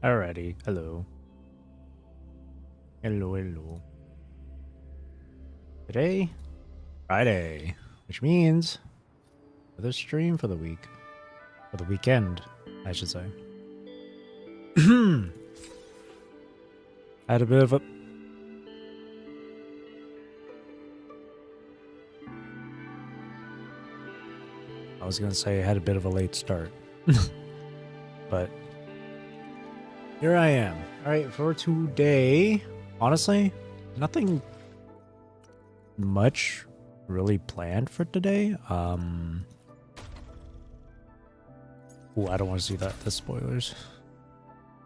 Alrighty, hello. Hello. Today, Friday, which means another stream for the week. For the weekend, I should say. I had a bit of a... I was gonna say I had a bit of a late start. But here I am. Alright, for today, honestly, nothing much really planned for today. Ooh, I don't want to see the spoilers.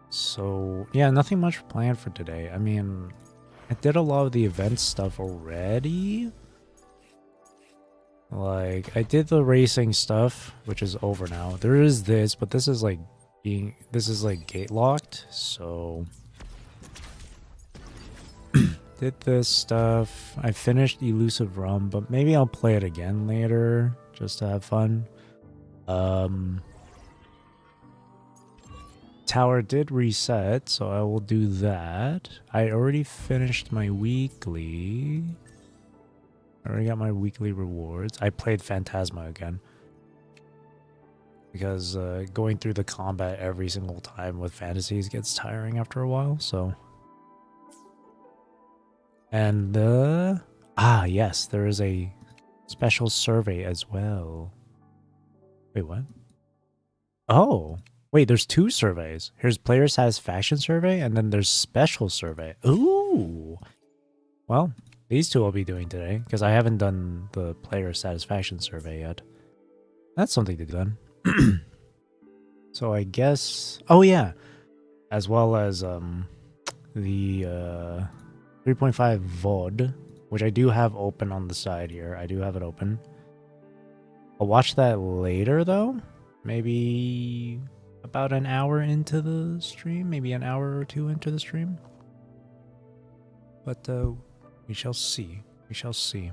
So, yeah, nothing much planned for today. I mean, I did a lot of the event stuff already. Like, I did the racing stuff, which is over now. There is this, but this is like gate locked, so did this stuff. I finished Elusive Rum, but maybe I'll play it again later just to have fun. Tower did reset, so I will do that. I already finished my weekly. I already got my weekly rewards. I played Phantasma again. Because going through the combat every single time with fantasies gets tiring after a while, so. And, yes, there is a special survey as well. Wait, what? Oh, wait, there's two surveys. Here's player satisfaction survey, and then there's special survey. Ooh. Well, these two I'll be doing today, because I haven't done the player satisfaction survey yet. That's something to do then. So I guess... Oh, yeah. As well as the 3.5 VOD, which I do have open on the side here. I do have it open. I'll watch that later, though. Maybe about an hour into the stream. Maybe an hour or two into the stream. But we shall see. We shall see.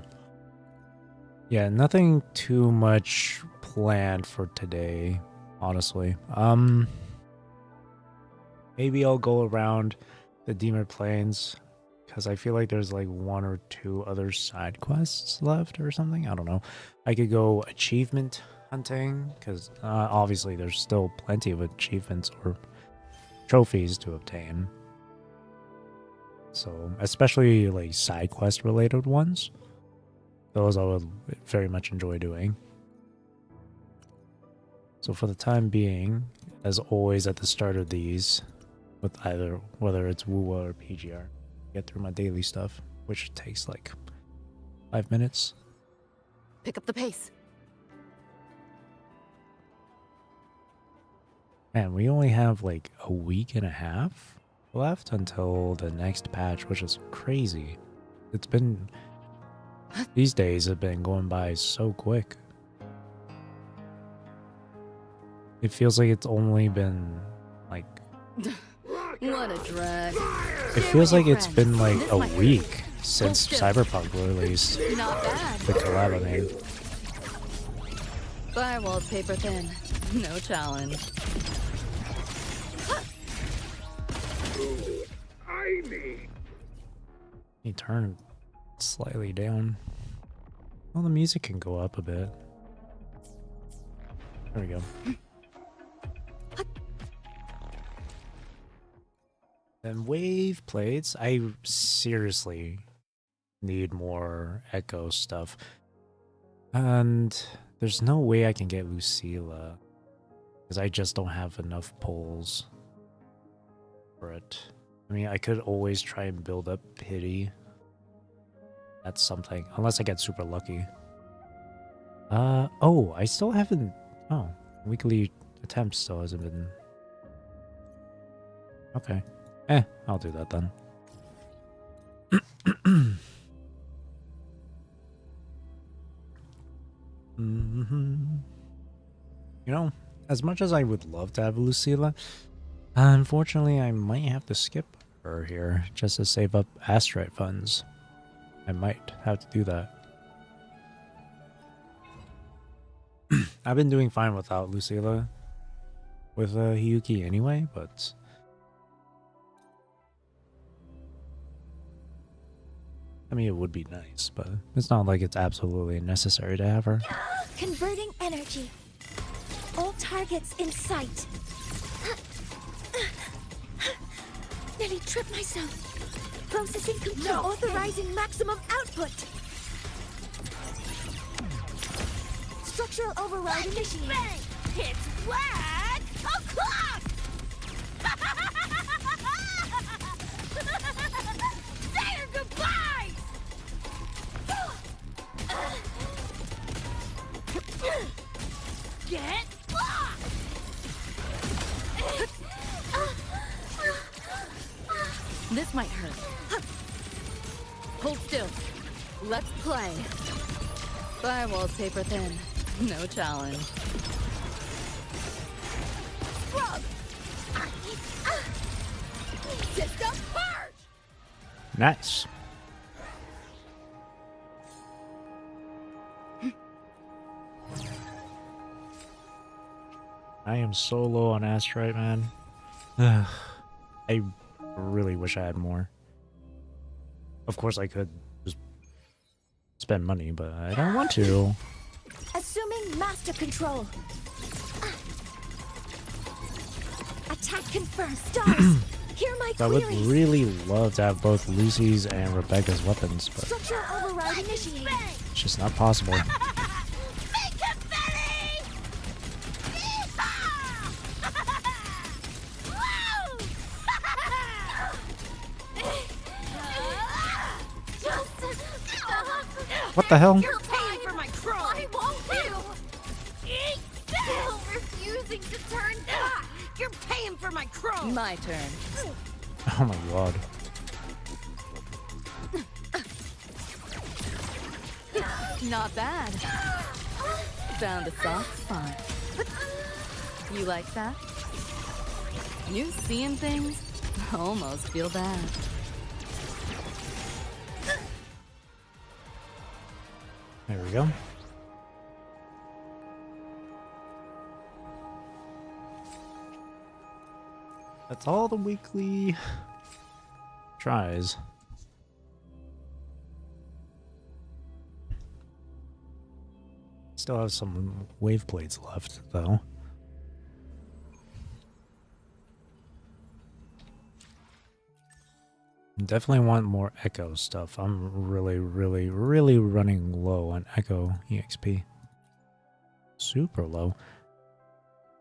Yeah, nothing too much planned for today, honestly. Maybe I'll go around the Demon Plains, because I feel like there's like one or two other side quests left or something. I don't know. I could go achievement hunting, because obviously there's still plenty of achievements or trophies to obtain. So, especially like side quest related ones. Those I would very much enjoy doing. So for the time being, as always at the start of these, with either whether it's WuWa or PGR, get through my daily stuff, which takes like 5 minutes. Pick up the pace. Man, we only have like a week and a half left until the next patch, which is crazy. It's been... These days have been going by so quick. It feels like it's only been like... What a drag. It feels like it's been like a week since Cyberpunk released. Not bad. The collab I made. Firewall's paper thin. No challenge. You turn slightly down. Well, the music can go up a bit. There we go. Then wave plates. I seriously need more echo stuff. And there's no way I can get Lucilla, because I just don't have enough poles for it. I mean, I could always try and build up pity. That's something. Unless I get super lucky. Oh, I still haven't... Oh, weekly attempt still hasn't been... Okay. I'll do that then. You know, as much as I would love to have Lucilla, unfortunately I might have to skip her here just to save up asteroid funds. I might have to do that. I've been doing fine without Lucilla with Hiyuki anyway, but I mean, it would be nice, but it's not like it's absolutely necessary to have her. Converting energy. All targets in sight. Nearly tripped myself. Processing complete. No. Authorizing maximum output. Structural override initiated. It's whack o'clock! Say your goodbyes! Get lost! This might hurt. Hold still. Let's play. Firewall's paper thin. No challenge. Scrub! System purge! Nice. I am so low on asteroid, man. I really wish I had more. Of course, I could just spend money, but I don't want to. Assuming master control. Attack confirmed. Stars, hear my I would queries. really love to have both Lucy's and Rebecca's weapons, but Structural override initiated. it's just not possible. Make confetti! Yeehaw! Woo! What the hell? You're paying for my crime! I won't you! Eat still refusing to turn back! You're paying for my crime! My turn. Oh my god. Not bad. Found a soft spot. You like that? You seeing things? Almost feel bad. There we go. That's all the weekly tries. Still have some wave plates left, though. Definitely want more Echo stuff. I'm really running low on Echo EXP. Super low.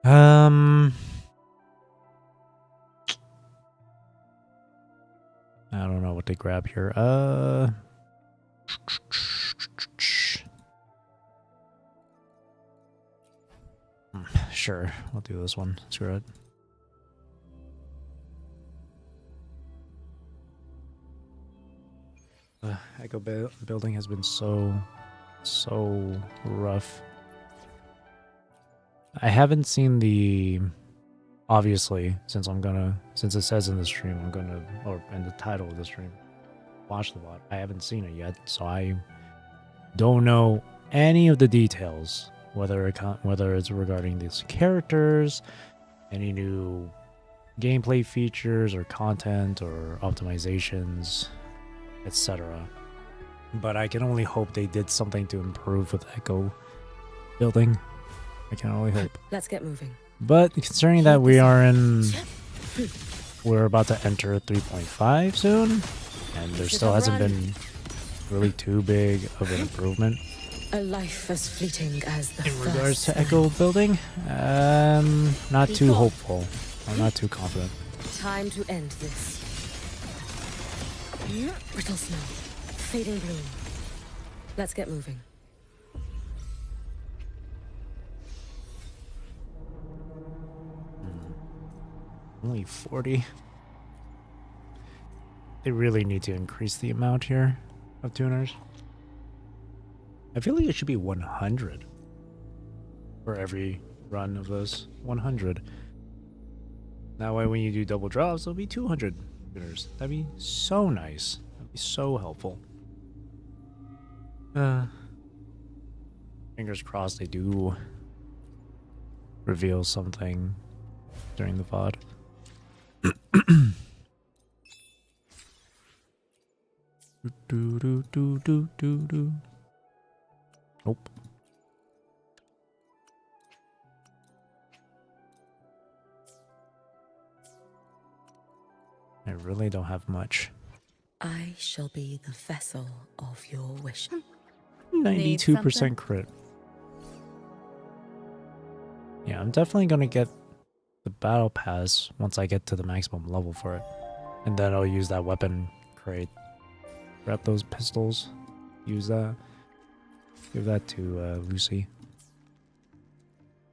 I don't know what to grab here. Sure, we'll do this one. Screw it. Echo building has been so rough. I haven't seen the, obviously, since it says in the stream, or in the title of the stream, watch the VOD. I haven't seen it yet, so I don't know any of the details, whether it's regarding these characters, any new gameplay features or content or optimizations, etc. But I can only hope they did something to improve with Echo building. I can only hope. Let's get moving. But considering that we're about to enter 3.5 soon, and there still hasn't been really too big of an improvement A life as fleeting as the in regards first to Echo building, not too hopeful. I'm not too confident. Time to end this. Brittle snow, fading bloom. Let's get moving. Only 40. They really need to increase the amount here of tuners. I feel like it should be 100 for every run of this. 100. That way when you do double drops, it'll be 200 tuners. That'd be so nice. That'd be so helpful. Fingers crossed they do reveal something during the VOD. Do do do do do do. Nope. I really don't have much. I shall be the vessel of your wish. 92% crit. Yeah, I'm definitely gonna get the battle pass once I get to the maximum level for it. And then I'll use that weapon crate. Grab those pistols. Use that. Give that to Lucy.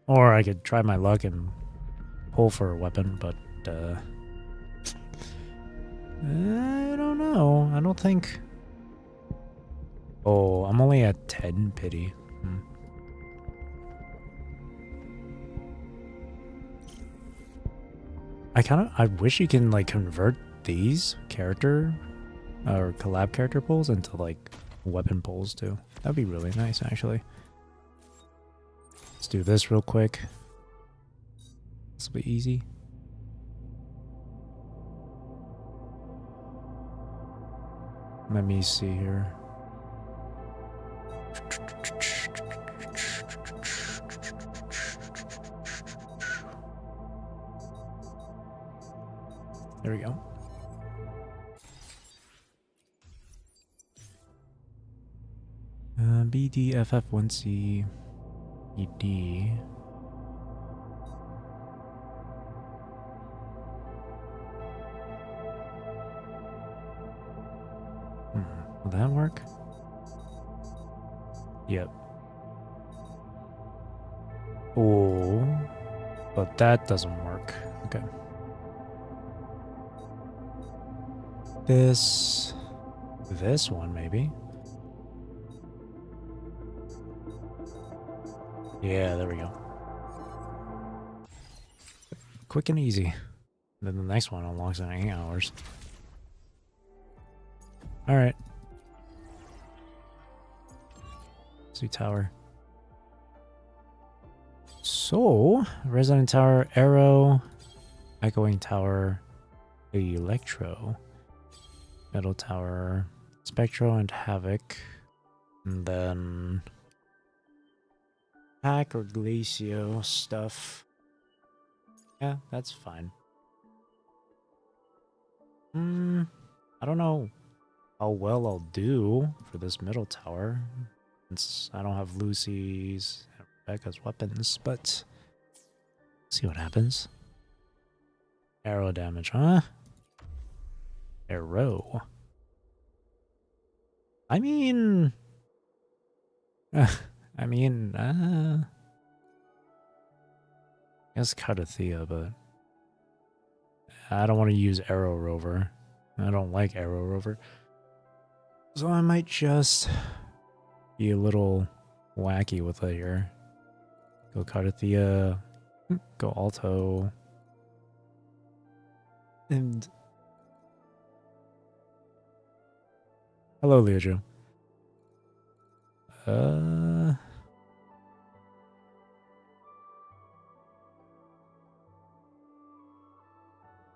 Or I could try my luck and pull for a weapon, but I don't know. I don't think... Oh, I'm only at 10 pity. I wish you can like convert these character or collab character pulls into like weapon pulls too. That'd be really nice actually. Let's do this real quick. This will be easy. Let me see here. There we go. BDFF1C ED. Will that work? Yep. Oh, but that doesn't work. Okay. This one maybe. Yeah, there we go. Quick and easy. And then the next one unlocks in 8 hours. All right. See tower. So, Resident Tower, Arrow, Echoing Tower, Electro, Metal Tower, Spectro, and Havoc. And then Pack or Glacio stuff. Yeah, that's fine. I don't know how well I'll do for this middle tower, since I don't have Lucy's and Rebecca's weapons, but see what happens. Arrow damage, huh? Arrow. I mean, I guess Carathea, but I don't want to use Arrow Rover. I don't like Arrow Rover. So I might just be a little wacky with it here. Go Carathea, go Alto, and hello, Leojo.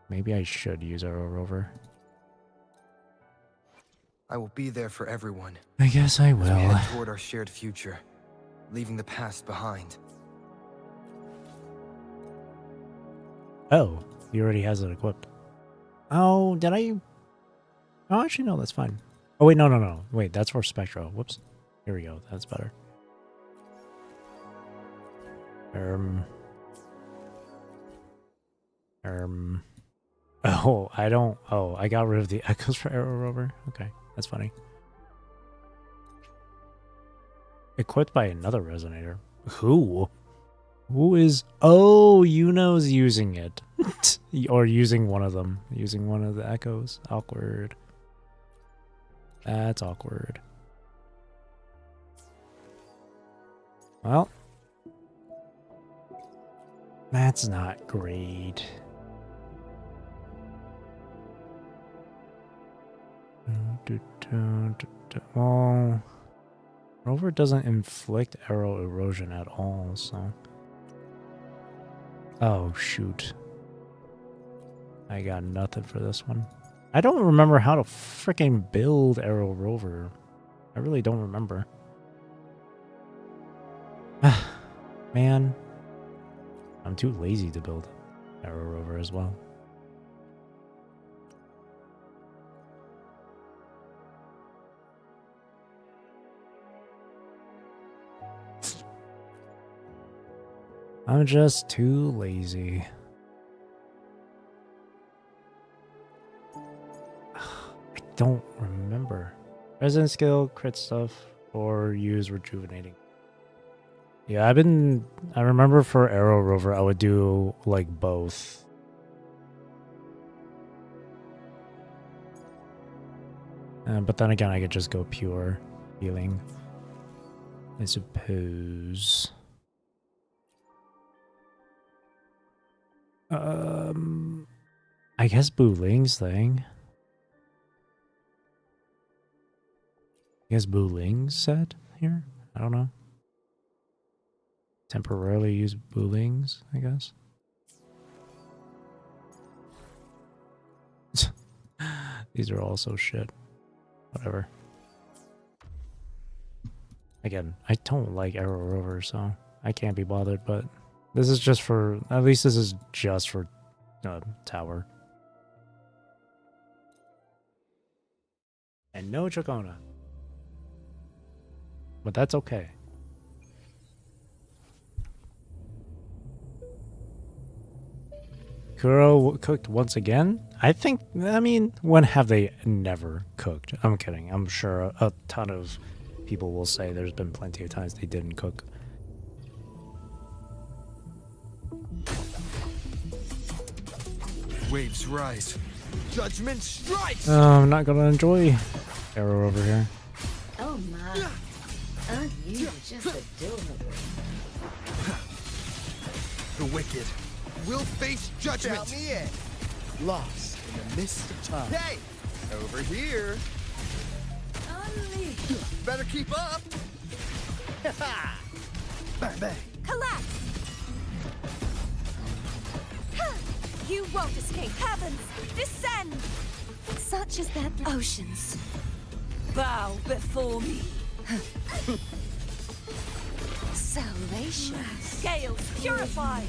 Maybe I should use Arrow Rover. I will be there for everyone. I guess I As we will. head toward our shared future, leaving the past behind. Oh, he already has it equipped. Oh, did I? Oh, actually, no, that's fine. Oh, wait, no. Wait, that's for Spectro. Whoops. Here we go. That's better. Oh, I don't. Oh, I got rid of the echoes for Arrow Rover. Okay, that's funny. Equipped by another resonator. Who? Who is... Oh, Yuno's using it. Or using one of them. Using one of the echoes. Awkward. That's awkward. Well. That's not great. Well... Rover doesn't inflict arrow erosion at all, so... Oh, shoot. I got nothing for this one. I don't remember how to freaking build Arrow Rover. I really don't remember. Man. I'm too lazy to build Arrow Rover as well. I'm just too lazy. I don't remember. Resident skill, crit stuff, or use rejuvenating. Yeah, I remember for Arrow Rover, I would do like both. But then again, I could just go pure healing, I suppose. I guess Buling's thing. I guess Buling's set here? I don't know. Temporarily use Bulings, I guess. These are also shit. Whatever. Again, I don't like Arrow Rover, so I can't be bothered, but this is just for, at least this is just for tower. And no Chacona. But that's okay. Kuro cooked once again? I mean, when have they never cooked? I'm kidding. I'm sure a ton of people will say there's been plenty of times they didn't cook. Waves rise. Judgment strikes! I'm not gonna enjoy Arrow over here. Oh my. Aren't you just adorable? The wicked will face judgment. Count me in. Lost in the mist of time. Hey! Over here. Better keep up. Bang, bang. Collapse! You won't escape. Heavens, descend! Such as that Oceans, bow before me. salvation. Scales, purify!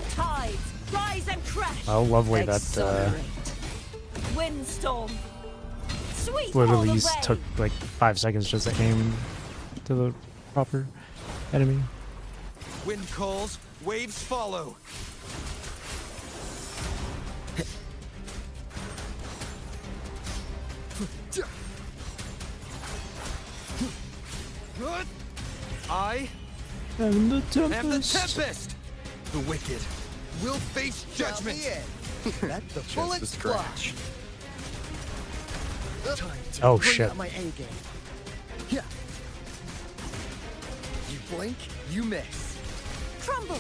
Tides, rise and crash! How lovely that Exonerate. Windstorm, sweep all literally the way. took like 5 seconds just to aim to the proper enemy. Wind calls, waves follow. I And the am the Tempest. The wicked will face Count me judgment. in. Let the bullets fly. Time to Oh, bring shit. out my A game. Yeah. You blink, you miss. Crumble!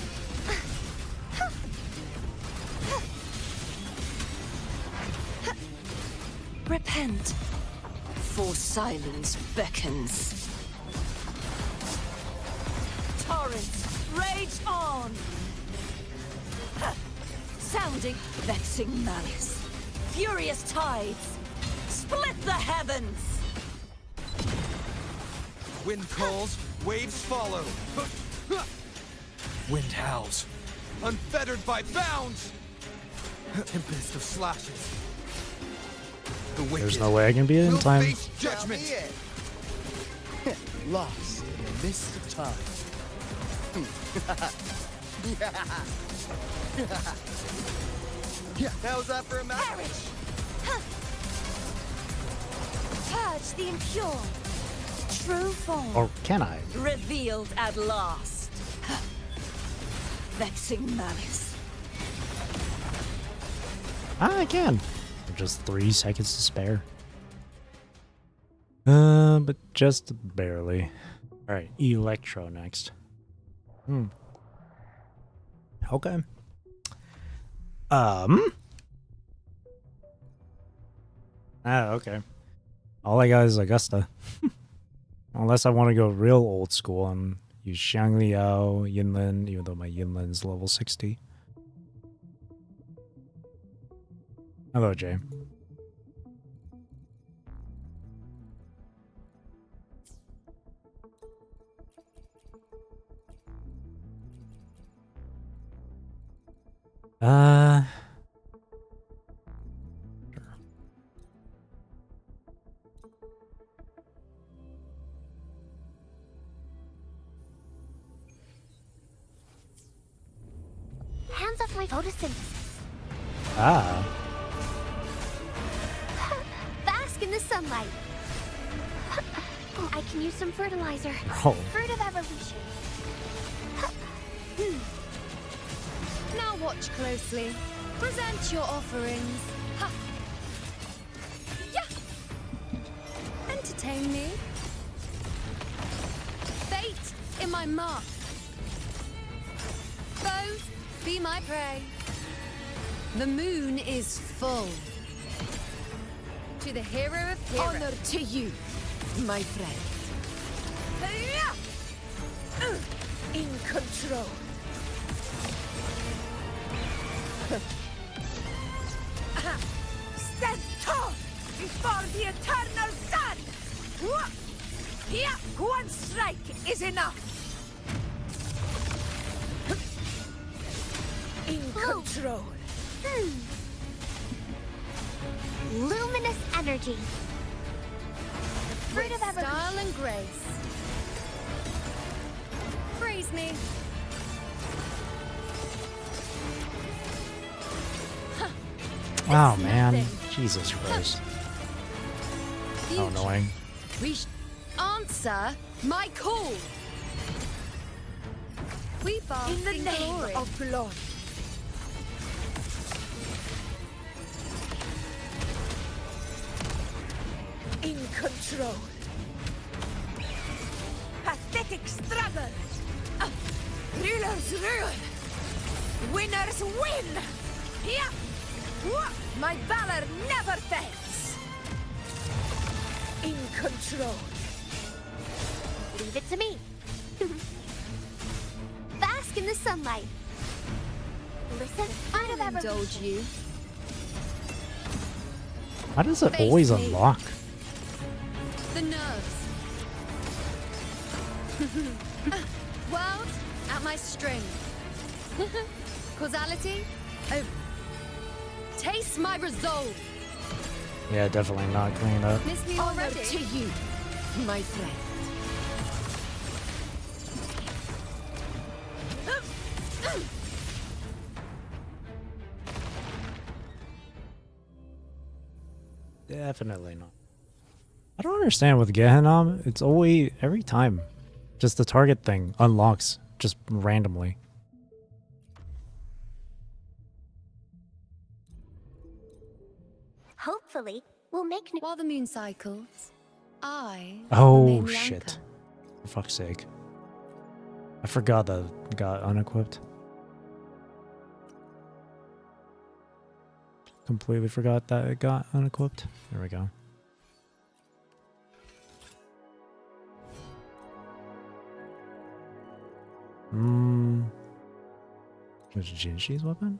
Repent, for silence beckons. Torrents, rage on! Sounding, vexing malice. Furious tides, split the heavens! Wind calls, waves follow. Wind howls, unfettered by bounds. Tempest of slashes. The wicked There's no way I can be in will time. face Count me judgment. in. Lost in the mist of time. Yeah. How's that for a match? Perish! Purge the impure. True form. Or can I? Revealed at last. Vexing malice. I can. Just 3 seconds to spare. But just barely. Alright, Electro next. Okay. Okay. All I got is Augusta. Unless I want to go real old school and use Xiangliao, Yinlin, even though my Yinlin's level 60. Hello, Jay. Hands off my photosynthesis. Ah. Bask in the sunlight. Oh, I can use some fertilizer. Oh. Fruit of evolution. Now watch closely. Present your offerings. Ha. Yeah. Entertain me. Fate in my mark. Foes, be my prey. The moon is full. To the hero of heroes. Honor to you, my friend. In control. Stand tall before the eternal sun! One strike is enough! In control. Luminous energy. Fruit With of evolution. style and grace. Praise me. Oh It's man. nothing. Jesus Christ. How Future. annoying. Answer my call. We bask In the name glory. of blood. In control. Pathetic struggle. Rulers rule. Winners win. Yeah. My valor never fails. In control. Leave it to me. Bask in the sunlight. Listen, fruit of I'll indulge evolution. you. Why does it Face always me. unlock? The nerves. World at my string. Causality over. Taste my resolve. Yeah, definitely not clean up. Miss me Honor already? to you, my friend. Definitely not. I don't understand with Gehinnom. It's always every time, just the target thing unlocks just randomly. Hopefully, we'll make new. While the moon cycles, I Oh remain the shit! anchor. For fuck's sake! I forgot that it got unequipped. Completely forgot that it got unequipped. There we go. Was Jinshi's weapon?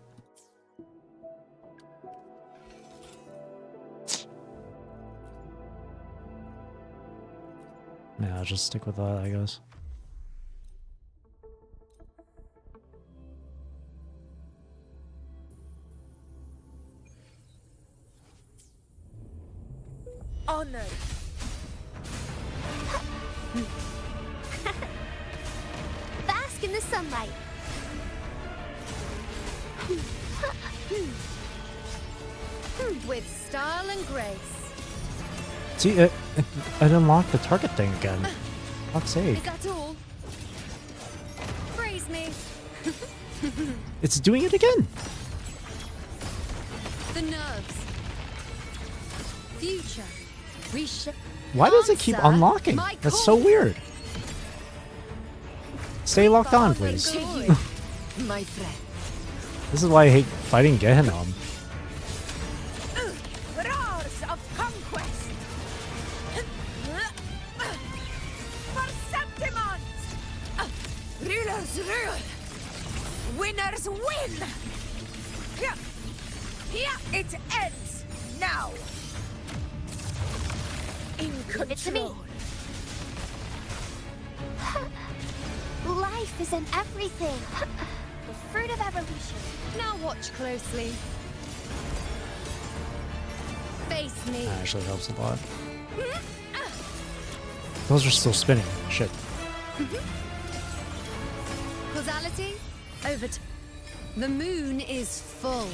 Yeah, I'll just stick with that, I guess. Honor. Bask in the sunlight. With style and grace. See, it unlocked the target thing again. Fuck's sake. Is that all? Praise me. It's doing it again! The nerves. Future. Reshape. Why does it keep Answer unlocking? my That's so call. weird. Stay locked on, Bask in please. glory. My friend. This is why I hate fighting Gehinnom. Roars of conquest. For Septimont. Rulers rule. Winners win. Here it ends now. In Give it to me. control. Life is in everything. The fruit of evolution. Now watch closely. Face me. That actually helps a lot. Those are still spinning. Shit. Causality over. The moon is full.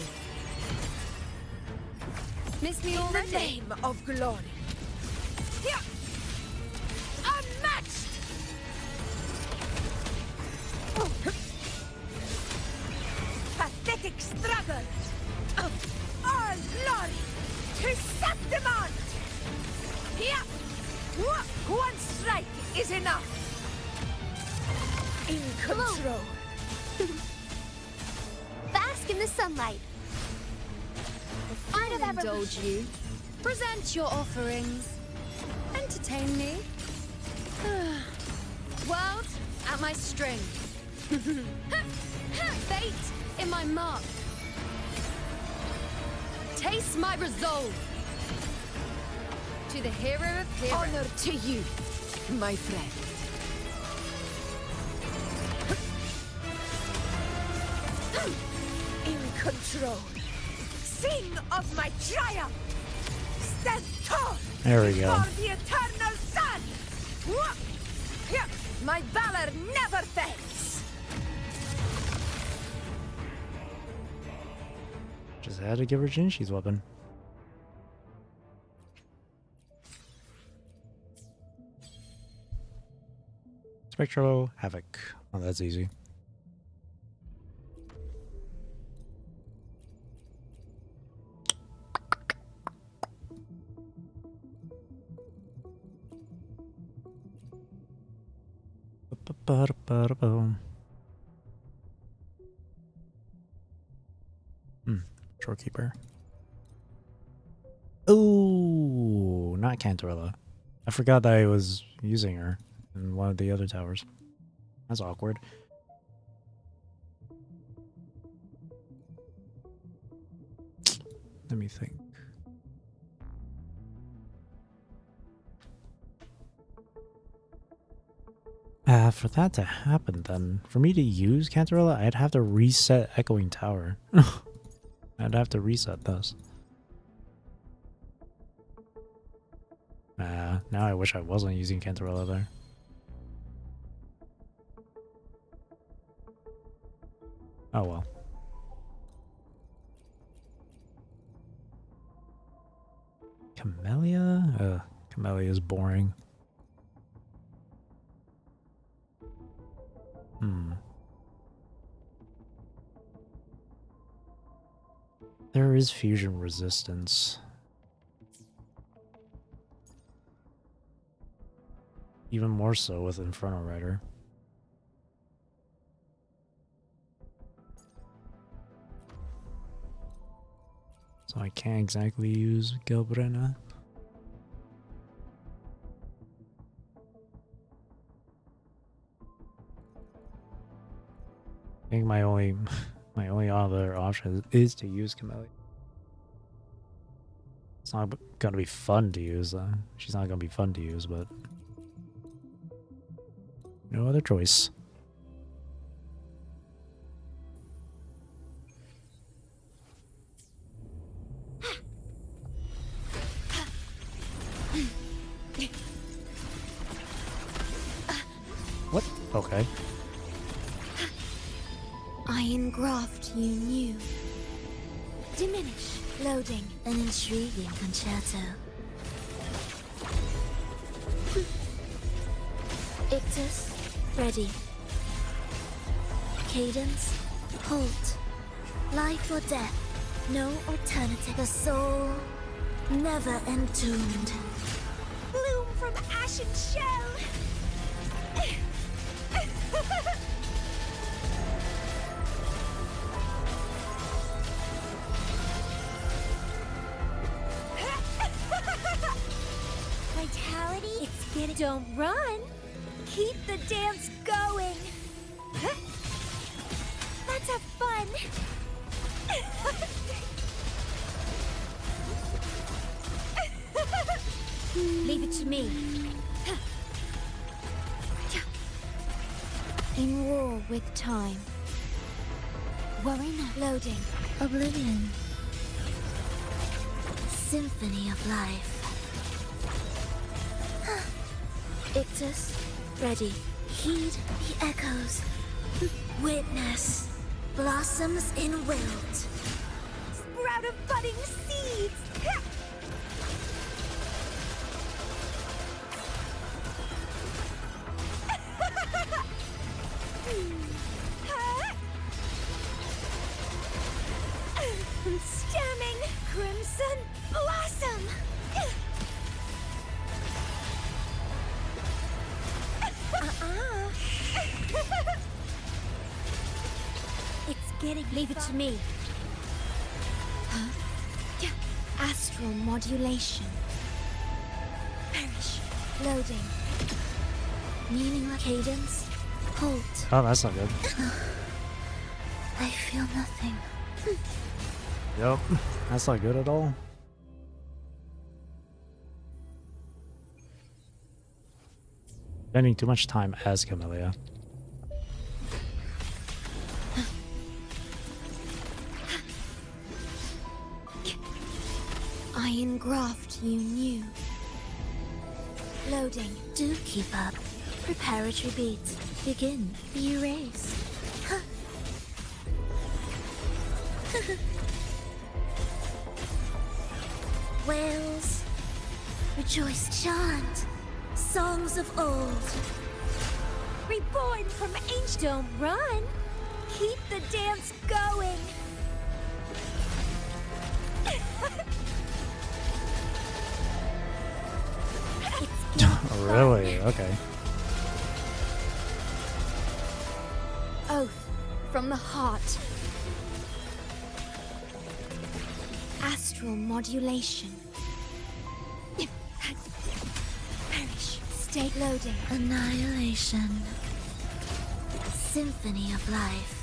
Miss me In the already? name of glory. Here. Unmatched. Pathetic struggle. All glory to Septimond. Here. One strike is enough. In control. Bask in the sunlight. The fruit of I'll indulge evolution. you. Present your offerings. Entertain me. World at my string. Fate in my mark. Taste my resolve. To the hero of heroes. Honor to you, my friend. In control. Sing of my triumph. Stand tall. There we go. For the eternal sun. My valor never fails. Just had to give her Jinshi's weapon. Spectral Havoc. Oh, that's easy. Shorekeeper. Oh, not Cantarella. I forgot that I was using her in one of the other towers. That's awkward. Let me think. For that to happen, then, for me to use Cantarella, I'd have to reset Echoing Tower. I'd have to reset this. Now I wish I wasn't using Cantarella there. Oh well. Camellia? Camellia is boring. There is fusion resistance. Even more so with Inferno Rider. So I can't exactly use Gelbrena. I think my only other option is to use Camellia. It's not gonna be fun to use though. She's not gonna be fun to use, but no other choice. What? Okay. Iron graft you knew. Diminish. Loading. An intriguing concerto. Ictus. Ready. Cadence. Halt. Life or death. No alternative. The soul. Never entombed. Bloom from ashen shell. Vitality? It's getting. Don't run. Keep the dance going. Let's have fun. Leave it to me. In war with time. Worry not. Loading. Oblivion. Symphony of life. Ictus, ready. Heed the echoes. Witness. Blossoms in wilt. Sprout of budding seeds. Stemming crimson blossom. It's getting. Leave it to me. Huh? Astral modulation. Perish. Loading. Meaningless cadence. Halt. Oh, that's not good. I feel nothing. Yep, that's not good at all. Spending too much time as Camellia. Iron graft you knew. Loading. Do keep up. Preparatory beats. Begin. The erase. Whales. Rejoice. Chant. Songs of old. Reborn from ancient. Don't run. Keep the dance going. Really? Okay. Oath from the heart. Astral modulation. Perish. State loading. Annihilation. Symphony of life.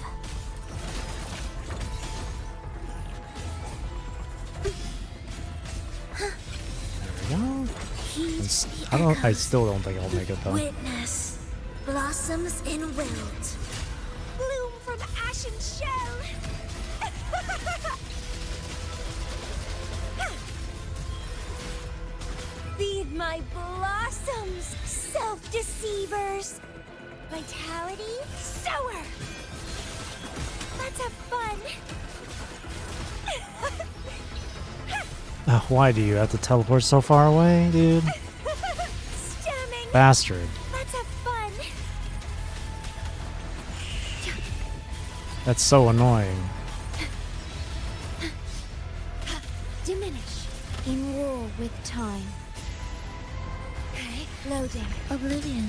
There we go. I still don't think I'll make it though. Witness. Blossoms in wilt. Bloom from ashen shell. Feed my blossoms, self-deceivers. Vitality, sower. Let's have fun. Why do you have to teleport so far away, dude? Stemming. Bastard. Let's have fun. That's so annoying. Diminish. In war with time. Okay. Loading. Oblivion.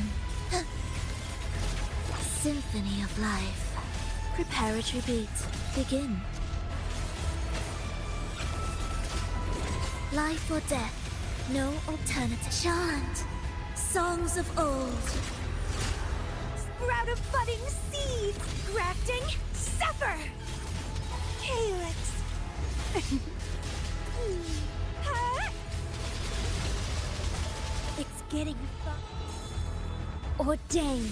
Symphony of life. Preparatory beats. Begin. Life or death. No alternative. Chant. Songs of old. Sprout of budding seeds. Grafting. Suffer. Calyx. Huh? It's getting fun. Ordained.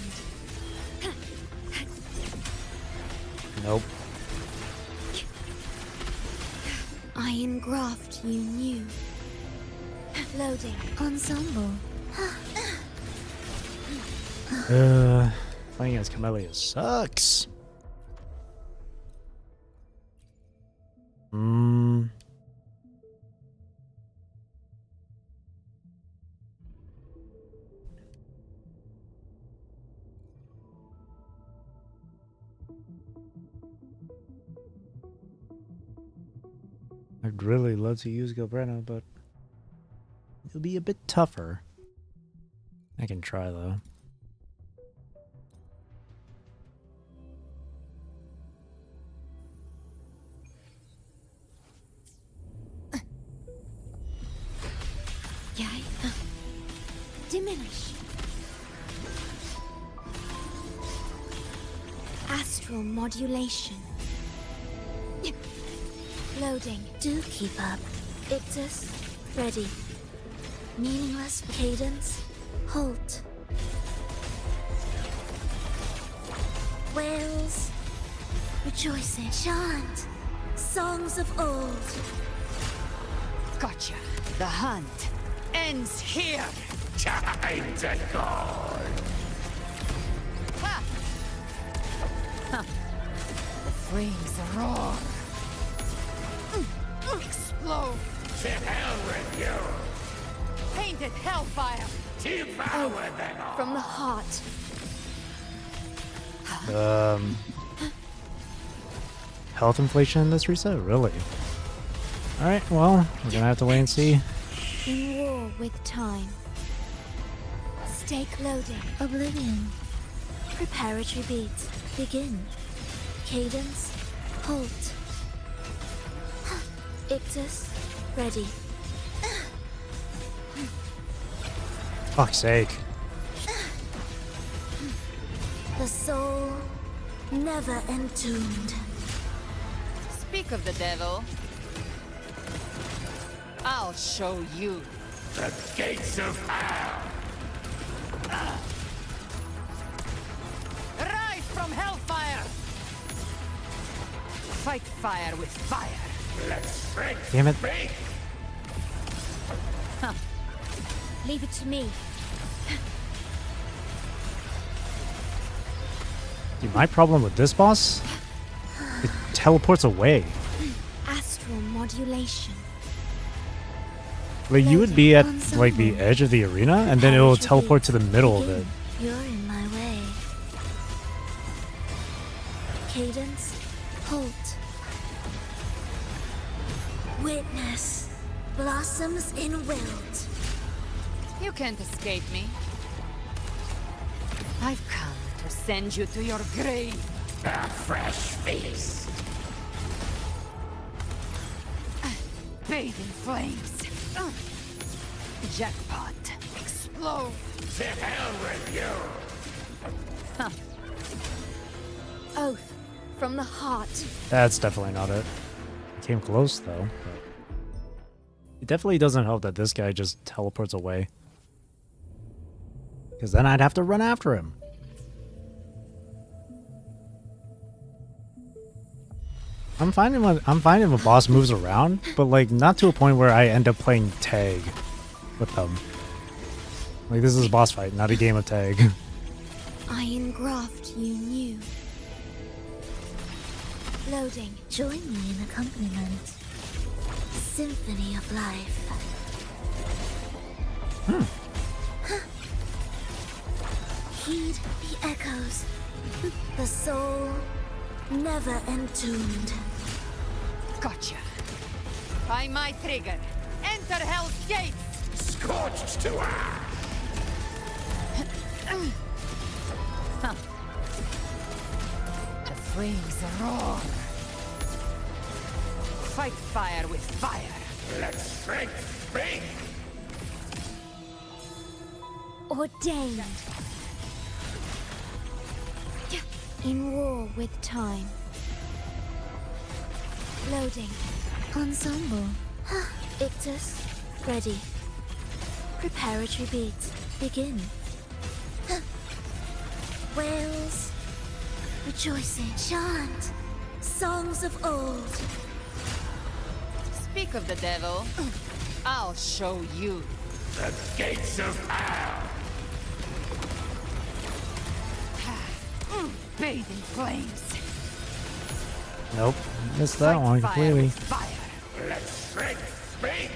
Nope. Iron graft you knew. Loading. Ensemble. Playing as Camellia sucks. I'd really love to use Gilbretta, but it'll be a bit tougher. I can try though. Yay. Diminish. Astral modulation. Loading. Do keep up. Ictus, ready. Meaningless cadence. Halt. Wails. Rejoicing. Chant. Songs of old. Gotcha. The hunt ends here. Time to go. Ha! Huh. The flames roar. Explode. To hell with you. Painted hellfire. Devour them all. From the heart. Health inflation in this reset? Really? Alright, well, we're gonna have to wait and see. In war with time. Stake loading. Oblivion. Preparatory beat. Begin. Cadence. Halt. Ictus. Ready. Fuck's sake. The soul never entombed. Speak of the devil. I'll show you. The gates of hell. Rise from hellfire. Fight fire with fire. Let's break. Damn it. Break. Leave it to me. Dude, my problem with this boss? It teleports away. Astral modulation. Like, you would be at, like, the edge of the arena, and then it will teleport to the middle of it. You're in my way. Cadence. Halt. Witness. Blossoms in wilt. You can't escape me. I've come to send you to your grave. A fresh feast. Bathe in flames. Jackpot. Explode. To hell with you. Oath. From the heart. That's definitely not it. Came close, though. But it definitely doesn't help that this guy just teleports away. Because then I'd have to run after him. I'm fine if a boss moves around, but like not to a point where I end up playing tag with them. Like, this is a boss fight, not a game of tag. I engraft you new. Loading. Join me in accompaniment. Symphony of life. Heed the echoes. The soul never entombed. Gotcha. By my trigger. Enter Hell's Gates. Scorched to ash. The flames roar. Fight fire with fire. Let's break. Break. Ordained. In war with time. Loading. Ensemble. Ictus. Ready. Preparatory beat. Begin. Wails. Rejoicing. Chant. Songs of old. Speak of the devil. I'll show you. The gates of hell. Bathe in flames. Nope, missed that one Fight fire completely. with fire. Let's break. Break.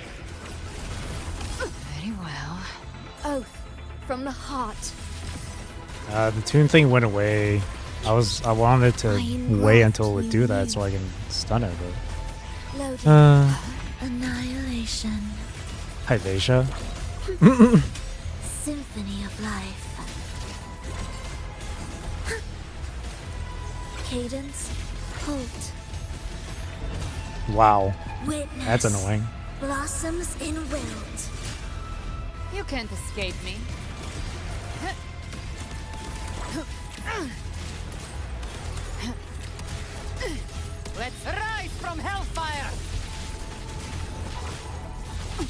Very well. Oath. From the heart. The tune thing went away. I wanted to wait until it would do that so I can stun it, but Loading. Annihilation. hi Veisha. Symphony of life. Cadence. Halt. Wow, Witness. that's annoying. Blossoms in wilt. You can't escape me. Let's rise from hellfire!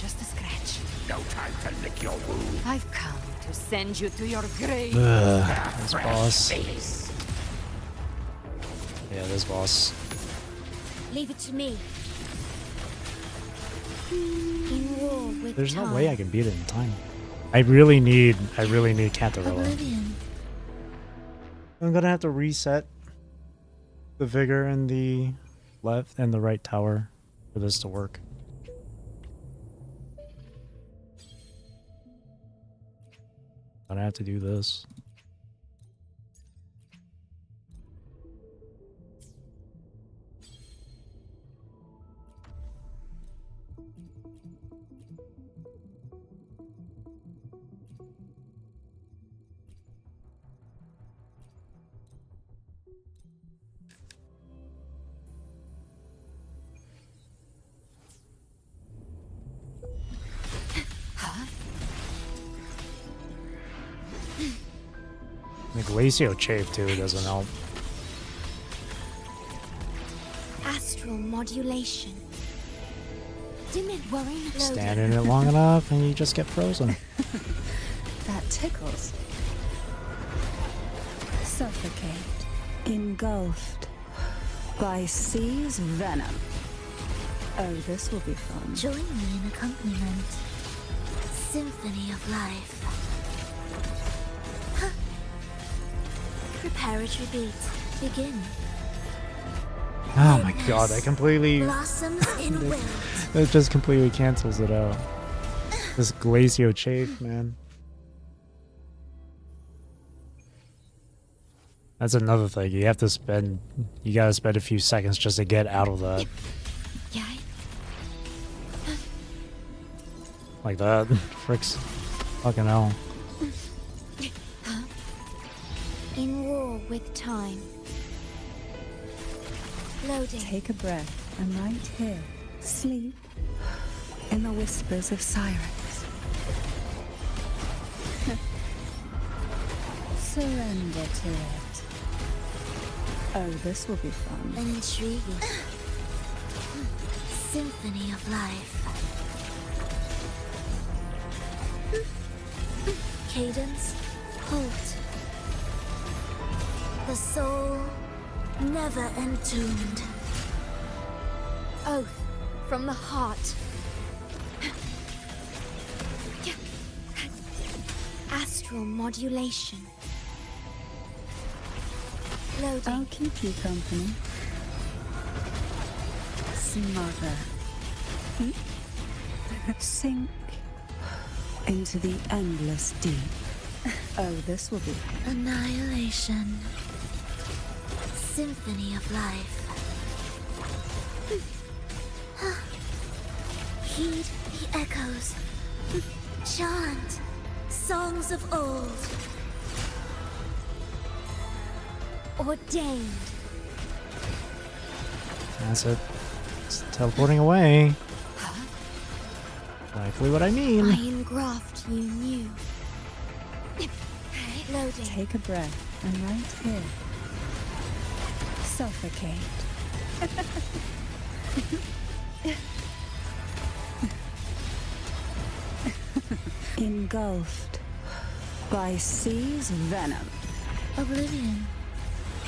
Just a scratch. No time to lick your wound. I've come to send you to your grave. This boss. Face. Yeah, this boss. Leave it to me. In war with There's no time. way I can beat it in time. I really need Cantarella. Oblivion. I'm gonna have to reset the vigor in the left and the right tower for this to work. Gonna have to do this. The Glacio Chafe too doesn't help. Astral modulation. Dim it, worrying. Stand in it long enough and you just get frozen. That tickles. Suffocate. Engulfed. By sea's venom. Oh, this will be fun. Join me in accompaniment. Symphony of life. Huh. Preparatory beat. Begin. Oh my god, that completely... Blossoms in wilt. It just completely cancels it out. This Glacio Chafe, man. That's another thing. You gotta spend a few seconds just to get out of that. Yeah. Like that. Fricks. Fucking hell. In war with time. Loading. Take a breath, and right here, sleep in the whispers of sirens. Surrender to it. Oh, this will be fun. Intriguing. Symphony of life. Cadence. Halt. The soul never entombed. Oath from the heart. Astral modulation. Loading. I'll keep you company. Smother. Sink into the endless deep. Oh, this will be Annihilation. Symphony of life. Heed the echoes. Chant songs of old. Ordained. That's it. It's teleporting away. Exactly what I mean. I engraft you new. Loading. Take a breath, and right here, suffocate. Engulfed by sea's venom. Oblivion.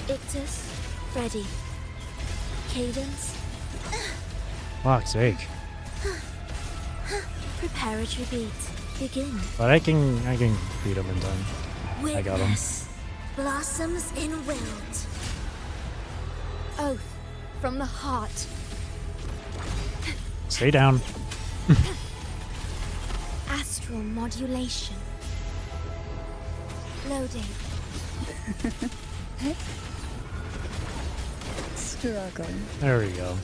Ictus. Ready. Cadence. Fuck's sake. Preparatory beat. Begin. But I can beat him in time. I got him. Witness. Blossoms in wilt. Oath from the heart. Stay down. Astral modulation. Loading. Struggle. There we go.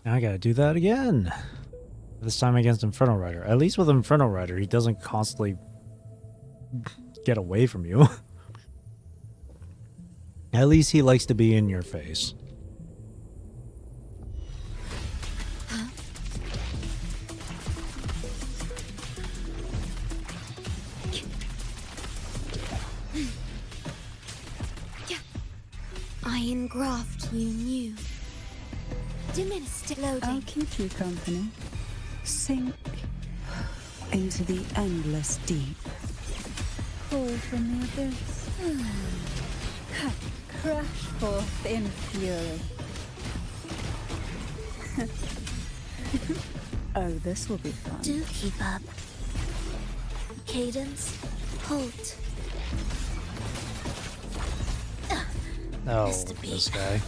Now I gotta do that again. This time against Inferno Rider. At least with Inferno Rider, he doesn't constantly get away from you. At least he likes to be in your face. engraft you new. Diminished I'll loading. keep you company. Sink into the endless deep. Call from the abyss. Crash forth in fury. Oh, this will be fun. Do keep up. Cadence, halt. Oh, Mr. B. this guy.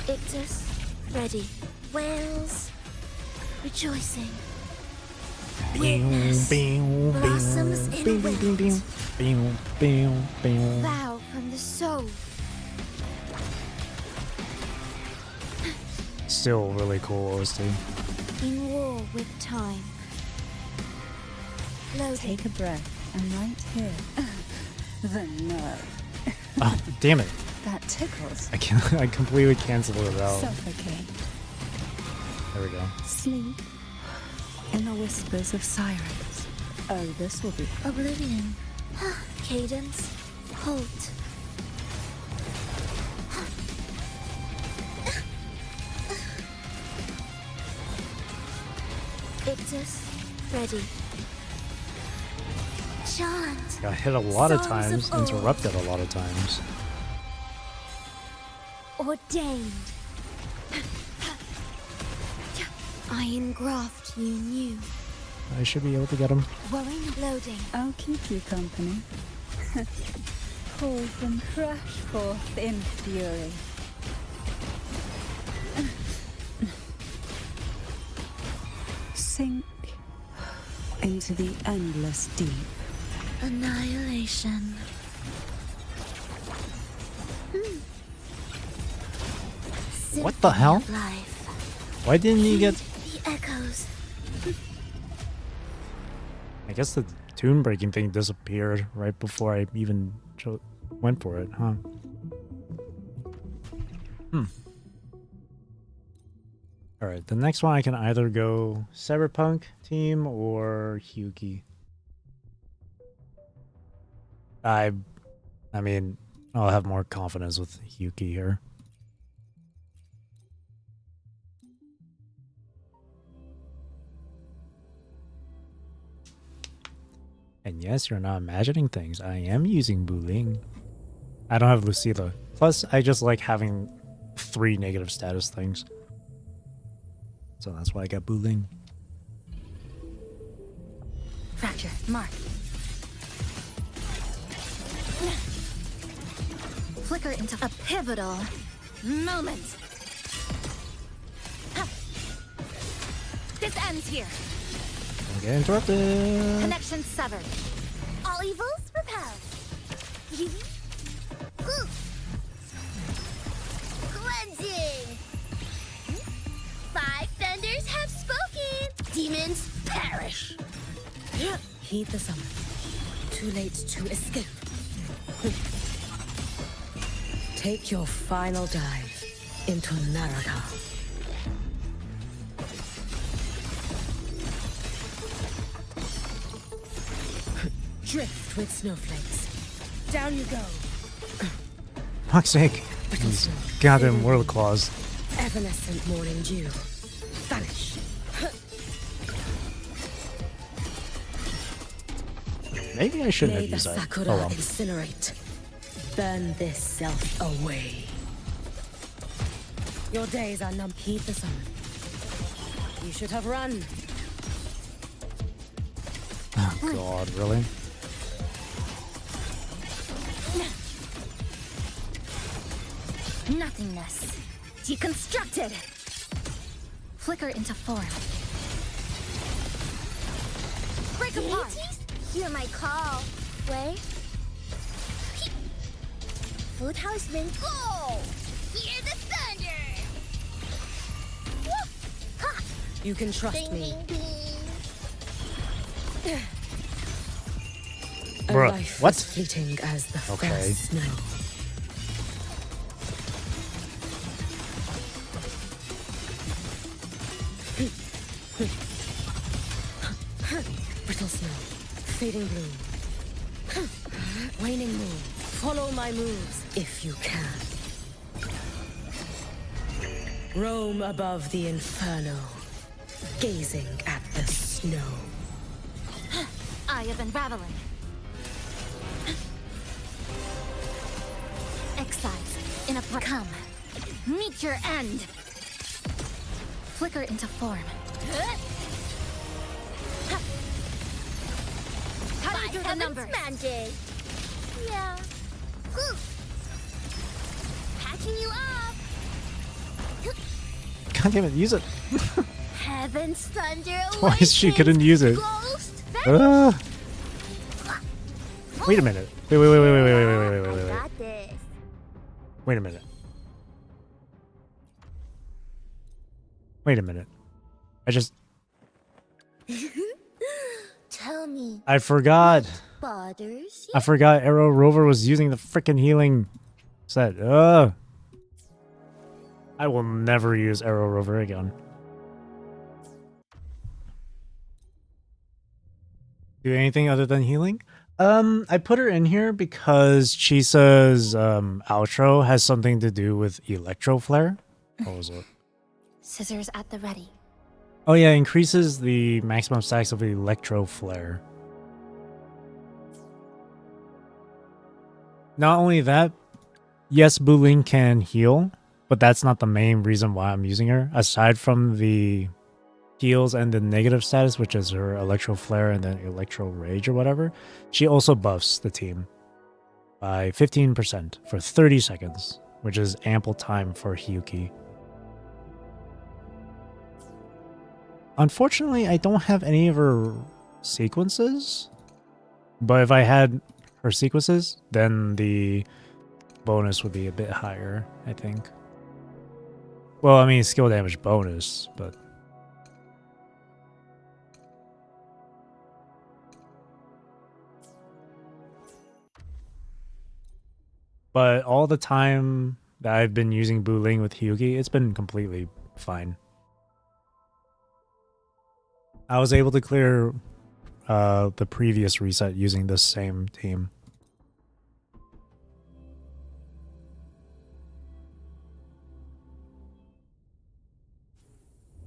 Ictus, ready. Whales, rejoicing. Witness, blossoms in wind. Vow from the soul. Still really cool OST. In war with time. Loading. Take a breath, and right here. The nerve. Oh, damn it. That tickles. I completely canceled it out. Suffocate. There we go. Sleep in the whispers of sirens. Oh, this will be Oblivion. Cadence, halt. Ictus, ready. Chant. Got hit a lot of Songs times, of old. interrupted a lot of times. Ordained. I engraft you new. I should be able to get him. Worrying loading. I'll keep you company. Call from crash forth in fury. Sink into the endless deep. Annihilation. What the hell? Symphony of life. Why didn't he get... The echoes. I guess the tune breaking thing disappeared right before I even went for it, huh? Alright, the next one I can either go Cyberpunk team or Hyuki. I mean, I'll have more confidence with Hyuki here. And yes, you're not imagining things. I am using Buling. I don't have Lucilla. Plus, I just like having 3 negative status things. So that's why I got Buling. Fracture. Mark. Flicker into a pivotal moment. Ha. This ends here. Don't get interrupted. Connection severed. All evils repelled. Cleansing. 5 thunders have spoken. Demons perish. Heed the summon. Too late to escape. Take your final dive into Naraka. Drift with snowflakes. Down you go. Fuck's sake. These goddamn world claws. Evanescent morning dew. Vanish. Maybe I shouldn't May have the used that. Sakura Oh well. incinerate. Burn this self away. Your days are numb. Heed the summon. You should have run. Oh god, really? Nothingness. Deconstructed. Flicker into form. Break apart. Hear my call. Wait. Food houseman, go! Hear the thunder! Whoop! Ha! You can trust Ding, me. ding, ding. A Bruh, life what? as fleeting as the Okay. first snow. Brittle snow, fading bloom, waning moon. Follow my moves if you can. Roam above the inferno, gazing at the snow. Eye of unraveling. Excise in a come. Meet your end. Flicker into form. Cutting through the numbers. Magic. Yeah. Patching you up. God damn it, use it. Heaven's thunder. Twice she couldn't use it. Ghost. Wait a minute. Wait. Got this. Wait a minute. Wait a minute. Tell me, I forgot. bothers I forgot Arrow Rover was using the freaking healing set. Ugh. I will never use Arrow Rover again. Do anything other than healing? I put her in here because Chisa's outro has something to do with Electro Flare. What was it? Scissors at the ready. Oh yeah, increases the maximum stacks of Electro Flare. Not only that, yes, Buling can heal, but that's not the main reason why I'm using her. Aside from the heals and the negative status, which is her Electro Flare and then Electro Rage or whatever, she also buffs the team by 15% for 30 seconds, which is ample time for Hyuki. Unfortunately, I don't have any of her sequences, but if I had her sequences, then the bonus would be a bit higher, I think. Well, I mean, skill damage bonus, but... But all the time that I've been using Buling with Hyuki, it's been completely fine. I was able to clear the previous reset using this same team.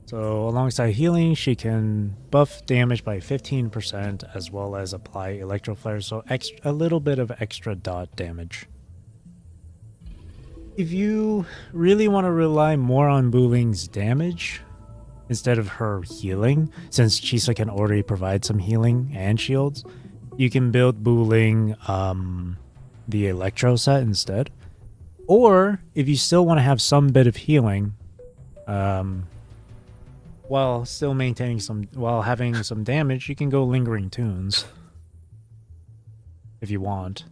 So alongside healing, she can buff damage by 15% as well as apply Electro Flare, so a little bit of extra dot damage. If you really want to rely more on Buling's damage instead of her healing, since Chisa can already provide some healing and shields, you can build Buling the Electro set instead. Or if you still want to have some bit of healing, while still maintaining while having some damage, you can go Lingering Tunes if you want.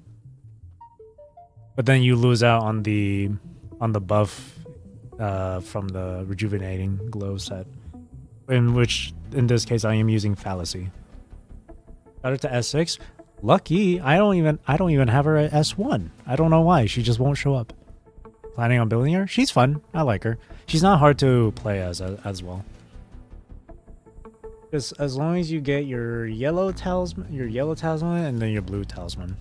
But then you lose out on the buff from the Rejuvenating Glow set, in this case I am using Fallacy. Got it to S6. Lucky, I don't even have her at S1. I don't know why. She just won't show up. Planning on building her? She's fun. I like her. She's not hard to play as well. Just as long as you get your yellow talisman, and then your blue talisman.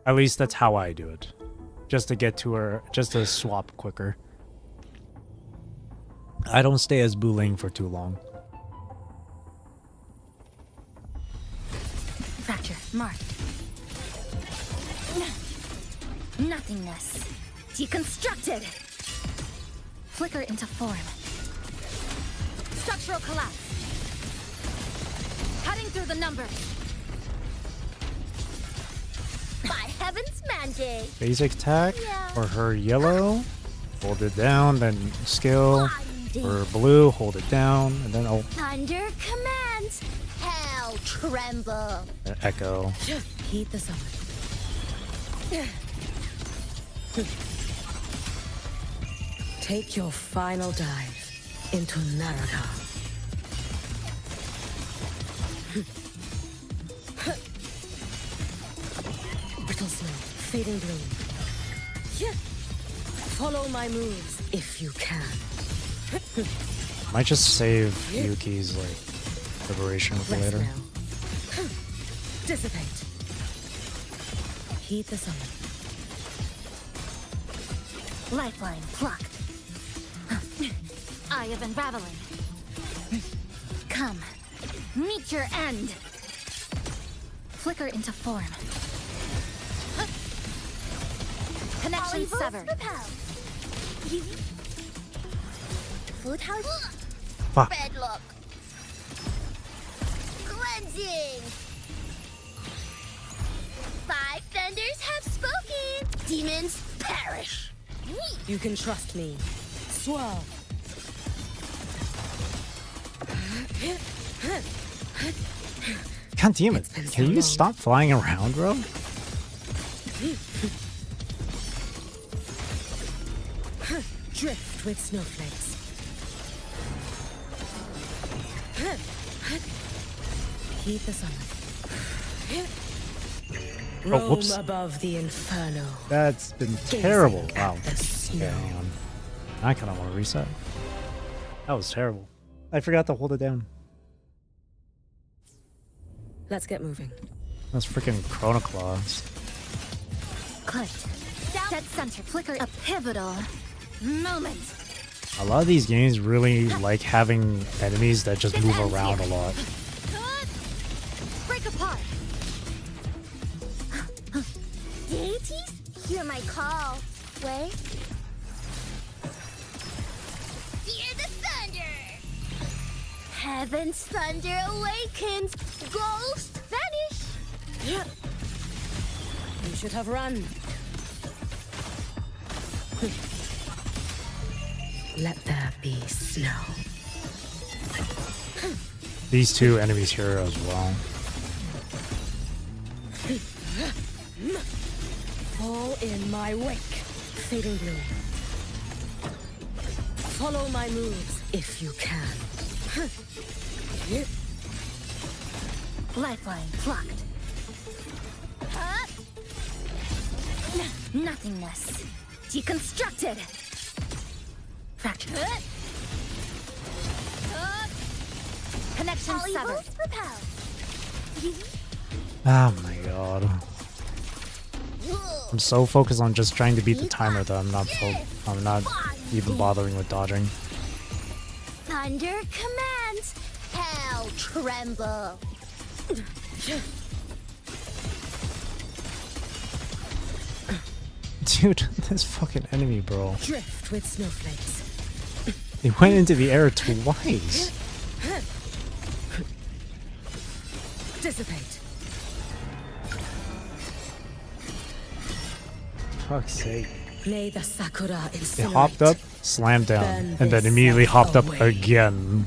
At least that's how I do it. Just to get to her, just to swap quicker. I don't stay as Buling for too long. Fracture marked. Nothingness. Deconstructed. Flicker into form. Structural collapse. Cutting through the numbers. by heaven's magic. Basic attack for her yellow. Hold it down, then skill. For blue, hold it down, and then Thunder commands. Hell tremble. echo. Heed the summon. Take your final dive into Naraka. Brittle snow, fading bloom. Follow my moves if you can. Might just save Yuki's liberation for later. Now. Dissipate. Heed the summon. Lifeline plucked. Eye of unraveling. Come, meet your end. Flicker into form. Connection Polyvolts severed. repel. Food house. Fuck. Bedlock. Cleansing. 5 vendors have spoken. Demons perish. You can trust me. Swirl. God damn it. It's been so Can you long. stop flying around, bro? Drift with snowflakes. Heed the sun. Oh, Roam whoops. above the inferno. That's been Gazing terrible. at Wow. the snow. Okay, hang on. I kind of want to reset. That was terrible. I forgot to hold it down. Let's get moving. That's freaking Chrono Claws. Click. Dead center. Flicker. A pivotal moment. A lot of these games really like having enemies that just move around a lot. Break apart. Deities, hear my call. Way. Hear the thunder. Heaven's thunder awakens. Ghosts vanish. You should have run. Let there be snow. These two enemies here as well. Fall in my wake. Fading blue. Follow my moves if you can. Lifeline blocked. Nothingness. Deconstructed. Fracture. Connection severed. Polyvolts repel. Oh my god. I'm so focused on just trying to beat the timer that I'm not even bothering with dodging. Thunder commands. Hell tremble. Dude, this fucking enemy, bro. Drift with snowflakes. He went into the air twice. Dissipate. Fuck's sake. May the sakura It incinerate. hopped up, slammed down, Burn and then this immediately self hopped up away. again.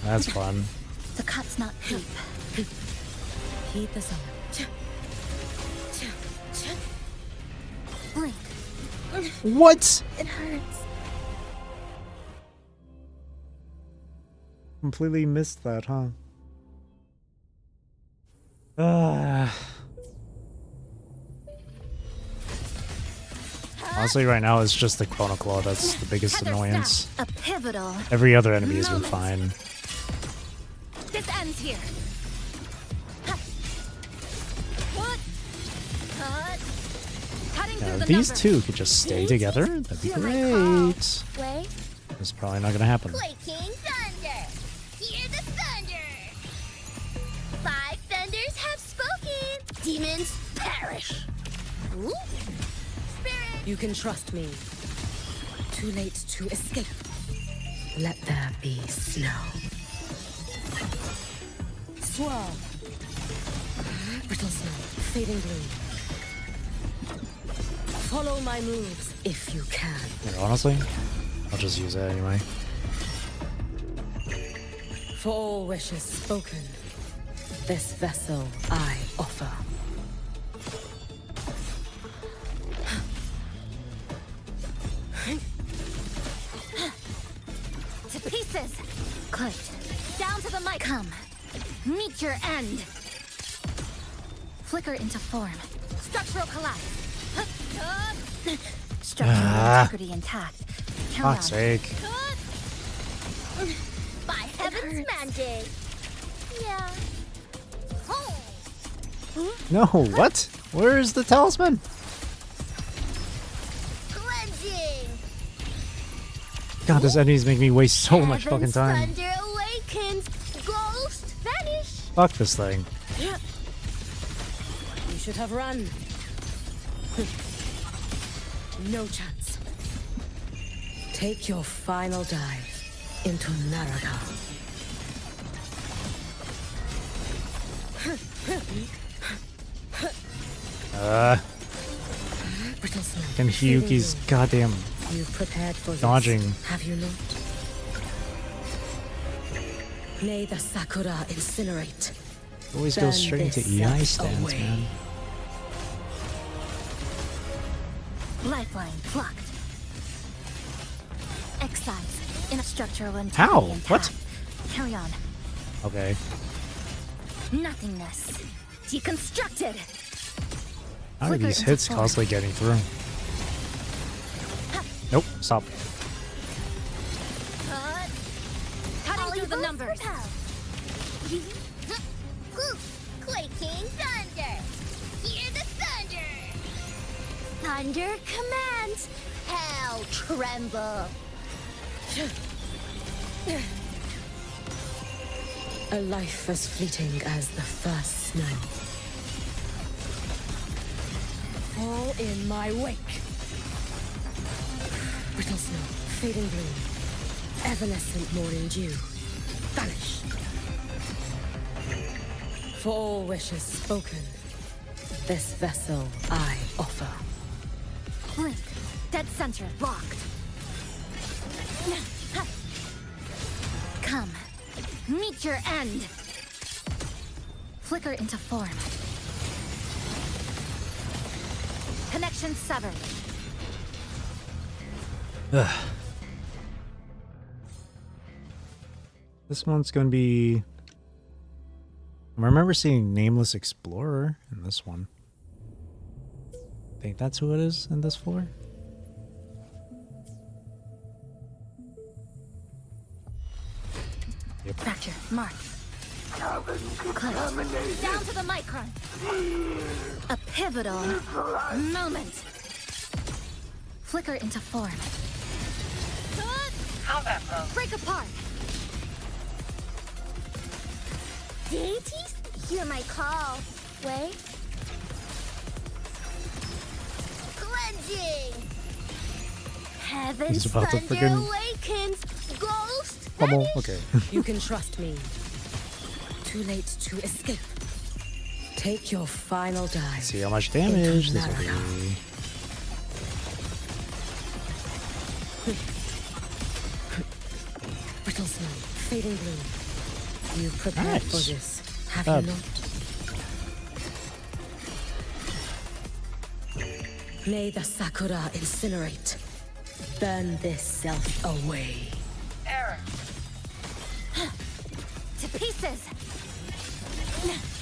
That's fun. The cut's not deep. Heed the sun. Blink. What? It hurts. Completely missed that, huh? Ah. Honestly, right now it's just the Chrono Claw that's the biggest Tether annoyance. snap. A pivotal. Every other enemy has been fine. This ends here. Cutting Now, through if the these numbers. two could just stay together, that'd be Hear my call. great. Way. It's probably not gonna happen. Quaking thunder. Hear the thunder. 5 thunders have spoken. Demons perish. Ooh. Spirit. You can trust me. Too late to escape. Let there be snow. Swirl. Brittle snow. Fading blue. Follow my moves if you can. Here, honestly, I'll just use it anyway. For all wishes spoken, this vessel I offer. To pieces. Clicked. Down to the mic. Come. Meet your end. Flicker into form. Structural collapse. Structural integrity intact. Count Fuck's on. sake. By heaven's mandate. Yeah. Oh. No, what? Where is the talisman? Cleansing. God, this enemy's making me waste so much fucking Heaven's time. thunder awakens. Ghost vanish. Fuck this thing. You should have run. No chance. Take your final dive into Naraka. Brittle snow. And Hiyuki's goddamn You've prepared for dodging. this, have you not? May the sakura incinerate. Always Burn goes straight into this EI self stance, away. man. Lifeline blocked. Excise in a structural integrity How? intact. What? Carry on. Okay. Nothingness. Deconstructed. How are Flicker these into hits form. constantly getting through? Nope, stop. Cutting through the numbers. Quaking thunder. Hear the thunder. Thunder commands. Hell tremble. A life as fleeting as the first snow. Fall in my wake. Brittle snow, fading bloom, evanescent morning dew. Vanish. For all wishes spoken, this vessel I offer. Blink. Dead center locked. Come. Meet your end. Flicker into form. Connection severed. This one's gonna be... I remember seeing Nameless Explorer in this one. Think that's who it is in this floor? Yep. Fracture. Mark. Close. Down to the micron. A pivotal moment. Flicker into form. Break apart. Deities, hear my call. Wait. Cleansing. Heaven's He's about to thunder friggin- awakens. Ghost. Bubble. vanish. Okay. You can trust me. Too late to escape. Take your final dive. See how much damage this will Naraka. be. Brittle snow, fading bloom. You've prepared for Nice. this, have Uh, you not? May the sakura incinerate. Burn this self away. To pieces.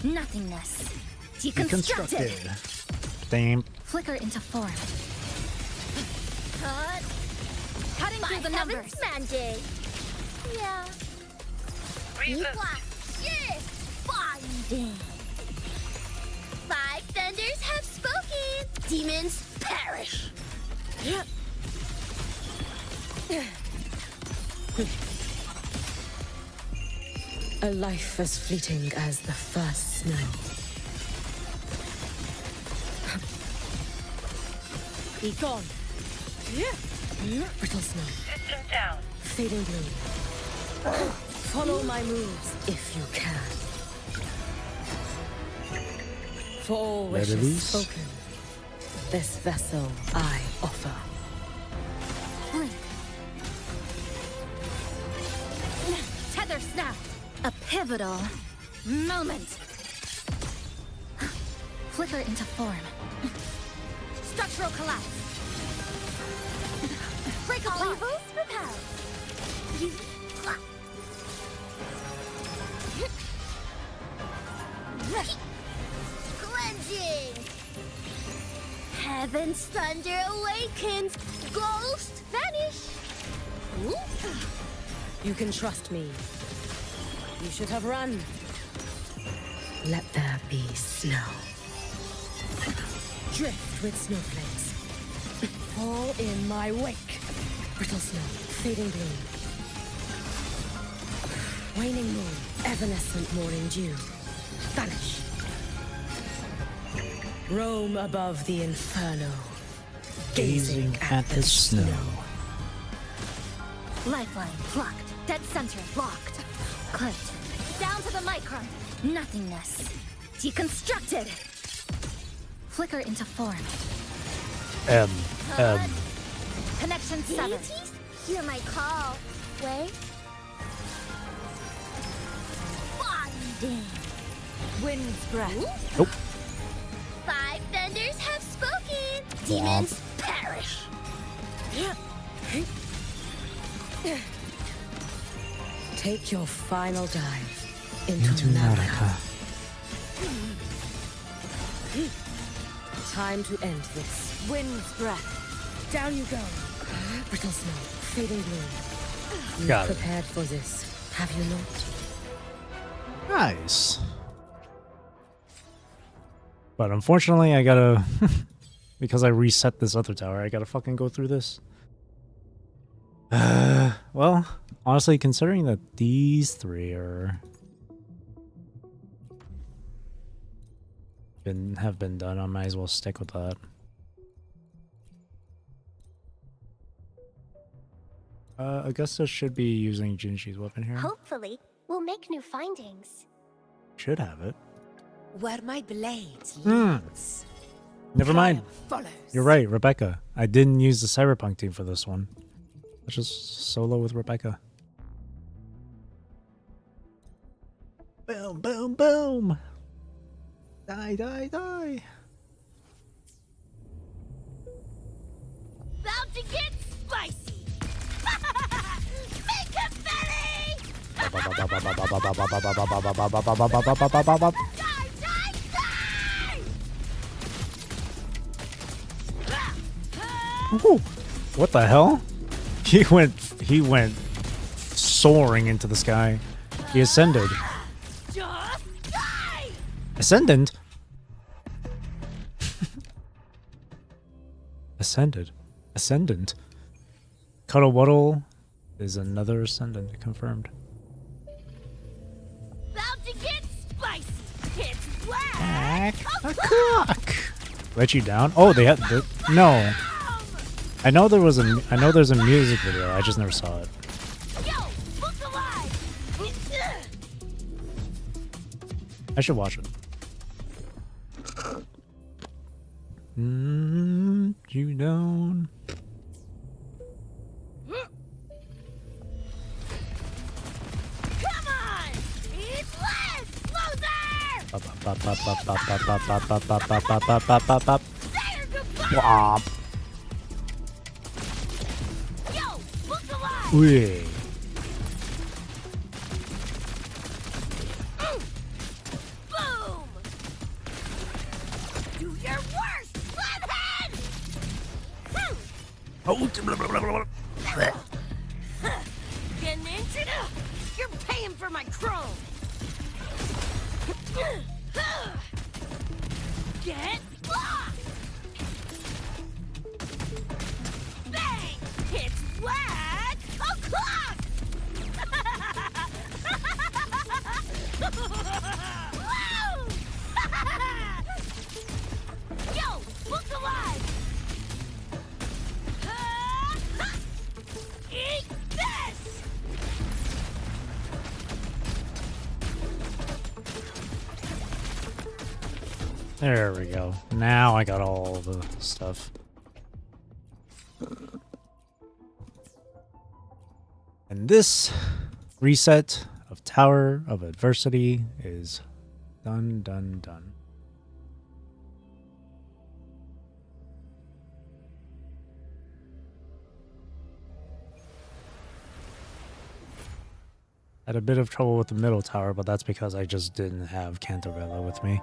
Nothingness. Deconstructed. Damn. Flicker into form. Cut. Cutting through the numbers. Mandate. Yeah. Yes. Binding. Five thunders have spoken. Demons perish. A life as fleeting as the first snow. Be gone. Brittle snow. Fading bloom. Follow my moves if you can. For all Let it wishes loose. spoken, this vessel I offer. Blink. Tether snap. A pivotal moment. Flicker into form. Structural collapse. Break apart. Cleansing. Heaven's thunder awakens. Ghost vanish. You can trust me. You should have run. Let there be snow. Drift with snowflakes. Fall in my wake. Brittle snow, fading bloom. Waning moon, evanescent morning dew. Vanish. Roam above the inferno, gazing at the snow. Lifeline blocked. Dead center locked. Clipped. Down to the micron. Nothingness. Deconstructed. Flicker into form. Connection severed. Hear my call. Wait. Binding. Wind's breath. Nope. 5 vendors have spoken. Demons perish. Take your final dive into Naraka. Time to end this. Wind's breath. Down you go. Brittle snow, fading bloom. Got You it. prepared for this, have you not? Nice. But unfortunately, I gotta... because I reset this other tower, I gotta fucking go through this. Well, honestly, considering that these three are... have been done, I might as well stick with that. Augusta should be using Jinshi's weapon here. Hopefully, we'll make new findings. Should have it. Where my blade Hmm. leads, Never mind. follows. You're right, Rebecca. I didn't use the Cyberpunk team for this one. Let's just solo with Rebecca. Boom, boom, boom. Die, die, die. About to get spicy. Make confetti. Die, die, die. Ooh, what the hell? He went soaring into the sky. He ascended. Just die. Ascendant? Ascended. Ascendant. Cuddle is another ascendant confirmed. About to get spicy. It's black. A cock. Let you down? Oh, they had no. I know there's a music video. I just never saw it. Yo, look alive. I should watch it. You don't. Come on. It's lit. Loser. Say your goodbye. Womp. Yo, look alive. Wee. Boom. Do your worst, flathead. Getting into it? You're paying for my chrome. Get blocked. Bang! It's black o'clock. Woo! Yo, look alive. Eat this. There we go. Now I got all the stuff. And this reset of Tower of Adversity is done, done, done. Had a bit of trouble with the middle tower, but that's because I just didn't have Cantarella with me.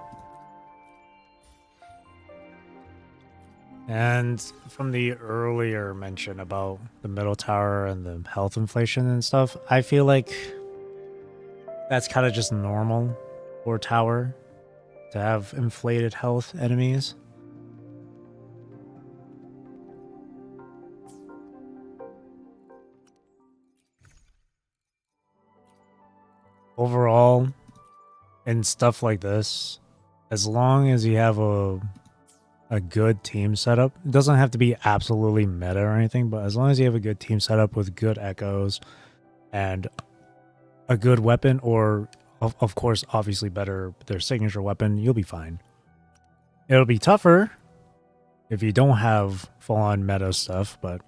And from the earlier mention about the middle tower and the health inflation and stuff, I feel like that's kind of just normal for tower to have inflated health enemies. overall, in stuff like this, as long as you have a good team setup, it doesn't have to be absolutely meta or anything, but as long as you have a good team setup with good echoes and a good weapon, or of course, obviously better their signature weapon, you'll be fine. It'll be tougher if you don't have full-on meta stuff, but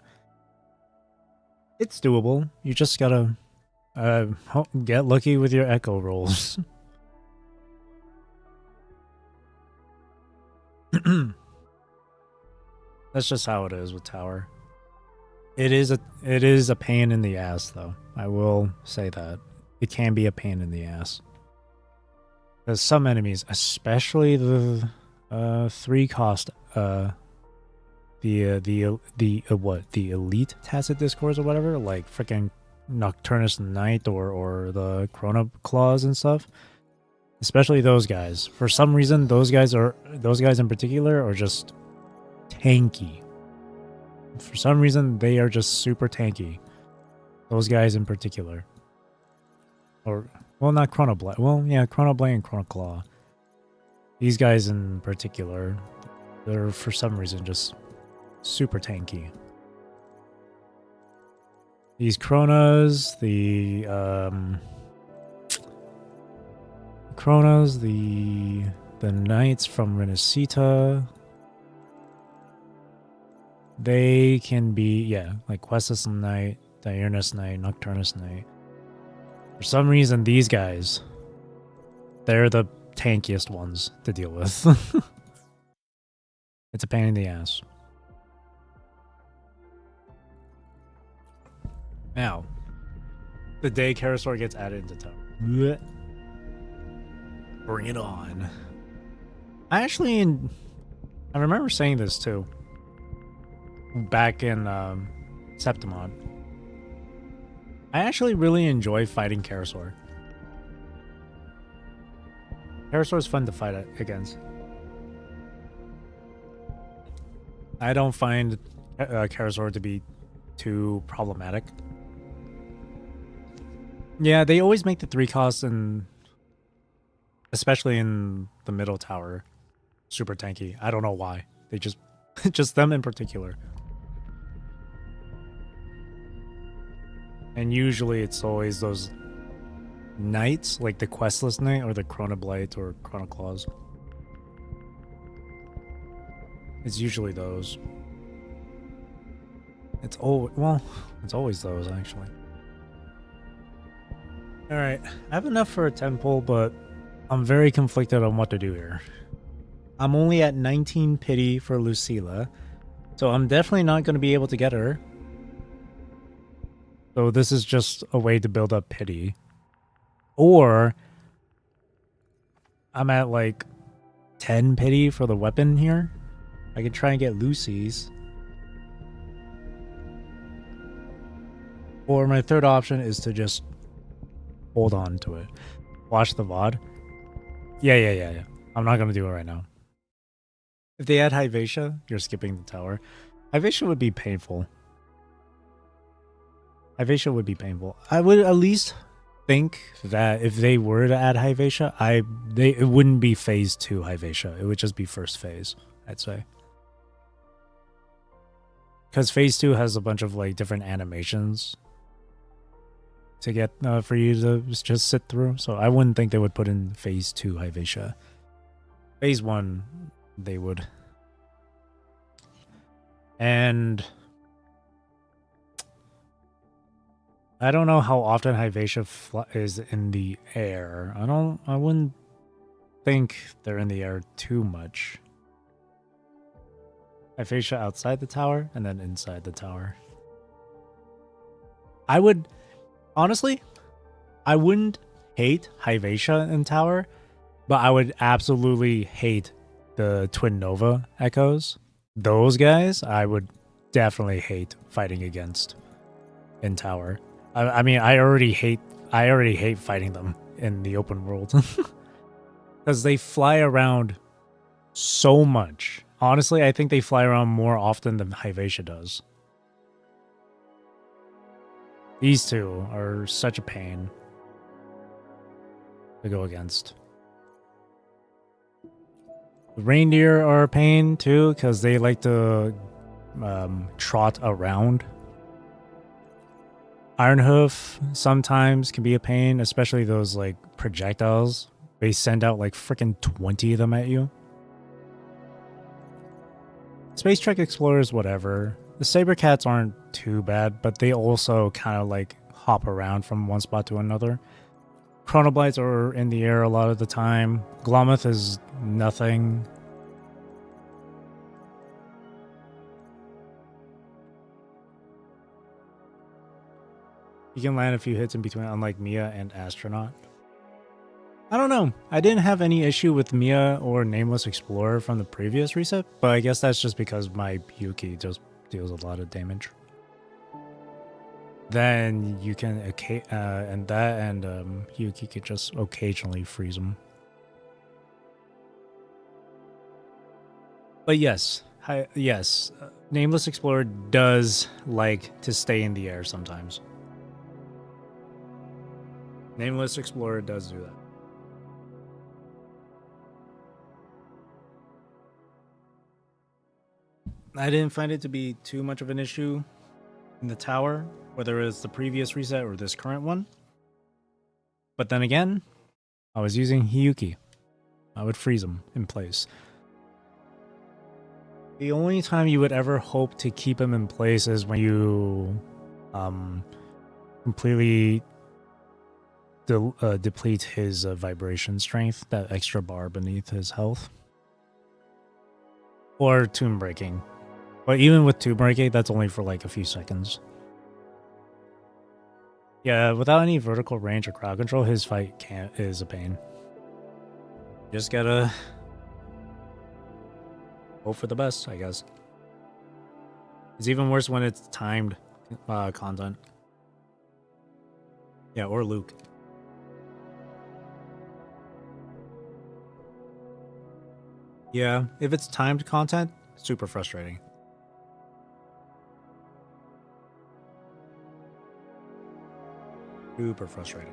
it's doable. You just gotta get lucky with your echo rolls. That's just how it is with tower. It is a pain in the ass, though. I will say that it can be a pain in the ass. There's some enemies, especially the 3-cost the elite tacit discourse or whatever, like freaking Nocturnus Knight or the Chrono Claws and stuff. Especially those guys. For some reason, those guys in particular are just tanky. For some reason, they are just super tanky. Those guys in particular. Or, well, not Chrono Blade. Well, yeah, Chrono Blade and Chrono Claw. These guys in particular, they're for some reason just super tanky. These Chronos, the Knights from Renacita, they can be, yeah, like Questus Knight, Diurnus Knight, Nocturnus Knight. For some reason, these guys, they're the tankiest ones to deal with. It's a pain in the ass. Now, the day Karasor gets added into town. Bring it on. I remember saying this too. Back in Septimon. I actually really enjoy fighting Karasor. Karasor is fun to fight against. I don't find Karasor to be too problematic. Yeah, they always make the 3-cost, and especially in the middle tower, super tanky. I don't know why. They just them in particular. And usually it's always those knights, like the Questless Knight or the Chronoblight or Chrono Claws. It's usually those. It's always those, actually. Alright, I have enough for a 10 pull, but I'm very conflicted on what to do here. I'm only at 19 pity for Lucilla, so I'm definitely not going to be able to get her. So this is just a way to build up pity. Or I'm at like 10 pity for the weapon here. I could try and get Lucy's. Or my third option is to just hold on to it. Watch the VOD. Yeah. I'm not going to do it right now. If they add Hyvatia, you're skipping the tower. Hyvatia would be painful. Hyvatia would be painful. I would at least think that if they were to add Hyvatia, it wouldn't be phase 2 Hyvatia. It would just be first phase, I'd say. Because phase 2 has a bunch of like different animations to get for you to just sit through. So I wouldn't think they would put in phase 2 Hyvatia. Phase 1, they would. And I don't know how often Hyvatia is in the air. I wouldn't think they're in the air too much. Hyvatia outside the tower and then inside the tower. Honestly, I wouldn't hate Hyvatia in tower, but I would absolutely hate the Twin Nova echoes. Those guys, I would definitely hate fighting against in tower. I mean, I already hate fighting them in the open world because they fly around so much. Honestly, I think they fly around more often than Hyvatia does. These two are such a pain. to go against. The reindeer are a pain too, because they like to trot around. Ironhoof sometimes can be a pain, especially those like projectiles. They send out like freaking 20 of them at you. Space Trek Explorers, whatever. The Sabercats aren't too bad, but they also kind of like hop around from one spot to another. Chronoblites are in the air a lot of the time. Glomoth is nothing. You can land a few hits in between, unlike Mia and Astronaut. I don't know. I didn't have any issue with Mia or Nameless Explorer from the previous reset, but I guess that's just because my Yuki just deals a lot of damage. Then you can, Yuki could just occasionally freeze them. But yes, Nameless Explorer does like to stay in the air sometimes. Nameless Explorer does do that. I didn't find it to be too much of an issue in the tower, whether it's the previous reset or this current one. But then again, I was using Hiyuki. I would freeze him in place. The only time you would ever hope to keep him in place is when you completely deplete his vibration strength, that extra bar beneath his health. Or tomb breaking. But even with tomb breaking, that's only for like a few seconds. Yeah, without any vertical range or crowd control, his fight is a pain. Just gotta hope for the best, I guess. It's even worse when it's timed content. Yeah, or Luke. Yeah, if it's timed content, super frustrating. Super frustrating.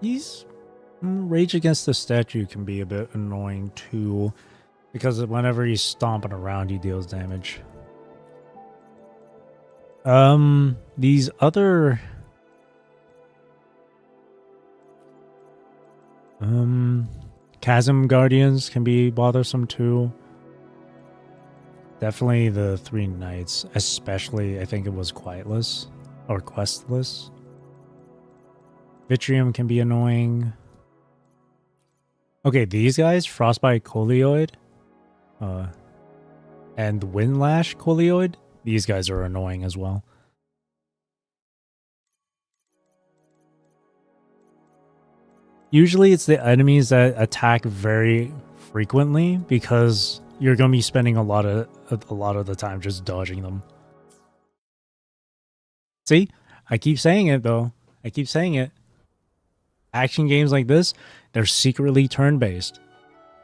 These Rage Against the Statue can be a bit annoying too, because whenever he's stomping around, he deals damage. These other Chasm Guardians can be bothersome too. Definitely the 3 Knights, especially I think it was Quietless or Questless. Vitrium can be annoying. Okay, these guys, Frostbite Coleoid, and Windlash Coleoid, these guys are annoying as well. Usually it's the enemies that attack very frequently because you're going to be spending a lot of the time just dodging them. See? I keep saying it though. I keep saying it. Action games like this, they're secretly turn-based.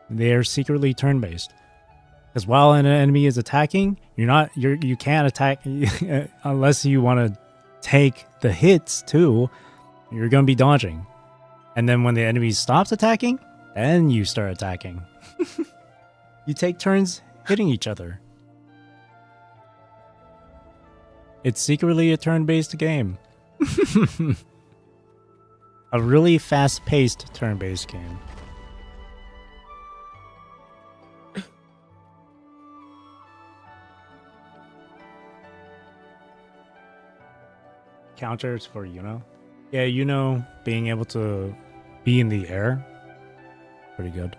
They are secretly turn-based. Because while an enemy is attacking, you can't attack unless you want to take the hits too. You're going to be dodging. And then when the enemy stops attacking, then you start attacking. You take turns hitting each other. It's secretly a turn-based game. A really fast-paced turn-based game. Counters for Yuno. Yeah, Yuno being able to be in the air. Pretty good.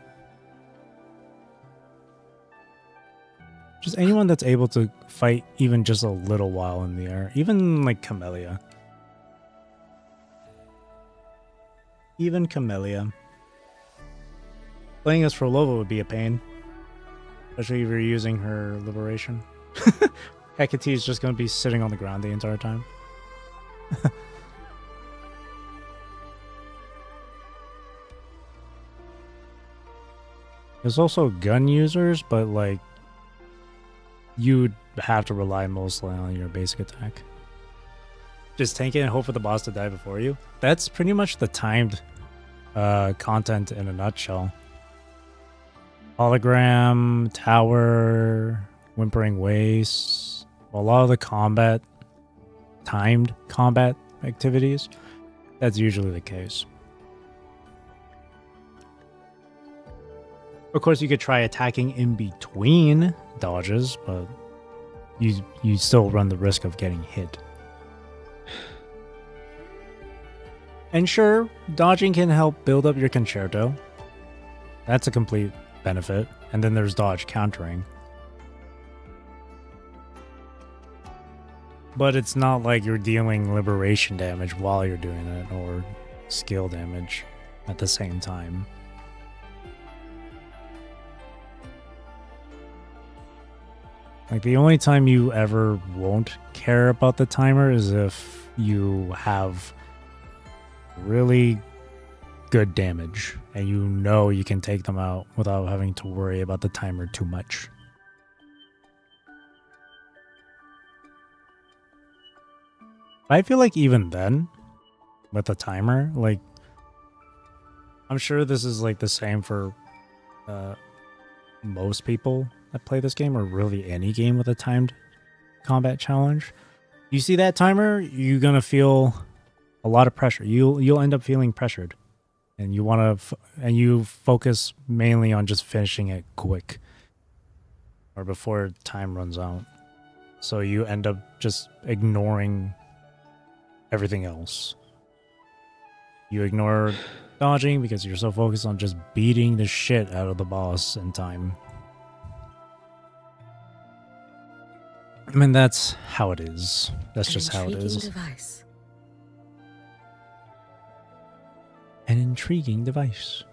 Just anyone that's able to fight even just a little while in the air. Even like Camellia. Even Camellia. Playing as Frolova would be a pain. Especially if you're using her liberation. Hecate is just going to be sitting on the ground the entire time. There's also gun users, but like you'd have to rely mostly on your basic attack. Just tank it and hope for the boss to die before you. That's pretty much the timed content in a nutshell. Hologram, tower, Whimpering Waves. A lot of the combat, timed combat activities, that's usually the case. Of course, you could try attacking in between dodges, but you still run the risk of getting hit. And sure, dodging can help build up your concerto. That's a complete benefit. And then there's dodge countering. But it's not like you're dealing liberation damage while you're doing it, or skill damage at the same time. Like, the only time you ever won't care about the timer is if you have really good damage and you know you can take them out without having to worry about the timer too much. I feel like even then, with the timer, like, I'm sure this is like the same for most people that play this game, or really any game with a timed combat challenge. You see that timer, you're gonna feel a lot of pressure. You'll end up feeling pressured, and you want to and you focus mainly on just finishing it quick or before time runs out. So you end up just ignoring everything else. You ignore dodging because you're so focused on just beating the shit out of the boss in time. I mean, that's how it is. That's just how it is. Device. An intriguing device.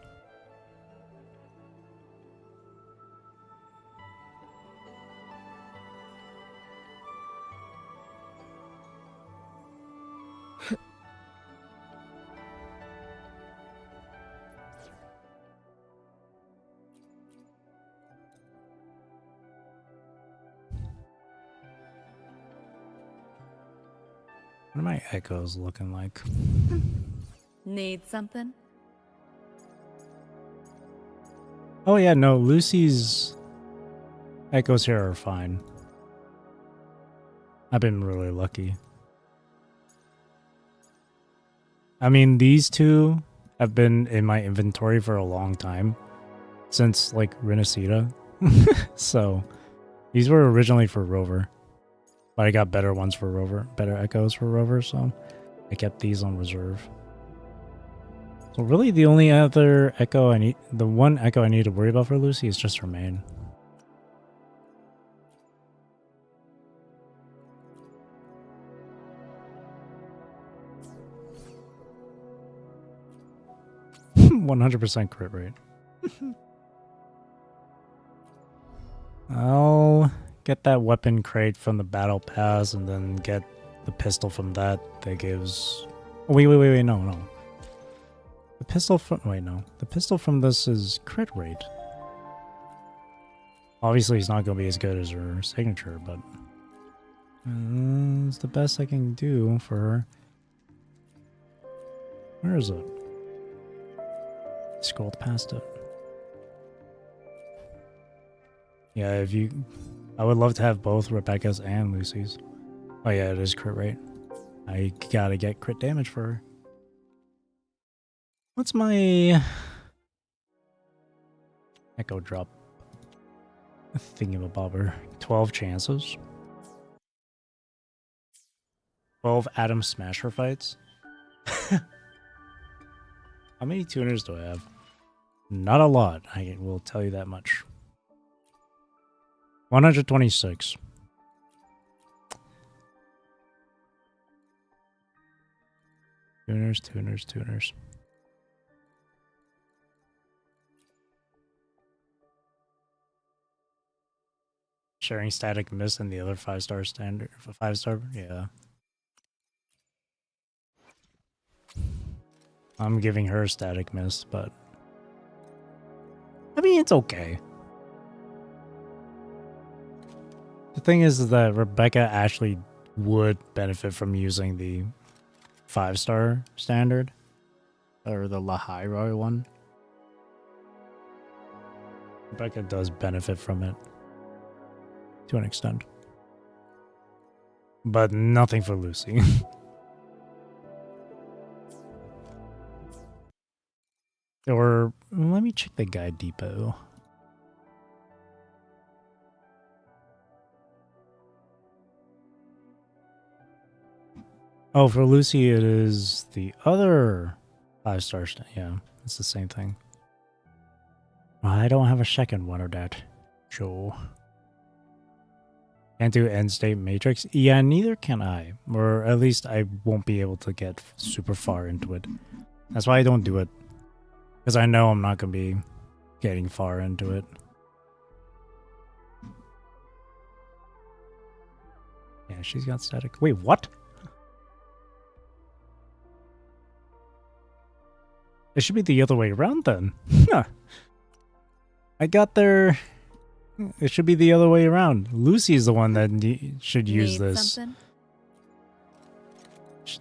What are my echoes looking like? Need something? Oh yeah, no, Lucy's echoes here are fine. I've been really lucky. I mean, these two have been in my inventory for a long time. Since, like, Renacita. So, these were originally for Rover. But I got better ones for Rover. Better echoes for Rover, so I kept these on reserve. So really the only other echo I need... The one echo I need to worry about for Lucy is just her main. %100% crit rate. I'll get that weapon crate from the battle pass and then get the pistol from that gives... Oh, wait, no. The pistol from... Wait, no. The pistol from this is crit rate. Obviously, it's not going to be as good as her signature, but... it's the best I can do for her. Where is it? Scrolled past it. Yeah, if you... I would love to have both Rebecca's and Lucy's. Oh yeah, it is crit rate. I gotta get crit damage for her. What's my... Echo drop? Thingamabobber. 12 chances? 12 Atom Smasher fights? How many tuners do I have? Not a lot, I will tell you that much. 126. Tuners. Sharing static miss and the other 5-star standard. 5-star, yeah. I'm giving her static miss, but I mean, it's okay. The thing is that Rebecca actually would benefit from using the 5-star standard. Or the Lahai-Roi one. Rebecca does benefit from it. To an extent. But nothing for Lucy. Or, let me check the guide depot. Oh, for Lucy it is the other 5-star. Yeah, it's the same thing. I don't have a second one of that. Joe. Can't do end state matrix? Yeah, neither can I. Or at least I won't be able to get super far into it. That's why I don't do it. Because I know I'm not going to be getting far into it. Yeah, she's got static. Wait, what? It should be the other way around then. Huh. I got there. It should be the other way around. Lucy's the one that should use Need this. something?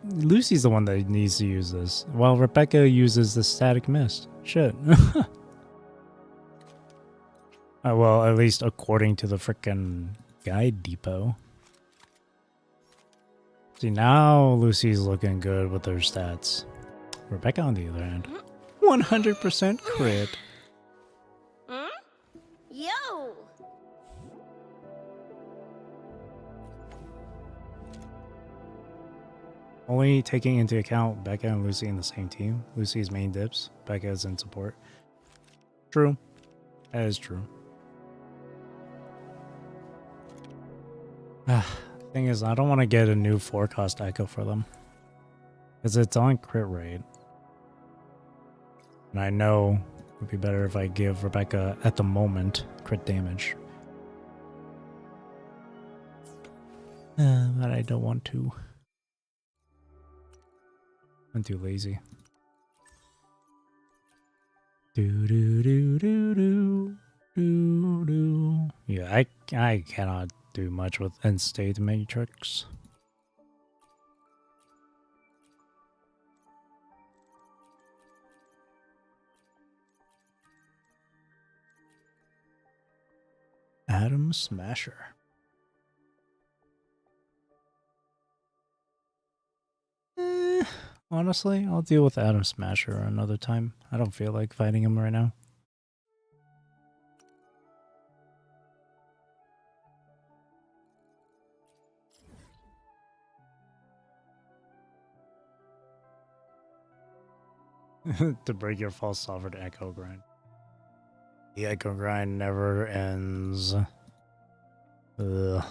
Lucy's the one that needs to use this, while Rebecca uses the static mist. Shit. Well, at least according to the frickin' guide depot. See, now Lucy's looking good with her stats. Rebecca, on the other hand, 100% crit. Yo! Only taking into account Becca and Lucy in the same team. Lucy's main dips, Becca is in support. True. That is true. Thing is, I don't want to get a new 4-cost echo for them. Because it's on crit rate. And I know it would be better if I give Rebecca, at the moment, crit damage. But I don't want to. I'm too lazy. Do do do do do do do. Yeah, I cannot do much with end state matrix. Atom Smasher. Honestly, I'll deal with Atom Smasher another time. I don't feel like fighting him right now. To break your false sovereign echo grind. The echo grind never ends. Ugh.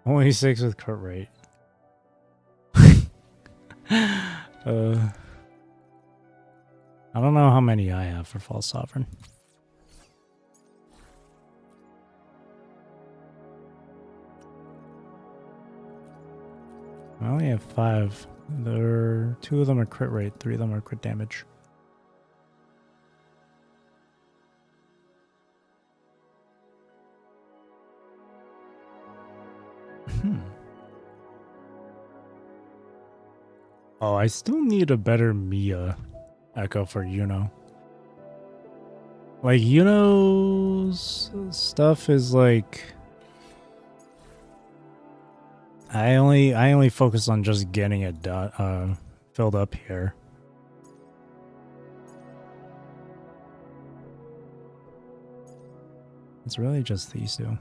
Only 6 with crit rate. I don't know how many I have for false sovereign. I only have 5. 2 of them are crit rate, 3 of them are crit damage. Oh, I still need a better Mia echo for Yuno. Like, Yuno's stuff is like... I only focus on just getting it filled up here. It's really just these two.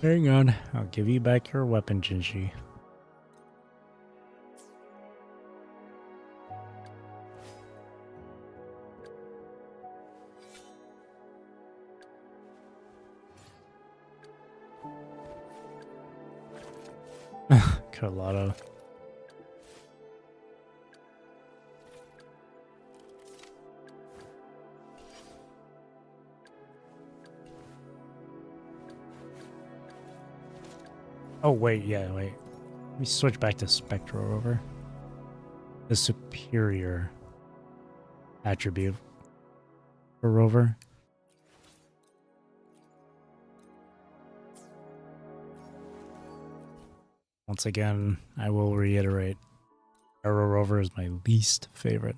Hang on, I'll give you back your weapon, Jinji. Carlotta. Oh, wait, yeah, wait. Let me switch back to Spectral Rover. The superior attribute for Rover. Once again, I will reiterate, Arrow Rover is my least favorite.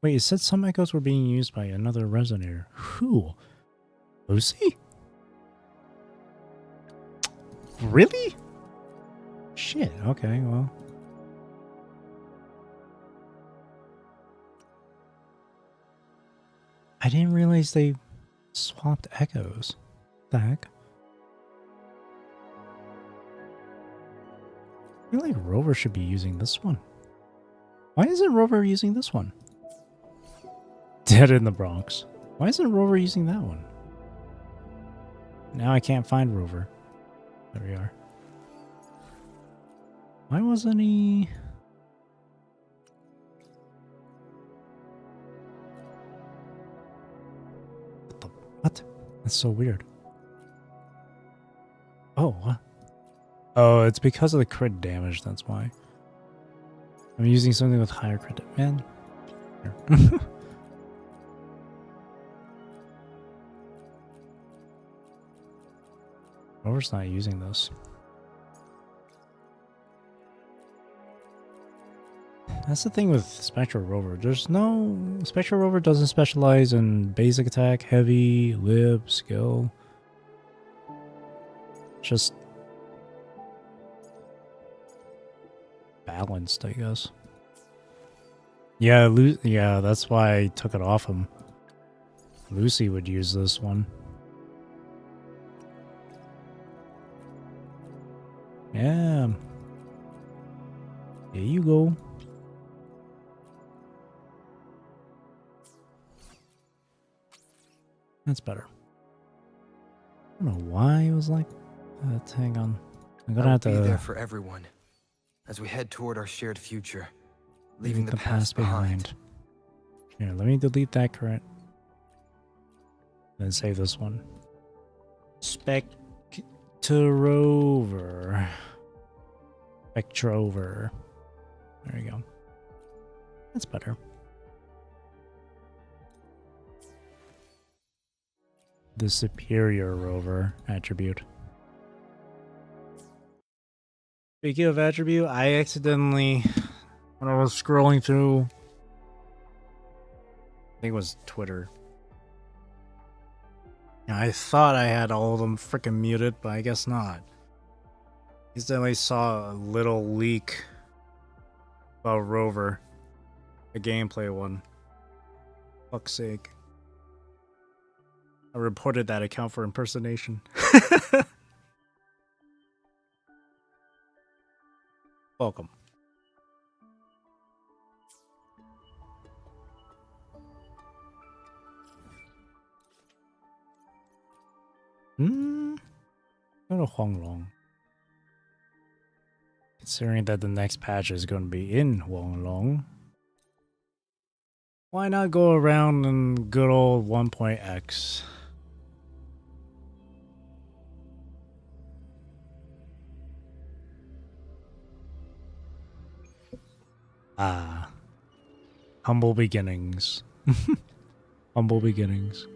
Wait, you said some echoes were being used by another resonator. Who? Lucy? Really? Shit, okay, well. I didn't realize they swapped echoes. What the heck? I feel like Rover should be using this one. Why isn't Rover using this one? Dead in the Bronx. Why isn't Rover using that one? Now I can't find Rover. There we are. Why wasn't he... What? That's so weird. Oh, what? Oh, it's because of the crit damage, that's why. I'm using something with higher crit. Man. Rover's not using this. That's the thing with Spectral Rover. There's no... Spectral Rover doesn't specialize in basic attack, heavy, lib, skill. Just... balanced, I guess. Yeah, yeah, that's why I took it off him. Lucy would use this one. Yeah. There you go. That's better. I don't know why it was like that. Hang on. I'm gonna have to be there for everyone as we head toward our shared future, leaving the past behind. Here, let me delete that current. Then save this one. Spectrover. Spectrover. There you go. That's better. The superior rover attribute. Speaking of attribute, I accidentally, when I was scrolling through, I think it was Twitter, I thought I had all of them freaking muted, but I guess not. Accidentally saw a little leak about Rover, a gameplay one. Fuck's sake. I reported that account for impersonation. Welcome. Go to Huanglong. Considering that the next patch is going to be in Huanglong, why not go around in good old 1.x? Ah, humble beginnings. Humble beginnings.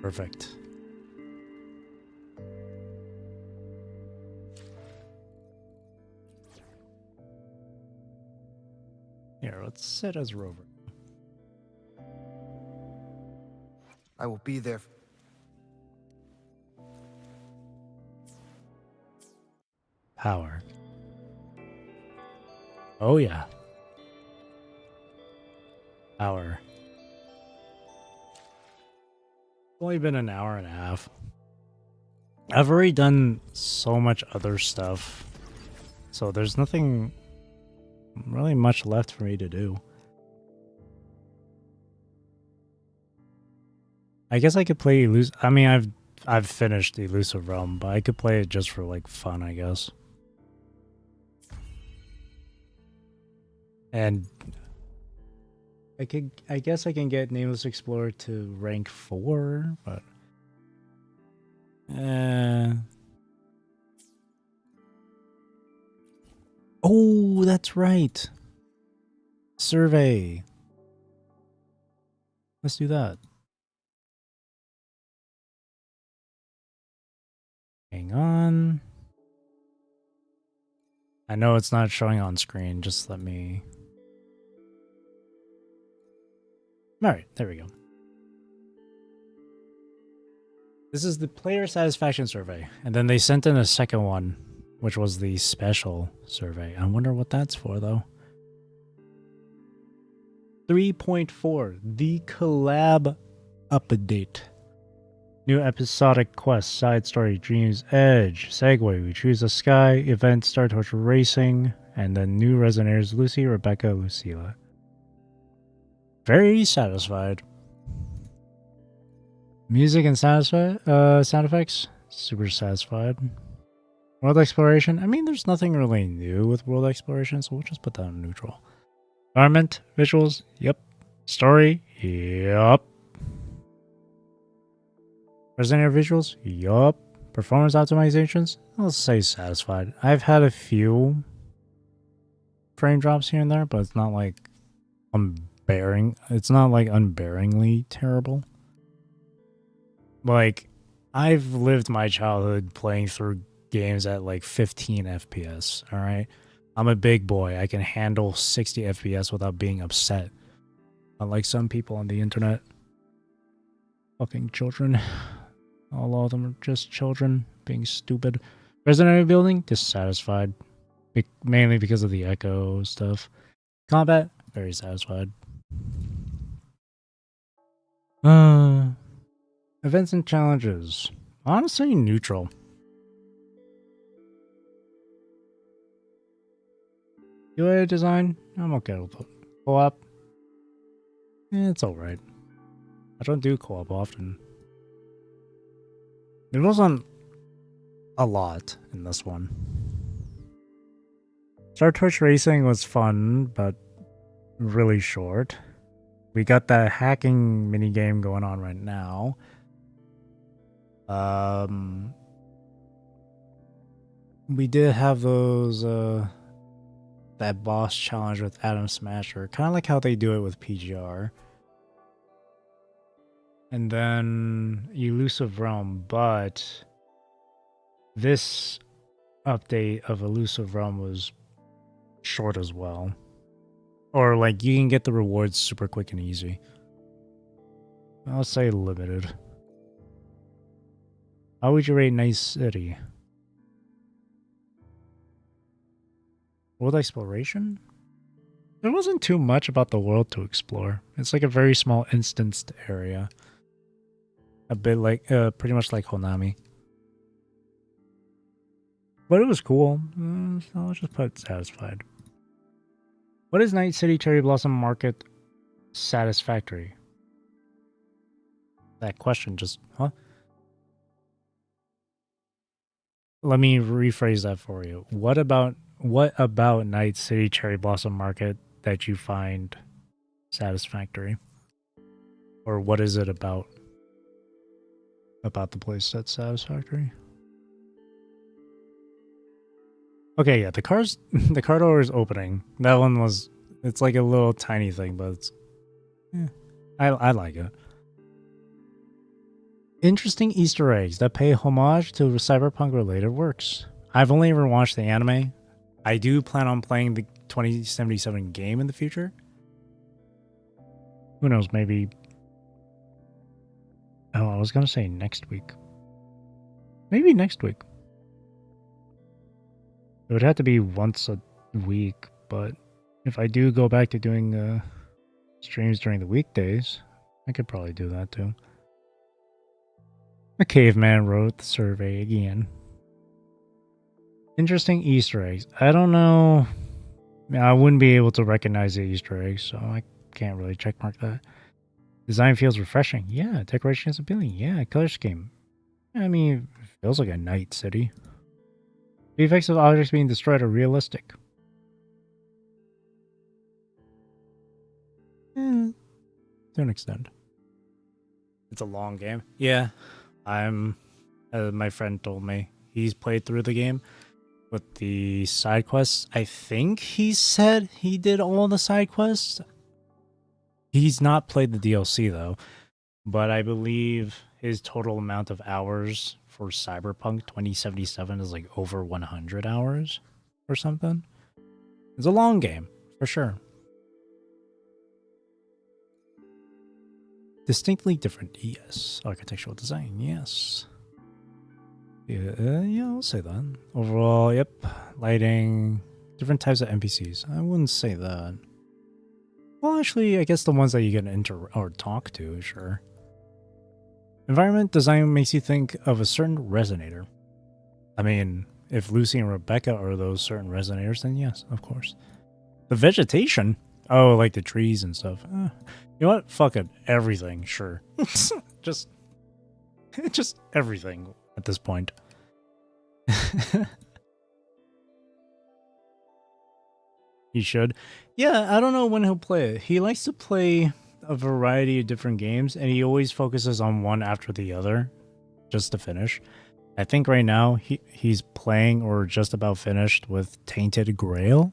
Perfect. Here, let's set as Rover. I will be there. Power. Oh yeah. Power. It's only been an hour and a half. I've already done so much other stuff, so there's nothing really much left for me to do. I guess I could play Elusive. I mean, I've finished Elusive Realm, but I could play it just for like fun, I guess. And I guess I can get Nameless Explorer to rank 4, but oh, that's right. Survey. Let's do that. Hang on. I know it's not showing on screen. Just let me... Alright, there we go. This is the player satisfaction survey. And then they sent in a second one, which was the special survey. I wonder what that's for, though. 3.4, the collab update. New episodic quest, side story, dreams, edge, segue, we choose the sky, event, Star Torch Racing, and then new Resonators, Lucy, Rebecca, Lucilla. Very satisfied. Music and sound effects, super satisfied. World exploration, I mean, there's nothing really new with world exploration, so we'll just put that on neutral. Environment, visuals, yep. Story, yep. Resonator visuals, yup. Performance optimizations, I'll say satisfied. I've had a few frame drops here and there, but it's not like it's not like unbearingly terrible. Like, I've lived my childhood playing through games at like 15 FPS, alright? I'm a big boy. I can handle 60 FPS without being upset. Unlike some people on the internet. Fucking children. All of them are just children being stupid. Resident Evil building, dissatisfied. Mainly because of the echo stuff. Combat, very satisfied. Events and challenges. Honestly, neutral. UI design, I'm okay with it. Co-op, it's alright. I don't do co-op often. There wasn't a lot in this one. Star Torch Racing was fun, but really short. We got that hacking minigame going on right now. We did have those, that boss challenge with Adam Smasher. Kind of like how they do it with PGR. And then Elusive Realm, but this update of Elusive Realm was short as well. Or like you can get the rewards super quick and easy. I'll say limited. How would you rate Night City? World exploration? There wasn't too much about the world to explore. It's like a very small instanced area. A bit like, pretty much like Honami. But it was cool. So I'll just put satisfied. What is Night City Cherry Blossom Market satisfactory? That question just, huh? Let me rephrase that for you. What about Night City Cherry Blossom Market that you find satisfactory? Or what is it about the place that's satisfactory? Okay, yeah, the car door is opening. That one was, it's like a little tiny thing, but it's, I like it. Interesting Easter eggs that pay homage to cyberpunk related works. I've only ever watched the anime. I do plan on playing the 2077 game in the future. Who knows, maybe... Oh, I was gonna say next week. Maybe next week. It would have to be once a week, but if I do go back to doing streams during the weekdays, I could probably do that too. A caveman wrote the survey again. Interesting Easter eggs. I don't know. I wouldn't be able to recognize the Easter eggs, so I can't really checkmark that. Design feels refreshing. Yeah. Decoration is appealing. Yeah. Color scheme. I mean, it feels like a night city. The effects of objects being destroyed are realistic. To an extent. It's a long game. Yeah. My friend told me he's played through the game with the side quests. I think he said he did all the side quests. He's not played the DLC though, but I believe his total amount of hours for Cyberpunk 2077 is like over 100 hours or something. It's a long game for sure. Distinctly different, yes. Architectural design, yes. Yeah, I'll say that. Overall, yep. Lighting, different types of NPCs. I wouldn't say that. Well, actually, I guess the ones that you can enter or talk to, sure. Environment design makes you think of a certain resonator. I mean, if Lucy and Rebecca are those certain resonators, then yes, of course. The vegetation? Oh, like the trees and stuff. You know what? Fuck it. Everything, sure. just everything at this point. He should. Yeah, I don't know when he'll play it. He likes to play a variety of different games, and he always focuses on one after the other, just to finish. I think right now he's playing or just about finished with Tainted Grail.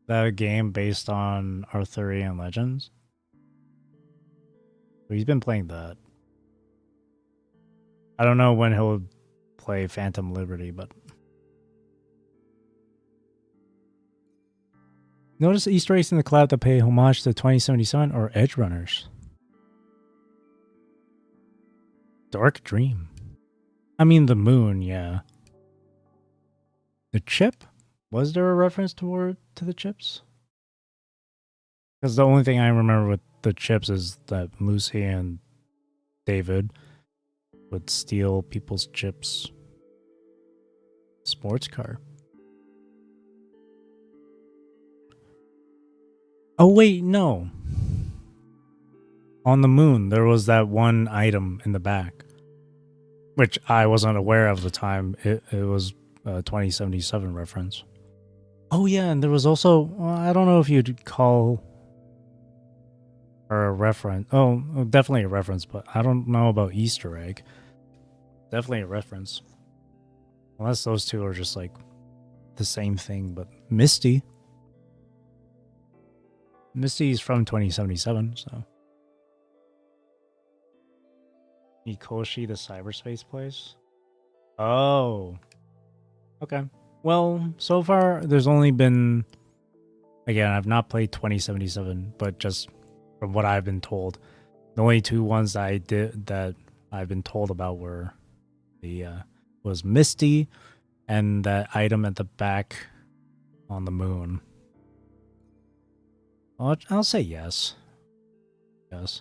That game based on Arthurian legends. So he's been playing that. I don't know when he'll play Phantom Liberty, but... Notice the Easter eggs in the cloud that pay homage to 2077 or Edge Runners. Dark Dream. I mean the moon, yeah. The chip? Was there a reference to the chips? Because the only thing I remember with the chips is that Lucy and David would steal people's chips. Sports car. Oh wait, no. On the moon, there was that one item in the back, which I wasn't aware of at the time. It was a 2077 reference. Oh yeah, and there was also, well, I don't know if you'd call her a reference. Oh, definitely a reference, but I don't know about Easter egg. Definitely a reference. Unless those two are just like the same thing, but Misty's from 2077, so. Mikoshi, the cyberspace place? Oh. Okay. Well, so far, there's only been... Again, I've not played 2077, but just from what I've been told, the only two ones that I've been told about were was Misty and that item at the back on the moon. I'll say yes. Yes.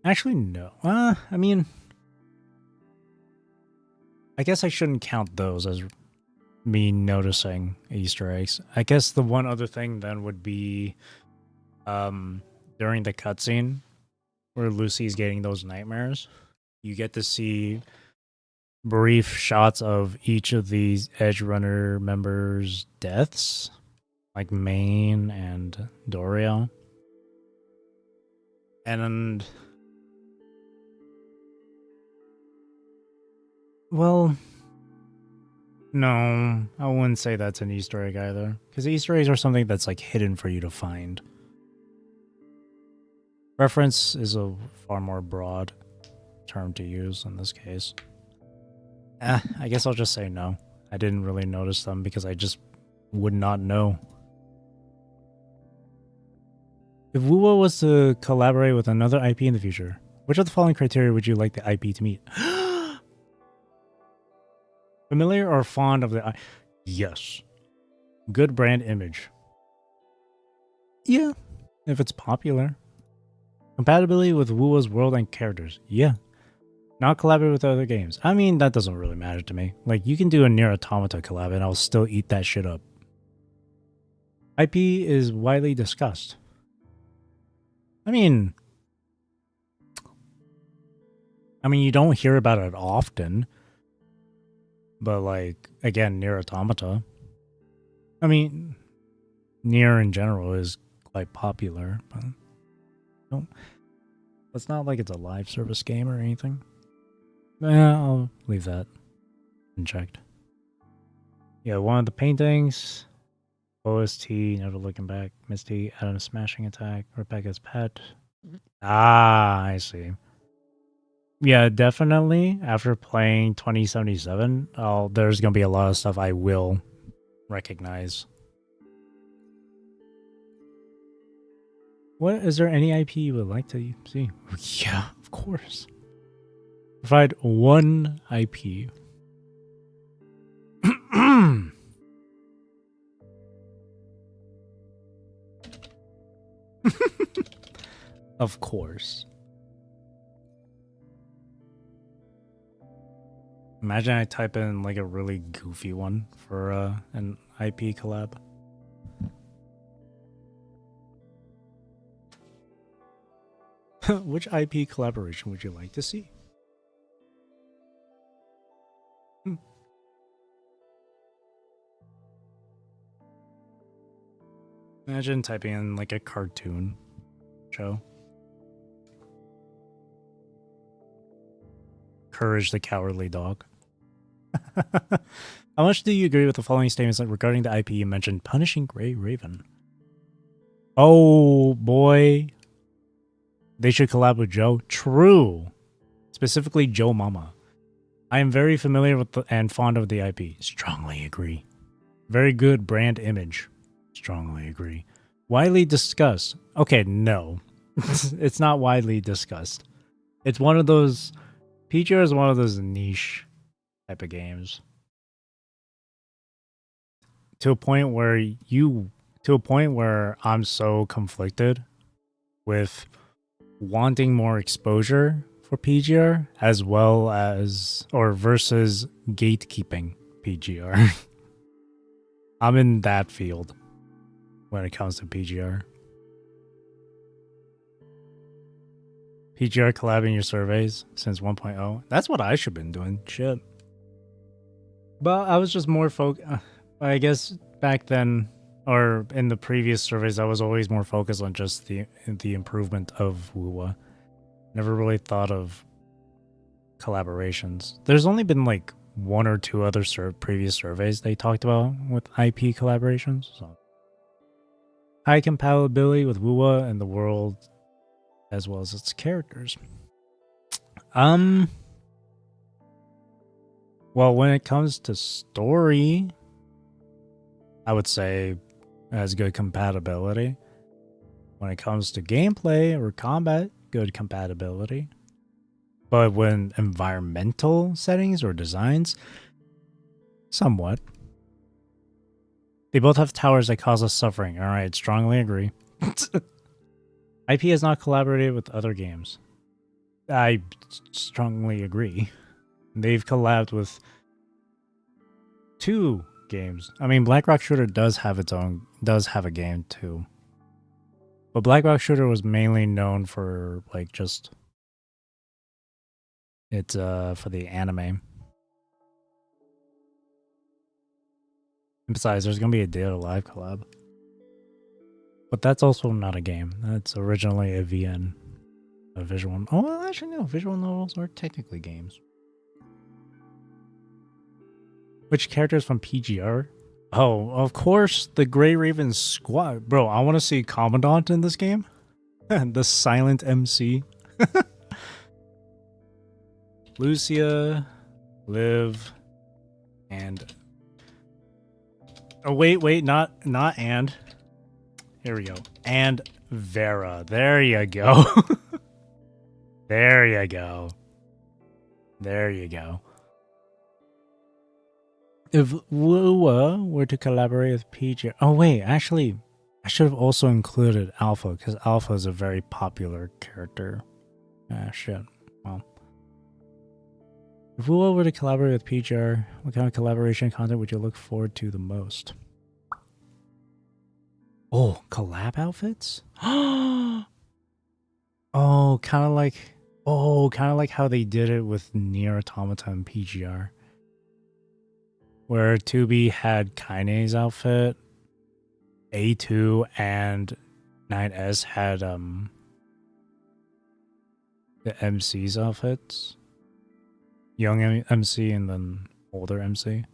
Actually, no. I mean... I guess I shouldn't count those as me noticing Easter eggs. I guess the one other thing then would be during the cutscene where Lucy's getting those nightmares. You get to see brief shots of each of these Edge Runner members' deaths, like Maine and Doria. And... Well, no, I wouldn't say that's an Easter egg either. Because Easter eggs are something that's like hidden for you to find. Reference is a far more broad term to use in this case. I guess I'll just say no. I didn't really notice them because I just would not know. If WuWa was to collaborate with another IP in the future, which of the following criteria would you like the IP to meet? Familiar or fond of the... Yes. Good brand image. Yeah, if it's popular. Compatibility with WuWa's world and characters. Yeah. Not collaborate with other games. I mean, that doesn't really matter to me. Like, you can do a Nier Automata collab and I'll still eat that shit up. IP is widely discussed. I mean, you don't hear about it often. But, like, again, Nier Automata. I mean, Nier in general is quite popular, but don't. It's not like it's a live service game or anything. I'll leave that unchecked. Yeah, one of the paintings. OST, Never Looking Back. Misty, Adam's Smashing Attack. Rebecca's Pet. Ah, I see. Yeah, definitely. After playing 2077, there's going to be a lot of stuff I will recognize. What is there any IP you would like to see? Yeah, of course. Provide one IP. Of course. Imagine I type in like a really goofy one for an IP collab. Which IP collaboration would you like to see? Imagine typing in like a cartoon show. Courage the Cowardly Dog. How much do you agree with the following statements regarding the IP you mentioned? Punishing Grey Raven. Oh boy. They should collab with Joe. True. Specifically Joe Mama. I am very familiar with and fond of the IP. Strongly agree. Very good brand image. Strongly agree. Widely discussed. Okay, no. It's not widely discussed. It's one of those... PGR is one of those niche type of games. To a point where I'm so conflicted with wanting more exposure for PGR as well as versus gatekeeping PGR. I'm in that field when it comes to PGR. PGR collabing your surveys since 1.0. That's what I should have been doing. Shit. But I was just more I guess back then, or in the previous surveys, I was always more focused on just the improvement of WuWa. Never really thought of collaborations. There's only been like one or two other previous surveys they talked about with IP collaborations. So high compatibility with WuWa and the world, as well as its characters. Well, when it comes to story, I would say it has good compatibility. When it comes to gameplay or combat, good compatibility. But when environmental settings or designs, somewhat. They both have towers that cause us suffering. Alright, strongly agree. IP has not collaborated with other games. I strongly agree. They've collabed with 2 games. I mean, Black Rock Shooter does have a game too. But Black Rock Shooter was mainly known for like just it's for the anime. And besides, there's gonna be a Dead or Alive collab. But that's also not a game. That's originally a VN. A visual... Oh, well, actually, no. Visual novels are technically games. Which characters from PGR? Oh, of course, the Grey Raven squad. Bro, I want to see Commandant in this game. The silent MC. Lucia, Liv, and... Oh, wait, not and. Here we go. And Vera. There you go. There you go. There you go. If WuWa were to collaborate with PGR... Oh, wait, actually, I should have also included Alpha, because Alpha is a very popular character. Ah, shit. Well. If WuWa were to collaborate with PGR, what kind of collaboration content would you look forward to the most? Oh, collab outfits? Oh, kind of like... Oh, kind of like how they did it with Nier Automata and PGR. Where 2B had Kaine's outfit, A2 and 9S had the MC's outfits. Young MC and then older MC.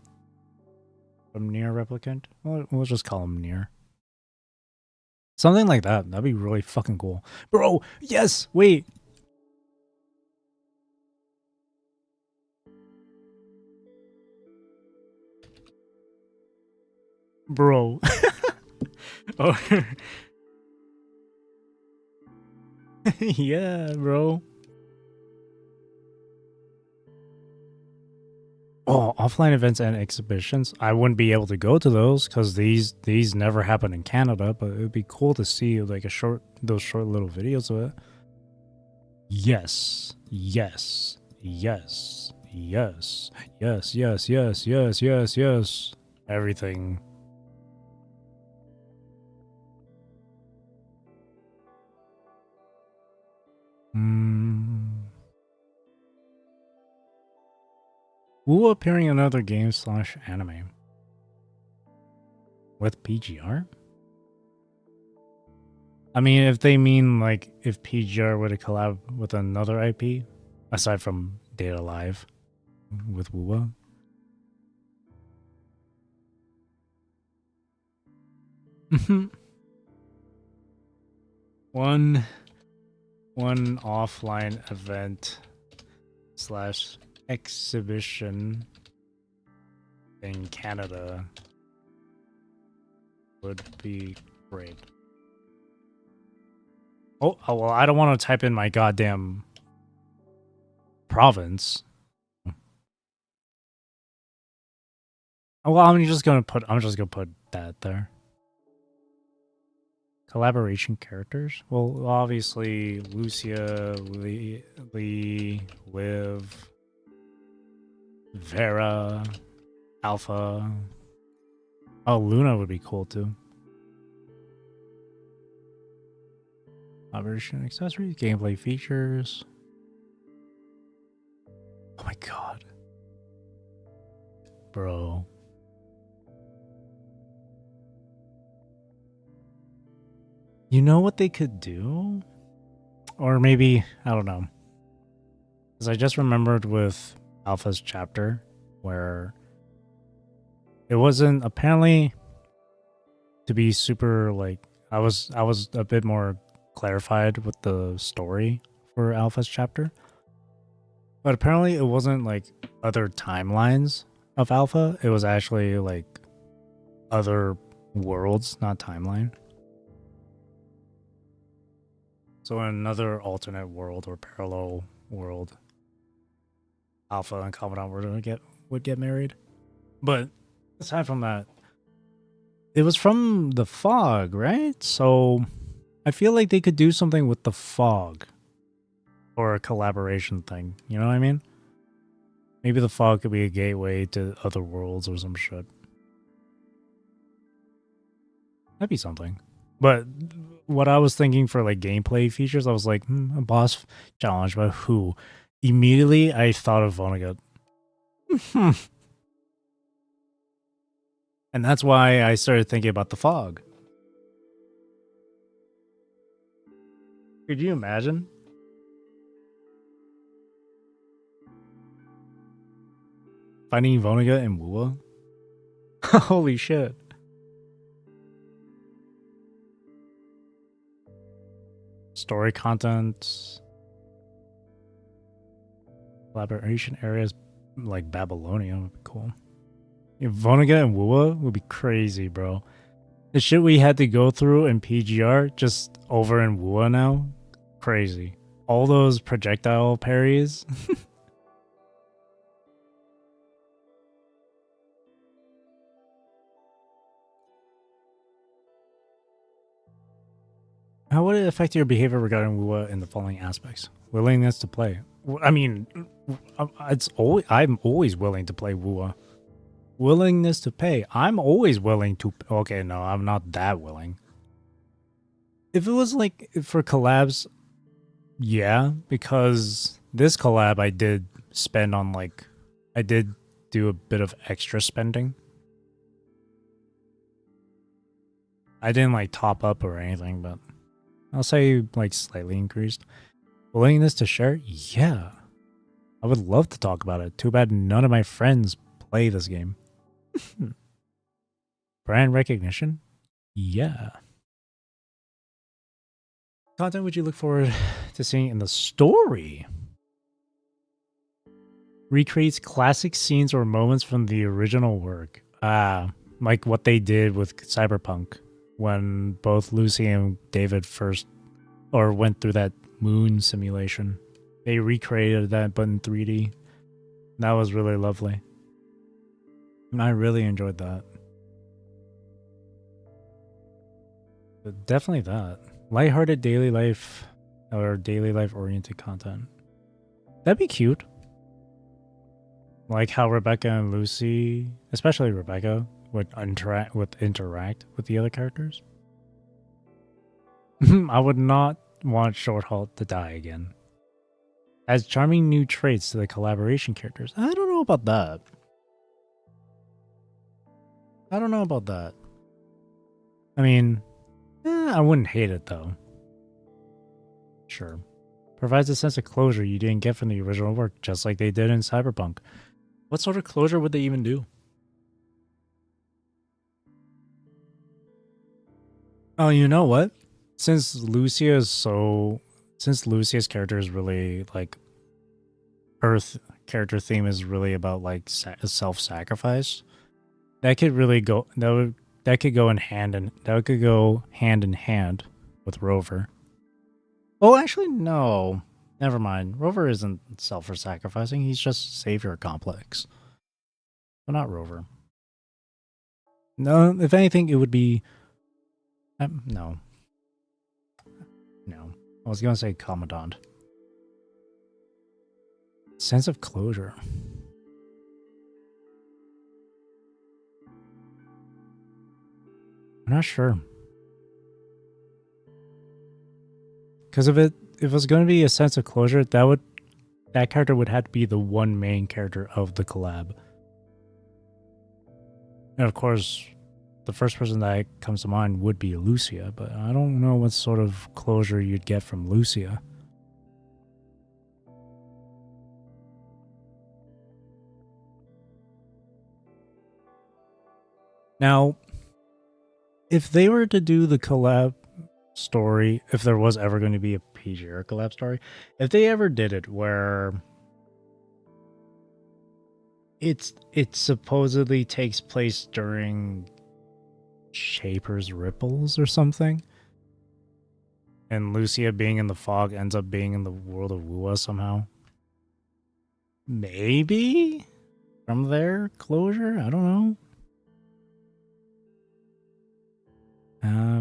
From Nier Replicant? We'll just call him Nier. Something like that. That'd be really fucking cool. Bro, yes! Wait! Bro. Oh. Yeah, bro. Oh, offline events and exhibitions. I wouldn't be able to go to those because these never happen in Canada, but it would be cool to see like those short little videos of it. Yes. Yes. Yes. Yes. Yes. Yes. Yes. Yes. Yes. Yes. Everything. WuWa appearing in another game / anime. With PGR? I mean, if they mean like if PGR were to collab with another IP, aside from Data Live with WuWa. One offline event / exhibition in Canada would be great. Oh, well, I don't want to type in my goddamn province. Oh, well, I'm just gonna put that there. Collaboration characters? Well, obviously Lucia, Lee, Liv, Vera, Alpha. Oh, Luna would be cool too. Collaboration accessories, gameplay features. Oh my god. Bro. You know what they could do? Or maybe, I don't know. Because I just remembered with Alpha's chapter where it wasn't apparently to be super like I was a bit more clarified with the story for Alpha's chapter. But apparently it wasn't like other timelines of Alpha. It was actually like other worlds, not timeline. So in another alternate world or parallel world, Alpha and Commandant would get married. But aside from that, it was from the fog, right? So I feel like they could do something with the fog or a collaboration thing. You know what I mean? Maybe the fog could be a gateway to other worlds or some shit. That'd be something. But what I was thinking for like gameplay features, I was like, a boss challenge, but who? Immediately, I thought of Vonnegut. And that's why I started thinking about the fog. Could you imagine? Finding Vonnegut in WuWa? Holy shit. Story content. Collaboration areas like Babylonia would be cool. Yeah, Vonnegut and WuWa would be crazy, bro. The shit we had to go through in PGR just over in WuWa now, crazy. All those projectile parries. How would it affect your behavior regarding WuWa in the following aspects? Willingness to play. I mean, I'm always willing to play WuWa. Willingness to pay. I'm always willing to. Okay, no, I'm not that willing. If it was like for collabs, yeah, because this collab I did spend on like, I did do a bit of extra spending. I didn't like top up or anything, but I'll say like slightly increased. Willingness to share? Yeah. I would love to talk about it. Too bad none of my friends play this game. Brand recognition? Yeah. Content would you look forward to seeing in the story? Recreates classic scenes or moments from the original work. Like what they did with Cyberpunk when both Lucy and David first went through that moon simulation. They recreated that but in 3D. That was really lovely. And I really enjoyed that. But definitely that. Lighthearted daily life or daily life oriented content. That'd be cute. Like how Rebecca and Lucy, especially Rebecca, would interact with the other characters. I would not want Shorthalt to die again. Adds charming new traits to the collaboration characters. I don't know about that. I mean, I wouldn't hate it though. Sure. Provides a sense of closure you didn't get from the original work, just like they did in Cyberpunk. What sort of closure would they even do? Oh, you know what? Since Lucia's character is really like her character theme is really about like self-sacrifice, that could really go that could go hand in hand with Rover. Oh, actually, no. Never mind. Rover isn't self-sacrificing. He's just savior complex. But not Rover. No, if anything, it would be... no. No. I was going to say Commandant. Sense of closure. I'm not sure. Because if it was going to be a sense of closure, that character would have to be the one main character of the collab. And of course, the first person that comes to mind would be Lucia, but I don't know what sort of closure you'd get from Lucia. Now, if they were to do the collab story, if there was ever going to be a PGR collab story, if they ever did it where it supposedly takes place during Shaper's Ripples or something, and Lucia being in the fog ends up being in the world of WuWa somehow, maybe from there closure, I don't know.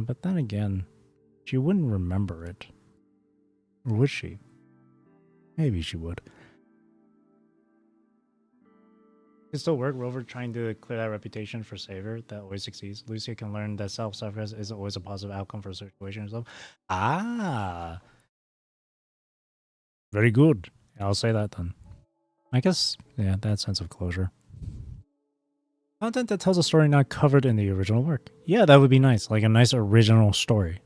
But then again, she wouldn't remember it. Or would she? Maybe she would. It still work. Rover trying to clear that reputation for savior that always succeeds. Lucia can learn that self-sacrifice is always a positive outcome for a situation herself. Ah. Very good. I'll say that then. I guess, yeah, that sense of closure. Content that tells a story not covered in the original work. Yeah, that would be nice. Like a nice original story.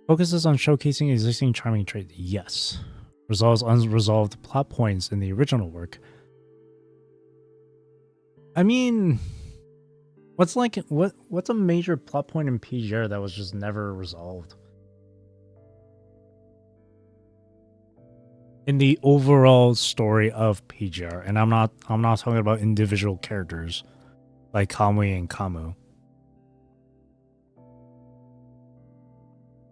Focuses on showcasing existing charming traits. Yes. Resolves unresolved plot points in the original work. I mean, what's a major plot point in PGR that was just never resolved? In the overall story of PGR, and I'm not talking about individual characters like Kamui and Kamu.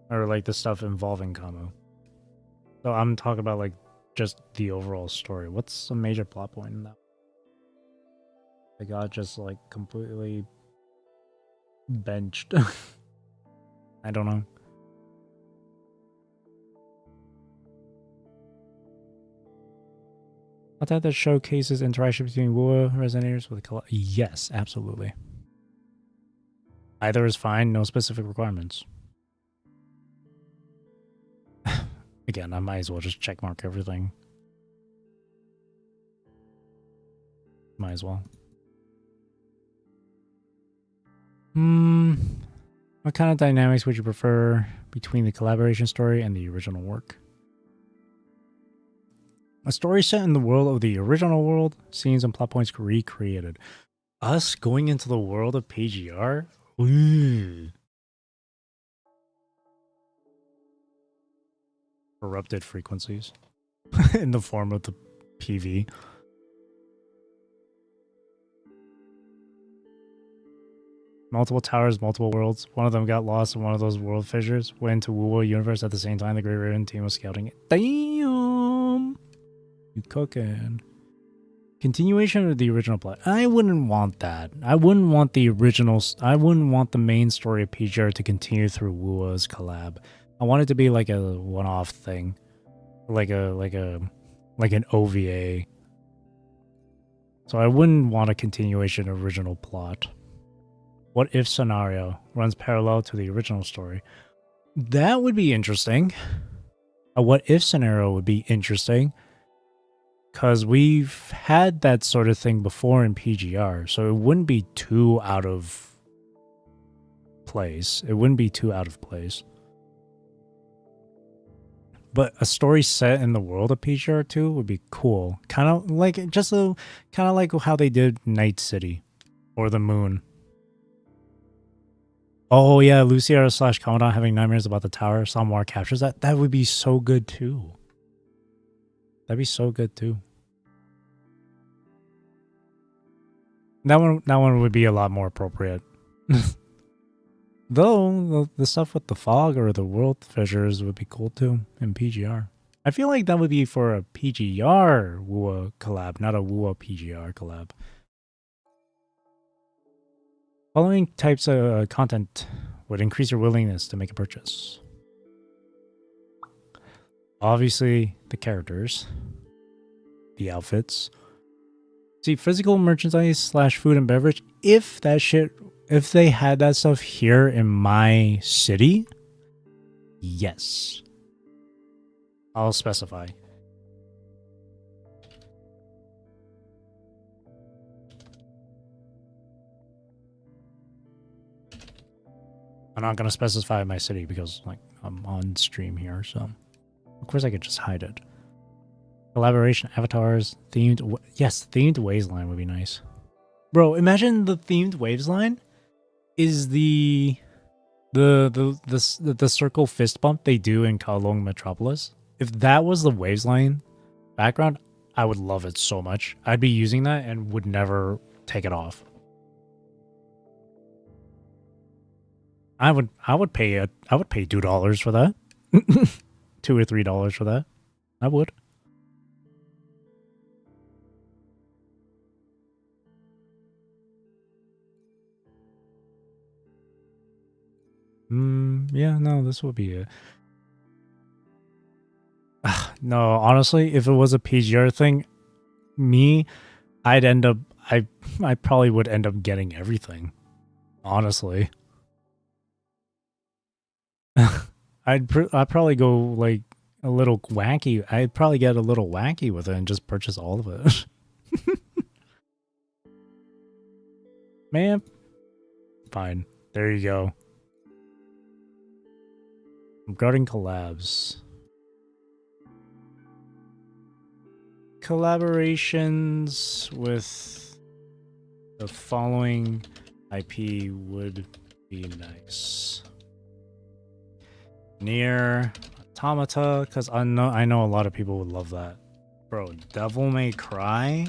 Or like the stuff involving Kamu. So I'm talking about like just the overall story. What's a major plot point in that? They got just like completely benched. I don't know. Content that showcases interaction between WuWa resonators with the yes, absolutely. Either is fine, no specific requirements. Again, I might as well just checkmark everything. Might as well. What kind of dynamics would you prefer between the collaboration story and the original work? A story set in the world of the original world, scenes and plot points recreated. Us going into the world of PGR? Ooh. Corrupted frequencies in the form of the PV. Multiple towers, multiple worlds. One of them got lost in one of those world fissures. Went into WuWa universe at the same time the Great Raven team was scouting it. Damn! You cooking. Continuation of the original plot. I wouldn't want that. I wouldn't want the original. I wouldn't want the main story of PGR to continue through WuWa's collab. I want it to be like a one-off thing, like an OVA. So I wouldn't want a continuation of original plot. What if scenario runs parallel to the original story? That would be interesting. A what if scenario would be interesting. Because we've had that sort of thing before in PGR, so it wouldn't be too out of place. It wouldn't be too out of place. But a story set in the world of PGR 2 would be cool. Kind of like how they did Night City or the Moon. Oh yeah, Luciera / Commandant having nightmares about the tower. Samwar captures that. That would be so good too. That'd be so good too. That one would be a lot more appropriate. Though the stuff with the fog or the world fissures would be cool too in PGR. I feel like that would be for a PGR WuWa collab, not a WuWa PGR collab. Following types of content would increase your willingness to make a purchase. Obviously, the characters, the outfits. See, physical merchandise / food and beverage. If they had that stuff here in my city, yes. I'll specify. I'm not going to specify my city because like I'm on stream here, so of course I could just hide it. Collaboration, avatars, themed. Yes, themed waves line would be nice. Bro, imagine the themed waves line is the circle fist bump they do in Kowloon Metropolis. If that was the waves line background, I would love it so much. I'd be using that and would never take it off. I would pay $2 for that. $2 or $3 for that. I would. Yeah, no, this would be it. No, honestly, if it was a PGR thing, I probably would end up getting everything. Honestly. I'd probably go like a little wacky. I'd probably get a little wacky with it and just purchase all of it. Man. Fine. There you go. Regarding collabs. Collaborations with the following IP would be nice. Near Automata, because I know a lot of people would love that. Bro, Devil May Cry?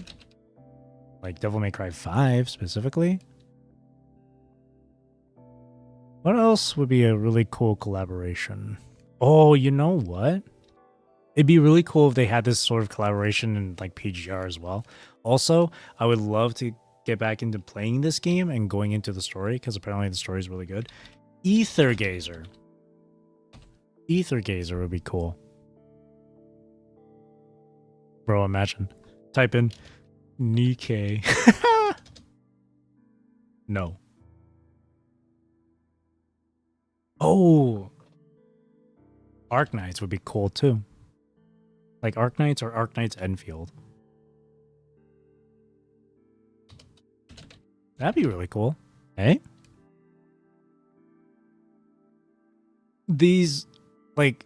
Like Devil May Cry 5 specifically? What else would be a really cool collaboration? Oh, you know what? It'd be really cool if they had this sort of collaboration in like PGR as well. Also, I would love to get back into playing this game and going into the story, because apparently the story is really good. Ether Gazer would be cool. Bro, imagine. Type in Nikkei. No. Oh, Arknights would be cool too. Like Arknights or Arknights Enfield. That'd be really cool. Hey? These, like,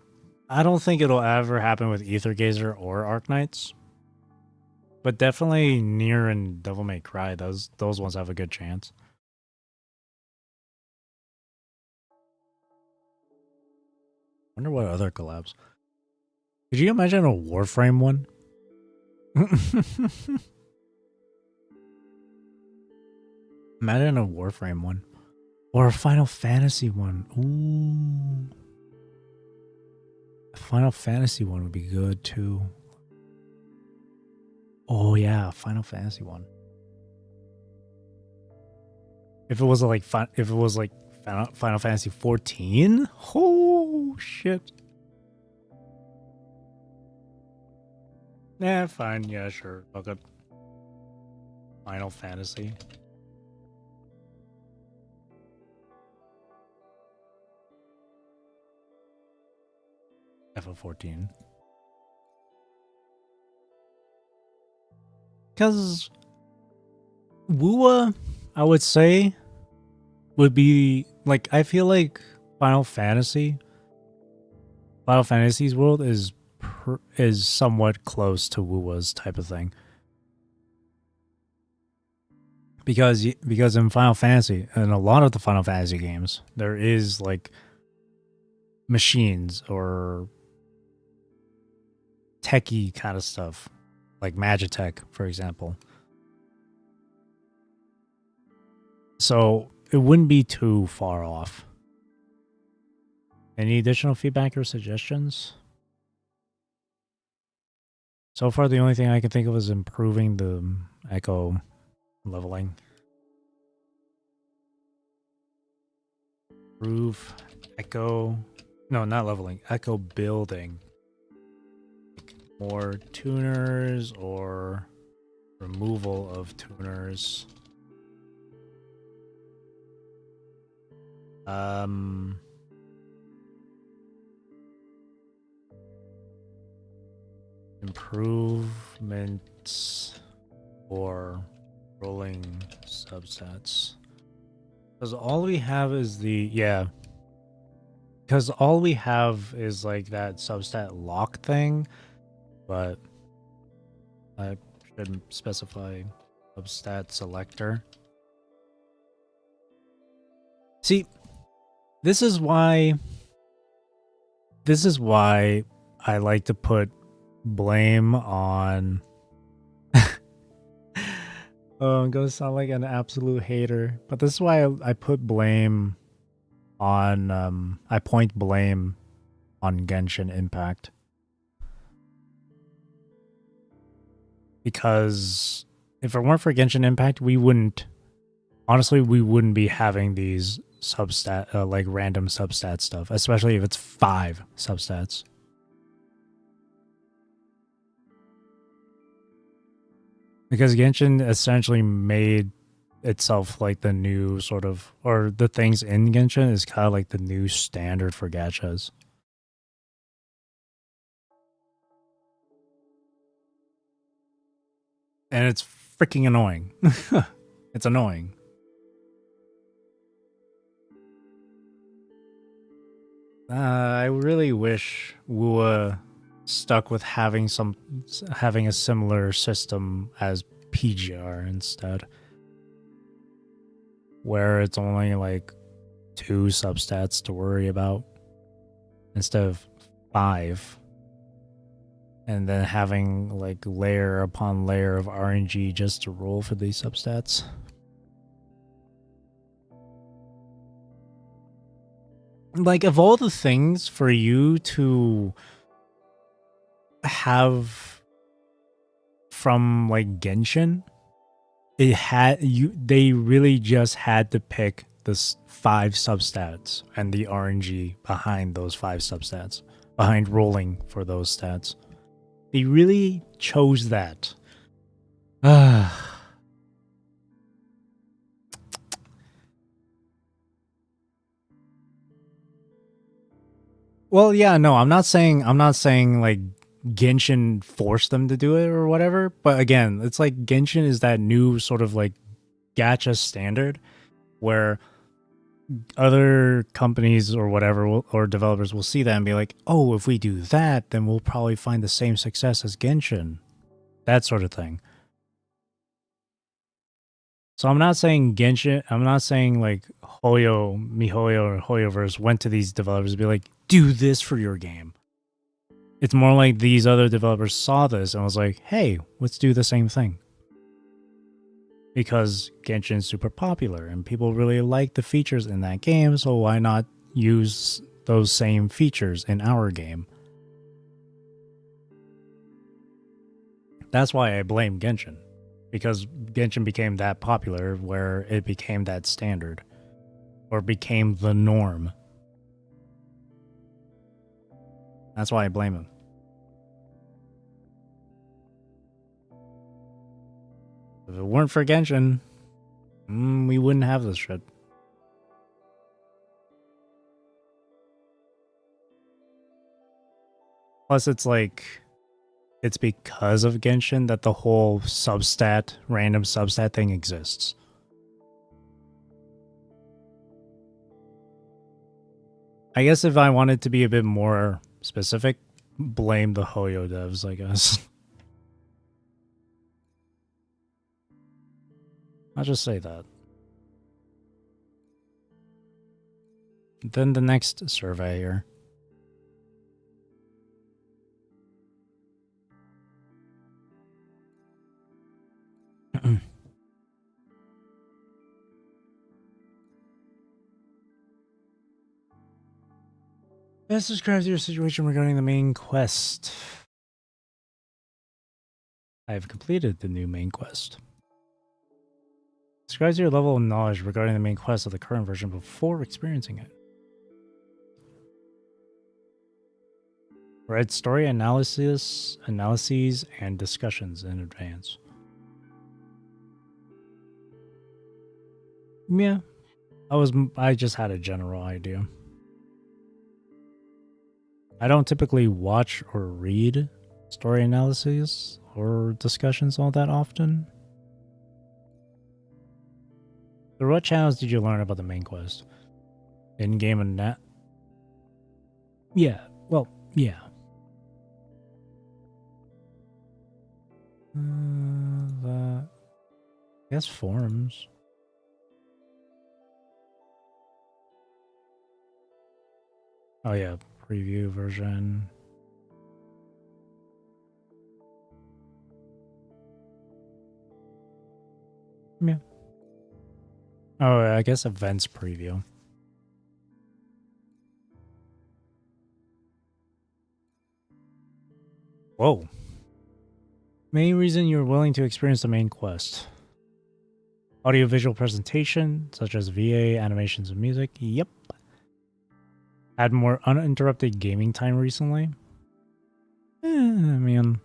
I don't think it'll ever happen with Ether Gazer or Arknights. But definitely Nier and Devil May Cry, those ones have a good chance. Wonder what other collabs. Could you imagine a Warframe one? Imagine a Warframe one. Or a Final Fantasy one. Ooh. A Final Fantasy one would be good too. Oh yeah, Final Fantasy one. If it was like Final Fantasy 14? Oh shit. Yeah, fine. Yeah, sure. Fuck it. Final Fantasy. FF14. Because WuWa, I would say, would be like, I feel like Final Fantasy's world is somewhat close to WuWa's type of thing. Because in Final Fantasy, and a lot of the Final Fantasy games, there is like machines or techie kind of stuff, like Magitech, for example. So it wouldn't be too far off. Any additional feedback or suggestions? So far, the only thing I can think of is improving the echo leveling. Improve echo. No, not leveling. Echo building. More tuners or removal of tuners. Improvements or rolling subsets. Because all we have is because all we have is like that substat lock thing, but I should specify substat selector. See, this is why I like to put blame on oh, I'm gonna sound like an absolute hater, but this is why I put blame on I point blame on Genshin Impact. Because if it weren't for Genshin Impact, we wouldn't be having these substat like random substat stuff, especially if it's 5 substats. Because Genshin essentially made itself like the new sort of, or the things in Genshin is kind of like the new standard for gachas. And it's freaking annoying. It's annoying. I really wish WuWa stuck with having a similar system as PGR instead, where it's only like 2 substats to worry about instead of 5, and then having like layer upon layer of RNG just to roll for these substats. Like, of all the things for you to have from like Genshin, they really just had to pick the 5 substats and the RNG behind those 5 substats, behind rolling for those stats. They really chose that Well, yeah, no, I'm not saying like Genshin forced them to do it or whatever, but again, it's like Genshin is that new sort of like gacha standard where other companies or whatever or developers will see that and be like, "Oh, if we do that, then we'll probably find the same success as Genshin." That sort of thing. So I'm not saying Genshin, I'm not saying like MiHoYo or HoYoverse went to these developers and be like, "Do this for your game." It's more like these other developers saw this and was like, "Hey, let's do the same thing." Because Genshin's super popular and people really like the features in that game, so why not use those same features in our game? That's why I blame Genshin. Because Genshin became that popular where it became that standard. Or became the norm. That's why I blame him. If it weren't for Genshin, we wouldn't have this shit. Plus, it's like, it's because of Genshin that the whole random substat thing exists. I guess if I wanted to be a bit more specific, blame the Hoyo devs, I guess. I'll just say that. Then the next survey here. Best describes your situation regarding the main quest. I have completed the new main quest. Describes your level of knowledge regarding the main quest of the current version before experiencing it. Read story analyses, and discussions in advance. Yeah, I just had a general idea. I don't typically watch or read story analyses or discussions all that often. So what channels did you learn about the main quest? In-game and net? Yeah, well, yeah. I guess forums. Oh yeah, preview version. Yeah. Oh, I guess events preview. Whoa. Main reason you're willing to experience the main quest. Audiovisual presentation, such as VA, animations, and music. Yep. Had more uninterrupted gaming time recently. I mean,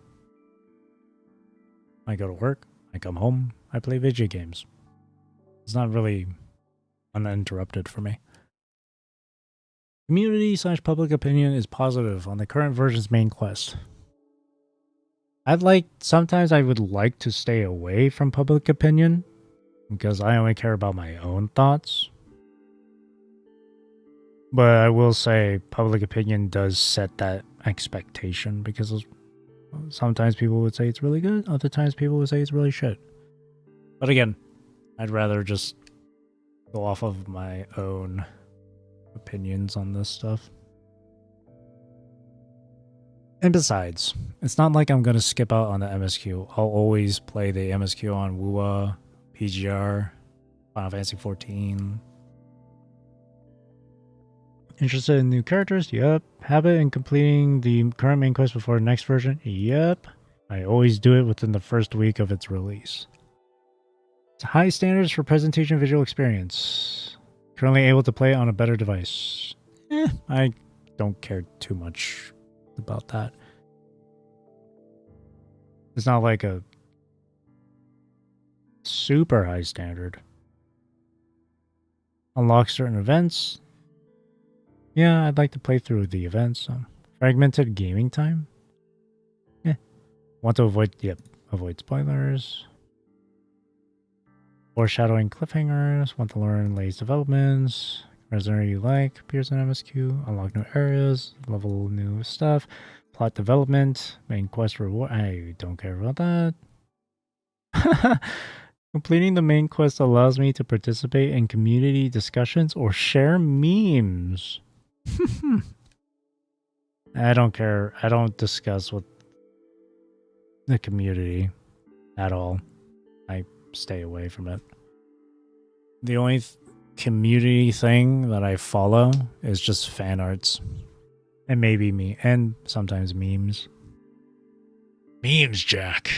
I go to work, I come home, I play video games. It's not really uninterrupted for me. Community/public opinion is positive on the current version's main quest. Sometimes I would like to stay away from public opinion because I only care about my own thoughts. But I will say public opinion does set that expectation because sometimes people would say it's really good, other times people would say it's really shit. But again, I'd rather just go off of my own opinions on this stuff. And besides, it's not like I'm going to skip out on the MSQ. I'll always play the MSQ on WuWa, PGR, Final Fantasy 14. Interested in new characters? Yep. Habit in completing the current main quest before the next version? Yep. I always do it within the first week of its release. High standards for presentation visual experience. Currently able to play on a better device. I don't care too much about that. It's not like super high standard. Unlock certain events. Yeah, I'd like to play through the events. Fragmented gaming time. Yeah. Want to avoid, avoid spoilers. Foreshadowing cliffhangers. Want to learn latest developments. Resident you like. Appears in MSQ. Unlock new areas. Level new stuff. Plot development. Main quest reward. I don't care about that. Completing the main quest allows me to participate in community discussions or share memes. I don't care. I don't discuss with the community at all. I stay away from it. The only community thing that I follow is just fan arts. And maybe me. And sometimes memes. Memes, Jack.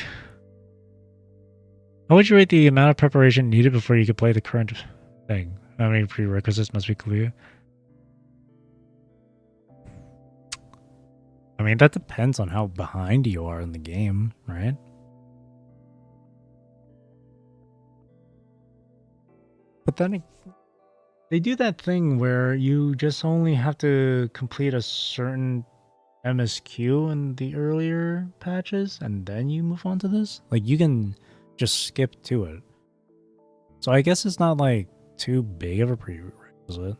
How would you rate the amount of preparation needed before you could play the current thing? How many prerequisites must be clear? I mean, that depends on how behind you are in the game, right? But then they do that thing where you just only have to complete a certain MSQ in the earlier patches and then you move on to this. Like, you can just skip to it. So I guess it's not like too big of a prerequisite.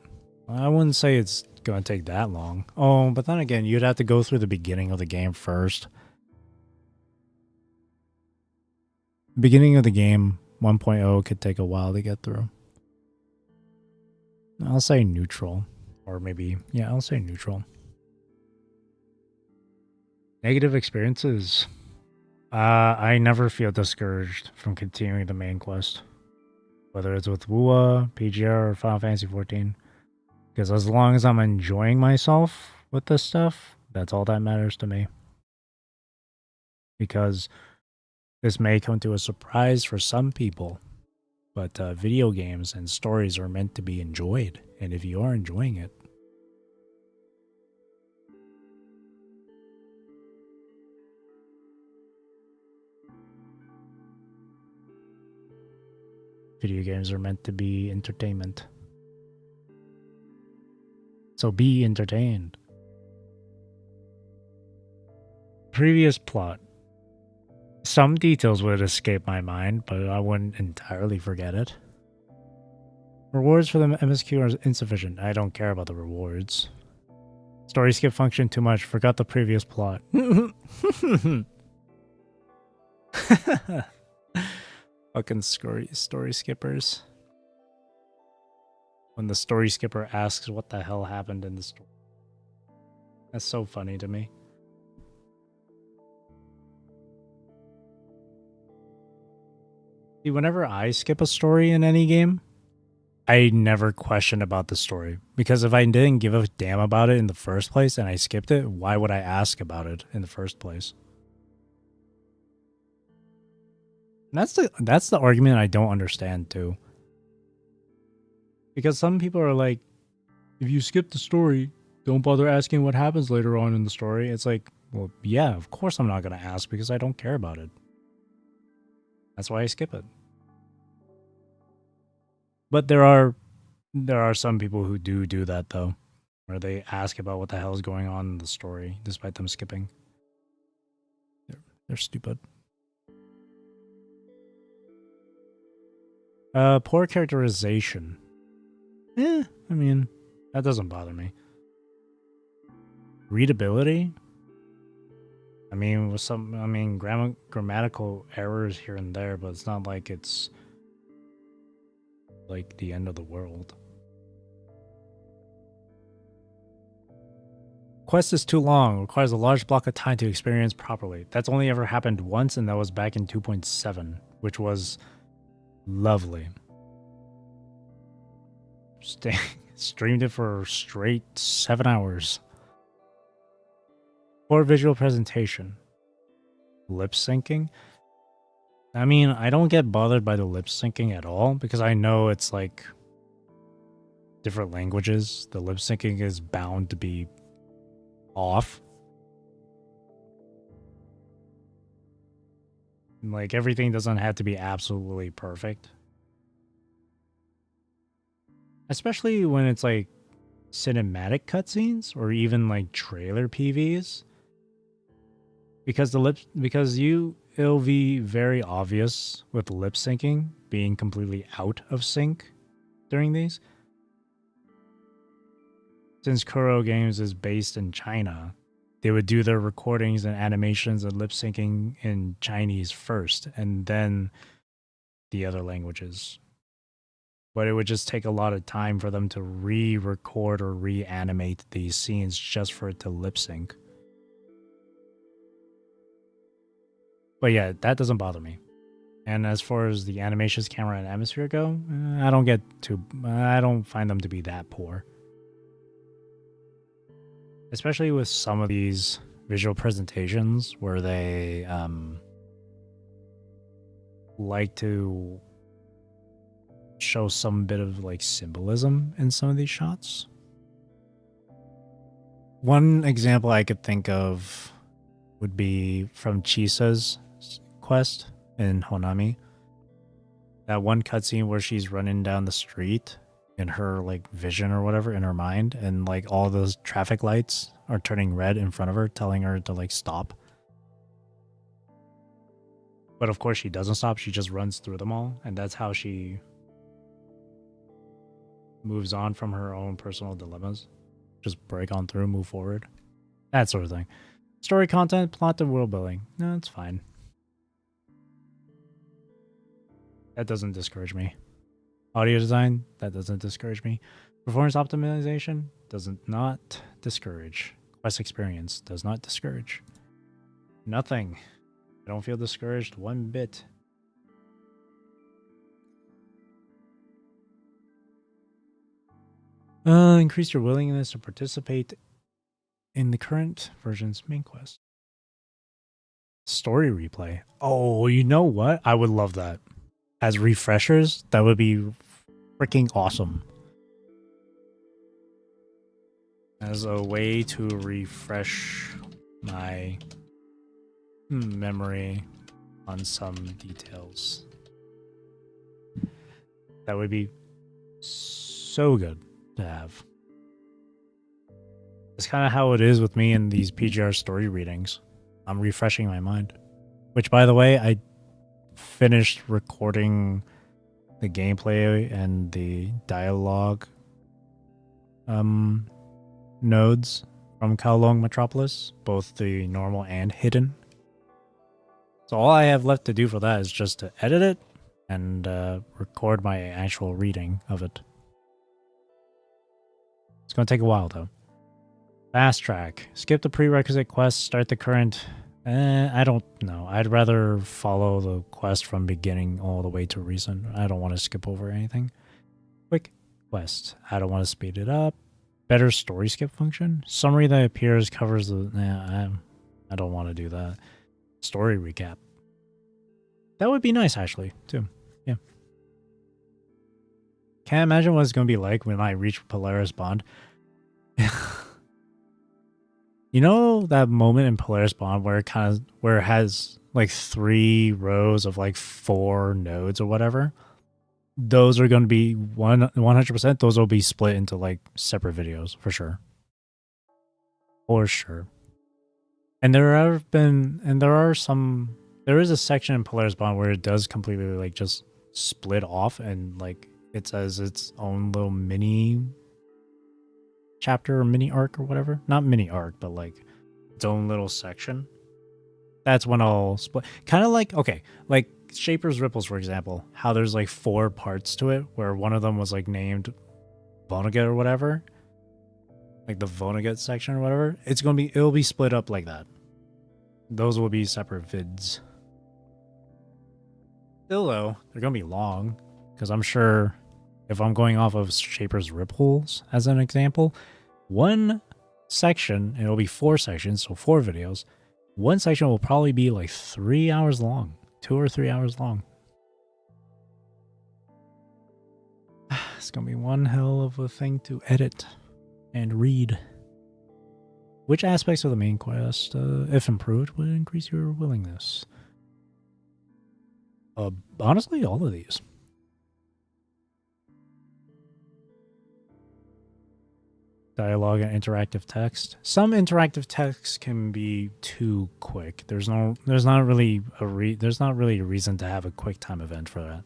I wouldn't say it's going to take that long. Oh, but then again, you'd have to go through the beginning of the game first. Beginning of the game 1.0 could take a while to get through. I'll say neutral. Or maybe, yeah, I'll say neutral. Negative experiences. I never feel discouraged from continuing the main quest. Whether it's with WuWa, PGR, or Final Fantasy XIV. Because as long as I'm enjoying myself with this stuff, that's all that matters to me. Because this may come to a surprise for some people. But video games and stories are meant to be enjoyed. And if you are enjoying it, video games are meant to be entertainment. So be entertained. Previous plot. Some details would escape my mind, but I wouldn't entirely forget it. Rewards for the MSQ are insufficient. I don't care about the rewards. Story skip function too much. Forgot the previous plot. Fucking story skippers. When the story skipper asks what the hell happened in the story. That's so funny to me. See, whenever I skip a story in any game, I never question about the story. Because if I didn't give a damn about it in the first place and I skipped it, why would I ask about it in the first place? And that's the argument I don't understand too. Because some people are like, if you skip the story, don't bother asking what happens later on in the story. It's like, well, yeah, of course I'm not going to ask because I don't care about it. That's why I skip it. But there are some people who do that though, where they ask about what the hell is going on in the story despite them skipping. They're stupid. Poor characterization. I mean, that doesn't bother me. Readability? I mean, with some, grammatical errors here and there, but it's not like it's like the end of the world. Quest is too long. Requires a large block of time to experience properly. That's only ever happened once, and that was back in 2.7, which was lovely. Streamed it for straight 7 hours. Poor visual presentation. Lip syncing? I mean, I don't get bothered by the lip syncing at all because I know it's like different languages. The lip syncing is bound to be off. Like, everything doesn't have to be absolutely perfect. Especially when it's like cinematic cutscenes or even like trailer PVs. Because it'll be very obvious with lip syncing being completely out of sync during these. Since Kuro Games is based in China, they would do their recordings and animations and lip syncing in Chinese first and then the other languages. But it would just take a lot of time for them to re-record or reanimate these scenes just for it to lip sync. But yeah, that doesn't bother me. And as far as the animations, camera, and atmosphere go, I don't find them to be that poor. Especially with some of these visual presentations where they like to show some bit of like symbolism in some of these shots. One example I could think of would be from Chisa's quest in Honami. That one cutscene where she's running down the street in her like vision or whatever in her mind, and like all those traffic lights are turning red in front of her, telling her to like stop. But of course she doesn't stop, she just runs through them all, and that's how she moves on from her own personal dilemmas. Just break on through, move forward. That sort of thing. Story content, plot, and world building. No, it's fine. That doesn't discourage me. Audio design, that doesn't discourage me. Performance optimization does not discourage. Quest experience does not discourage. Nothing. I don't feel discouraged one bit. Increase your willingness to participate in the current version's main quest. Story replay. Oh, you know what? I would love that. As refreshers, that would be freaking awesome. As a way to refresh my memory on some details. That would be so good to have. It's kind of how it is with me in these PGR story readings. I'm refreshing my mind. Which, by the way, I finished recording the gameplay and the dialogue nodes from Kowloon Metropolis, both the normal and hidden. So all I have left to do for that is just to edit it and record my actual reading of it. It's going to take a while though. Fast track. Skip the prerequisite quest, start the current. I don't know. I'd rather follow the quest from beginning all the way to recent. I don't want to skip over anything. Quick quest. I don't want to speed it up. Better story skip function. Summary that appears covers the... I don't want to do that. Story recap. That would be nice, actually, too. Yeah. Can't imagine what it's going to be like when I reach Polaris Bond. You know that moment in Polaris Bond where it has like 3 rows of like 4 nodes or whatever? Those are going to be 100%. Those will be split into like separate videos for sure. For sure. And there is a section in Polaris Bond where it does completely like just split off and like it says its own little mini chapter or mini arc or whatever. Not mini arc, but like its own little section. That's when I'll split. Kind of like, okay, like Shaper's Ripples, for example, how there's like 4 parts to it, where one of them was like named Vonnegut or whatever. Like the Vonnegut section or whatever. It'll be split up like that. Those will be separate vids. Still though, they're gonna be long, because I'm sure if I'm going off of Shaper's Ripples as an example, one section, it'll be 4 sections, so 4 videos. One section will probably be like 3 hours long, 2 or 3 hours long. It's gonna be one hell of a thing to edit and read. Which aspects of the main quest, if improved, would increase your willingness? Honestly, all of these. Dialogue and interactive text. Some interactive text can be too quick. There's not really a reason to have a quick time event for that.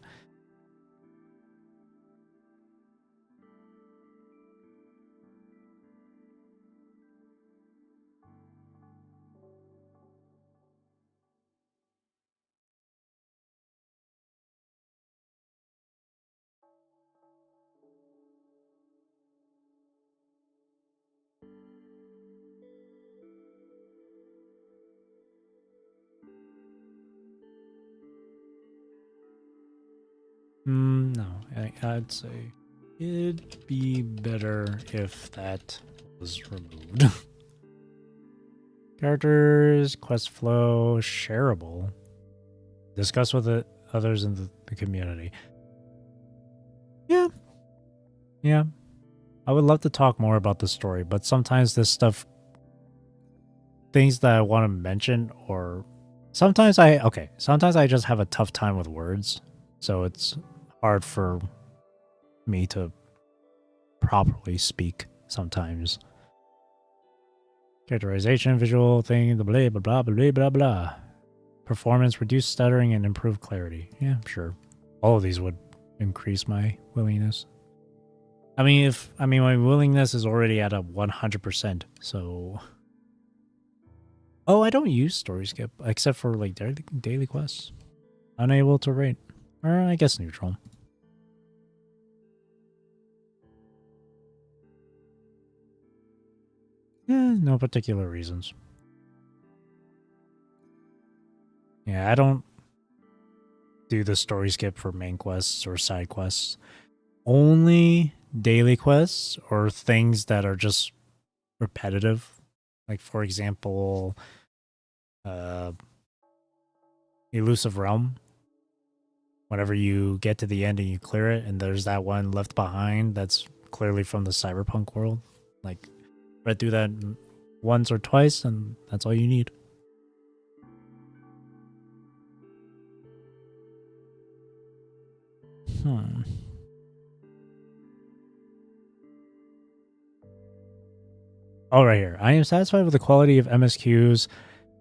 No, I'd say it'd be better if that was removed. Characters, quest flow, shareable. Discuss with others in the community. Yeah. Yeah. I would love to talk more about the story, but sometimes this stuff, things that I want to mention, or sometimes I just have a tough time with words. So it's hard for me to properly speak sometimes. Characterization, visual thing, the blah, blah, blah, blah, blah, blah. Performance, reduce stuttering, and improve clarity. Yeah, sure. All of these would increase my willingness. I mean, my willingness is already at a 100%, so... Oh, I don't use story skip, except for, like, daily quests. Unable to rate. Or, I guess neutral. No particular reasons. Yeah, I don't do the story skip for main quests or side quests. Only daily quests or things that are just repetitive. Like, for example, Elusive Realm. Whenever you get to the end and you clear it, and there's that one left behind that's clearly from the cyberpunk world. Like, read through that once or twice, and that's all you need. Oh, right here. I am satisfied with the quality of MSQs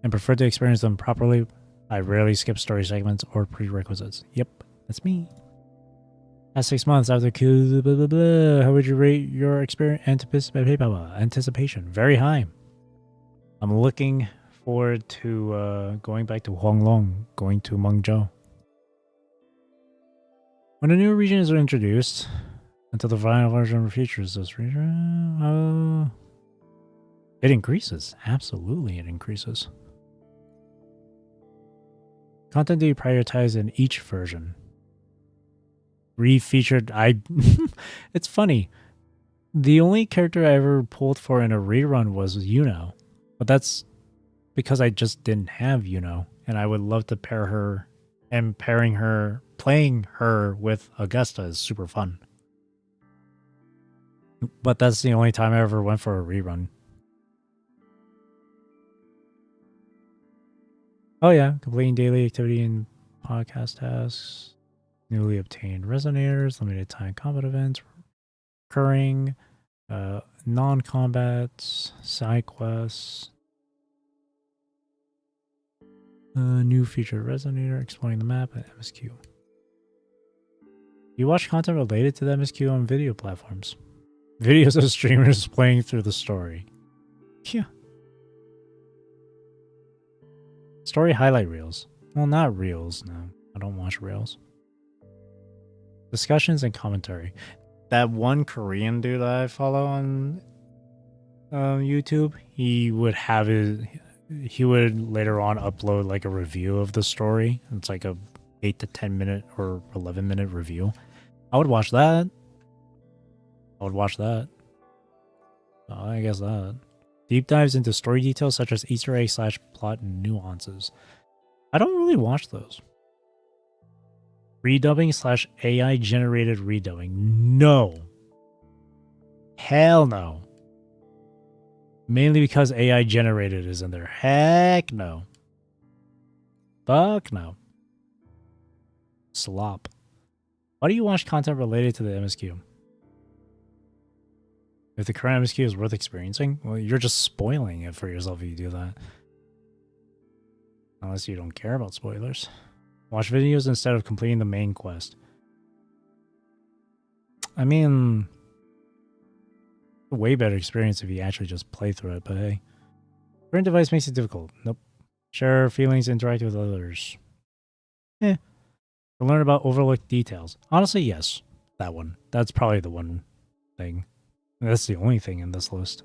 and prefer to experience them properly. I rarely skip story segments or prerequisites. Yep, that's me. Past 6 months after Q, blah, blah, blah. How would you rate your experience? Anticipation. Very high. I'm looking forward to going back to Huanglong, going to Mengzhou. When a new region is introduced, until the final version features this region, it increases. Absolutely, it increases. Content do you prioritize in each version? Refeatured. It's funny. The only character I ever pulled for in a rerun was Yuno, but that's because I just didn't have Yuno, and I would love to pair her. And playing her with Augusta is super fun. But that's the only time I ever went for a rerun. Oh yeah, completing daily activity and podcast tasks, newly obtained resonators, limited time combat events, recurring, non-combat, side quests, new featured resonator, exploring the map, and MSQ. You watch content related to the MSQ on video platforms. Videos of streamers playing through the story. Yeah. Story highlight reels. Well, not reels, no. I don't watch reels. Discussions and commentary. That one Korean dude that I follow on YouTube, he would later on upload like a review of the story. It's like a 8 to 10 minute or 11 minute review. I would watch that. I guess that. Deep dives into story details such as Easter eggs / plot nuances. I don't really watch those. Redubbing / AI generated redubbing. No. Hell no. Mainly because AI generated is in there. Heck no. Fuck no. Slop. Why do you watch content related to the MSQ? If the current MSQ is worth experiencing, well, you're just spoiling it for yourself if you do that. Unless you don't care about spoilers. Watch videos instead of completing the main quest. I mean, a way better experience if you actually just play through it, but hey. Current device makes it difficult. Nope. Share feelings, interact with others. To learn about overlooked details. Honestly, yes. That one. That's probably the one thing. That's the only thing in this list.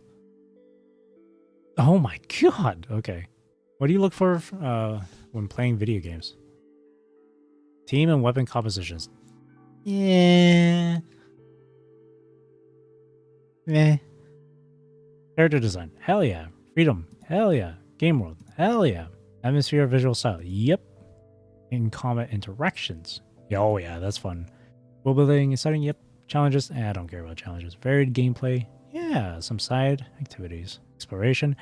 Oh my god! Okay. What do you look for when playing video games? Team and weapon compositions. Yeah. Meh. Character design. Hell yeah. Freedom. Hell yeah. Game world. Hell yeah. Atmosphere, visual style. Yep. In combat interactions. Yeah, oh yeah, that's fun. World building and setting. Yep. Challenges. I don't care about challenges. Varied gameplay. Yeah. Some side activities. Exploration.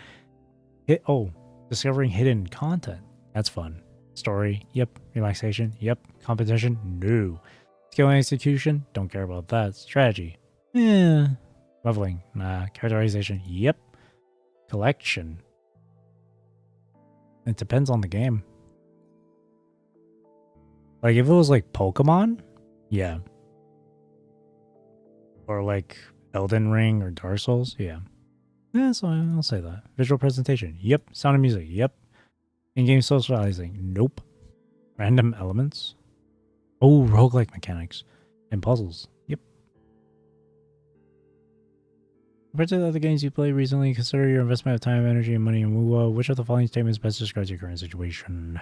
Discovering hidden content. That's fun. Story. Yep. Relaxation. Yep. Competition. No. Skill and execution. Don't care about that. Strategy. Yeah. Leveling. Nah. Characterization. Yep. Collection. It depends on the game. Like if it was like Pokemon, yeah. Or like Elden Ring or Dark Souls, yeah. Yeah, so I'll say that. Visual presentation, yep. Sound and music, yep. In-game socializing, nope. Random elements. Oh, roguelike mechanics. And puzzles, yep. Compared to the other games you played recently, consider your investment of time, energy, and money in WuWa. Which of the following statements best describes your current situation?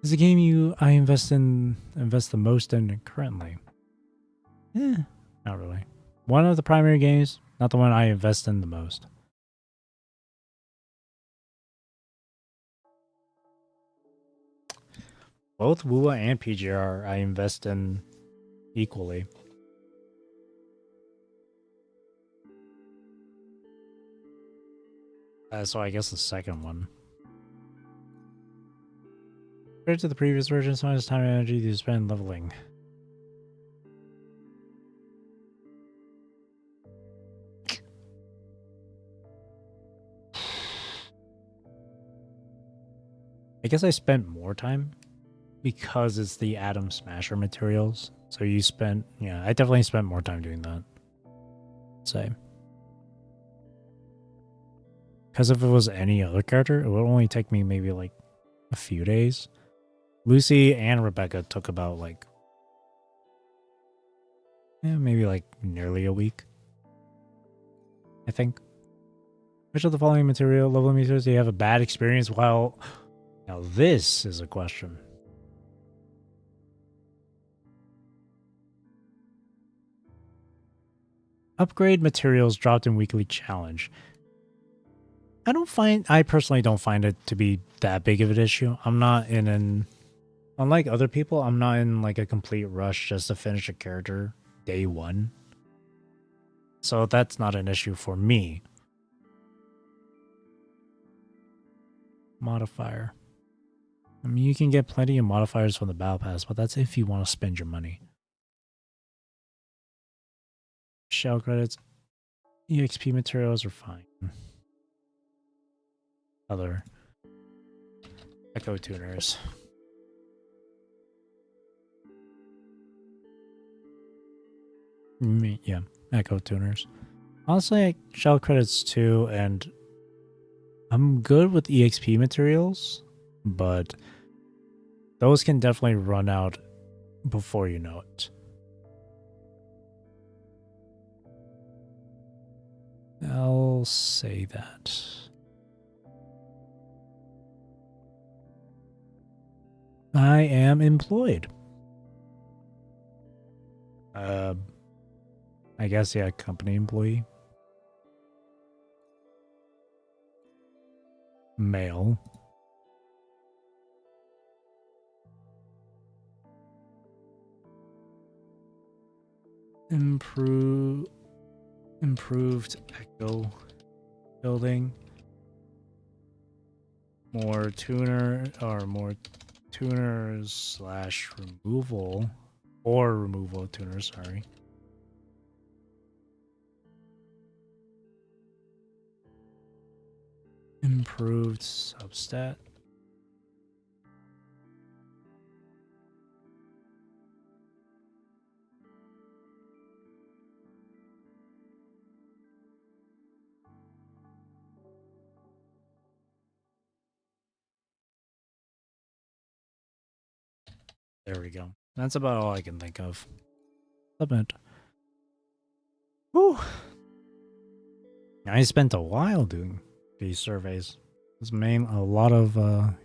Is the game I invest the most in currently? Not really. One of the primary games, not the one I invest in the most. Both WuWa and PGR I invest in equally. So I guess the second one. Compared to the previous version, so much time and energy to spend leveling. I guess I spent more time because it's the Atom Smasher materials. So you spent, yeah, I definitely spent more time doing that. Say. Because if it was any other character, it would only take me maybe like a few days. Lucy and Rebecca took about like, maybe like nearly a week. I think. Which of the following level materials do you have a bad experience while... Now this is a question. Upgrade materials dropped in weekly challenge. I personally don't find it to be that big of an issue. I'm not in an... Unlike other people, I'm not in like a complete rush just to finish a character day one. So that's not an issue for me. Modifier. I mean, you can get plenty of modifiers from the Battle Pass, but that's if you want to spend your money. Shell credits. EXP materials are fine. Other Echo tuners. Yeah, Echo tuners. Honestly, shell credits too, and I'm good with EXP materials, but those can definitely run out before you know it. I'll say that. I am employed. I guess, yeah, company employee. Male. Improved echo building. More tuners / removal or removal tuners, sorry. Improved substat. There we go. That's about all I can think of. Submit. Whew. I spent a while doing these surveys. It's a lot of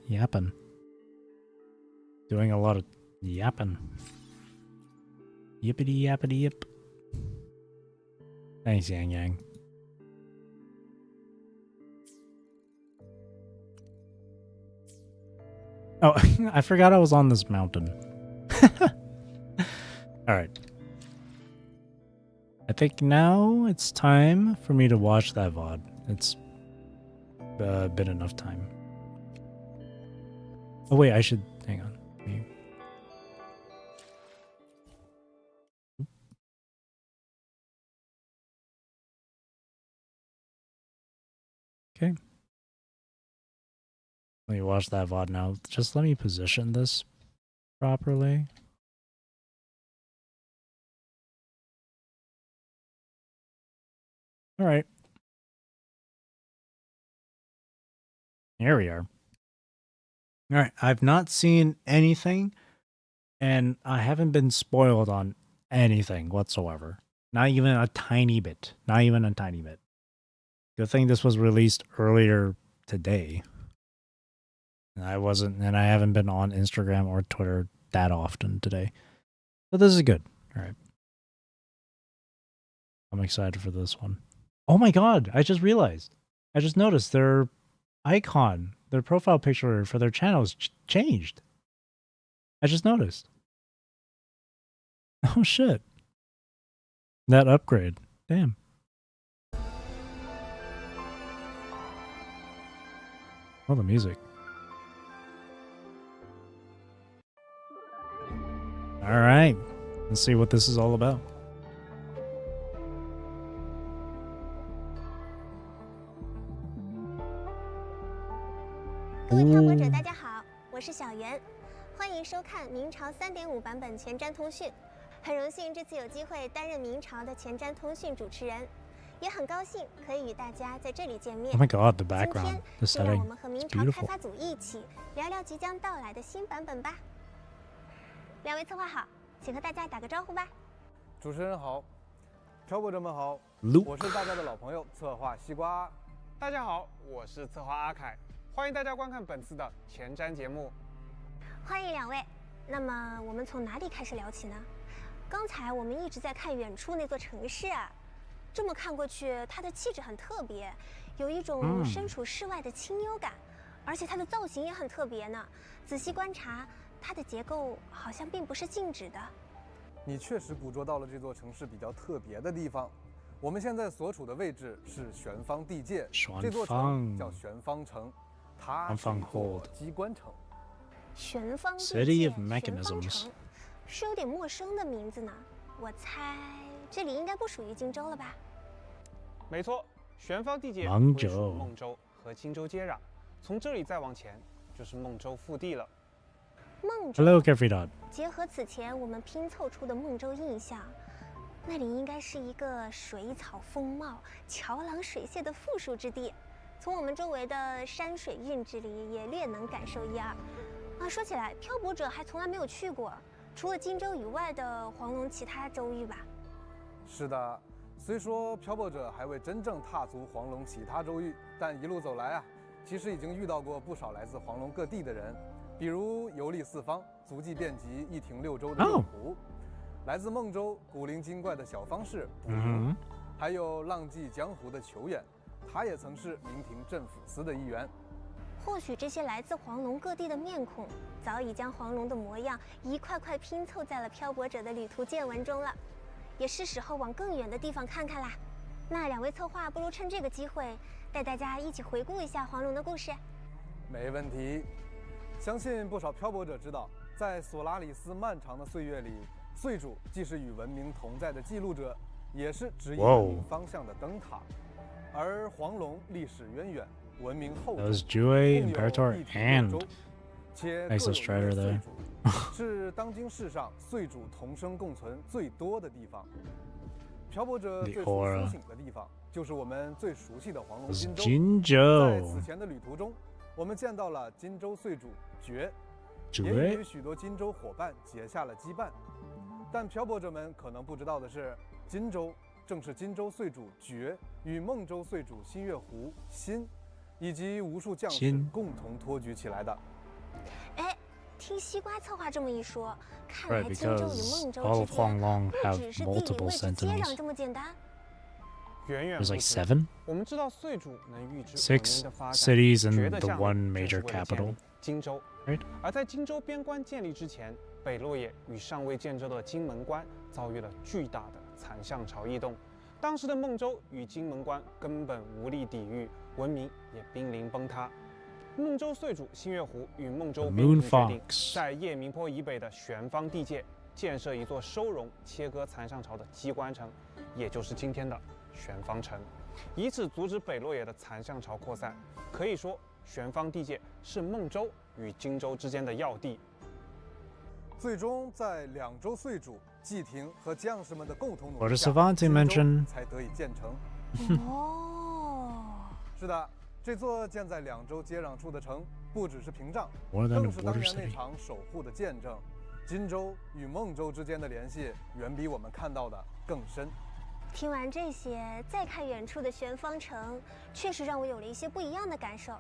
yapping. Doing a lot of yapping. Yippity yappity yip. Thanks, Yang Yang. Oh, I forgot I was on this mountain. Alright. I think now it's time for me to watch that VOD. It's been enough time. Oh wait, I should... hang on. Okay. Let me watch that VOD now. Just let me position this properly. All right. Here we are. All right. I've not seen anything, and I haven't been spoiled on anything whatsoever. Not even a tiny bit. Not even a tiny bit. Good thing this was released earlier today. And I haven't been on Instagram or Twitter that often today. But this is good. All right. I'm excited for this one. Oh my god, I just realized. I just noticed their icon, their profile picture for their channel is changed. I just noticed. Oh shit. That upgrade. Damn. Oh, the music. All right. Let's see what this is all about.各位漂泊者，大家好，我是小袁，欢迎收看明朝3.5版本前瞻通讯。很荣幸这次有机会担任明朝的前瞻通讯主持人，也很高兴可以与大家在这里见面。Oh my god, the background, 今 the 天就让 setting, 我们和明 it's 朝开 beautiful. 发组一起聊聊即将到来的新版本吧。两位策划好，请和大家打个招呼吧。主持人好，漂泊者们好， Luke 我是大家的老朋友策划西瓜。大家好，我是策划阿凯，欢迎大家观看本次的前瞻节目。欢迎两位。那么我们从哪里开始聊起呢？刚才我们一直在看远处那座城市啊，这么看过去，它的气质很特别，有一种身处室外的清幽感，而且它的造型也很特别呢。仔细观察，它的结构好像并不是静止的。你确实捕捉到了这座城市比较特别的地方。我们现在所处的位置是玄方地界，这座城叫玄方城，它是一座机关城。玄方地界， City of 玄方 Mechanisms 城，是有点陌生的名字呢。我猜这里应该不属于荆州了吧？没错，玄方地界孟归属州孟州和荆州接壤，从这里再往前就是孟州腹地了。孟州 Hello, Carefree Dot. 结合此前我们拼凑出的孟州印象，那里应该是一个水草丰茂、桥廊水榭的富庶之地。从我们周围的山水韵致里也略能感受一二。啊，说起来，漂泊者还从来没有去过，除了荆州以外的黄龙其他州域吧？是的，虽说漂泊者还未真正踏足黄龙其他州域，但一路走来啊，其实已经遇到过不少来自黄龙各地的人，比如游历四方、足迹遍及一庭六州的六胡，来自孟州古灵精怪的小方士卜如，还有浪迹江湖的裘远，他也曾是明廷镇抚司的一员。或许这些来自黄龙各地的面孔，早已将黄龙的模样一块块拼凑在了漂泊者的旅途见闻中了，也是时候往更远的地方看看啦。那两位策划，不如趁这个机会，带大家一起回顾一下黄龙的故事。没问题。相信不少漂泊者知道，在索拉里斯漫长的岁月里，岁主既是与文明同在的记录者，也是指引文明方向的灯塔。而黄龙历史渊源，文明厚重， Jue, Imperator, and 且 nice 各有 Strider 一位 there. 岁主，是当今世上岁主同生共存最多的地方。漂泊者最初苏醒的地方，就是我们最熟悉的黄龙金州。在此前的旅途中，我们见到了金州岁主绝，也与许多金州伙伴结下了羁绊。但漂泊者们可能不知道的是，金州正是金州岁主绝与孟州岁主新月湖辛，以及无数将士共同托举起来的。哎，听西瓜策划这么一说，看来金州与孟州 all 之 of 间 Huanglong 不 have 只是地理 multiple 位置接壤 sentinels. 这么简单。远远 There's 不 like 止 7? 我们知道岁主能预知 6 文明的发展， cities 绝 and 的 the 项目 one 正是 major 为了建立 capital. 荆州。 Right? 而在荆州边关建立之前，北洛野与尚未建州的金门关遭遇了巨大的残象潮异动。当时的孟州与金门关根本无力抵御，文明也濒临崩塌。孟州岁主新月湖与孟州边庭决定，在夜明坡以北的玄方地界建设一座收容、切割残象潮的机关城，也就是今天的玄方城，以此阻止北洛野的残象潮扩散。可以说，玄方地界是孟州与荆州之间的要地。最终，在两州岁主、祭廷和将士们的共同努What 力 does 下， Savanti 荆州 mention? 才得以建成。哦，是的，这座建在两州接壤处的城，不只是屏障， More than a 更是当 border 年那 city. 场守护的见证。荆州与孟州之间的联系，远比我们看到的更深。听完这些，再看远处的玄方城，确实让我有了一些不一样的感受。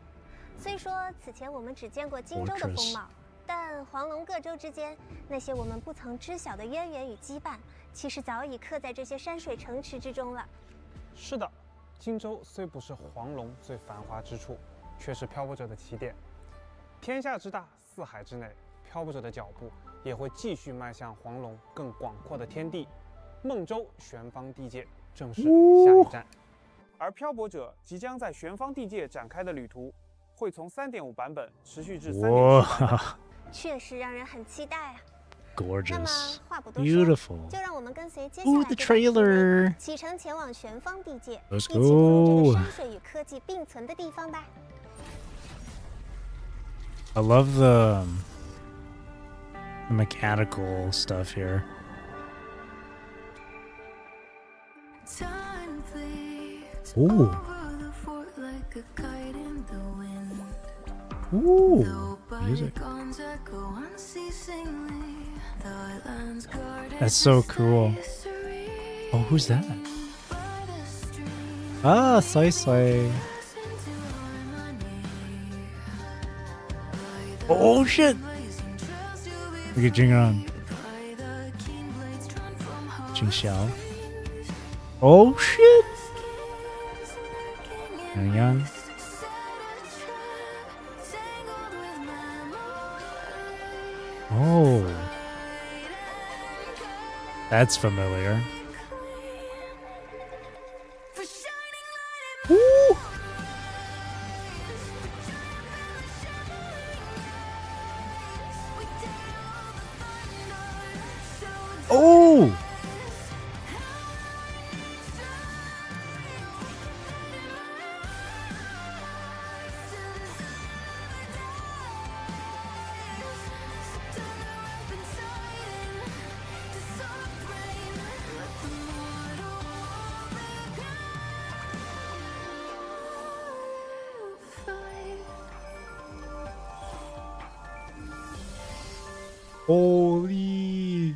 虽说此前我们只见过荆州的风貌，但黄龙各州之间那些我们不曾知晓的渊源与羁绊，其实早已刻在这些山水城池之中了。是的，荆州虽不是黄龙最繁华之处，却是漂泊者的起点。天下之大，四海之内，漂泊者的脚步也会继续迈向黄龙更广阔的天地。孟州玄方地界正是下一站，而漂泊者即将在玄方地界展开的旅途，会从3.5版本持续至3.7版本。确实让人很期待啊！ Gorgeous. 那么话不多说， Beautiful. 就让我们跟随接下 Ooh, 来 the 这段 trailer. 启程前往玄方地界， Let's 一起步入这 go. 个山水与科技并存的地方吧。 I love the mechanical stuff here. Ooh. Ooh. Music. That's so cool. Oh, who's that? Ah, Sai Sai. Oh shit! Look at Jing'an. Jing Xiao. Oh shit! Yang Yang. Oh. That's familiar. Woo! Oh! Holy!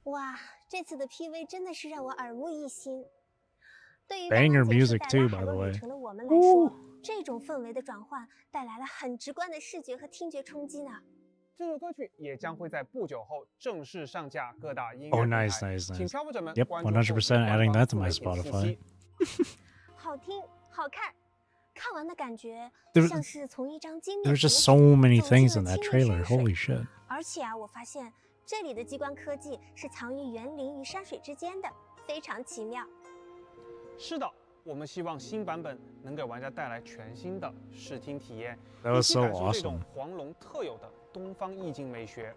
哇，这次的 PV 真的是让我耳目一新。对于 Banger 刚刚结束 music 在 too, 拉海 by the 洛 way. 旅程的我们来说，这种氛围的转换带来了很直观的视觉和听觉冲击呢。这首歌曲也将会在不久后正式上架各大音乐 Oh, 平台 nice, nice, 请 nice. 漂泊者们 Yep, 关注后续 100% adding 官 that to 方 my 自媒体信 Spotify. 息。好听，好看，看完的感觉 There- 像是从一张精美 There's 的 just 图 so 片 many 走进 things 了 in that 青 trailer. 叶山水 Holy shit. 而且啊，我发现这里的激光科技是藏于园林与山水之间的，非常奇妙。是的，我们希望新版本能给玩家带来全新的视听体验， That was 一起 so 感受这种 awesome. 黄龙特有的东方意境美学。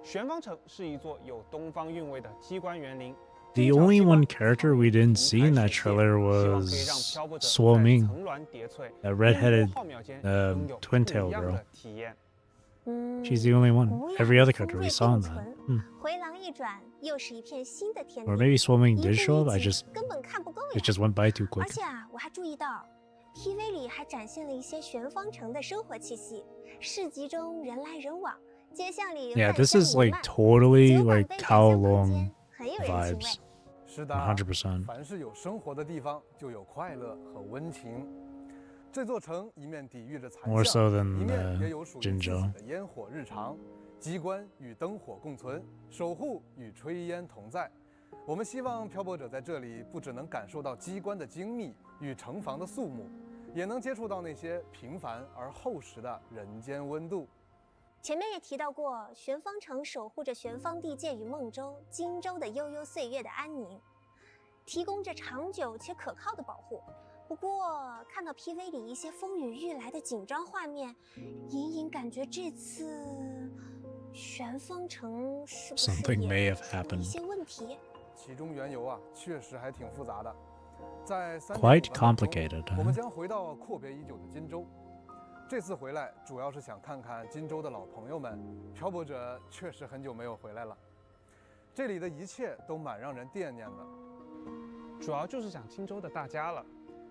玄方城是一座有东方韵味的机关园林。 The only one character we didn't see in that trailer was Suo Ming, that redheaded twin tail girl. She's the only one. Every other character we saw in that. 回廊一转，又是一片新的天地。 Or maybe Suo Ming did show up. 根本看不够呀。 It just went by too quick. 而且啊，我还注意到 ，PV 里还展现了一些玄方城的生活气息，市集中人来人往，街巷里 Yeah, this is like totally like Kowloon vibes. 是的 100%. 凡是有生活的地方，就有快乐和温情。这座城一面抵御着残 More 像， so than 一面也有属于自己 Jinzhou. 的烟火日常。机关与灯火共存，守护与炊烟同在。我们希望漂泊者在这里不只能感受到机关的精密与城防的肃穆，也能接触到那些平凡而厚实的人间温度。前面也提到过，玄方城守护着玄方地界与孟州、荆州的悠悠岁月的安宁，提供着长久且可靠的保护。不过，看到 PV 里一些风雨欲来的紧张画面，隐隐感觉这次玄方城是不是 Something may 也 have 出了一 happened. 些问题？其中缘由啊，确实还挺复杂的。在 Quite 3.5版本中 complicated, huh? 我们将回到阔别已久的荆州。这次回来主要是想看看荆州的老朋友们，漂泊者确实很久没有回来了。这里的一切都蛮让人惦念的。主要就是想荆州的大家了。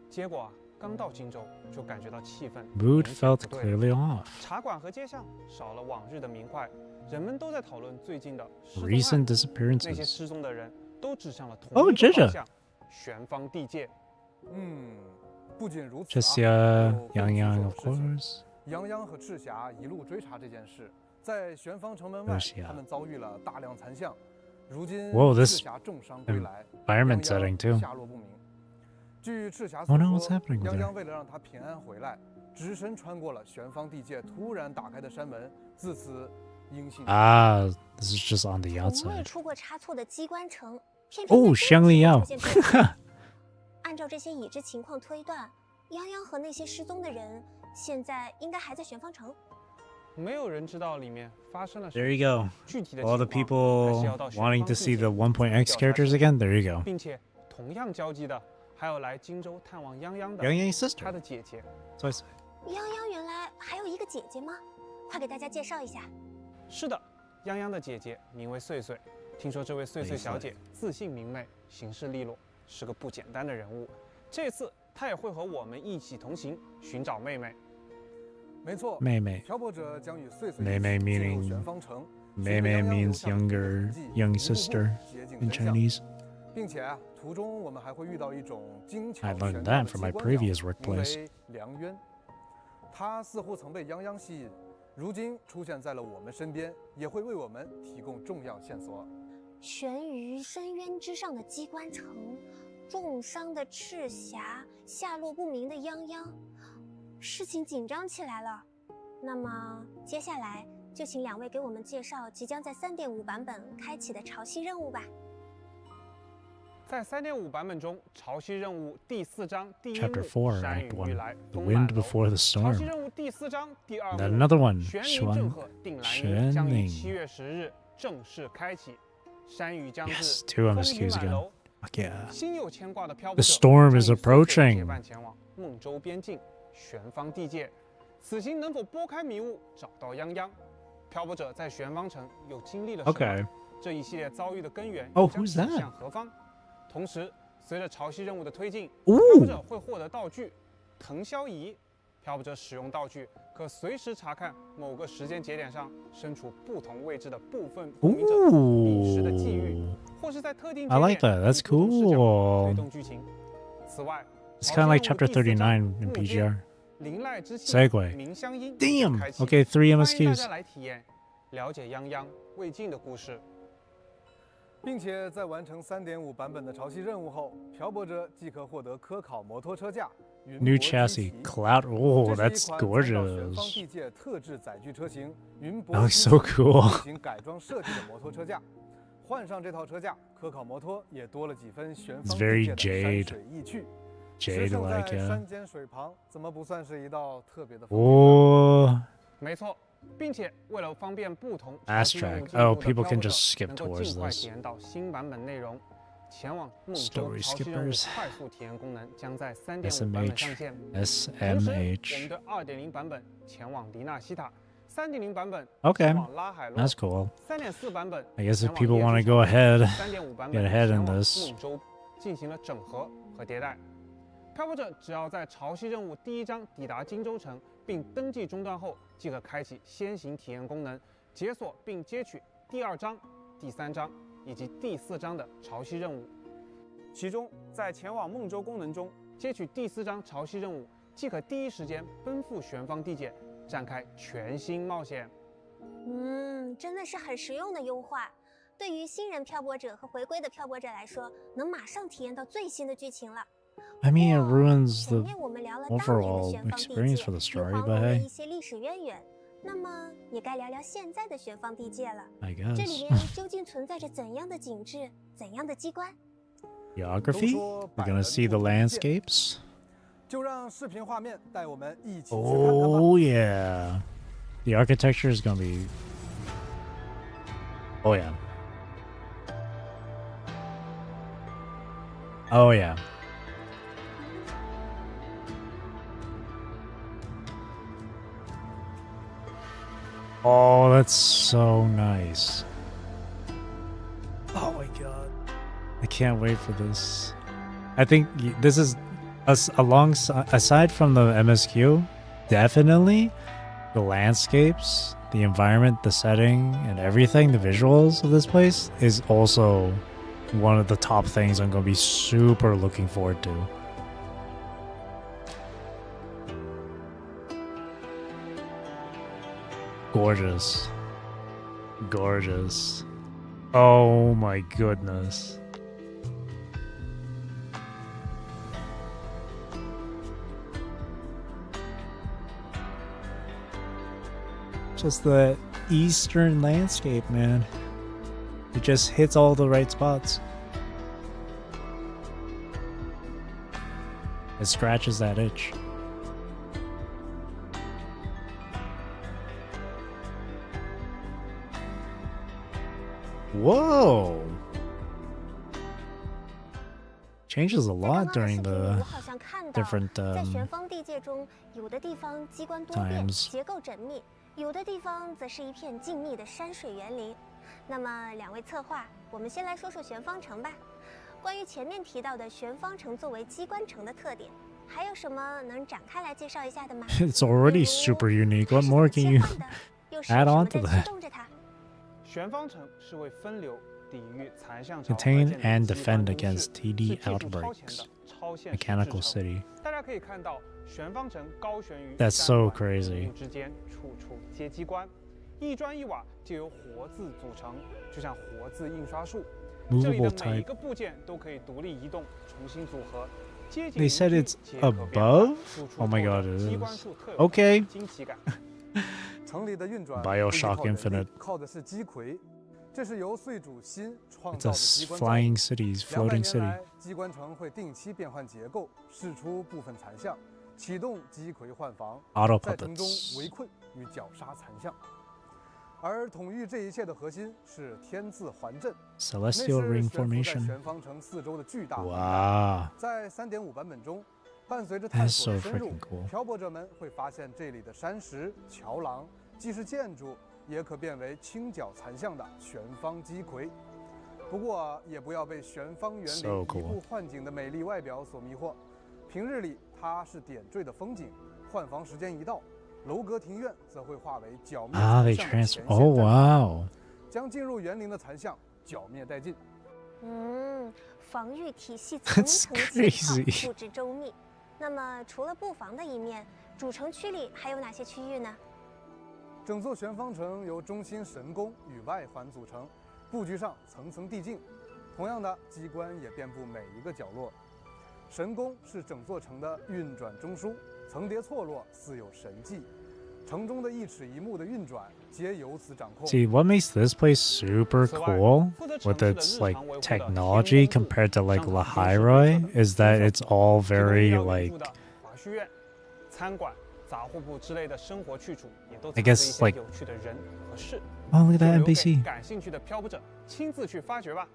结果啊，刚到荆州就感觉到气氛 Mood 明显 felt 不对 clearly off. 茶馆和街巷少了往日的明快，人们都在讨论最近的失踪案。 Recent 那些 disappearances. 失踪的人都指向了同哦一个真的方向——玄方地界。不仅如此 Just 啊， Yang 还有 Yang, 更 of 棘手的事情 course. 杨洋和赤霞一路追查这件事，在玄方城门外，他们遭遇了大量残像。如今， Whoa, 赤 this 霞重伤归来， environment 杨 setting 洋 too. 下落不明。据赤霞 Oh 所 no, 说 what's happening with 杨 her? 洋为了让他平安回来，只身穿过了玄方地界突然打开的山门，自此音信。Ah, this is just on the 从未 outside. 出过差错的机关城，偏偏 Oh, 在 Xiang 这个 Li 时候 Yao. 出现变化。按照这些已知情况推断，泱泱和那些失踪的人现在应该还在玄方城。没有人知道里面发生了什么。 There you go. 具体的 All the 情况还是 people 要到玄 wanting 方 to 地 see 界 the 1.x 调查 characters 清楚 again. There you go. 并且同样交际的还有来荆州探望泱泱的 Yang Yang's sister. 她的姐姐。 So I say. 泱泱原来还有一个姐姐吗？快给大家介绍一下。是的，泱泱的姐姐名为穗穗。听说这位穗穗小姐自信明媚，行事利落，是个不简单的人物。这次她也会和我们一起同行，寻找妹妹。没错，妹妹。漂泊者将与穗穗妹妹一起进入 meaning 玄方城， Mei 寻回 means 泱泱留下的 younger, 痕迹 young 一步步 sister 接近 in 真相 Chinese. 并且啊，途中我们还会遇到一种精巧 I 玄 learned 妙 that 的 from 机 my 关鸟 previous 名 workplace. 为梁渊。它似乎曾被泱泱吸引，如今出现在了我们身边，也会为我们提供重要线索。悬于深渊之上的机关城，重伤的赤霞，下落不明的泱泱，事情紧张起来了。那么接下来就请两位给我们介绍即将在3.5版本开启的潮汐任务吧。在3.5版本中，潮汐任务第4章第1 Chapter 幕 4, 山 Act 雨欲 1. 来 The 风 wind 满楼 before the 潮 storm. 汐任务第4章第2 Then 幕 another one. 玄灵 Xuan 正鹤定蓝音将于 Xuanling. 7月10日正式开启。山雨将至， Yes, 2 on 风 this 雨 queues 满 again. 楼。 Fuck yeah. 心有牵挂的漂泊 The 者 storm 将 is 与穗穗 approaching. 结伴前往孟州边境玄方地界。此行能否拨开迷雾，找到泱泱？漂泊者在玄方城又经历了什么？ Okay. 这一系列遭遇的根源 Oh, 将 who's 指 that? 向何方？同时，随着潮汐任务的推进， Ooh 漂泊者会获得道具腾霄仪。漂泊者使用道具可随时查看某个时间节点上身处不同位置的部分不明者彼时的际遇，或是在特定节 I 点 like that. That's 以不同视角 cool. 推动剧情。此外， It's 潮 kind of 汐 like 任务 Chapter 第4章 39 in 目间 PGR. 灵籁之气 Segue. 鸣香音 Damn. 开启 Okay, 3 欢迎大 MSQs. 家来体验了解泱泱未尽的故事。并且在完成3.5版本的潮汐任务后，漂泊者即可获得科考摩托车架、云 New 泊机 chassis. 骑 Cloud. Oh, 这是 that's 一款参照玄方 gorgeous. 地界特制载具车型云 That 泊 looks 机 so 骑 cool. 进行改装设计的摩托车架。换上这套车架，科考摩托也多了几分玄 It's 方 very 地界的山 Jade. 水意趣。Jade 胜在 like 山间水旁，怎么不算是一道特别的风景呢？哦没错，并且为了方便不同 Fast 潮汐任务 track. 进入 Oh, 的 people 漂 can 泊者 just skip 能够 towards 尽快 this. 体验到新版本内容。前往梦州 Story 潮汐任务 skippers. 快速体验功能将在3.5版本上线。同时，我 SMH. 们的2.0版本前往黎纳西塔，3.0版本 Okay, 前往拉海洛 that's cool. ，3.4版本 I guess 前 if 往 people 夜 want 之 to go 城 ahead, ，3.5版 get 本 ahead 前 in 往 this. 梦州进行了整合和迭代。漂泊者只要在潮汐任务第1章抵达荆州城，并登记中断后，即可开启先行体验功能，解锁并接取第2章、第3章以及第4章的潮汐任务。其中，在前往梦州功能中，接取第4章潮汐任务，即可第一时间奔赴玄方地界，展开全新冒险。真的是很实用的优化。对于新人漂泊者和回归的漂泊者来说，能马上体验到最新的剧情了。 I mean, it ruins 前 the 面我们聊了当年的 overall 玄方地 experience 界， for the 与 story, 黄 but 龙的 hey, 一些历史渊源。那么也该聊聊现在的玄方地界了。 I 这 guess. 里面究竟存在着怎样的景致，怎样的机关？ Geography? We're gonna see the landscapes. 就让视频画面带我们一起去看看吧。 Oh yeah, the architecture is gonna be. Oh yeah. Oh yeah. Oh, that's so nice. Oh my god. I can't wait for this. I think this is aside from the MSQ, definitely the landscapes, the environment, the setting, and everything, the visuals of this place is also one of the top things I'm going to be super looking forward to. Gorgeous. Gorgeous. Oh my goodness. Just the eastern landscape, man. It just hits all the right spots. It scratches that itch. Whoa! Changes a lot during the different 在玄方地界中，有的地方机关多变， times. 结构缜密；有的地方则是一片静谧的山水园林。那么，两位策划，我们先来说说玄方城吧。关于前面提到的玄方城作为机关城的特点，还有什么能展开来介绍一下的吗？ It's already super unique. What more can you add on to that? 玄方城是为分流、抵御残像潮 Contain 和 and 建立 defend 机关 against 都市， TD 是技术超前 outbreaks. 的超现实 Mechanical 制成 city. 大家可以看到，玄方城高悬于 That's 山 so 峦 crazy. 树之间，处处皆机关，一砖一瓦就由活字组成，就像活字印刷术。这里 Movable 的每一 type. 个部件都可以独立移动，重新组合。街景 They said 邻 it's 居皆可变化 above? 输出 Oh my 透 god, 着 it 机关 is. 术特有的 Okay. 惊奇感。城里的运转 Bioshock 不依靠人力 Infinite. 靠的是机魁，这是由岁主心创 It's 造 a 的机关造 flying cities, 200 floating 年 city. 来，机关城会定期变换结构，释出部分残像，启动机魁换防， Auto 在城中 puppets. 围困与绞杀残像。而统御这一切的核心是天字环阵，那是 Celestial 悬浮 ring 在 formation. 玄方城四周的巨大。哇在3.5版本中，伴随着探 That's 索 so 的深入 freaking cool. 漂泊者们会发现这里的山石、桥廊，既是建筑，也可变为清剿残像的玄方机魁。不过，也不要被玄方园 So 林 cool. 移步换景的美丽外表所迷惑。平日里它是点缀的风景，换防时间一到，楼阁庭院则会化为剿灭 Ah, 残 they 像的前 transfer. 线 Oh 战场， wow. 将进入园林的残像剿灭殆尽。防御体系层 That's 层砌 crazy. 套，布置周密。那么，除了布防的一面，主城区里还有哪些区域呢？整座玄方城由中心神宫与外环组成，布局上层层递进。同样的，机关也遍布每一个角落。神宫是整座城的运转中枢，层叠错落，似有神迹。城中的一尺一木的运转皆由此掌控。 See, what makes this place super cool with its like technology compared to like Lahai-Roi is that it's all very like 法学院、餐馆、杂货铺之类的生活去处，也都 I 藏着一 guess 些 like 有趣的人和事。 oh look at 就 that 留给 NPC. 感兴趣的漂泊者亲自去发掘吧。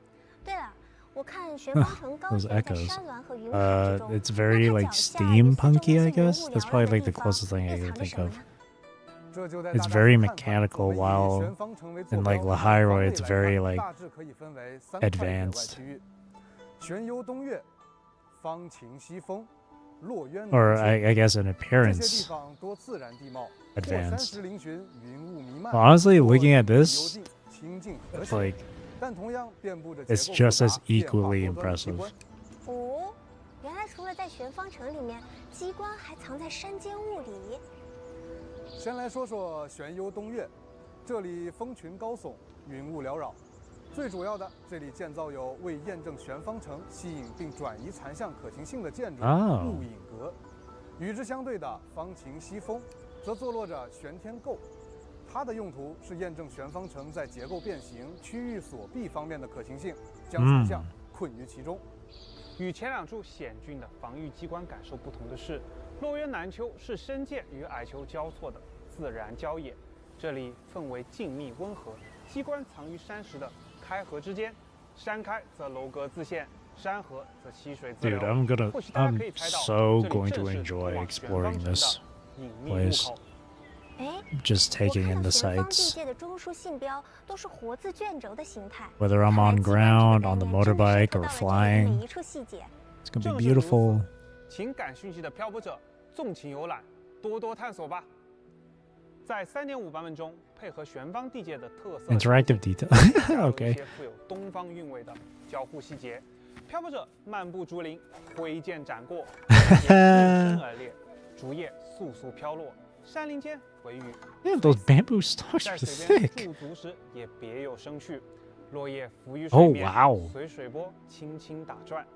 对了，我看旋风城高 Those 悬在 echoes. 山峦和云海之中， It's very 那 like 它脚下 steampunky, 有 I 些 guess. 无 That's 聊 probably 的 like the 地方 closest thing I 又 can 藏着 think 什么 of. 呢？ 这就带 It's 大家 very 去看看 mechanical, 我以 while 旋风城为坐 in 标 like 方 Lahai-Roi 位 it's 来 very 看 like 大致可以分为3块野外 advanced. 区域：玄幽东岳、方晴西峰、洛渊 Or 南 I guess in 这些地 appearance 方多自然地貌，或山 advanced. 石嶙峋，云雾弥漫。 Well, honestly, 若 looking at 隐 this, 幽静，清静和 it's 谐。 like 但同样遍布着 it's 结构 just 复 as 杂、变化 equally 多端的机 impressive. 关。哦，原来除了在旋风城里面，机关还藏在山间雾里。先来说说玄幽东岳，这里峰群高耸，云雾缭绕。最主要的，这里建造有为验证玄方城吸引并转移残像可行性的建筑雾隐阁。与之相对的方晴西峰，则坐落着玄天构，它的用途是验证玄方城在结构变形、区域锁闭方面的可行性，将残像困于其中。与前2处险峻的防御机关感受不同的是，洛渊南丘是深涧与矮丘交错的自然郊野，这里氛围静谧温和，机关藏于山石的开合之间，山开则楼阁自现，山合则溪水自流。 Dude, I'm 或许大家可以 I'm 猜到， so 这里 going 正 to 是 enjoy 通往玄 exploring 方城 this 的隐秘入 place. 口。哎， Just 我 taking 看 in 到 the 玄方地 sights. 界的中枢信标都是活字卷轴的形态。 Whether I'm 看来 on 机关这个 ground, 概 on the 念真的 motorbike, 渗透 or 到了这里的 flying, 每一处细节。 it's gonna 正 be 是如此 beautiful. 请感兴趣的漂泊者纵情游览，多多探索吧。在3.5版本中，配合玄方地界的特色 Interactive detail. 加入一 Okay. 些富有东方韵味的交互细节。漂泊者漫步竹林，挥剑斩过，叶应声而裂，竹叶簌簌飘落，山林间微雨。 Yeah, those bamboo stalks 在 are 水边 thick. 驻足时也别有生趣，落叶浮于 Oh 水面， wow. 随水波轻轻打转。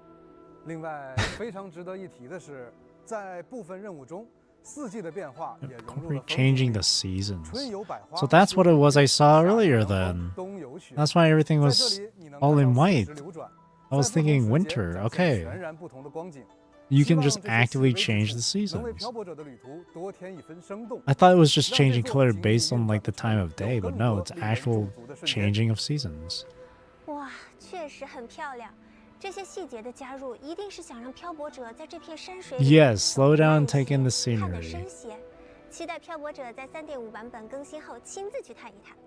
另外，非常值得一提的是，在部分任务中，四季的变化也融入了 Changing the 春 seasons. 有百花， So that's what it was I saw 夏有 earlier 凉风 then. 冬有雪。 That's why everything 在 was 这里你能 all 看 in 到四 white. 时流转， I was 在不同 thinking 时节 winter. 展现 Okay. 全然不同的光景。 You 希 can 望 just 这些细 actively 微之 change 处 the 能为 seasons. 漂泊者的旅途多添一分生动。 I thought it was just 让这 changing 座 color 经历 based on 运 like the 转的 time of 有 day, 更 but no, 多 it's 令人驻 actual 足的瞬间。 changing of seasons. 哇，确实很漂亮。这些细节的加入，一定是想让漂泊者在这片山水里 Yes, slow 走 down 慢 and take in the 些看得 scenery. 深些。期待漂泊者在3.5版本更新后亲自去探一探。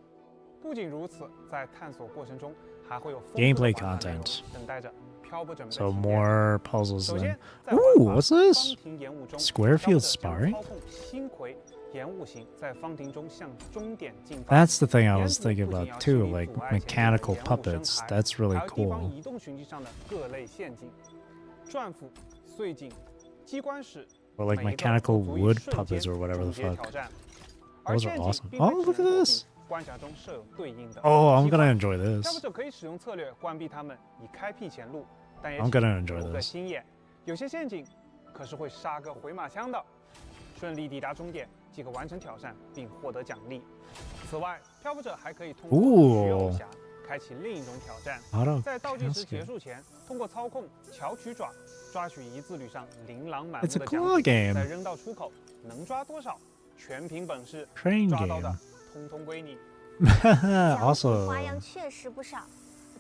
不仅如此，在探索过程中还会有丰富的 Gameplay 玩法内容 content. 等待着漂泊者们的 So 体验。 more puzzles 首 then. 先，在 Ooh, 玩法 what's this? 方庭演武中 Square 漂泊 field 者将 sparring? 操控星魁演武型在方庭中向终点进发。 That's the thing I was 沿途 thinking 不仅 about 要 too, 清理 like 阻碍前进的 mechanical 演武生 puppets. 态 That's really 还有地方 cool. 移动寻迹上的各类陷阱、转斧、碎井、机关石， Or like 每一个 mechanical 都足以 wood 瞬 puppets 间 or whatever the 终结 fuck. 挑战。而 Those 陷 are 阱 awesome. 并非 Oh, 只 look 能 at 躲 this. 避，关卡中设有对应的 Oh, I'm 机关 gonna enjoy 漂 this. 泊者可以使用策略关闭他们，以开辟前路，但也 I'm 请 gonna enjoy 留个 this. 心眼，有些陷阱可是会杀个回马枪的。顺利抵达终点即可完成挑战并获得奖励。此外，漂泊者还可以通过取偶侠开启另一种挑战， Auto 在倒计时 casket. 结束前，通过操控巧取爪，抓取一字旅上琳琅满目 It's a 的奖 claw 品， game. 再扔到出口，能抓多少，全凭本事， Train 抓到的 game. 通通归你。奖品 Also, 花样确实不少，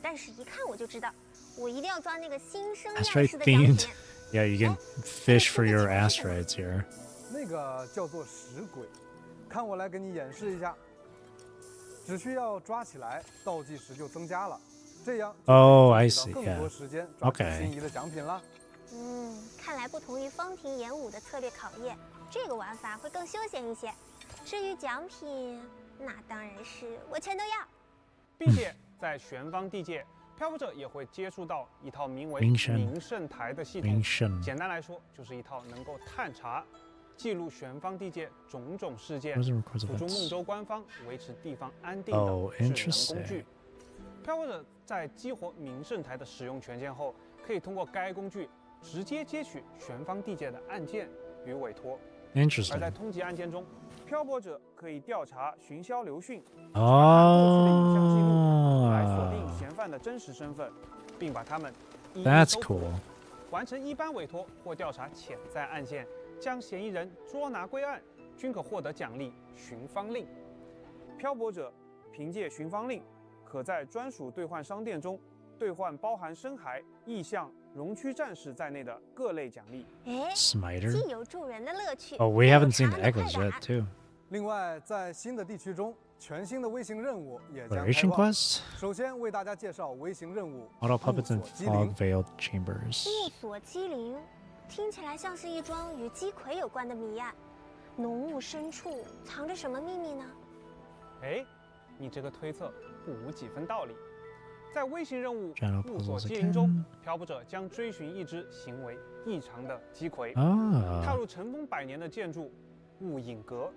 但是一看我就知道，我一定要抓那个新生样 Asteroid 式的奖品 themed.。Yeah, you can fish for your asteroids here. 那个叫做石鬼，看我来给你演示一下。只需要抓起来，倒计时就增加了，这样就 Oh, 可 I 以 see. 抓到更多 Yeah. 时间抓取 Okay. 心仪的奖品啦。看来不同于方庭演武的策略考验，这个玩法会更休闲一些。至于奖品，那当然是我全都要。并且在玄方地界，漂泊者也会接触到一套名为名胜名胜台的系统。名胜简单来说，就是一套能够探查、记录玄方地界种种事件， Where's the records 辅 of 助梦 events? 州官方维持地方安定 Oh, 的智能 interesting. 工具。漂泊者在激活名胜台的使用权限后，可以通过该工具直接接取玄方地界的案件与委托。而在 Interesting. 通缉案件中，漂泊者可以调查寻销流讯，查过去的影像记录，来锁定嫌犯的真实身份，并把他们一一 That's 搜索 cool. 完成一般委托或调查潜在案件，将嫌疑人捉拿归案，均可获得奖励寻芳令。漂泊者凭借寻芳令，可在专属兑换商店中兑换包含深海、意象、荣区战士在内的各类奖励。Smiter. 既有助人的乐趣。 Oh, we haven't seen the echoes yet, too. 另外，在新的地区中，全新的微型任务也将开 Exploration 放。 quest? 首先为大家介绍微型任务 Auto puppets and 雾锁机灵 fog veiled chambers. 雾锁机灵，听起来像是一桩与鸡葵有关的谜案。浓雾深处藏着什么秘密呢？哎，你这个推测不无几分道理。在微型任务 General 雾锁 puzzles 机灵中 again.，漂泊者将追寻一只行为异常的鸡葵，踏 Ah. 入尘封百年的建筑雾隐阁。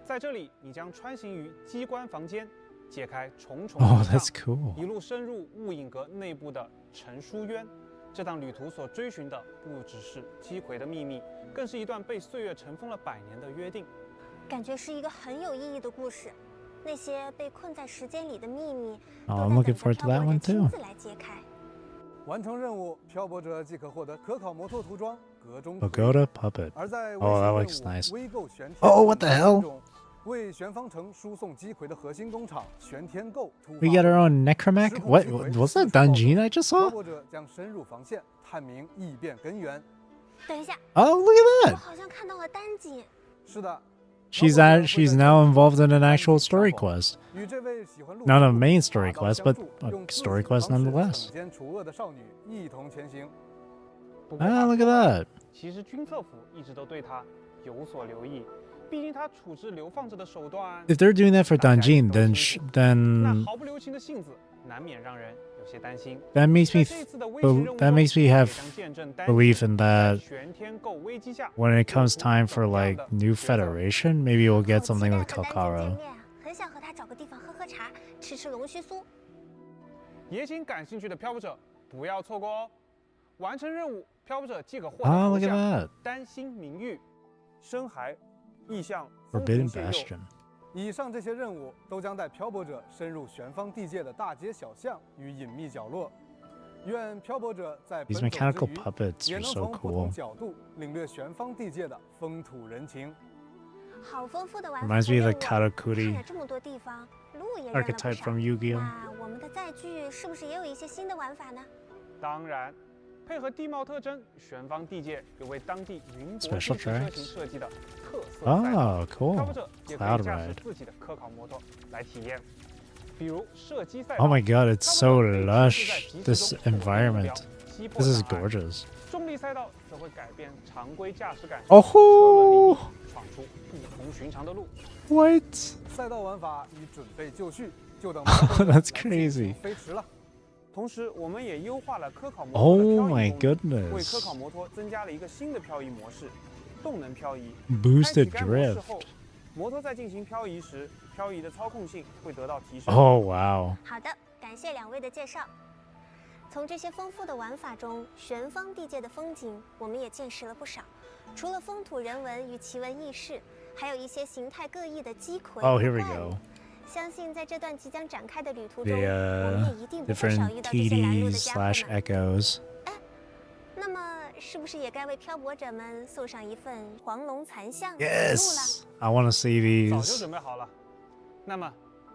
在这里，你将穿行于机关房间，解开重重 Oh, 迷障 that's cool. 一路深入雾隐阁内部的陈书渊。这趟旅途所追寻的不只是鸡葵的秘密，更是一段被岁月尘封了百年的约定。感觉是一个很有意义的故事。那些被困在时间里的秘密， Oh, I'm looking forward to that one 亲 too. 自来揭开。完成任务，漂泊者即可获得可考摩托涂装、阁中 Pagoda puppet. 而在 Oh, that 微 looks 型任务 nice. 微购玄天 Oh, what the hell? 中为玄方城输送鸡葵的核心工厂玄天购突发 We got our own necromech? 时空 What? 鸡葵 Was 四 that 处暴 Dungeon 走 I just 漂 saw? 泊者将深入防线，探明异变根源。等一下， Oh, look 我 at that! 好像看到了丹景。是的， She's now involved in an actual story quest. 与这位喜欢露 Not a 宿 main story 拔刀 quest, 相 but 助 a 用自 story 己的 quest 方式 nonetheless. 惩奸除恶的少女一同前行。 Ah, look at that. 其实军策府一直都对他有所留意，毕竟他处置流放者的手段。 If they're doing that for 大家也 Dungeon, 都 then 清楚 then 那毫不留情的性子，难免让人有些担心。 that makes 在 me 这次的微型任务 that 中 makes me 也 have 将见证丹 belief 景 in 在 that 玄天购危机下 when it 做 comes 出 time for 怎么样 like 的 new 抉择。 Federation, maybe we'll get 好期 something 待 with 和丹景 Kalkara. 见面，很想和他找个地方喝喝茶，吃吃龙须酥。也请感兴趣的漂泊者不要错过哦！完成任务，漂泊者即可获得 Ah, 头 look at 像 that. 丹心名誉、深海、意象、风 Forbidden 尘血 Bastion. 以上这些任务都将带漂泊者深入玄方地界的大街小巷与隐秘角落。愿漂泊者在 These 奔走 mechanical 之余， puppets 也 are 能 so 从不同 cool. 角度领略玄方地界的风土人情。好丰富的玩法 Reminds 和 me 任 of 务 the 看 Karakuri 了这么多地方，路也认了不 archetype 少。 from Yu-Gi-Oh. 那我们的载具是不是也有一些新的玩法呢？当然，配合地貌特征，玄方地界有为当地云泊 Special 地形车 tracks 型设计的特色赛道， Oh, 漂 cool. 泊者也可 Cloud 以驾驶 ride. 自己的科考摩托来体验，比如射击赛道。 Oh my god, it's 漂 so 泊者可以亲自在 lush. 即时 This 中锁定目标 environment. 击破 This is 障碍 gorgeous. 重力赛道则会改变常规驾驶感受， Oh 车轮离 ho! 地，闯出不同寻常的路。 What? 赛道玩法已准备就绪，就等 Oh, 来 that's 进 crazy. 行飞驰了。同时，我们也优化了科考摩托的 Oh 漂 my 移功能，为 goodness. 科考摩托增加了一个新的漂移模式——动能漂移。 Boosted 开启该模式 drift. 后，摩托在进行漂移时，漂移的操控性会得到提升。 Oh wow. 好的，感谢两位的介绍。从这些丰富的玩法中，玄方地界的风景我们也见识了不少。除了风土人文与奇闻异事，还有一些形态各异的鸡葵 Oh, 和 here we 怪物 go. 相信在这段即将展开的旅途中， The 我们也一定不会少 different 遇到这些拦路的 TDs 家伙 slash 们。 echoes. 那么，是不是也该为漂泊者们送上一份黄龙残像的礼物了？ Yes. I want to see 早就 these. 准备好了。那么，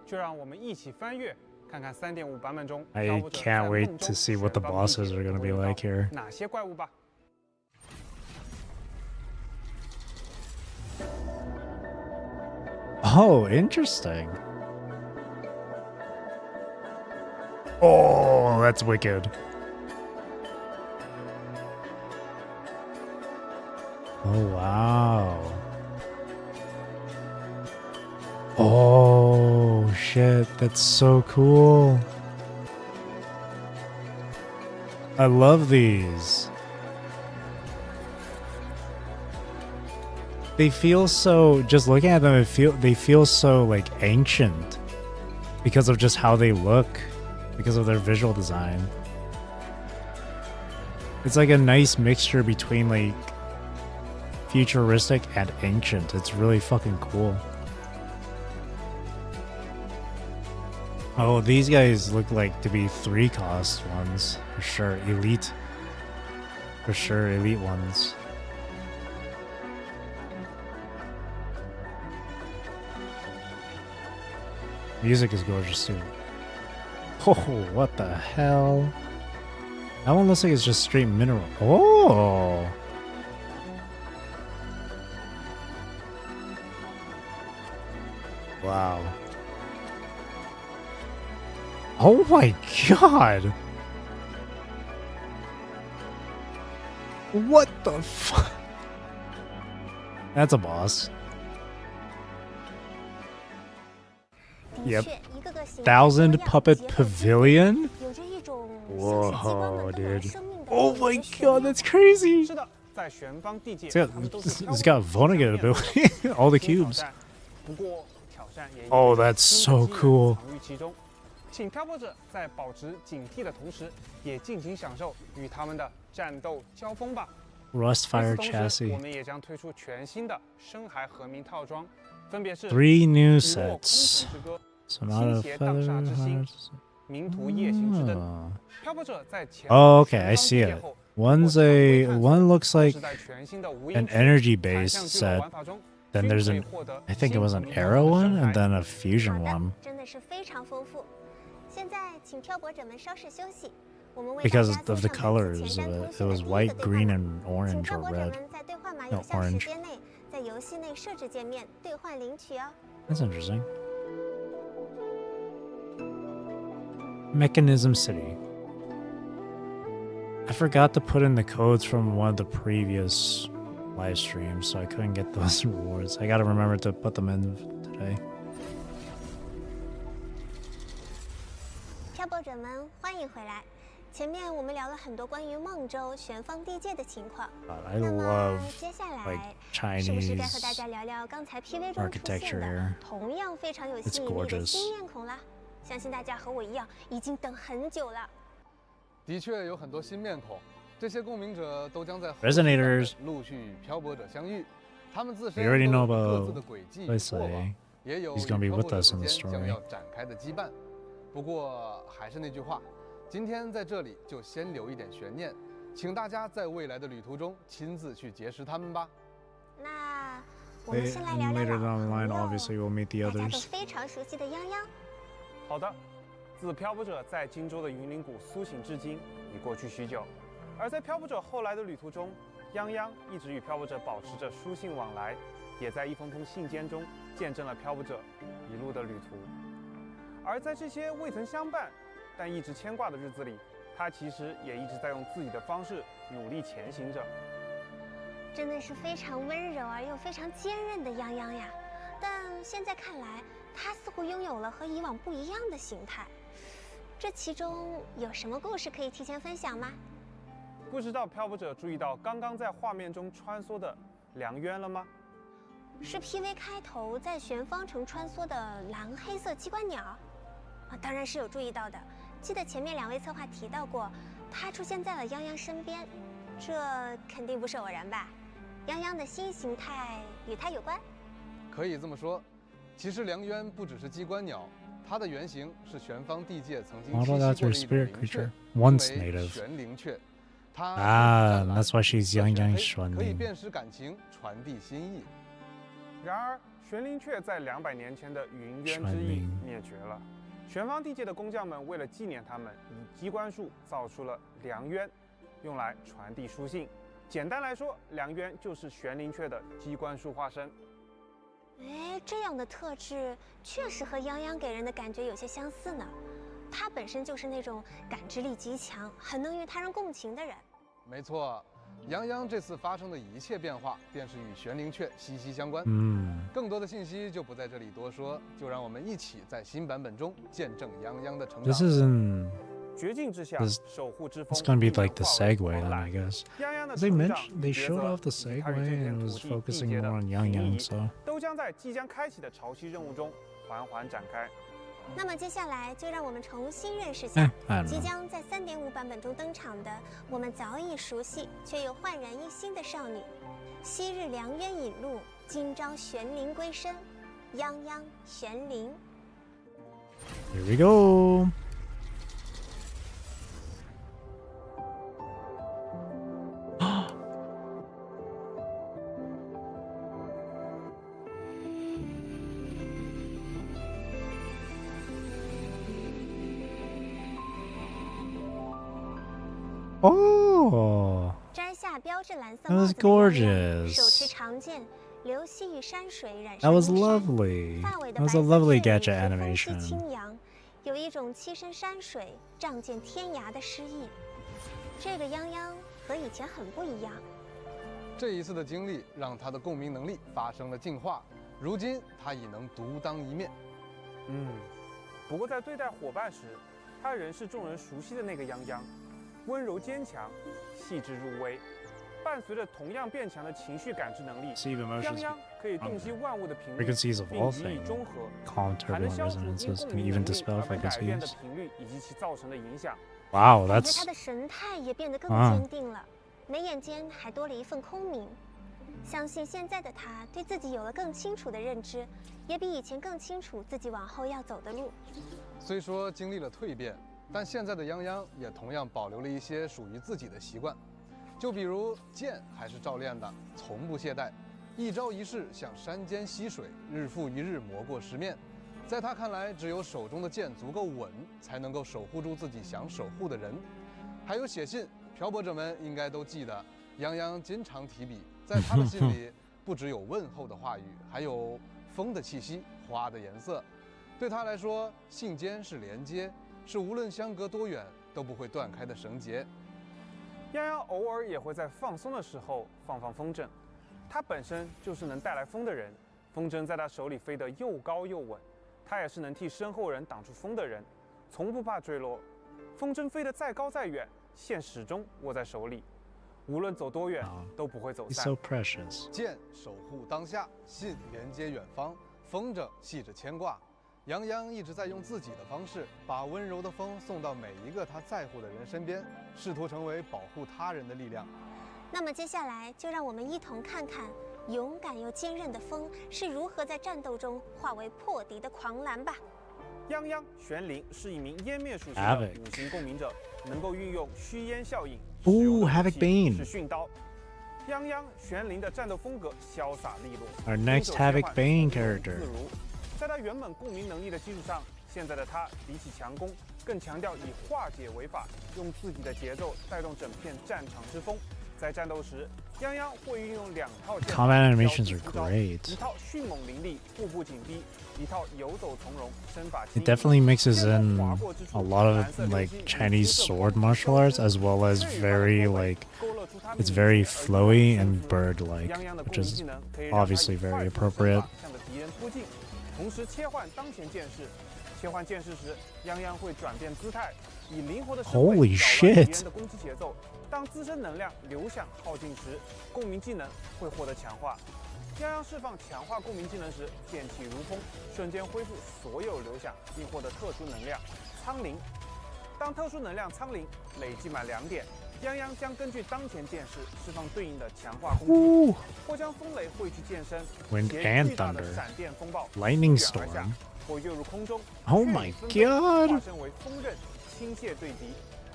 就让我们一起翻阅，看看3.5版本中 I 漂泊者 can't 在 wait 梦 to 中 see what the 旋风地 bosses 界 are going to 会 be 遇到 like here. 哪些怪物吧？ Oh, interesting. Oh, that's wicked. Oh, wow. Oh, shit. That's so cool. I love these. They feel so, just looking at them, they feel so like ancient because of just how they look, because of their visual design. It's like a nice mixture between like futuristic and ancient. It's really fucking cool. Oh, these guys look like to be 3-cost ones for sure. Elite, for sure, elite ones. Music is gorgeous too. Oh, what the hell? That one looks like it's just straight mineral. Oh! Wow. Oh my god! What the fuck? That's a boss. Yep. 1000 Puppet Pavilion? Whoa, dude. Oh my god, that's crazy! It's got Vonnegut ability. All the cubes. Oh, that's so cool. 请漂泊者在保持警惕的同时，也尽情享受与他们的战斗交锋吧。 Rustfire chassis. 我们也将推出全新的深海和鸣套装，分别是 3 new sets. Sonata Feather. 名图夜行之灯。漂泊者在前 Oh, okay, I see it. One looks like an energy-based set. Then there's an, I think it was an arrow one, and then a fusion one. Because of the colors of it. It was white, green, and orange, or red. No, orange. That's interesting. Mechanism City. I forgot to put in the codes from one of the previous live streams, so I couldn't get those rewards. I gotta remember to put them in today. 漂泊者们，欢迎回来。前面我们聊了很多关于孟州玄方地界的情况。I love 接下来 like 是不是 Chinese 该和大家聊聊刚才 PV 中出现 architecture 的 here. 同样非常有吸 It's 引力的 gorgeous. 新面孔啦？相信大家和我一样，已经等很久了。的确有很多新面孔，这些共鸣者都将在后 Resonators 陆续与漂泊者相遇，他们自身 We already know 都有各 about 自的轨迹与 let's 过往， say 也有 he's gonna be 与漂 with 泊者 us in 之 the 间将 story. 要展开的羁绊。不过还是那句话，今天在这里就先留一点悬念，请大家在未来的旅途中亲自去结识他们吧。那我们先来聊聊 Later 老 down the 朋 line, 友 obviously we'll meet the 大家都 others. 非常熟悉的泱泱。好的，自漂泊者在荆州的云林谷苏醒至今，已过去许久。而在漂泊者后来的旅途中，泱泱一直与漂泊者保持着书信往来，也在一封封信笺中见证了漂泊者一路的旅途。而在这些未曾相伴，但一直牵挂的日子里，他其实也一直在用自己的方式努力前行着。真的是非常温柔而又非常坚韧的泱泱呀！但现在看来，他似乎拥有了和以往不一样的形态。这其中有什么故事可以提前分享吗？不知道漂泊者注意到刚刚在画面中穿梭的梁渊了吗？是 PV 开头在玄方城穿梭的蓝黑色机关鸟？啊，当然是有注意到的。记得前面2位策划提到过，他出现在了泱泱身边，这肯定不是偶然吧？泱泱的新形态与他有关？可以这么说，其实梁渊不只是机关鸟，它的原型是玄方地界曾经栖息过的一种灵雀，名为玄灵雀。它 that's why she's Yang Yang 玄可以灵。辨识感情，传递心意。然而，玄灵雀在200年前的云渊之役灭绝了。玄方地界的工匠们为了纪念他们，以机关术造出了梁渊，用来传递书信。简单来说，梁渊就是玄灵雀的机关术化身。哎，这样的特质确实和泱泱给人的感觉有些相似呢。他本身就是那种感知力极强、很能与他人共情的人。没错，泱泱这次发生的一切变化，便是与玄灵雀息息相关。更多的信息就不在这里多说，就让我们一起在新版本中见证泱泱的成长。This isn't. 绝境之下，守护之风。It's gonna be like the segue then, I guess. They showed off the segue and it was focusing more on Yang Yang, so. 都将在即将开启的潮汐任务中缓缓展开。那么接下来就让我们重新认识下即将在3.5版本中登场的我们早已熟悉却又焕然一新的少女昔日良渊引路，今朝玄灵归身，泱泱玄灵。 Here we go. Oh, 摘下标志蓝色 that 帽 was 子的洋洋， gorgeous. 手持长剑，流溪与山水染 That 上 was 阴山。 lovely. 发尾的 That 白 was 色 a lovely 雀羽 gadget 随风 animation. 息轻扬，有一种栖身山水、仗剑天涯的诗意。这个泱泱和以前很不一样。这一次的经历让他的共鸣能力发生了进化，如今他已能独当一面。不过在对待伙伴时，他仍是众人熟悉的那个泱泱，温柔坚强，细致入微。伴随着同样变强的情绪感知能力，泱泱可以洞悉万物的频率， Frequencies of 并 all 予以 things, 中和， calm 还能 turbulent 消除因 resonances 共 can 鸣 even 能力 dispel 而被改变的 frequencies. 频率以及其造成的影响。 Wow, 感觉 that's 他的神态也变得更坚定了，眉眼间还多了一份空明。相信现在的他对自己有了更清楚的认知，也比以前更清楚自己往后要走的路。虽说经历了蜕变，但现在的泱泱也同样保留了一些属于自己的习惯，就比如剑还是照练的，从不懈怠，一招一式像山间溪水，日复一日磨过石面。在他看来，只有手中的剑足够稳，才能够守护住自己想守护的人。还有写信，漂泊者们应该都记得，泱泱经常提笔，在他的信里，不只有问候的话语，还有风的气息、花的颜色。对他来说，信笺是连接，是无论相隔多远都不会断开的绳结。泱泱偶尔也会在放松的时候放风筝，他本身就是能带来风的人，风筝在他手里飞得又高又稳。 他也是能替身后人挡住风的人，从不怕坠落。风筝飞得再高再远，线始终握在手里，无论走多远都不会走 he's 散。 so precious. 剑守护当下，信连接远方，风筝系着牵挂。泱泱一直在用自己的方式，把温柔的风送到每一个他在乎的人身边，试图成为保护他人的力量。那么接下来就让我们一同看看。 勇敢又坚韧的风是如何在战斗中化为破敌的狂澜吧？泱泱玄灵是一名湮灭属性的五行共鸣者，能够运用虚烟效应。Havoc Bane 是训刀。泱泱玄灵的战斗风格潇洒利落。 Our next Havoc Bane character. 自如，在他原本共鸣能力的基础上，现在的他比起强攻，更强调以化解为法，用自己的节奏带动整片战场之风。 在战斗时，泱泱会运用2套剑法 Combat animations are great. 一套迅猛凌厉、步步紧逼，一套游走从容、身法轻 It definitely mixes in a lot of like Chinese sword martial arts as well as very like it's very flowy and bird-like, which is obviously very appropriate. 向着敌人突进，同时切换当前剑势。切换剑势时，泱泱会转变姿态，以灵活的身位 Holy 扰乱敌 shit 人的攻击节奏。 当自身能量流向耗尽时，共鸣技能会获得强化。泱泱释放强化共鸣技能时，剑气如风，瞬间恢复所有流响，并获得特殊能量苍灵。当特殊能量苍灵累计满2点，泱泱将根据当前剑势释放对应的强化攻击，或将风雷汇聚剑身， Wind 携 and 巨大的 thunder. 闪电风暴 Lightning 席卷而下 storm. 或跃入空中。 Oh my 血雨纷飞 god 化身为锋刃，倾泻对敌。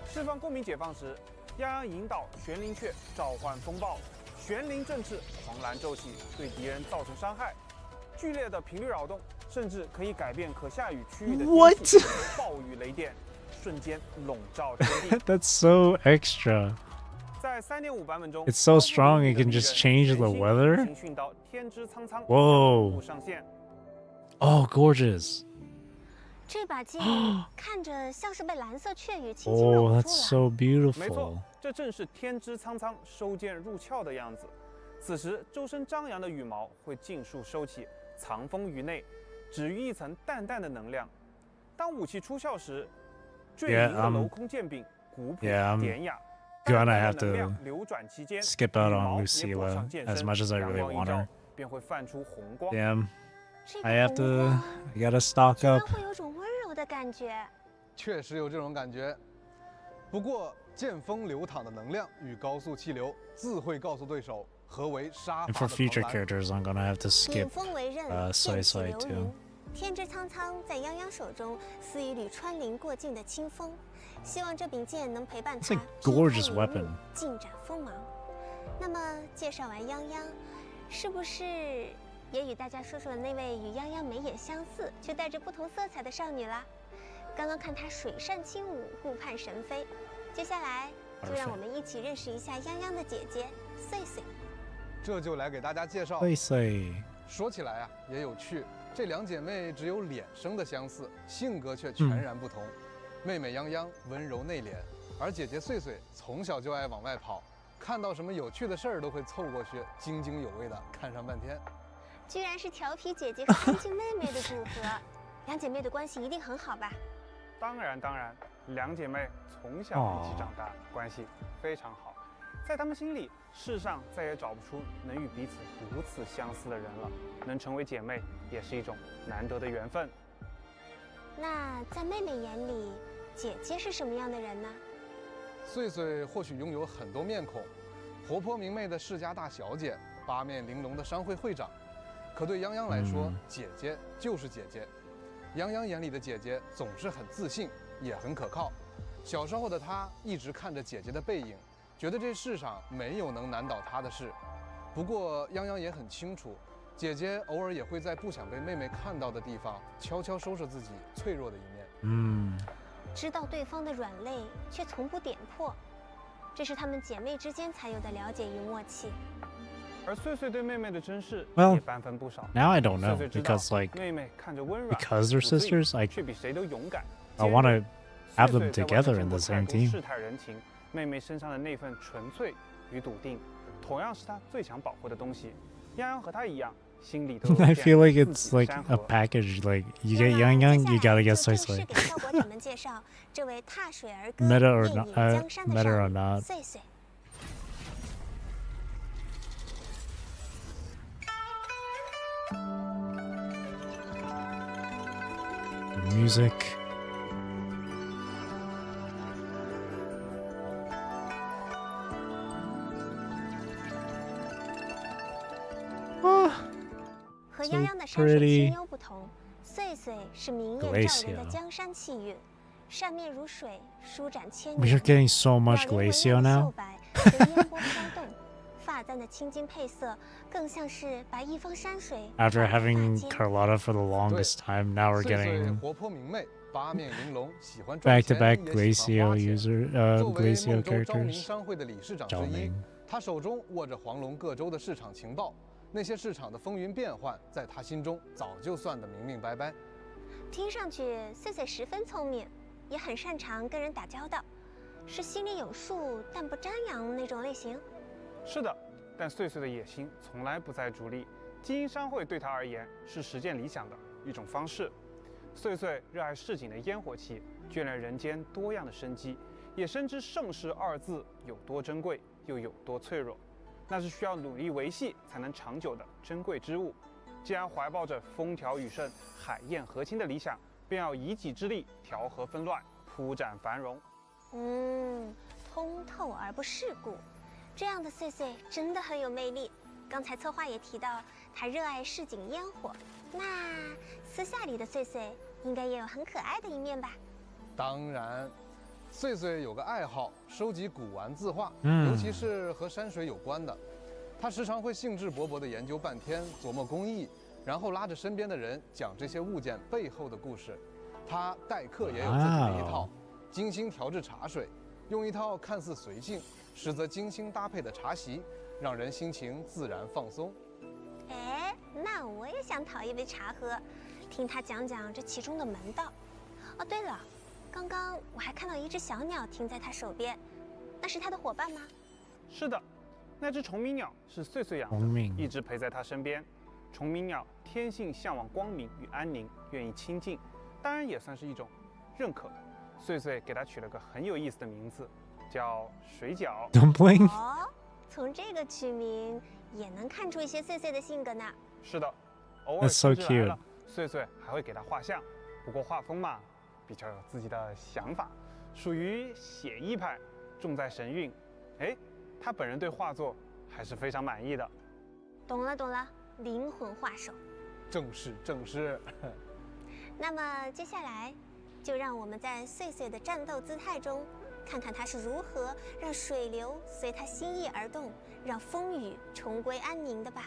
释放共鸣解放时。 泱泱引导玄灵雀召唤风暴，玄灵振翅，狂澜骤起，对敌人造成伤害。剧烈的频率扰动，甚至可以改变可下雨区域的天气。暴雨雷电，瞬间笼罩天地。That's so extra. 在3.5版本中 It's so strong it can just change the weather. 训到天之苍苍 Whoa 上线。 Oh, gorgeous. 这把剑看着像是被蓝色雀羽轻轻 Oh, 拢 that's 住 so 了。没错 beautiful. 这正是天之苍苍收剑入鞘的样子。此时，周身张扬的羽毛会尽数收起，藏风于内，只余一层淡淡的能量。当武器出鞘时，坠鸣的镂空剑柄古朴典雅。 Gonna have to 流转期间 skip out on Lucilla as much as I really want her. 便会泛出红光。 Damn. I gotta stock 居然 up. 会有种温柔的感觉。确实有这种感觉。不过剑锋流淌的能量与高速气流自会告诉对手，何为杀 And 伐 for 的 future 狂澜。 characters, I'm gonna have to 引 skip 风为刃， Soy 剑气 Soy 流 too. 云。天之苍苍在泱泱手中似一缕穿林过境的清风，希望这柄剑能陪伴 It's 他 a gorgeous 劈开云 weapon. 雾尽展锋芒。那么介绍完泱泱，是不是也与大家说说那位与泱泱眉眼相似却带着不同色彩的少女啦？刚刚看她水扇轻舞，顾盼神飞，接下来就让我们一起认识一下泱泱的姐姐穗穗。这就来给大家介绍。Soy Soy. 说起来啊，也有趣。这两姐妹只有脸生的相似，性格却全然不同。妹妹泱泱温柔内敛，而姐姐穗穗从小就爱往外跑，看到什么有趣的事儿都会凑过去，津津有味的看上半天。居然是调皮姐姐和安静妹妹的组合，两姐妹的关系一定很好吧？当然，两姐妹从小一起长大，关系非常好。在她们心里，世上再也找不出能与彼此如此相似的人了。能成为姐妹，也是一种难得的缘分。那在妹妹眼里，姐姐是什么样的人呢？穗穗或许拥有很多面孔，活泼明媚的世家大小姐，八面玲珑的商会会长。可对泱泱来说，姐姐就是姐姐。泱泱眼里的姐姐总是很自信，也很可靠。小时候的她一直看着姐姐的背影，觉得这世上没有能难倒她的事。不过泱泱也很清楚，姐姐偶尔也会在不想被妹妹看到的地方，悄悄收拾自己脆弱的一面。知道对方的软肋，却从不点破，这是她们姐妹之间才有的了解与默契。而穗穗对妹妹的珍视 Well, 也半分不少。 now I don't know 穗穗知道 because like 妹妹看着温软， because they're 朴素 sisters, 却比谁都勇敢。 I want to have them 穗穗在外 together 面 in the 生活 same 太多 team. 世态人情，妹妹身上的那份纯粹与笃定，同样是她最想保护的东西。泱泱和她一样，心里都有 I 片 feel like 自 it's 己 like 山 a 河。 package. Like you get Yang Yang, you gotta get Soy 正式 Soy. 给效果者们介绍这位踏水而歌、 Meta or 艳 not? 引江山的 Meta 少 or 女 not? 穗穗。 The music. Ah, 和 So 泱泱的山水 pretty. 清幽不同，穗穗是明艳照人的江山气韵，扇面如水，舒展千 We 年。 are getting so much 老人 Glacio 文雅的 now. 秀白和烟波飘动，发簪的青金配色更像是把一方山水 After 放在发 having 间。 Carlotta for the longest time, now we're 穗穗 getting 活泼明媚，八面玲珑，喜欢赚 back-to-back 钱，也喜欢花 Glacio 钱。 user 作为 Glacio 孟州昭明 characters. 商会的理事长之一昭明，他手中握着黄龙各州的市场情报，那些市场的风云变幻，在他心中早就算得明明白白。听上去穗穗十分聪明，也很擅长跟人打交道，是心里有数但不张扬那种类型。是的，但穗穗的野心从来不在逐利，精英商会对她而言是实践理想的一种方式。穗穗热爱市井的烟火气，眷恋人间多样的生机，也深知盛世二字有多珍贵，又有多脆弱，那是需要努力维系才能长久的珍贵之物。既然怀抱着风调雨顺、海晏河清的理想，便要以己之力调和纷乱，铺展繁荣。通透而不世故，这样的穗穗真的很有魅力。刚才策划也提到，她热爱市井烟火，那私下里的穗穗应该也有很可爱的一面吧？当然，穗穗有个爱好，收集古玩字画，嗯尤其是和山水有关的。他时常会兴致勃勃地研究半天，琢磨工艺，然后拉着身边的人讲这些物件背后的故事。他待客也有自己的一套，精心调制茶水，用一套看似随性，实则精心搭配的茶席，让人心情自然放松。哎，那我也想讨一杯茶喝，听他讲讲这其中的门道。哦，对了，刚刚我还看到一只小鸟停在他手边，那是他的伙伴吗？是的，那只虫鸣鸟是穗穗养的，一直陪在他身边。虫鸣鸟天性向往光明与安宁，愿意亲近，当然也算是一种认可。穗穗给它取了个很有意思的名字，叫水饺。Dumpling？哦，从这个取名也能看出一些穗穗的性格呢。是的，偶尔 That's so 兴致来了 cute. 穗穗还会给它画像，不过画风嘛，比较有自己的想法，属于写意派，重在神韵。哎，他本人对画作还是非常满意的。懂了懂了，灵魂画手。正是正是。那么接下来，就让我们在碎碎的战斗姿态中，看看他是如何让水流随他心意而动，让风雨重归安宁的吧。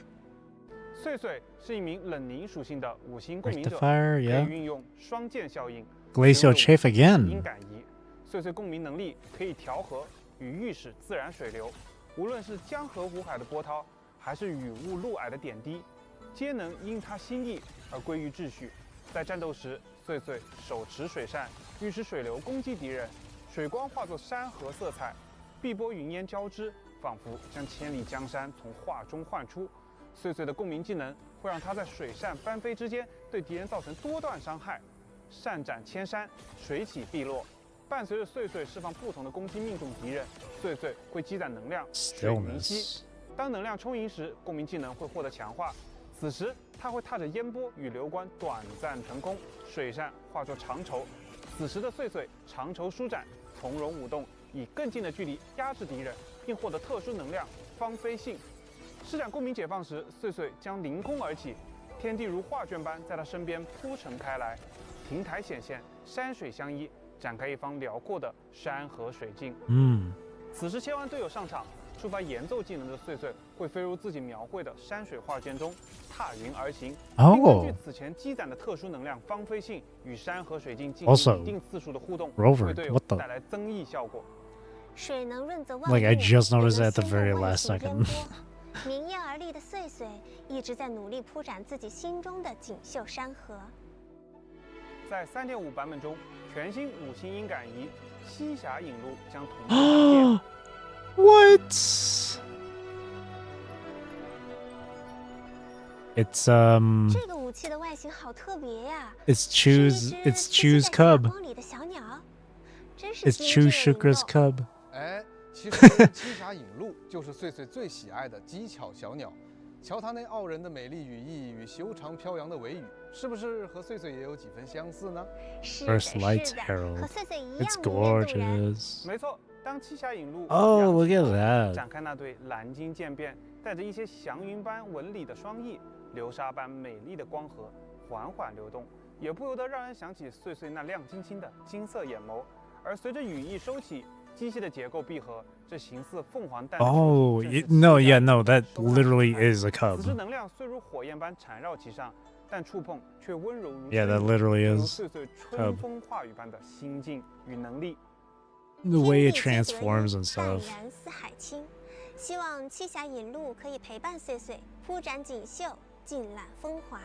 碎碎是一名冷凝属性的5星共鸣者， Rectifier, 可 yeah. 以运用双剑效应。 Glacial Chafe 音 again. 感仪，碎碎共鸣能力可以调和与御使自然水流，无论是江河湖海的波涛，还是雨雾露霭的点滴，皆能因他心意而归于秩序。在战斗时，碎碎手持水扇，御使水流攻击敌人，水光化作山河色彩，碧波云烟交织，仿佛将千里江山从画中唤出。碎碎的共鸣技能会让他在水扇翻飞之间对敌人造成多段伤害，扇斩千山，水起碧落。伴随着碎碎释放不同的攻击命中敌人，碎碎会积攒能量，水凝息。当能量充盈时，共鸣技能会获得强化。此时，他会踏着烟波与流光短暂腾空，水扇化作长绸。此时的碎碎长绸舒展，从容舞动，以更近的距离压制敌人，并获得特殊能量芳菲性。施展共鸣解放时，碎碎将凌空而起，天地如画卷般在他身边铺陈开来，亭台显现，山水相依，展开一方辽阔的山河水镜。此时切换队友上场，触发延奏技能的碎碎会飞入自己描绘的山水画卷中，踏云而行，并根据此前积攒的特殊能量芳菲性与山河水镜进行一定次数的互动，为队友带来增益效果。水能润泽万物， Like I just noticed at the very last second. 明艳而立的碎碎一直在努力铺展自己心中的锦绣山河。在 3.5 版本中，全新5星音感仪西峡引路将同步上线。What? It's 这个武器的外形好特别呀！ It's Chu's cub. 光里的小鸟，真是 It's Chu Shukra's cub. 哎，其实七侠引路就是碎碎最喜爱的机巧小鸟。瞧它那傲人的美丽羽翼与修长飘扬的尾羽，是不是和碎碎也有几分相似呢？ First Light Herald. 和碎碎一样 It's 迷人动人。 gorgeous. 没错，当七侠引路 Oh, look at that. 展开那对蓝金渐变，带着一些祥云般纹理的双翼，流沙般美丽的光河缓缓流动，也不由得让人想起碎碎那亮晶晶的金色眼眸。而随着羽翼收起，机械的结构闭合，这形似凤凰蛋的 Oh, no, yeah, no, that literally is a 此时 cub. 能量虽如火焰般缠绕其上，但触碰却温柔如 Yeah, that literally 如 is 碎碎春风化雨般的心境与能力。 The way it transforms and 淡 stuff. 然似海清，希望七侠引路可以陪伴碎碎铺展锦绣，尽览风华。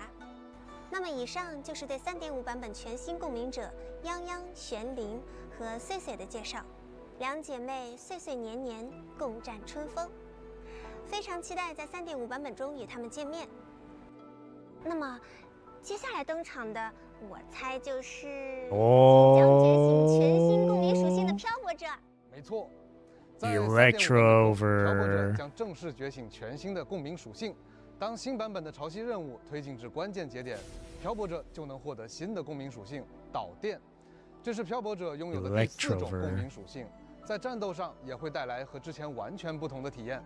那么以上就是对 3.5 版本全新共鸣者泱泱、玄灵和碎碎的介绍。两姐妹岁岁年年共占春风，非常期待在 3.5 版本中与她们见面。那么接下来登场的，我猜就是即将觉醒全新共鸣属性的漂泊者。没错，在 Electro 漂泊者 over. 将正式觉醒全新的共鸣属性。当新版本的潮汐任务推进至关键节点，漂泊者就能获得新的共鸣属性导电。这是漂泊者拥有的第4种共鸣属性，在战斗上也会带来和之前完全不同的体验。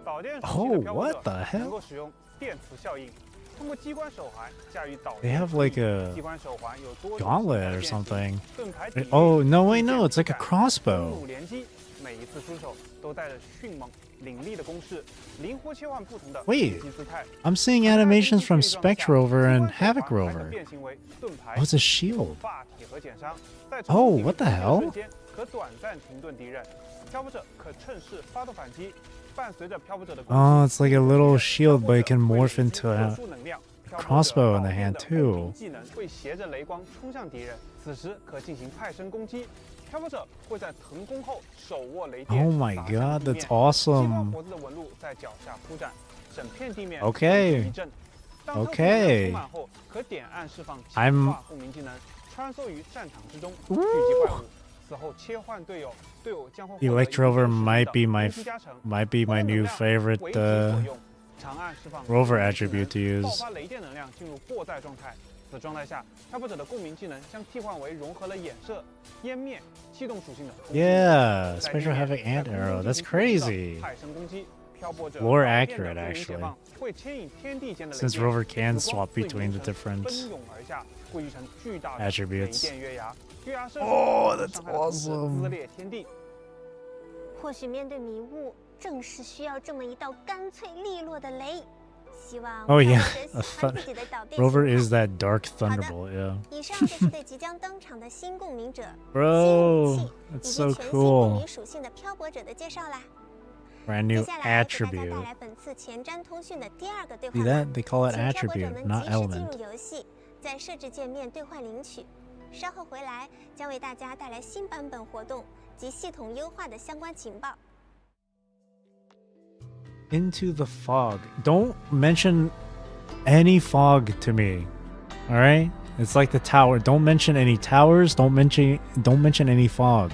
导电属性的漂泊者能够使用电磁效应，通过机关手环驾驭导 They 电。 have like a 机关手环有多 gauntlet or something. 盾牌 Oh, no, wait, no, it's like a crossbow. 连击，每一次出手都带着迅猛凌厉的攻势，灵活切换不同的攻击姿态。 I'm seeing animations from Spectre Rover and Havoc Rover. 变形为盾牌、 Oh, it's a shield. 发体和减伤。 Oh, what the hell? 可短暂停顿敌人，漂泊者可趁势发动反击。伴随着漂泊者的 Oh, it's like a little shield, but it can morph into a crossbow in the hand too. 技能会携着雷光冲向敌人，此时可进行派生攻击。漂泊者会在腾空后手握雷电。 Oh my god, that's awesome. 脖子的纹路在脚下铺展，整片地面 Okay. 一震。 Okay. 充满后，可点按释放 I'm 共鸣技能，穿梭于战场之中，聚集怪物。此后切换队友，队友将会 Electro Rover might be my new favorite 长按释放 rover attribute to 爆 use. 发雷电能量进入过载状态。此状态下，漂泊者的共鸣技能将替换为融合了衍射、湮灭、气动属性的。 Yeah, Spectre Havoc and Arrow. That's crazy. 派生攻击， More accurate, actually. Since Rover can swap between the different attributes. Oh, that's awesome. 或许面对迷雾，正是需要这么一道干脆利落的雷。希望 Oh yeah, 喜欢自己的导电 Rover is that dark thunderbolt, yeah. 以上就是对即将登场的新共鸣者、 Bro, that's so 以及全新共 cool. 鸣属性的漂泊者的介绍啦。 Brand 接 new 下来给大家 attribute. 带来本次前瞻通讯的第二个兑 See 换 that? 码， They call it 请漂泊者 attribute, 们 not 及时进 element. 入游戏，在设置界面兑换领取。稍后回来将为大家带来新版本活动及系统优化的相关情报。 Into the fog. Don't mention any fog to me. All right? It's like the tower. Don't mention any towers. Don't mention any fog.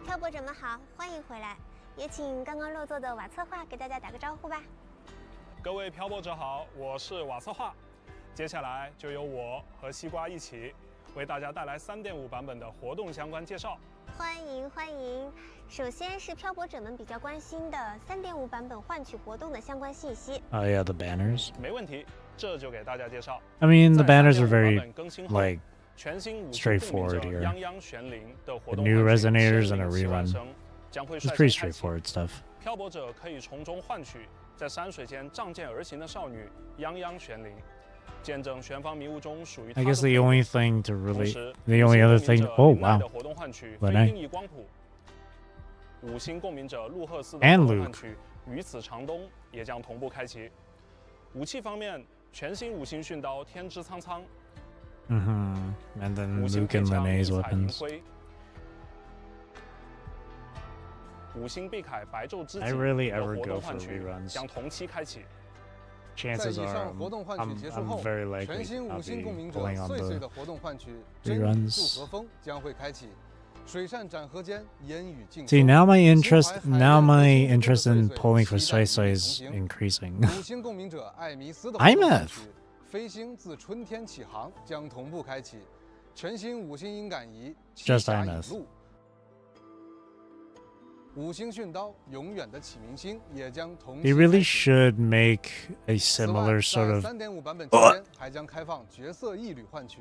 漂泊者们好，欢迎回来，也请刚刚落座的瓦策划给大家打个招呼吧。各位漂泊者好，我是瓦策划。接下来就由我和西瓜一起为大家带来3.5版本的活动相关介绍。欢迎欢迎！首先是漂泊者们比较关心的3.5版本换取活动的相关信息。 Oh yeah, the banners. 没问题，这就给大家介绍。 I mean, the 在 banners are 3.5 very 版本更新后 like 全新武器 straightforward 共鸣 here. 者泱泱玄灵的活 The 动 new 换取 resonators 神 and a 灵希望 rerun. 声将会 It's 率 pretty 先开启。 straightforward stuff. 漂泊者可以从中换取在山水间仗剑而行的少女泱泱玄灵，见证玄方迷雾中属于 I 她的 guess the 辉煌。 only thing to 同 really, 时 the only other 五星 thing. 共鸣 Oh 者林奈 wow, 的活动换取 But 非 I- 定义光谱。五星共鸣者陆赫斯的 And 活动换 Luke 取与此长冬也将同步开启。武器方面，全新五星训刀天之苍苍， and then 五星 Luke 配 and 枪 Lene's 异彩银 weapons. 辉，五星碧铠白昼之 I 景 really 的 ever 活 go 动 for 换取 reruns. 将同期开启。在 Chances 以 are 上活动换取 I'm 结束后， very likely 全新 I'll 五星 be 共鸣者 pulling on 碎碎 the 的活动换取真 reruns. 祝和风将会开启。水善斩河间，烟雨尽 See 收 now my 情 interest 怀海 now 量 my 和 interest 心 in 碎碎 pulling for 期待与 Soy 你 is 同行 increasing. 五星共鸣者艾弥斯的 I'm 活动换 F 取飞星自春天起航将同步开启，全新五星音感仪七 Just 侠 I'm 引 F 路。五星训刀永远的启明星也将同 They 期 really 开启。 should make a 此外， similar sort 在 of 3.5版本期间还将开放角色一缕换取，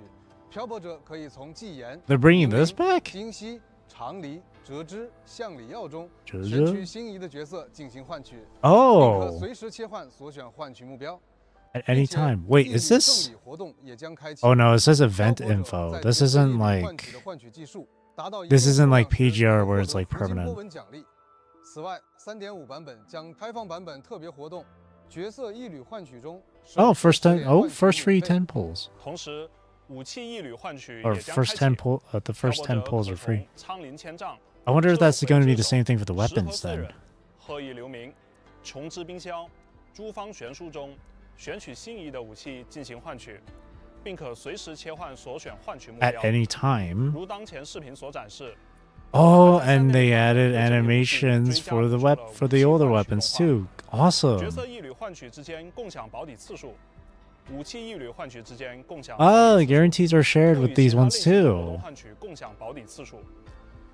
漂泊者可以从纪言、 They're bringing 明 this 明 back? 金熙、长离、折枝、向里耀中折选取枝心仪的角色进行换取，并 Oh 可随时切换所选换取目标。 at any 并且 time. Wait, 一 is 缕 this 赠礼活动也将开启 Oh no, it says 漂 event 泊者 info. 在 This 角色 isn't 一缕换 like 取的换取技术达到一 This 定 isn't 数 like 量时 PGR 可 where 获 it's 得 like 福金波 permanent. 纹奖励。此外，3.5版本将开放版本特别活动角色一缕换取中 Oh, 首 first 次 10 连 oh 换取 first 免 free 费 10 pulls. 同时，武器一缕换取 Or 也将 first 开 10启。 pull the 漂 first 泊 10 者 pulls 可 are free. 从苍林千丈， I wonder if 射 that's going to be 回 the 之 same thing for the 手石河 weapons 四 then. 人鹤翼流明，琼之冰绡，诸方悬殊中选取心仪的武器进行换取，并可随时切换所选换取目 At 标。 any time. 如当前视频所展示， Oh, and they added animations for the older weapons too. 角 Awesome. 色一缕换取之间共享保底次数，武器一缕换取之间共享。 Oh, guarantees are shared 各 with 与 these 其他 ones 类型的活 too. 动换取共享保底次数，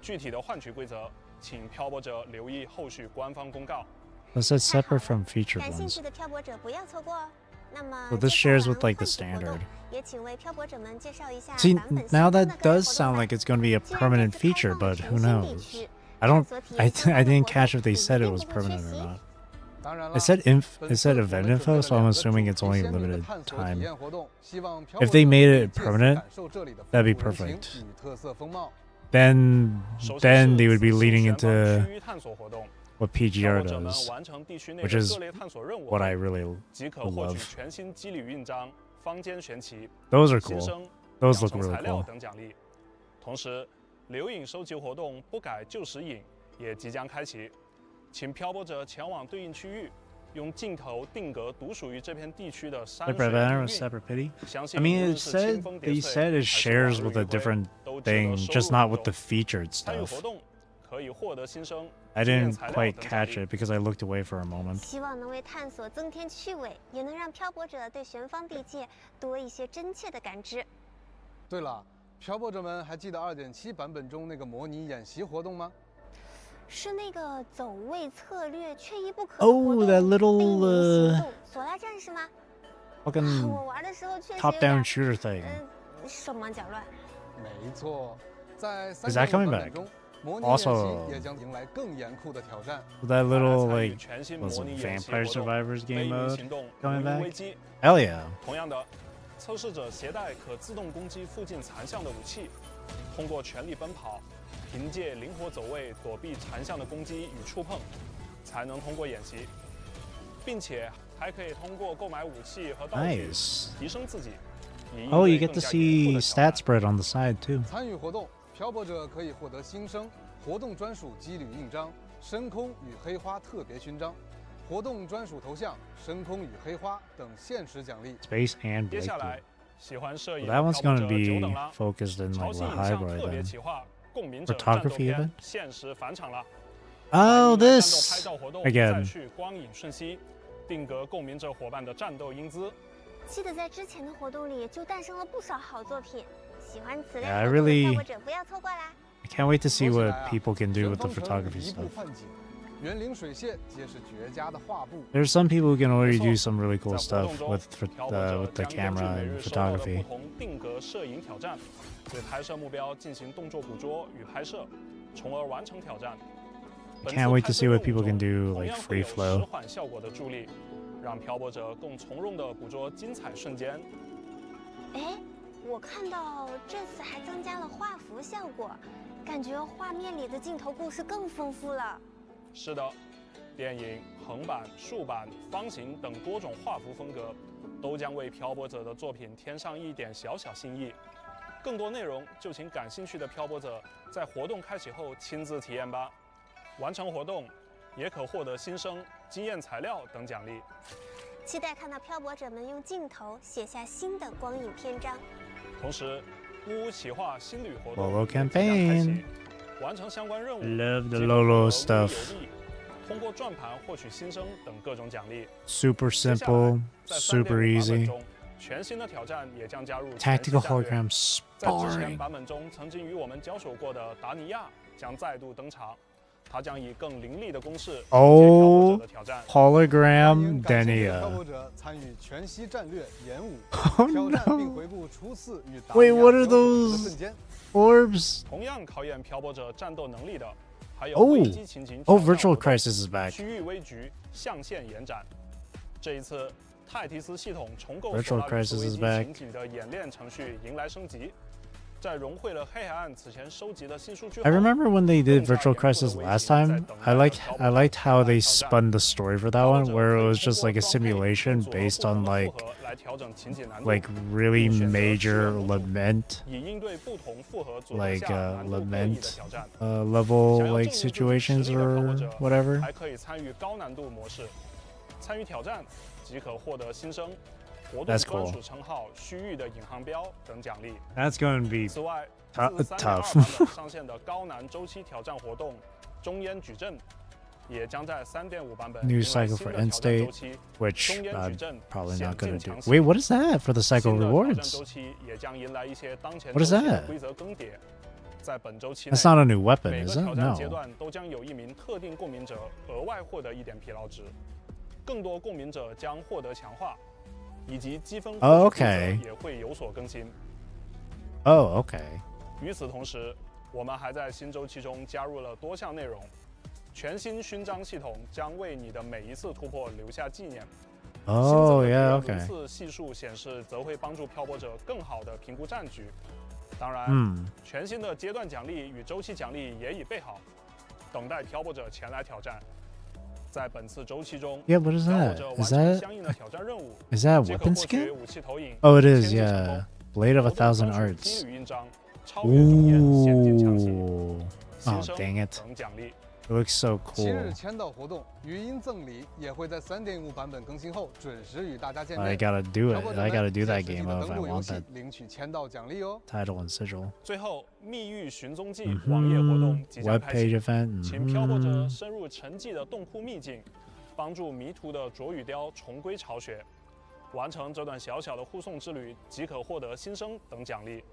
具体的换取规则，请漂泊者留意后续官方公告。 That's said separate from featured 感兴 ones. 趣的漂泊者不要错过哦。那么 So this 接下 shares 来 with like the 换取活动 standard. 也请为漂泊者们介绍一下 See, 版本 now 新增的 that 各类 does 活动 sound 吧 like it's going to be a 虽然 permanent 这次开 feature, 放了 but 全 who 新地 knows? 区 I don't. 探索体 I 验相关 I 的 didn't 活 catch 动 if they 你 said 一 it 定 was 不会缺 permanent or 席 not. 当然 It 了， said 本 it 次 said 我 event 们 info, 准备 so 了 I'm 两个 assuming 主 it's 题 only 鲜明的 limited 探索体 time. 验活动，希望漂 If 泊 they 者 made 可以 it 借此 permanent, 感受这里的 that'd be 风土人情 perfect. 与特色风貌。 Then 首先 then 是 they would be 此次 leading 前方 into 区域探索活动， what 漂 PGR 泊者们 does, 完成地区内 which 的 is 各类探索任务 what 后 I really 即可获取 love. 全新肌理印章、坊间玄旗、 Those are 新 cool. 生、 Those 养 look 成 really 材料 cool. 等奖励。同时，留影收集活动不改就时影也即将开启，请漂泊者前往对应区域，用镜头定格独属于这片地区的山 Like 水 Ravana 地 or 蕴。 separate pity? 相 I 信 mean, 无 it 论是清 said 风叠 they 翠 said it 还是 shares 往日 with a 余晖 different 都值得 thing, 收 just 入 not 活 with the 动。 featured 参与 stuff. 活动可以获得新生、 I 纪念 didn't 材料 quite 等奖 catch 励。 it because I looked away for a moment. 希望能为探索增添趣味，也能让漂泊者对玄方地界多一些真切的感知。对了，漂泊者们还记得2.7版本中那个模拟演习活动吗？是那个走位策略缺一不可的 Oh, 活动 that 被 little 行动索拉战士吗？ fucking 我玩的时候确实有 top 点 down shooter thing. 手忙脚乱。没错，在 Is that 3.5 coming 版 back? 本中，模拟演习 Also 也将迎来更严酷的挑战。 That little like 全新 was 模 it 拟演习 Vampire 活动 Survivors 飞 game 鱼 mode 行动 coming 无影危 back? 机。 Hell yeah! 同样的，测试者携带可自动攻击附近残像的武器，通过全力奔跑，凭借灵活走位躲避残像的攻击与触碰，才能通过演习，并且还可以通过购买武器和道具 Nice. 提升自己。以应 Oh, 对 you get 更 to 加严酷 see 的挑战 stat spread on the side too. 参与活动，漂泊者可以获得新生活动专属机旅印章、深空与黑花特别勋章、活动专属头像、深空与黑花等限时奖励。 Space and 接下 Blakely. 来，喜欢摄影 Well, that one's 漂泊 gonna 者久等 be 了。 focused in 潮 like 汐影像 Lahai-Roi 特别 then. 企划共鸣者 Photography 战斗片 event? 限时返场了。 Oh, 欢迎来战斗 this 拍照活动 again. 再续光影瞬息，定格共鸣者伙伴的战斗英姿。记得在之前的活动里就诞生了不少好作品，喜欢此类 Yeah, I 活动的 really- 漂泊者不要错过啦！ I can't wait to see 说起 what 来啊 people can do with the 神方城 photography 一步 stuff. 换景，园林水榭皆是绝佳的画布。 There's some people who can already 没错 do some really 在 cool 活 stuff 动中 with 漂泊者 with the 将根据 camera 每 and 日收到的 photography. 不同定格摄影挑战，对拍摄目标进行动作捕捉与拍摄，从而完成挑战。 I can't wait to see what 本次 people 拍摄 can 任 do 务中 like 同样会 free 有 flow. 迟缓效果的助力，让漂泊者更从容地捕捉精彩瞬间。哎，我看到这次还增加了画幅效果，感觉画面里的镜头故事更丰富了。是的，电影、横版、竖版、方形等多种画幅风格，都将为漂泊者的作品添上一点小小新意。更多内容就请感兴趣的漂泊者在活动开启后亲自体验吧。完成活动，也可获得新生、经验材料等奖励。期待看到漂泊者们用镜头写下新的光影篇章。同时，WuWa企划新旅活动 Lolo 也即将开 campaign 启，完成相关任务， Love the 即可获得 Lolo 无 stuff. 有利通过转盘获取新生等各种奖励。 Super 接下来 simple, 在 super 3.5版本 easy. 中，全新的挑战也将加入 Tactical 全息战略 hologram 在之前 sparring. 版本中曾经与我们交手过的达尼亚将再度登场，他将以更凌厉的攻势迎接漂泊者的挑战。 Hologram 感谢漂泊 Denia. 者参与全息战略演武， Oh 挑战 no. 并回顾初次与达 Wait, 尼亚 what are 交手时的 those 瞬间。 Orbs? 同样考验漂泊者战斗能力的，还有 Oh. 危机情景 Oh, 挑战 Virtual 活动 Crisis is back. 区域危局象限延展。这一次，泰提斯系统重构 Virtual 索拉里 Crisis 斯危 is 机 back. 情景的演练程序迎来升级，在融汇了黑海岸此前收集的新数据后 I remember when they did 更加 Virtual 严酷的 Crisis 危 last 机在 time. 等 I 待 liked 着漂 I 泊者 liked how 的 they 挑战。 spun the story for that 漂泊 one, 者 where 可 it 以 was 通 just 过 like a 装配 simulation 组合 based 不同 on 的 like 复合来调整情景难度， like really 并选择 major 适合的 lament 以应对不同复合组合 like 下难度各异的 lament 挑战。 level 想要 like 证明自己实 situations 力的漂泊 or 者 whatever. 还可以参与高难度模式，参与挑战即可获得新生、活动 That's 专 cool. 属称号、区域的引航标等奖励。 That's going to be 此外， tough. 自3.2 版本上线的高难周期挑战活动“中烟矩阵”，也将在3.5版本 New 迎来 cycle 新 for 的 end 挑战周 state, 期 which 中烟矩 I'm 阵 probably 险 not 境 gonna do. 强行 Wait, what is that for the cycle 新的挑战 rewards? 周期也将迎来一些当前 What 周 is 期的 that? 规则更迭。在本周期内 That's，not a new weapon, 每 is 个 it? 挑战阶 No. 段都将有一名特定共鸣者额外获得1点疲劳值，更多共鸣者将获得强化，以及积分 Oh, 获取规 okay. 则也会有所更新。 Oh, okay. 与此同时，我们还在新周期中加入了多项内容。全新勋章系统将为你的每一次突破留下纪念。新 Oh 增的 yeah, 轮 okay. 次系数显示则会帮助漂泊者更好地评估战局。当然， 全新的阶段奖励与周期奖励也已备好，等待漂泊者前来挑战。在本次周期中， Yeah, what is 漂泊 that? 者完 Is 成 that 相应的挑战任务， is that a 即可 weapon 获取 skin? 武器投影、 Oh, it is. 牵制成 Yeah. 功 Blade of a 活动 thousand 专属 arts. 机旅印章、超越中烟险境强袭、 Ooh. 新 Oh, 生 dang it. 等奖励。 It looks so 七日 cool. 签到活动语音赠礼也会在3.5版本更新后准时与大家见 I 面。 gotta do 漂 it. 泊者 I 们 gotta do 现 that 实地 game 的 if 登 I 录游 want 戏 that 领取签到奖励哦。 title and sigil. 最后，密域寻踪记网页活动即将 Web 开 page 启， event. 请漂泊者深入沉寂的洞窟秘境，帮助迷途的啄羽雕重归巢穴。完成这段小小的护送之旅，即可获得新生等奖励。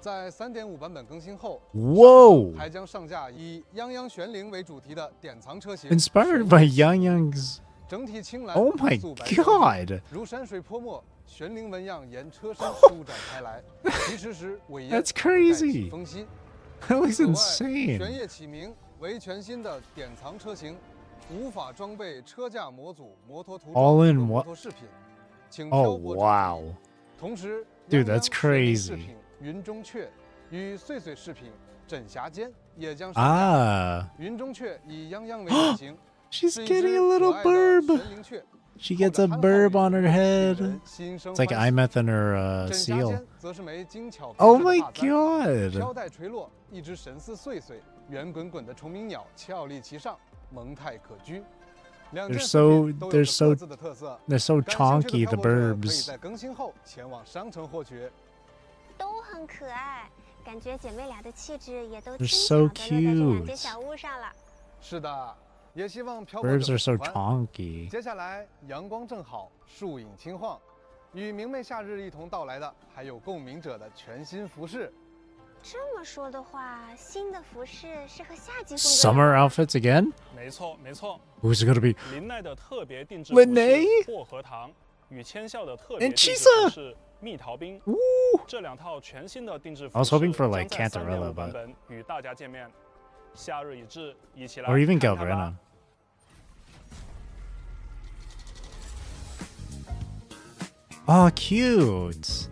在3.5版本更新后 Whoa 还将上架以泱泱玄灵为主题的典藏车型 Inspired by Yang Yang's 整体青蓝 Oh my 素白 god 如山水泼墨，玄灵纹样沿车身舒展开来，疾驰时尾焰 That's crazy 风息。 That looks 此外， insane 玄烨启明为全新的典藏车型，无法装备车架模组、摩托涂装 All in 摩 one 托饰品，请 Oh 漂泊者 wow 注意。同时 Dude, 泱泱 that's 玄灵饰 crazy 品云中雀与穗穗饰品枕霞间也将上啊架。云中雀以泱泱为原型， She's 是一 getting 只 a little 可爱的 burb 玄灵雀。 She gets a burb on her head 令人心生 It's like 欢喜 Imeth and her 枕霞 seal 间则是枚精巧 Oh 别致 my 的发簪 god 飘带垂落，一只神似穗穗、圆滚滚的虫鸣鸟俏立其上，萌态可掬。两件 They're 饰 so 品都有 they're 着 so 各自的特色。 they're so 感兴趣 chonky 的 the 漂泊者可以 burbs 在更新后前往商城获取。都很可爱，感觉姐妹俩的气质也都 They're 轻 so 巧地落在这两件 cute 小物上了。是的，也希望漂泊 Burbs 者 are so 喜欢。 chonky 接下来阳光正好，树影轻晃，与明媚夏日一同到来的还有共鸣者的全新服饰。这么说的话，新的服饰是和夏季风格 Summer outfits again 没错没错， Who's it gonna be 林奈的特别定制 Lene 薄荷糖与千笑的特别 And 定制 Chisa 服饰蜜桃冰。这两套全新的定制 I 服 was hoping for 饰 like 将在 Cantarella 3.5版 but 本与大家见面。夏日已至，一起来 or even 看看吧 Galvrana Oh, cute.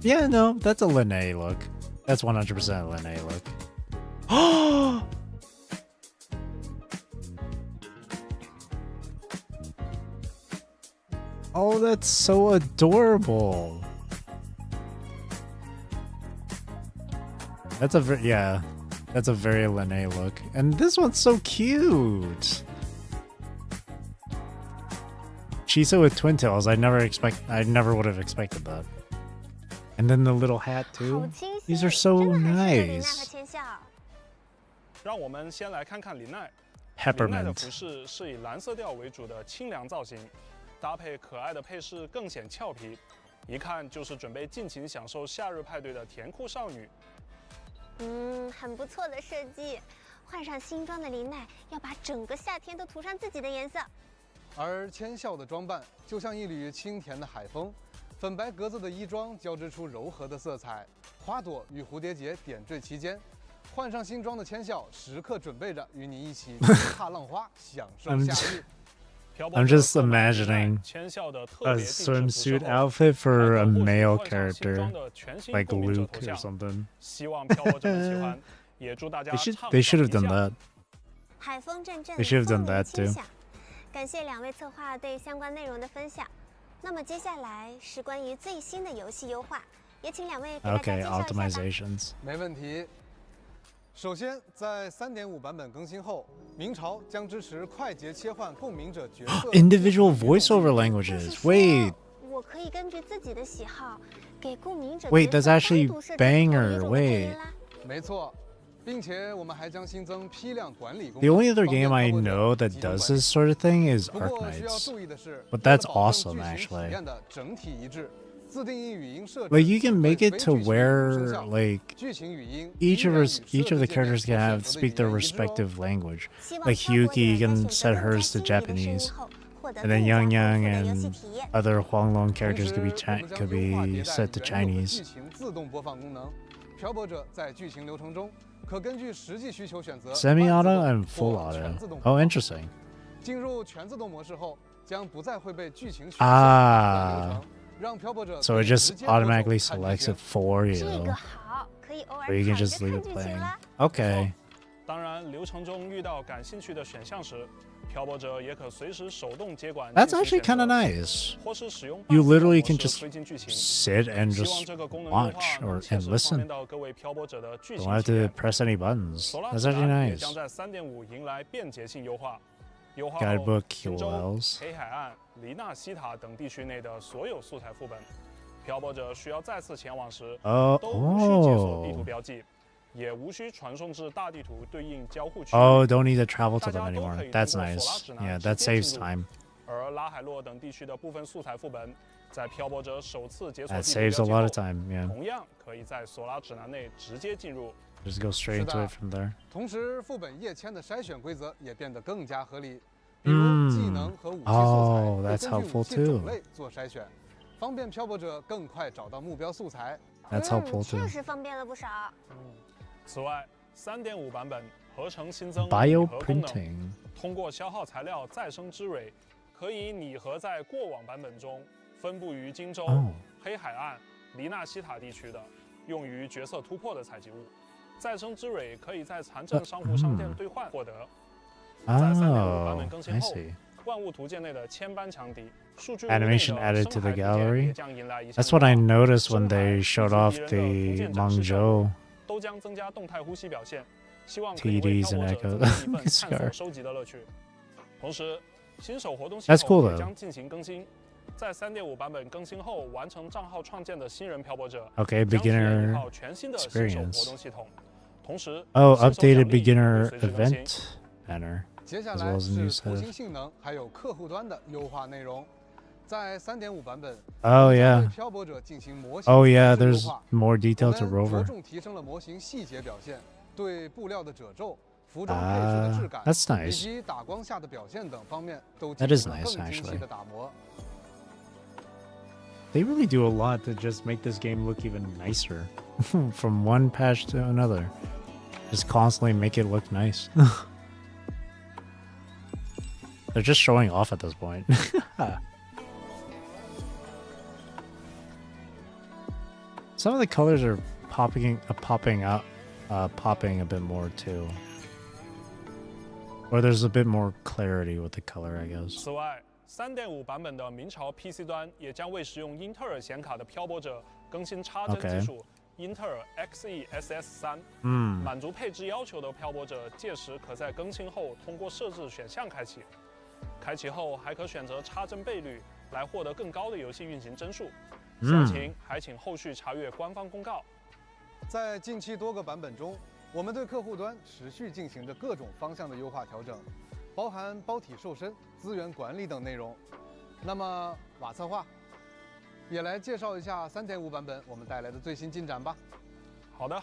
Yeah, no, that's a Lene look. That's 100% a Lene look. Oh, that's so adorable. That's a that's a very Lene look. And this one's so cute. Chisa with twin tails. I never would have expected that. And then the little hat 好 too. 清新， These are so 真的很适合林奈和 nice. 千笑。让我们先来看看林奈。林奈的 Peppermint. 服饰是以蓝色调为主的清凉造型，搭配可爱的配饰更显俏皮，一看就是准备尽情享受夏日派对的甜酷少女。很不错的设计。换上新装的林奈，要把整个夏天都涂上自己的颜色。而千笑的装扮就像一缕清甜的海风，粉白格子的衣装交织出柔和的色彩，花朵与蝴蝶结点缀其间。换上新装的千笑，时刻准备着与你一起脚踏浪花，享受夏日。 I'm just imagining a swimsuit outfit for a male character, like Luke or something. 希望漂泊者们喜欢，也祝大家 They should have done that. 海风阵阵， They should have done 风 that 铃轻 too. 响。感谢两位策划对相关内容的分享。那么接下来是关于最新的游戏优化，也请两位给大家 Okay, 介绍一下吧。 optimizations. 没问题。首先，在3.5版本更新后，明朝将支持快捷切换共鸣者角色 Individual voiceover languages. Wait, 我可以根据自己的喜好给共鸣者 wait, 角 that's 色 actually 单独设置 banger. 同一种的配音 Wait. 啦。没错，并且我们还将新增批量管理功能。 The only other 方便 game I 漂泊者 know that 集中 does 管理 this sort of thing is 不 Arc 过需要 Knights. 注意的是， But 为了 that's 保证 awesome, 剧情 actually. 体验的整体一致，自定义语音设置 Like you can make 对 it to 非剧情语音 where 生效 like 剧情语音 each 依 of 然 us, 与 each 设 of the 置界面 characters can 所 have 选择的 speak 语 their 言一致哦。 respective language. 希望 Like 漂泊者 Hyuki 在 can 选择 set 更加 hers to 心仪的声音 Japanese, 后，获得 and then 更加 Yang 丰 Yang 富的游戏 and 体验。 other Huanglong 同 characters 时， could be 我们将 could 优化 be 迭代 set to 原有的 Chinese. 剧情自动播放功能。漂泊者在剧情流程中可根据实际需求选择 Semi-auto 半 and 自动 full 或 auto. 全自动 Oh, 播放。 interesting. 进入全自动模式后，将不再会被剧情选项流 Ah, 程，让漂泊者 so 可 it 以 just 直接着手 automatically 看剧 selects 情 it for 这 you, 个好，可以偶尔 or you can 躺着 just leave 看 it 剧情 playing. 啦。 Okay. 当然，流程中遇到感兴趣的选项时，漂泊者也可随时手动接管。 That's actually kind of nice. 或是使用 You 半自动 literally 模 can 式 just 推进剧情。 sit and 希望 just 这个功能优化 watch 能 or 切 and 实方 listen. 便到各位漂泊者的剧 Don't 情 have 体验。 to press any buttons. 索拉 That's 指 actually 南也 nice. 将在3.5迎来便捷性优化。优化 Guidebook 后，新州、 QLs. 黑海岸、黎纳西塔等地区内的所有素材副本，漂泊者需要再次前往时， Oh, 都无需解锁地图 oh. 标记，也无需传送至大地图对应交互区。 Oh, don't need to travel to 大 them 家都 anymore. 可以通 That's 过索拉 nice. 指南 Yeah, 直 that 接 saves 进入。 time. 而拉海洛等地区的部分素材副本，在漂泊者首次解锁 That 地图 saves a lot of 标记后， time. Yeah. 同样可以在索拉指南内直接进入。 Just go straight into it from there. 同时，副本页签的筛选规则也变得更加合理，比如技能和武器素材 Oh, 会 that's 根据 helpful 武器种 too. 类做筛选，方便漂泊者更快找到目标素材。That's helpful 确 too. 实方便了不少。此外，3.5 版本合成新增拟合功能， Bioprinting. 通过消耗材料再生之蕊，可以拟合在过往版本中分布于荆州、黑海岸、黎纳西塔地区的，用于角色突破的采集物。再生之蕊可以在残阵商户商店兑换获得。在3.5版本更新 I 后， see. 万物图鉴内的千般强敌，数据 Animation added to the gallery. That's what I noticed when they showed off the Mangzhou 都将增加动态呼吸表现，希望可以为 TDs 漂 and 泊者 Echo 增加一份探索 Scar. 收集的乐趣。同时，新手活动系 That's cool 统也 though. 将进行更新。在3.5版本更新后完成账号创建的新人漂泊者， Okay, 将体验 beginner 一套全新的新手活 experience. 动系统。同时 Oh, 新手奖 updated 励也 beginner 会随之更新。 event banner. 接下 As 来 well as a new 是 set 图 of. 形性能还有客户端的优化内容。在3.5版本， Oh 我们将 yeah. 对漂泊者进行模型 Oh yeah, 材质优 there's 化 more 我 detail to 们着 Rover. 重提升了模型细节表现，对布料的褶皱、服装配饰的质感 That's 以 nice. 及打光下的表现等方面都 That 进 is 行了 nice, 更精细 actually. 的打磨。 They really do a lot to just make this game look even nicer from one patch to another. Just constantly make it look nice. They're just showing off at this point. Some of the colors are popping a bit more too. Or there's a bit more clarity with the color, I guess. 此外，3.5版本的明朝 PC 端也将为使用英特尔显卡的漂泊者更新插帧技术。英特尔 XeSS3， 满足配置要求的漂泊者，届时可在更新后通过设置选项开启。开启后还可选择插帧倍率，来获得更高的游戏运行帧数。详情还请后续查阅官方公告。在近期多个版本中，我们对客户端持续进行着各种方向的优化调整，包含包体瘦身、资源管理等内容。那么瓦策划也来介绍一下3.5版本我们带来的最新进展吧。好的，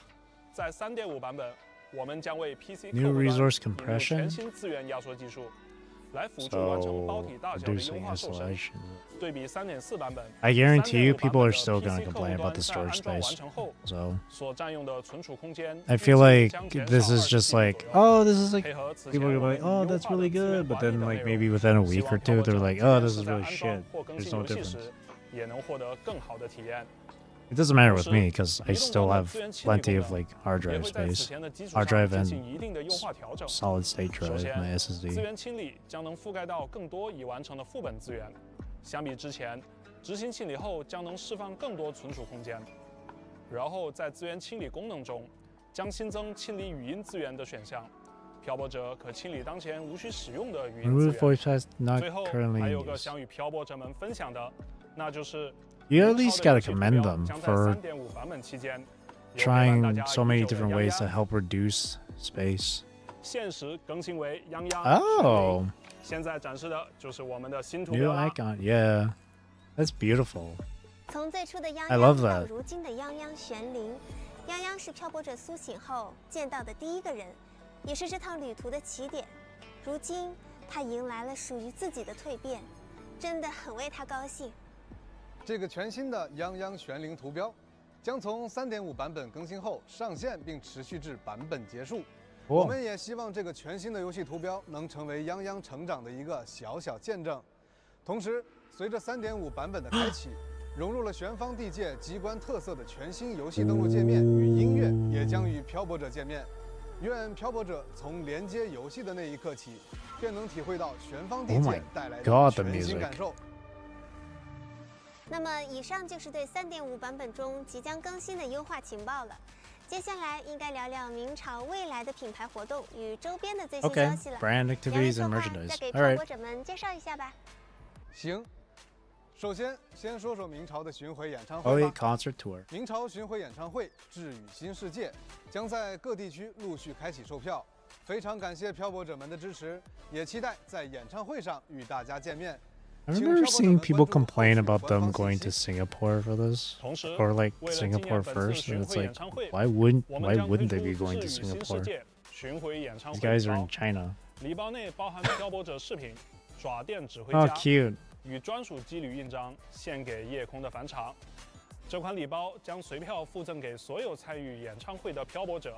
在3.5版本，我们将为 PC 客 New 户端 resource 引入 compression. 全新资源压缩技术，来辅助完成包体大小的优化瘦身。对比3.4版本 I guarantee you, people are 3.5 still 版 gonna 本的 complain PC about the 客户端 storage 在安装 space. 完成后 So 所占用的存储空间 I feel like 将减 this 少 is just 20G like, oh, this is like 配合此 people 前 are 我 like, 们 oh, 优 that's 化的 really 资源 good, but 管理 then 的 like 内 maybe 容 within a 希 week 望 or 漂 two, 泊者 they're like, 即 oh, 便 this 是 is 在 really 安装 shit. 或更 There's 新 no 游戏 difference. 时，也能获得更好的体验。It doesn't matter with 同 me 时 because I 移动 still 端的 have 资源清理 plenty 功 of 能 like hard 也 drive 会在此 space, 前的基础 hard 上 drive 进 and 行一定的优化调整。 solid state 首 drive, 先， my 资 SSD. 源清理将能覆盖到更多已完成的副本资源，相比之前，执行清理后将能释放更多存储空间。然后在资源清理功能中，将新增清理语音资源的选项，漂泊者可清理当前无需使用的语音资 Remove 源。 voice chats not 最后 currently 还 in 有个 use. 想与漂泊者们分享的，那就是 You at 明 least 朝的 gotta 游戏图 commend 标 them 将在 for 3.5版本期间 trying so many different ways to help reduce space. 限时更新为泱泱。 Oh, 现在展示的就是我们的新图 new 标啦。 icon. Yeah, that's beautiful. 从最初的泱 I love 泱到 that. 如今的泱泱玄灵，泱泱是漂泊者苏醒后见到的第一个人，也是这趟旅途的起点。如今他迎来了属于自己的蜕变，真的很为他高兴。这个全新的泱泱玄灵图标将从3.5版本更新后上线，并持续至版本结束。我们也希望这个全新的游戏图标能成为泱泱成长的一个小小见证。同时，随着3.5版本的开启，融入了玄方地界机关特色的全新游戏登录界面与音乐也将与漂泊者见面。愿漂泊者从连接游戏的那一刻起，便能体会到玄方地 Oh my 界带来的 God, the 全新 music. 感受。那么，以上就是对3.5版本中即将更新的优化情报了。接下来应该聊聊明朝未来的品牌活动与周边的最新 Okay, 消息了。 brand 两位 activities 策 and 划 merchandise. 再给 All 漂 right. 泊者们介绍一下吧。行，首先先说说明朝的巡回演唱 Oh, 会 wait, 吧。 concert tour. 明朝巡回演唱会《智与新世界》将在各地区陆续开启售票，非常感谢漂泊者们的支持，也期待在演唱会上与大家见面。I remember seeing people complain about them going to Singapore for this, or like Singapore first, and it's like, why wouldn't they be going to Singapore? These guys are in China. 礼包内包含漂泊者饰品、爪店指挥 Oh, 家 cute. 与专属机旅印章，献给夜空的返场。这款礼包将随票附赠给所有参与演唱会的漂泊者，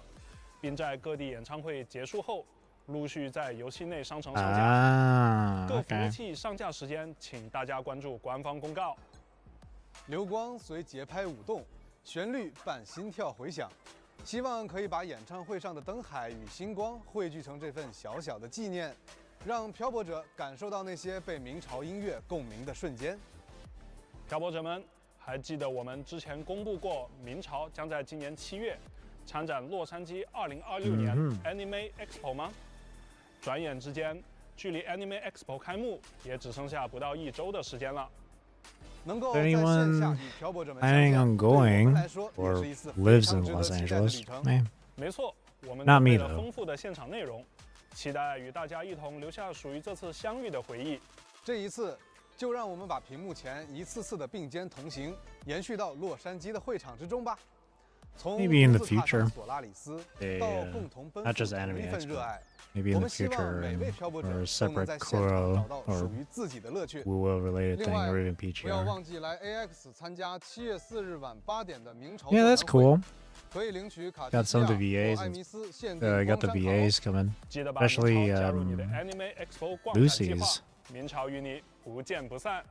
并在各地演唱会结束后，陆续在游戏内商城上架。各服务器上架时间，请大家关注官方公告。流光随节拍舞动，旋律伴心跳回响。希望可以把演唱会上的灯海与星光汇聚成这份小小的纪念，让漂泊者感受到那些被明朝音乐共鸣的瞬间。漂泊者们，还记得我们之前公布过，明朝将在今年7月参展洛杉矶2026年 Anime Expo 吗？转眼之间，距离 Anime Expo 开幕也只剩下不到1周的时间了。能够在线下与漂泊者们相 Planning 见， on 对我们 going 来说 or 也是一次非 lives 常 in 值得 Los 期待的 Angeles? 旅程。 Man. 没错，我们 Not 准 me 备了 though. 丰富的现场内容，期待与大家一同留下属于这次相遇的回忆。这一次，就让我们把屏幕前一次次的并肩同行，延续到洛杉矶的会场之中吧。从 Maybe in the 独自踏上 future, 索拉里斯 they, 到共同奔 not 赴 just 同 Anime 一份 Expo. 热爱。 Maybe 我 in the 们希望 future, 每位漂泊者 or 都能 separate 在现场 Kuro 找到 or 属于自己的乐趣。 WuWa related 另 thing, 外， or even 不要 PGR. 忘记来 AX 参加7月4日晚8点的明朝 Yeah, 座 that's 谈会 cool. 可以领取卡 Got 地 some 亚 of the VAs 或爱 and 弥斯限定 got 光 the 山桃。 VAs coming, 记得把 especially 明朝加入你的 Anime Expo 逛展计划 Lucy's. 明朝与你不见不散。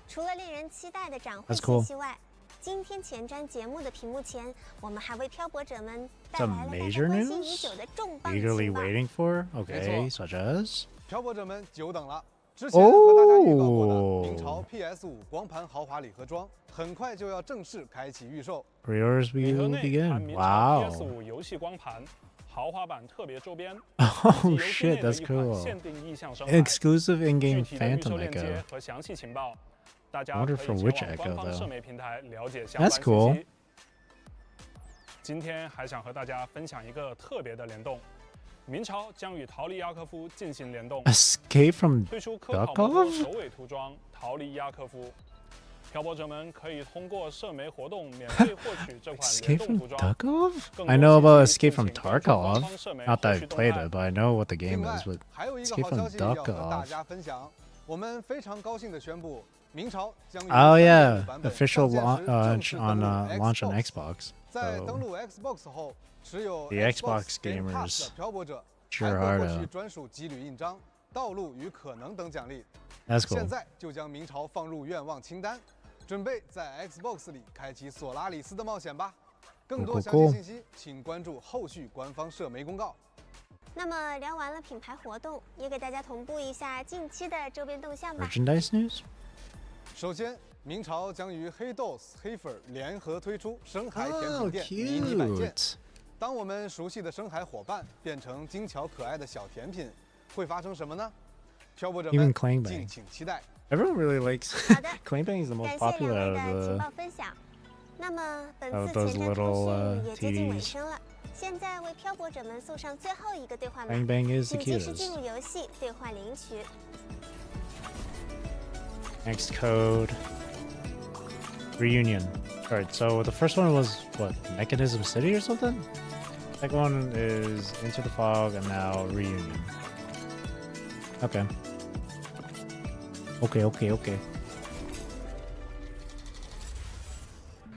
除了令人期待的展会 That's cool. 信息外，今天前瞻节目的屏幕前，我们还为漂泊者们带 Some 来了大家 major 关心已 news? 久的重磅 Eagerly 情报。 waiting for? Okay, such as? 漂泊者们久等了。之前和大家预告过的明朝哦 PS5 光盘豪华礼盒装，很快就要正式开启预售。 Pre-orders 礼盒 will 内含 begin. 明朝 Wow. PS5 游戏光盘、豪华版特别周边， Oh 以及游戏 shit, 内的 that's 一款 cool. 限定意象生牌。 Exclusive 具 in-game 体的预售 Phantom 链接 Echo. 和详细情报，大家 I 可 wonder 以 for 前 which 往 Echo 官方 though. 社媒平台了解相关 That's 信 cool. 息。今天还想和大家分享一个特别的联动，明朝将与逃离雅科夫进行联动， Escape from 推出科考摩托 Duckov? 首尾涂装逃离雅科夫。漂泊者们可以通过社媒活动免费获取这款联 Escape 动 from 涂装。 Duckov? 更 I 多 know 信 about 息 Escape 敬 from 请关注官 Tarkov. 方社媒 Not 后 that 续 I've 动 played 态 it, but I know what the 另 game 外 is. But 还有一个 Escape 好 from 消息要和大 Duckov. 家分享，我们非常高兴地宣布，明朝将于 Oh 3.5 yeah, 版本 official 上线时正式 on 登陆 launch on Xbox Xbox. 在 So 登陆 Xbox 后，持有 The Xbox Game Pass gamers 的漂泊者 sure 还会 hard 获 to. 取专属机旅印章、道路与可能等奖励。 That's 现 cool. 在就将明朝放入愿望清单，准备在 Xbox 里开启索拉里斯的冒险吧。更多详细信息，请关注后续官方社媒公告。那么聊完了品牌活动，也给大家同步一下近期的周边动向吧。 Merchandise news? 首先，明朝将与黑豆丝、黑粉联合推出深海甜 Oh, 品店迷你版件。 cute. 当我们熟悉的深海伙伴变成精巧可爱的小甜品，会发生什么呢？漂泊者 Even 们 Clang 敬 Bang. 请期待。 Everyone really likes 好的， Clang Bang is the 感 most 谢两 popular 位 of 的情 the 报分享。那么本 of 次 those 前瞻 little 通讯也接近尾 TDs. 声了，现在为漂泊者们送上最后一个兑换码 Clang，Bang is the 请及时进 cutest. 入游戏兑换领取。 Next code. Reunion. Alright, so the first one was what? Mechanism City or something? Second one is Into the Fog and now Reunion. Okay. Okay.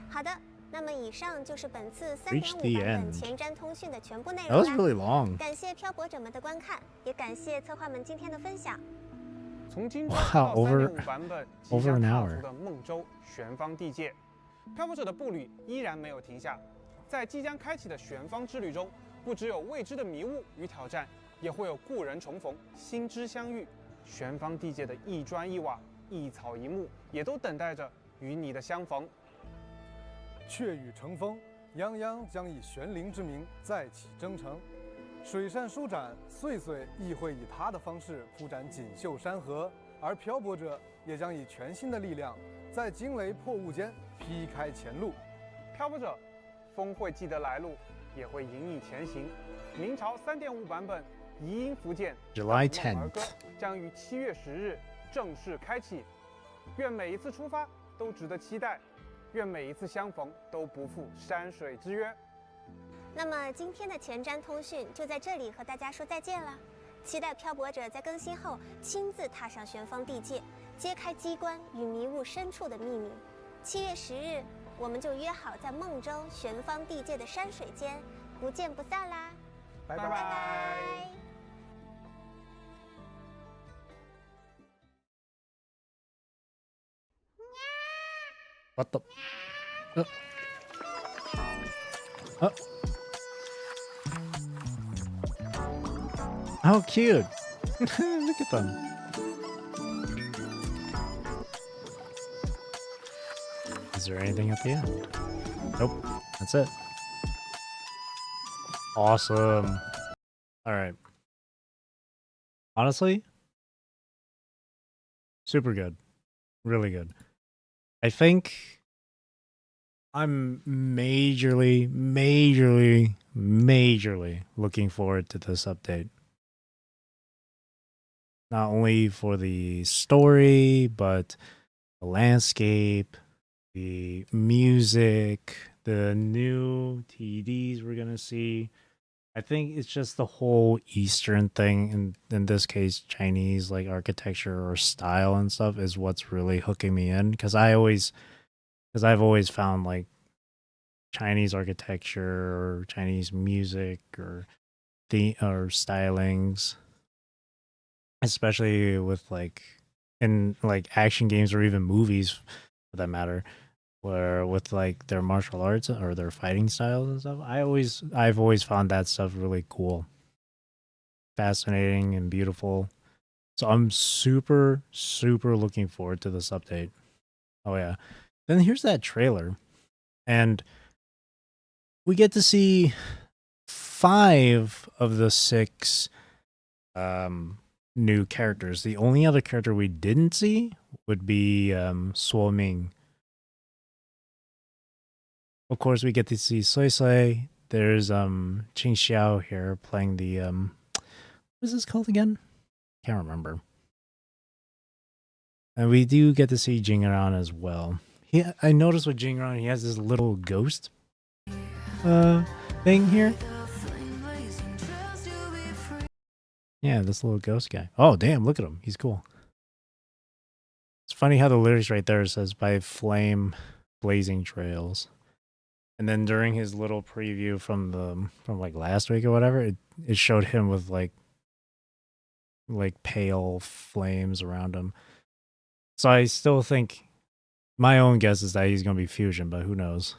好的，那么以上就是本次 Reach 3.5 the 版本 end. 前瞻通讯的全部内 That 容 was 啦。 really long. 感谢漂泊者们的观看，也感谢策划们今天的分享。从今周 Wow, 到 over- 3.5版本即 over 将 an 踏 hour. 足的梦州玄方地界，漂泊者的步履依然没有停下。在即将开启的玄方之旅中，不只有未知的迷雾与挑战，也会有故人重逢、新知相遇。玄方地界的一砖一瓦、一草一木，也都等待着与你的相逢。雀羽成风，泱泱将以玄灵之名再起征程。水善舒展，岁岁亦会以他的方式铺展锦绣山河，而漂泊者也将以全新的力量，在惊雷破雾间劈开前路。漂泊者，风会记得来路，也会引你前行。明朝3.5版本《遗音福建 July 梦儿歌 10th. 将于7月10日正式开启。愿每一次出发都值得期待，愿每一次相逢都不负山水之约。那么今天的前瞻通讯就在这里和大家说再见了。期待漂泊者在更新后亲自踏上玄方地界，揭开机关与迷雾深处的秘密。7月10日，我们就约好在孟州玄方地界的山水间，不见不散啦！拜拜拜。What the? Oh. How cute! Look at them. Is there anything at the end? Nope. That's it. Awesome. All right. Honestly, super good. Really good. I think I'm majorly looking forward to this update. Not only for the story, but the landscape, the music, the new TDs we're gonna see. I think it's just the whole Eastern thing, in this case, Chinese like architecture or style and stuff is what's really hooking me in. Because I've always found like Chinese architecture or Chinese music or stylings, especially with like in like action games or even movies for that matter, where with like their martial arts or their fighting styles and stuff, I've always found that stuff really cool, fascinating and beautiful. So I'm super looking forward to this update. Oh yeah. Then here's that trailer, and we get to see 5 of the 6 new characters. The only other character we didn't see would be Suo Ming. Of course, we get to see Sui Sui. There's Qing Xiao here playing the what is this called again? Can't remember. And we do get to see Jingran as well. I noticed with Jingran, he has this little ghost thing here. Yeah, this little ghost guy. Oh, damn, look at him. He's cool. It's funny how the lyrics right there says by flame blazing trails. And then during his little preview from like last week or whatever, it showed him with like pale flames around him. So I still think my own guess is that he's going to be fusion, but who knows?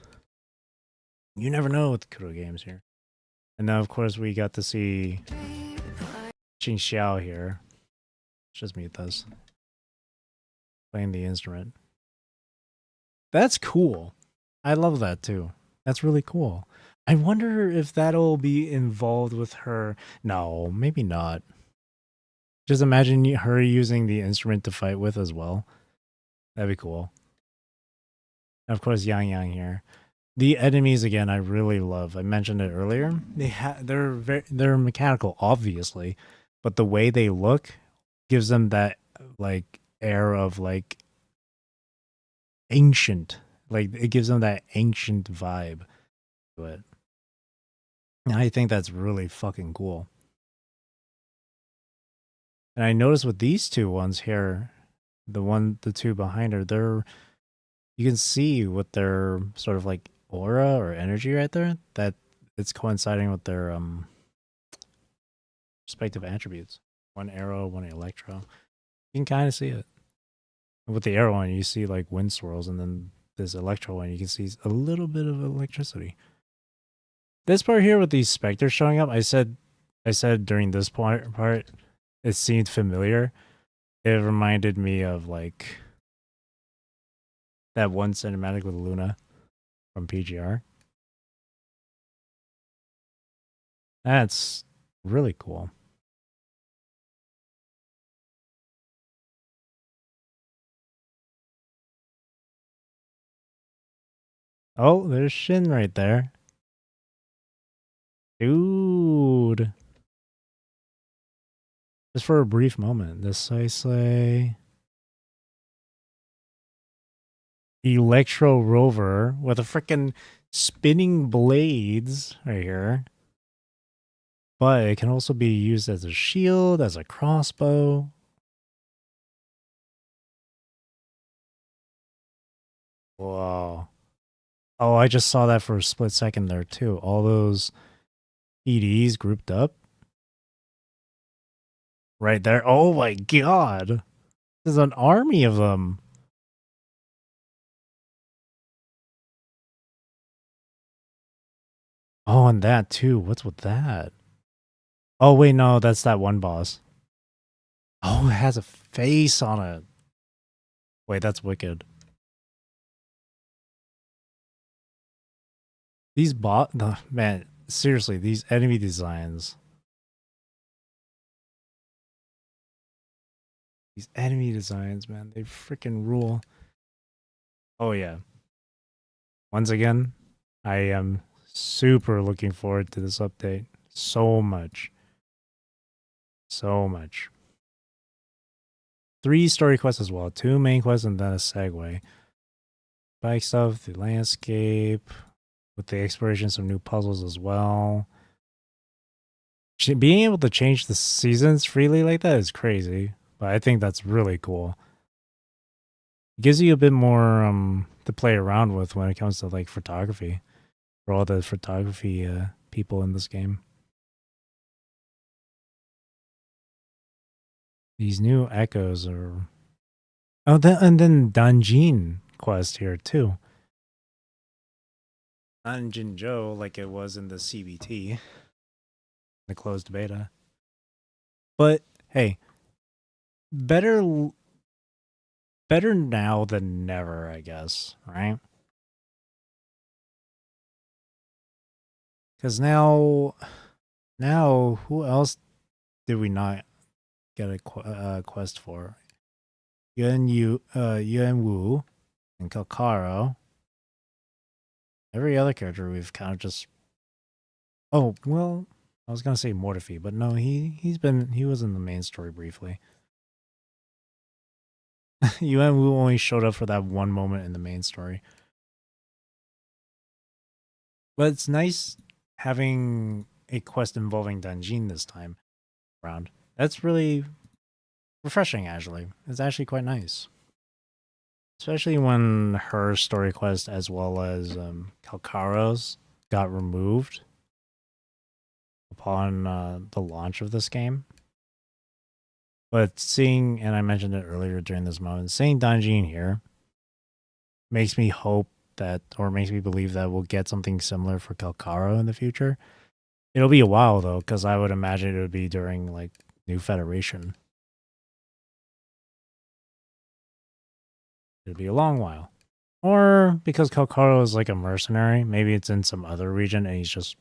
You never know with the Kuro games here. And then of course we got to see Qing Xiao here. Let's just mute this. Playing the instrument. That's cool. I love that too. That's really cool. I wonder if that'll be involved with her. No, maybe not. Just imagine her using the instrument to fight with as well. That'd be cool. And of course, Yang Yang here. The enemies again, I really love. I mentioned it earlier. They're mechanical, obviously, but the way they look gives them that like air of like ancient. Like it gives them that ancient vibe to it. And I think that's really fucking cool. And I noticed with these two ones here, the two behind her, you can see with their sort of like aura or energy right there that it's coinciding with their respective attributes. One arrow, one electro. You can kind of see it. And with the arrow one, you see like wind swirls, and then this electro one, you can see a little bit of electricity. This part here with these specters showing up, I said during this part, it seemed familiar. It reminded me of like that one cinematic with Luna from PGR. That's really cool. Oh, there's Shin right there. Dude. Just for a brief moment. This Sai. Electro Rover with a freaking spinning blades right here. But it can also be used as a shield, as a crossbow. Whoa. Oh, I just saw that for a split second there too. All those EDs grouped up. Right there. Oh my god. There's an army of them. Oh, and that too. What's with that? Oh, wait, no, that's that one boss. Oh, it has a face on it. Wait, that's wicked. These man, seriously, these enemy designs. These enemy designs, man, they freaking rule. Oh, yeah. Once again, I am super looking forward to this update. So much. So much. 3 story quests as well. 2 main quests and then a segue. Bike stuff, the landscape, with the exploration, some new puzzles as well. Being able to change the seasons freely like that is crazy, but I think that's really cool. It gives you a bit more to play around with when it comes to like photography for all the photography people in this game. These new echoes are... Oh, and then Dungeon quest here too. Dungeon Joe, like it was in the CBT, the closed beta. But hey, better now than never, I guess, right? Because now, who else did we not get a quest for? Yuan Wu and Kalkaro. Every other character we've kind of just... Oh, well, I was gonna say Mortifi, but no, he was in the main story briefly. Yuan Wu only showed up for that one moment in the main story. But it's nice having a quest involving Danjin this time around. That's really refreshing, actually. It's actually quite nice. Especially when her story quest as well as Kalkaro's got removed upon the launch of this game. But seeing, and I mentioned it earlier during this moment, seeing Danjin here makes me hope that, or makes me believe that we'll get something similar for Kalkaro in the future. It'll be a while though, because I would imagine it would be during like New Federation. It'd be a long while. Or because Kalkaro is like a mercenary, maybe it's in some other region and he's just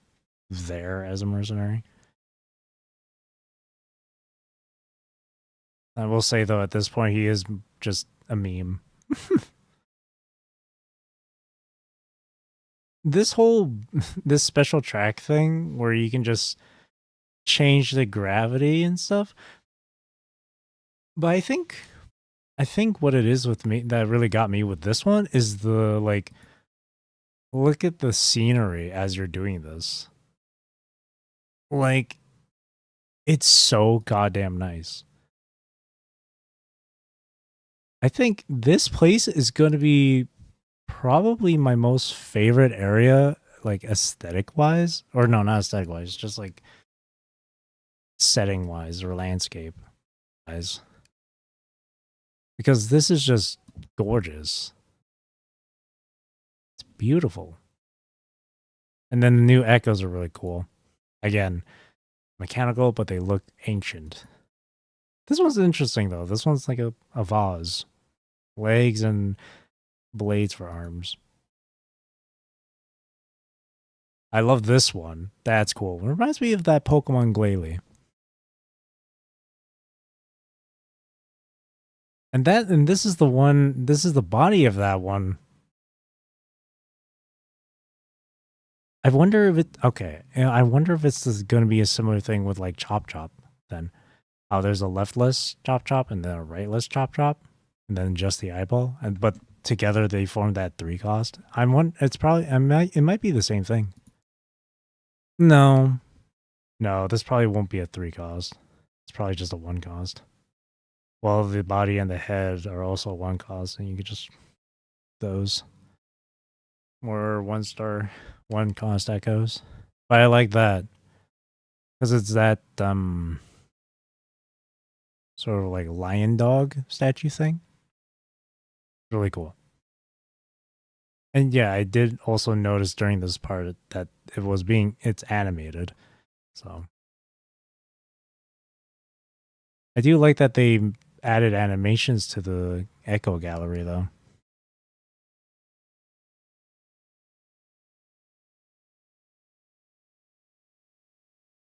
there as a mercenary. I will say though, at this point, he is just a meme. This special track thing where you can just change the gravity and stuff. But I think what it is with me that really got me with this one is the like, look at the scenery as you're doing this. Like, it's so goddamn nice. I think this place is going to be probably my most favorite area, like aesthetic wise, or no, not aesthetic wise, just like setting wise or landscape wise. Because this is just gorgeous. It's beautiful. And then the new echoes are really cool. Again, mechanical, but they look ancient. This one's interesting though. This one's like a vase. Legs and blades for arms. I love this one. That's cool. It reminds me of that Pokemon Glalie. And this is the one, this is the body of that one. I wonder if it, okay, I wonder if it's going to be a similar thing with like Chop Chop then. How there's a leftless Chop Chop and then a rightless Chop Chop and then just the eyeball. But together they form that 3 cost. It's probably it might be the same thing. No. No, this probably won't be a 3 cost. It's probably just a 1 cost. Well, the body and the head are also 1 cost, and you could just those more 1-star 1 cost echoes. But I like that because it's that sort of like lion dog statue thing. Really cool. And yeah, I did also notice during this part that it's animated. So I do like that they added animations to the Echo Gallery though.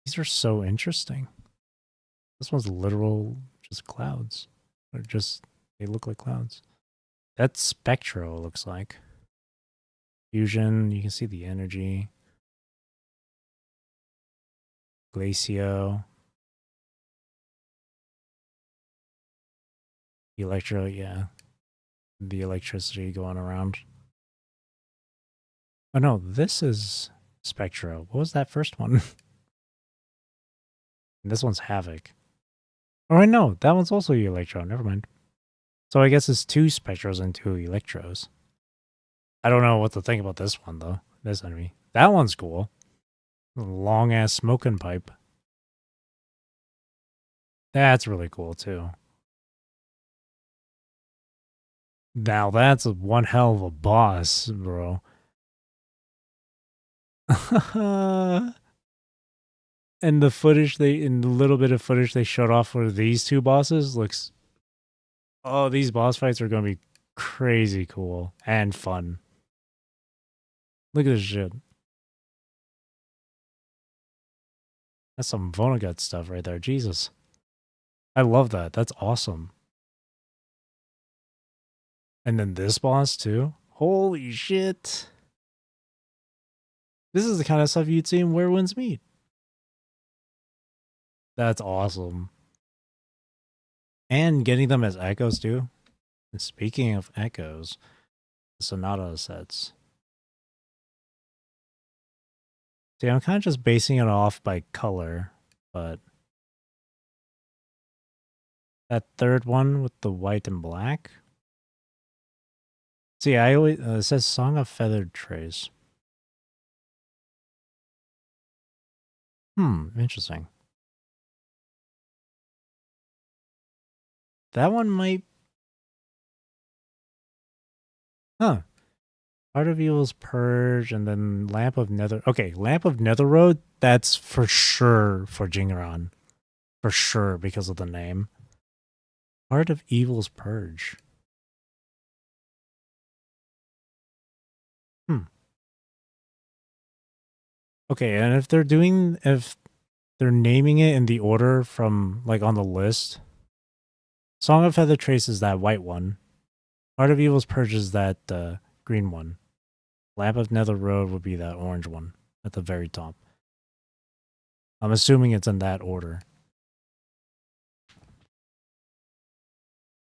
These are so interesting. This one's literal just clouds. Or just they look like clouds. That's Spectro, looks like. Fusion, you can see the energy. Glacio. Electro, yeah. The electricity going around. Oh no, this is Spectro. What was that first one? This one's Havoc. Oh, I know. That one's also Electro. Never mind. So I guess it's 2 Spectros and 2 Electros. I don't know what to think about this one, though. This enemy. That one's cool. Long-ass smoking pipe. That's really cool, too. Now that's one hell of a boss, bro. And the footage in the little bit of footage they showed off for these 2 bosses looks... Oh, these boss fights are going to be crazy cool and fun. Look at this shit. That's some Vonnegut stuff right there. Jesus. I love that. That's awesome. And then this boss too. Holy shit. This is the kind of stuff you'd see in Where Winds Meet. That's awesome. And getting them as echoes too. And speaking of echoes, the Sonata sets. See, I'm kind of just basing it off by color, but that third one with the white and black. See, I always it says Song of Feathered Trace. Interesting. That one might. Huh. Heart of Evil's Purge, and then Lamp of Nether. Okay, Lamp of Netherroad, that's for sure for Jingaron. For sure, because of the name. Heart of Evil's Purge. Okay, and if they're naming it in the order from, like, on the list, Song of Feather Trace is that white one. Heart of Evil's Purge is that green one. Lamp of Nether Road would be that orange one at the very top. I'm assuming it's in that order.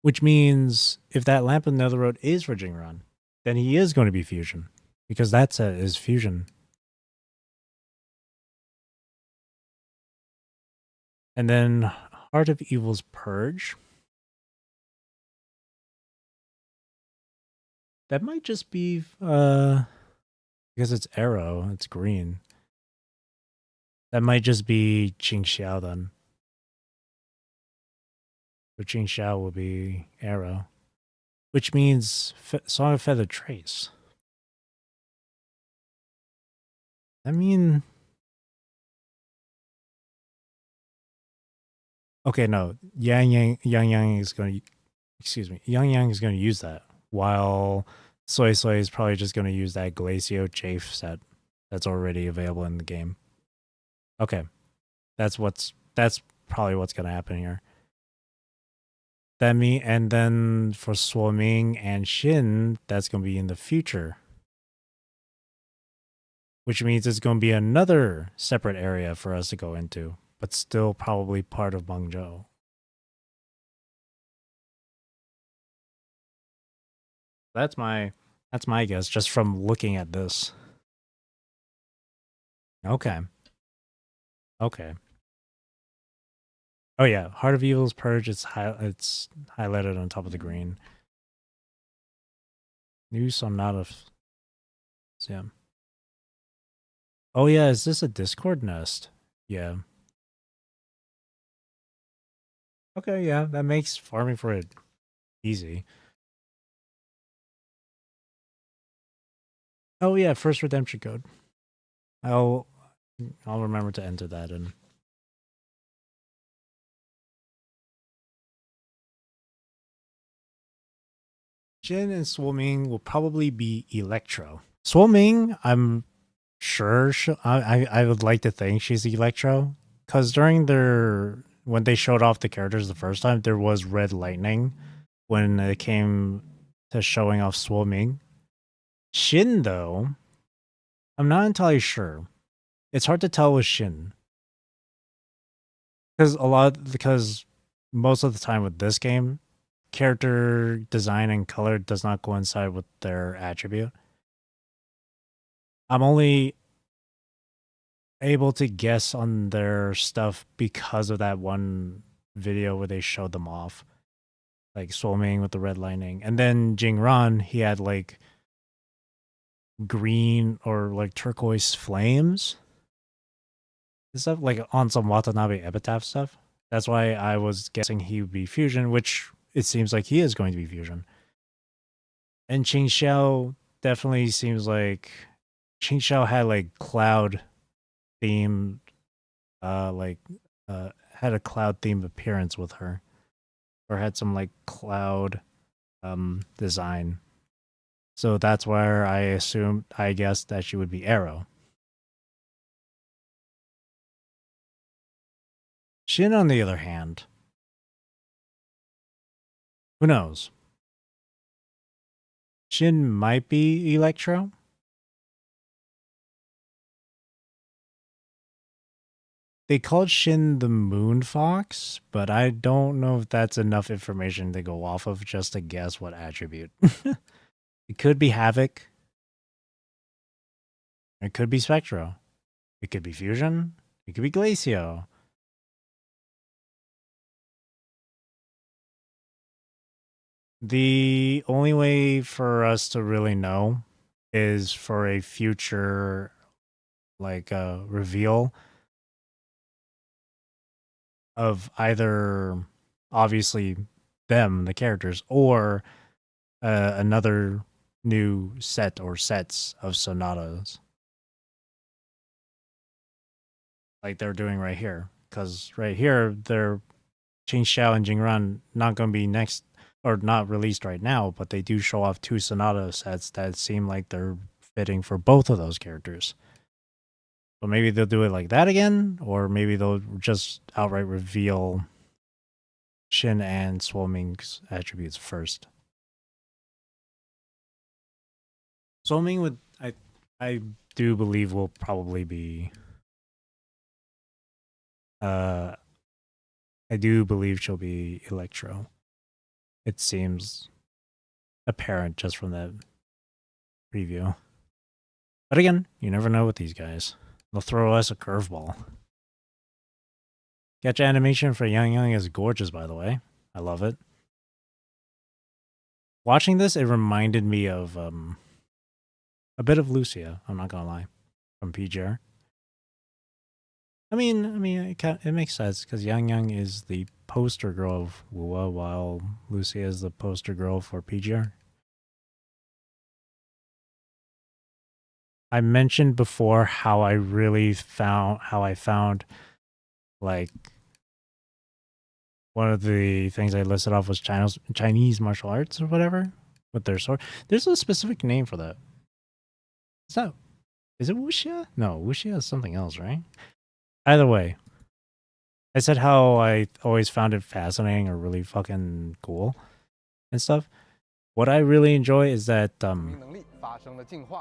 Which means if that Lamp of Nether Road is for Jingaron, then he is going to be Fusion. Because that set is Fusion. And then Heart of Evil's Purge. That might just be because it's arrow, it's green. That might just be Qing Xiao then. So Qing Xiao will be arrow. Which means Song of Feather Trace. I mean... Okay, no. Yang Yang is going to... Excuse me. Yang is going to use that. While Soy Soy is probably just going to use that Glacio Chafe set that's already available in the game. Okay. That's probably what's going to happen here. And then for Swarming and Shin, that's going to be in the future. Which means it's going to be another separate area for us to go into, but still probably part of Mengzhou. That's my guess just from looking at this. Okay. Okay. Oh yeah, Heart of Evil's Purge. It's highlighted on top of the green. New Sonata. Yeah. Oh yeah, is this a Discord nest? Yeah. Okay, yeah, that makes farming for it easy. Oh yeah, first redemption code. I'll remember to enter that in. Jin and Swimming will probably be Electro. Swimming, I'm sure I would like to think she's Electro, because during when they showed off the characters the first time, there was red lightning when it came to showing off Swimming. Shin though, I'm not entirely sure. It's hard to tell with Shin. Because most of the time with this game, character design and color does not coincide with their attribute. I'm only able to guess on their stuff because of that one video where they showed them off. Like swimming with the red lightning. And then Jingran, he had like green or like turquoise flames. Stuff like on some Watanabe Epitaph stuff. That's why I was guessing he would be fusion, which it seems like he is going to be fusion. And Qing Xiao definitely seems like Qing Xiao had like cloud theme, had a cloud themed appearance with her, or had some like cloud design. So that's where I guessed that she would be Arrow. Shin, on the other hand, who knows? Shin might be Electro. They called Shin the Moon Fox, but I don't know if that's enough information to go off of just to guess what attribute. It could be Havoc. It could be Spectro. It could be Fusion. It could be Glacio. The only way for us to really know is for a future reveal of either obviously them, the characters, or another new set or sets of sonatas like they're doing right here. Because right here, they're Qing Xiao and Jingran not going to be next or not released right now, but they do show off two sonata sets that seem like they're fitting for both of those characters. So maybe they'll do it like that again, or maybe they'll just outright reveal Shin and Swimming's attributes first. Swimming would I do believe will probably be I do believe she'll be Electro. It seems apparent just from that preview. But again, you never know with these guys. They'll throw us a curveball. Gacha animation for Yang Yang is gorgeous, by the way. I love it. Watching this, it reminded me of a bit of Lucia, I'm not gonna lie, from PGR. I mean, it makes sense because Yang Yang is the poster girl of WuWa, while Lucia is the poster girl for PGR. I mentioned before how I found like one of the things I listed off was Chinese martial arts or whatever with their sword. There's a specific name for that. Is it wuxia? No, wuxia is something else, right? Either way, I said how I always found it fascinating or really fucking cool and stuff. What I really enjoy is that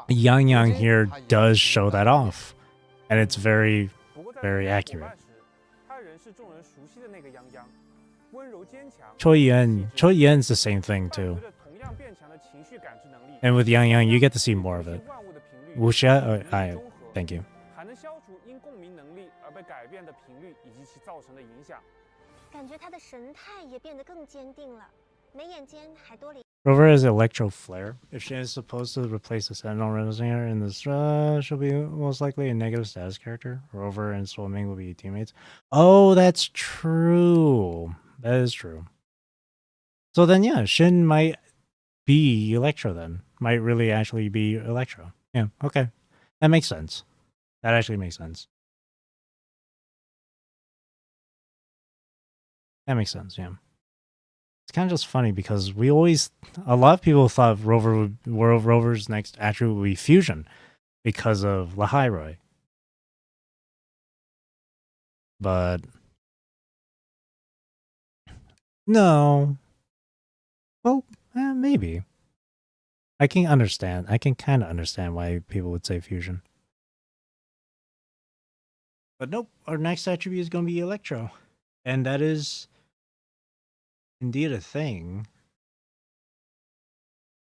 Yang Yang here does show that off, and it's very, very accurate. Chou Yen's the same thing too. And with Yang Yang, you get to see more of it. Wuxia, thank you. 还能消除因共鸣能力而被改变的频率以及其造成的影响。感觉他的神态也变得更坚定了，眉眼间还多了一。Rover is Electro Flare. If she is supposed to replace the Sentinel Renosinger in this, she'll be most likely a negative status character. Rover and Swimming will be teammates. Oh, that's true. That is true. So then, yeah, Shin might be Electro then. Might really actually be Electro. Yeah, okay. That makes sense. That actually makes sense. That makes sense, yeah. It's kind of just funny because a lot of people thought Rover's next attribute would be Fusion because of Lahai-Roi. But no. Well, maybe. I can understand. I can kind of understand why people would say Fusion. But nope, our next attribute is going to be Electro. And that is indeed a thing.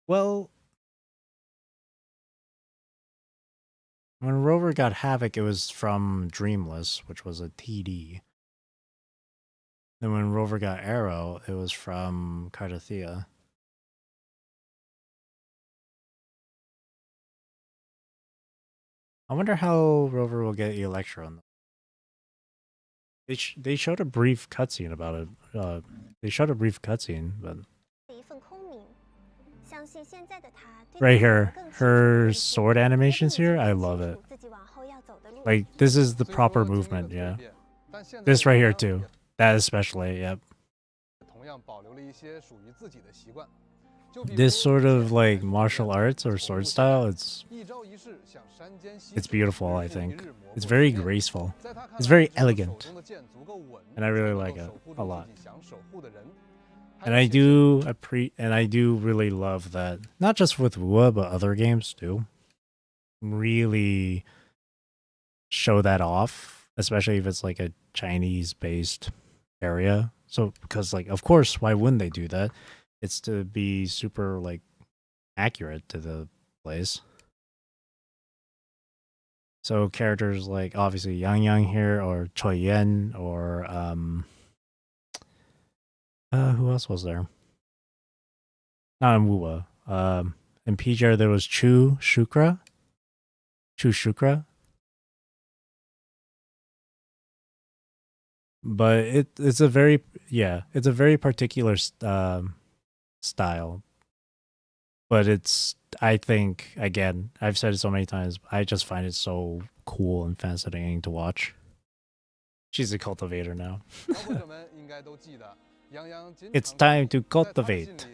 Well, when Rover got Havoc, it was from Dreamless, which was a TD. Then when Rover got Arrow, it was from Cardathea. I wonder how Rover will get Electro. They showed a brief cutscene about it. They showed a brief cutscene, but right here, her sword animations here, I love it. Like, this is the proper movement, yeah. This right here too. That especially, yep. This sort of like martial arts or sword style, it's beautiful, I think. It's very graceful. It's very elegant. And I really like it a lot. And I do really love that, not just with WuWa, but other games too. Really show that off, especially if it's like a Chinese-based area. So, because like, of course, why wouldn't they do that? It's to be super like accurate to the place. So characters like obviously Yang Yang here, or Choi Yen, or who else was there? Not in WuWa. In PJR there was Chu Shukra. But it's a very particular style. But it's, I think, again, I've said it so many times, I just find it so cool and fascinating to watch. She's a cultivator now. It's time to cultivate.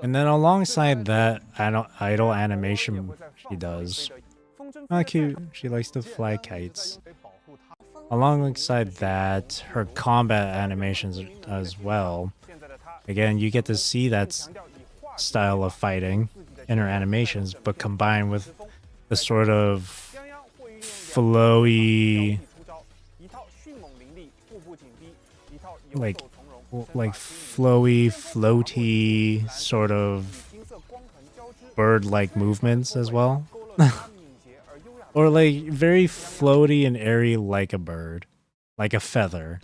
And then alongside that idle animation she does. Oh, cute. She likes to fly kites. Alongside that, her combat animations as well. Again, you get to see that style of fighting in her animations, but combined with the sort of flowy, like flowy, floaty sort of bird-like movements as well. Or like very floaty and airy like a bird, like a feather.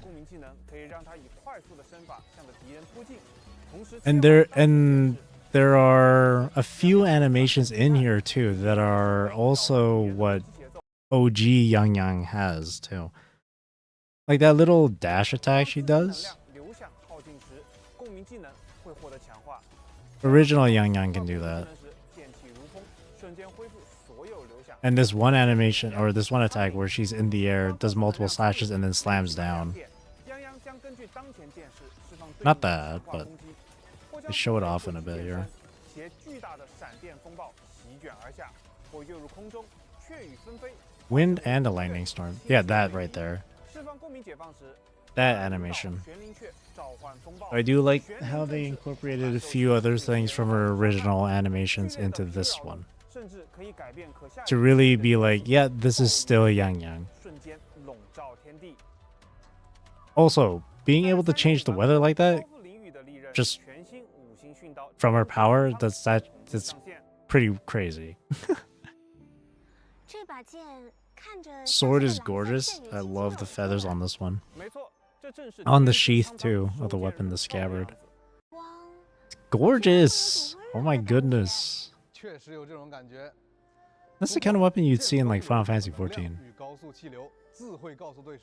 And there are a few animations in here too that are also what OG Yang Yang has too. Like that little dash attack she does. Original Yang Yang can do that. And this one animation, or this one attack where she's in the air, does multiple slashes and then slams down. Not bad, but they show it off in a bit here. Wind and a lightning storm. Yeah, that right there. That animation. I do like how they incorporated a few other things from her original animations into this one. To really be like, yeah, this is still Yang Yang. Also, being able to change the weather like that, just from her power, that's pretty crazy. Sword is gorgeous. I love the feathers on this one. On the sheath too of the weapon, the scabbard. Gorgeous. Oh my goodness. That's the kind of weapon you'd see in like Final Fantasy 14.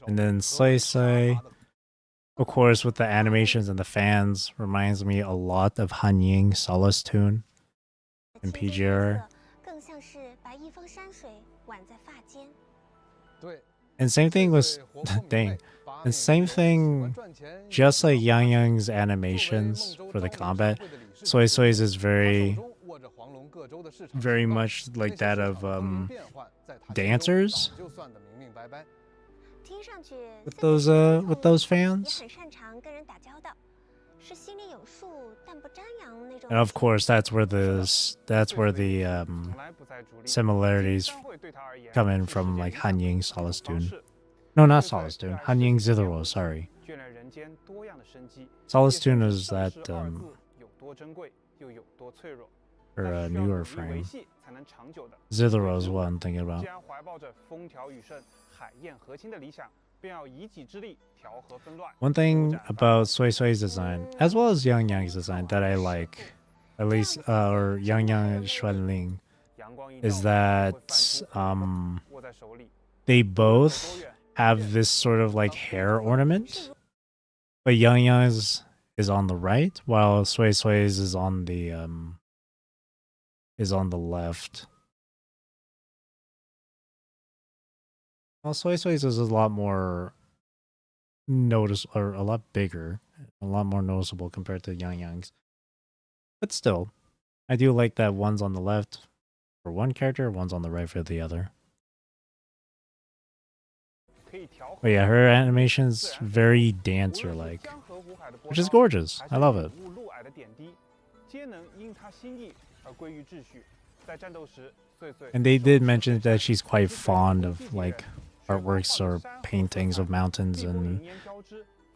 And then Sai, of course, with the animations and the fans, reminds me a lot of Han Ying Solace Tune in PGR. And same thing with dang. And same thing, just like Yang Yang's animations for the combat, Soy Soy's is very much like that of dancers with those fans. And of course, that's where the similarities come in from, like Han Ying Solace Tune. No, not Solace Tune. Han Ying Zithero, sorry. Solace Tune is that her newer frame. Zithero is what I'm thinking about. One thing about Soy Soy's design, as well as Yang Yang's design, that I like, at least, or Yang Yang and Xuanling, is that they both have this sort of like hair ornament, but Yang Yang's is on the right, while Soy Soy's is on the left. Well, Soy Soy's is a lot more or a lot bigger, a lot more noticeable compared to Yang Yang's. But still, I do like that one's on the left for one character, one's on the right for the other. But yeah, her animation's very dancer-like, which is gorgeous. I love it. And they did mention that she's quite fond of like artworks or paintings of mountains and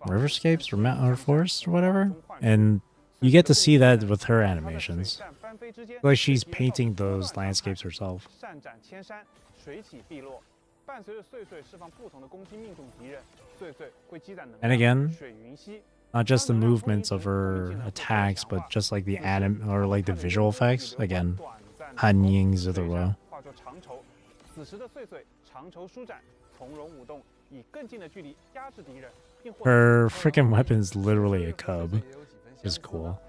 riverscapes or forests or whatever. And you get to see that with her animations. Like she's painting those landscapes herself. And again, not just the movements of her attacks, but just like the the visual effects. Again, Han Ying Zithero. Her freaking weapon's literally a cub. Which is cool.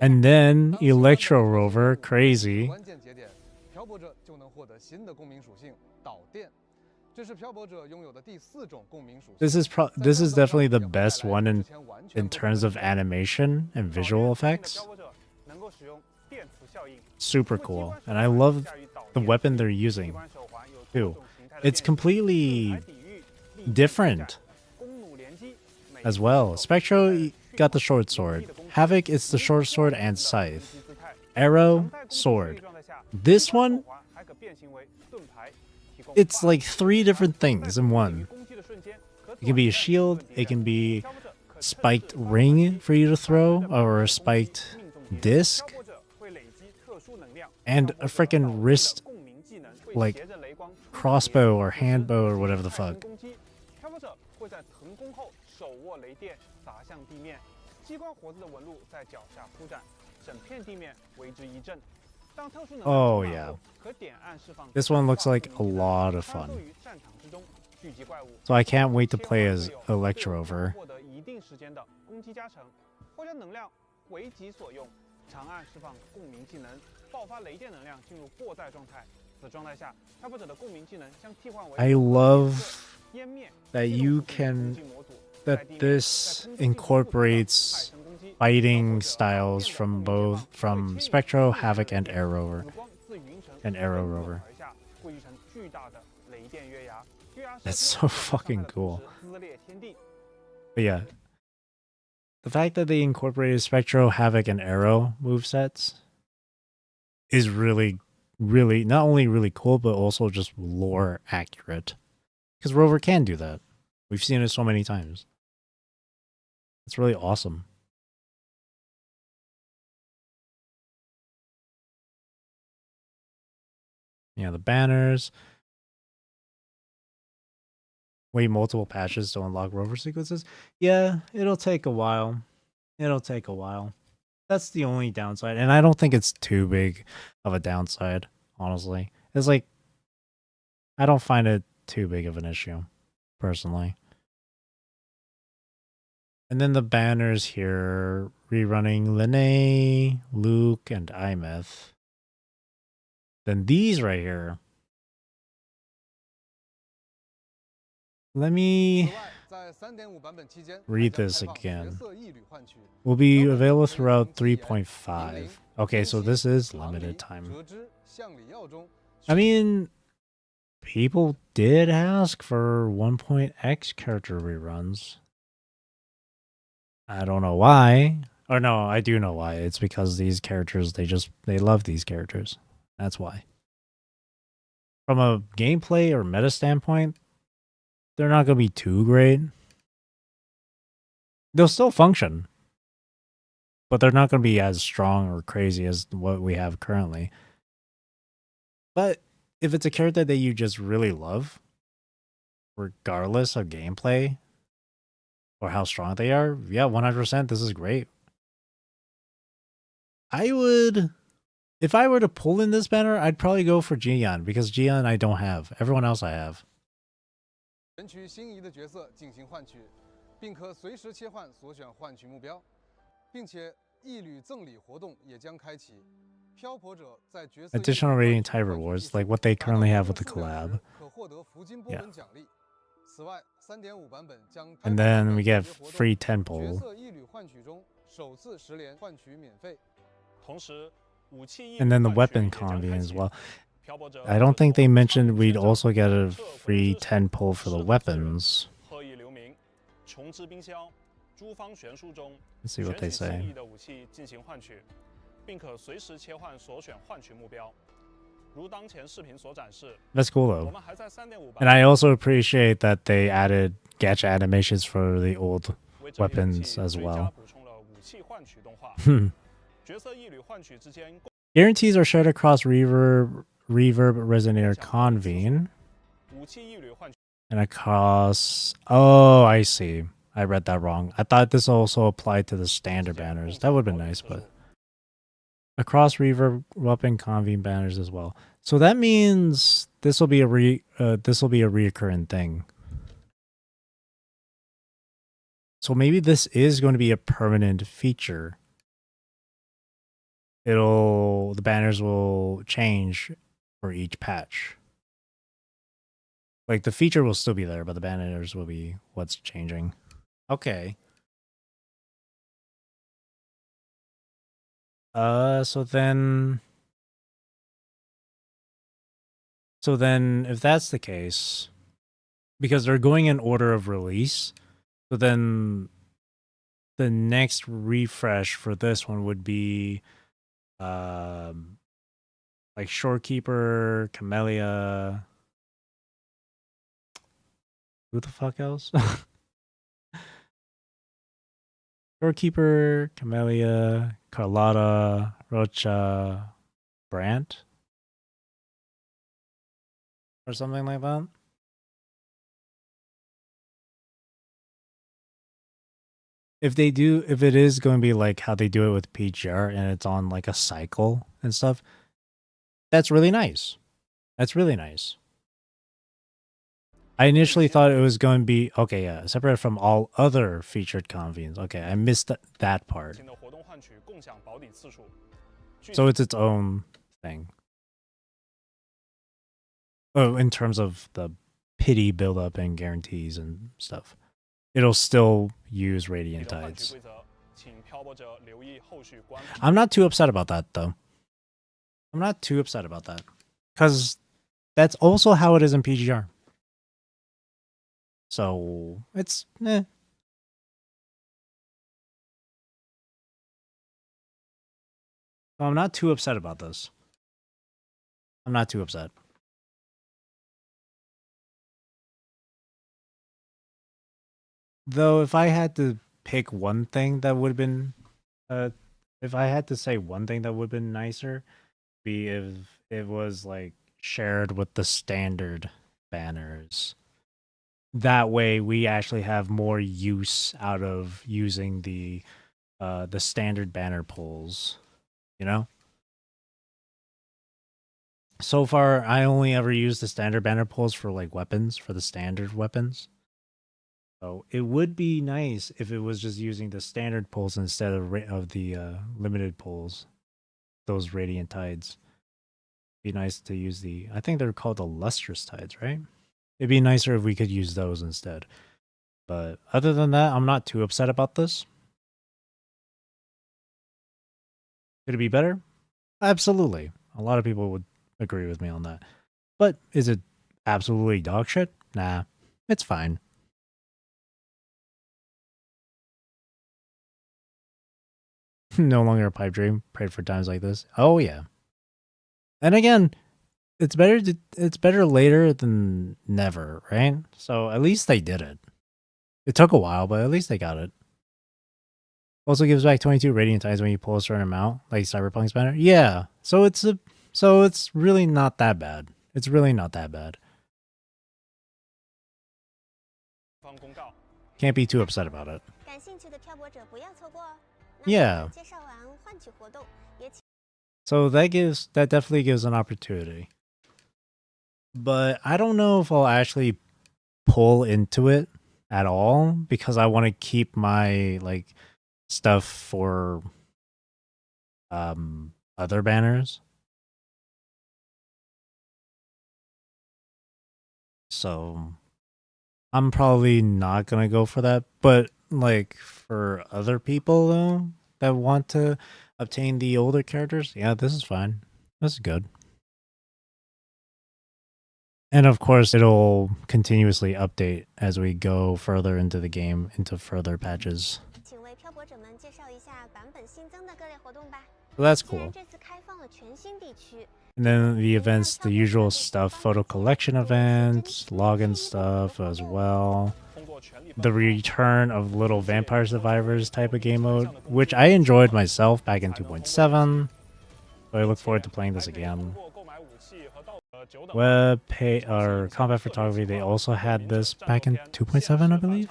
And then Electro Rover, crazy. This is definitely the best one in terms of animation and visual effects. Super cool. And I love the weapon they're using too. It's completely different as well. Spectro got the short sword. Havoc, it's the short sword and scythe. Arrow, sword. This one, it's like 3 different things in one. It can be a shield, it can be spiked ring for you to throw, or a spiked disc, and a freaking wrist, like, crossbow or handbow or whatever the fuck. Oh yeah. This one looks like a lot of fun. So I can't wait to play as Electro Rover. I love that this incorporates fighting styles from Spectro, Havoc, and Arrow Rover. That's so fucking cool. But yeah, the fact that they incorporated Spectro, Havoc, and Arrow movesets is really, really not only really cool, but also just lore accurate. Because Rover can do that We've seen it so many times. It's really awesome. Yeah, the banners. Wait multiple patches to unlock rover sequences. Yeah, it'll take a while. It'll take a while. That's the only downside. And I don't think it's too big of a downside, honestly. It's like, I don't find it too big of an issue, personally. And then the banners here, rerunning Lene, Luke, and Imeth. Then these right here. Let me read this again. Will be available throughout 3.5. Okay, so this is limited time. I mean, people did ask for 1.x character reruns. I don't know why. Or no, I do know why. It's because these characters, they love these characters. That's why. From a gameplay or meta standpoint, they're not going to be too great. They'll still function. But they're not going to be as strong or crazy as what we have currently. But if it's a character that you just really love, regardless of gameplay or how strong they are, yeah, 100%, this is great. If I were to pull in this banner, I'd probably go for Jian, because Jian I don't have. Everyone else I have. 选取心仪的角色进行换取，并可随时切换所选换取目标，并且一缕赠礼活动也将开启。漂泊者在角色 Additional rating type rewards, like what they currently have with the collab. 可获得福金波纹奖励。此外，3.5版本将 And then we get free temple. 角色一缕换取中首次10连换取免费。同时，武器 And then the weapon convene as well. I don't think they mentioned we'd also get a free 10 pull for the weapons. Let's see what they say. That's cool though. And I also appreciate that they added gacha animations for the old weapons as well. Guarantees are shared across Reverb, Resonator, Convene. And across... Oh, I see. I read that wrong. I thought this also applied to the standard banners. That would have been nice, but... Across Reverb, Weapon, Convene banners as well. So that means this will be a reoccurring thing. So maybe this is going to be a permanent feature. The banners will change for each patch. Like the feature will still be there, but the banners will be what's changing. Okay. So then if that's the case, because they're going in order of release, so then the next refresh for this one would be like Shorekeeper, Camellia. Who the fuck else? Shorekeeper, Camellia, Carlotta, Rocha, Brandt, or something like that. If it is going to be like how they do it with PGR and it's on like a cycle and stuff, that's really nice. That's really nice. I initially thought it was going to be, okay, yeah, separate from all other featured convenes. Okay, I missed that part. So it's its own thing. Oh, in terms of the pity buildup and guarantees and stuff. It'll still use Radiant Tides. I'm not too upset about that, though. I'm not too upset about that. Because that's also how it is in PGR. So, it's, eh. So I'm not too upset about this. I'm not too upset. Though if I had to pick one thing that would have been if I had to say one thing that would have been nicer, be if it was like shared with the standard banners. That way we actually have more use out of using the standard banner pulls, you know? So far I only ever used the standard banner pulls for like weapons, for the standard weapons. So it would be nice if it was just using the standard pulls instead of the limited pulls, those radiant tides. Be nice to use the, I think they're called the lustrous tides, right? It'd be nicer if we could use those instead. But other than that, I'm not too upset about this. Could it be better? Absolutely. A lot of people would agree with me on that. But is it absolutely dog shit? Nah, it's fine. No longer a pipe dream. Prayed for times like this. Oh yeah. And again, it's better later than never, right? So at least they did it. It took a while, but at least they got it. Also gives back 22 radiant times when you pull a certain amount, like Cyberpunk's banner. Yeah. So it's really not that bad. It's really not that bad. Can't be too upset about it. Yeah. So that definitely gives an opportunity. But I don't know if I'll actually pull into it at all because I want to keep my like stuff for other banners. So I'm probably not gonna go for that. But like for other people though that want to obtain the older characters, yeah, this is fine. This is good. And of course it'll continuously update as we go further into the game, into further patches. So that's cool. And then the events, the usual stuff, photo collection events, login stuff as well. The return of little vampire survivors type of game mode, which I enjoyed myself back in 2.7. So I look forward to playing this again. Web pay or combat photography, they also had this back in 2.7, I believe.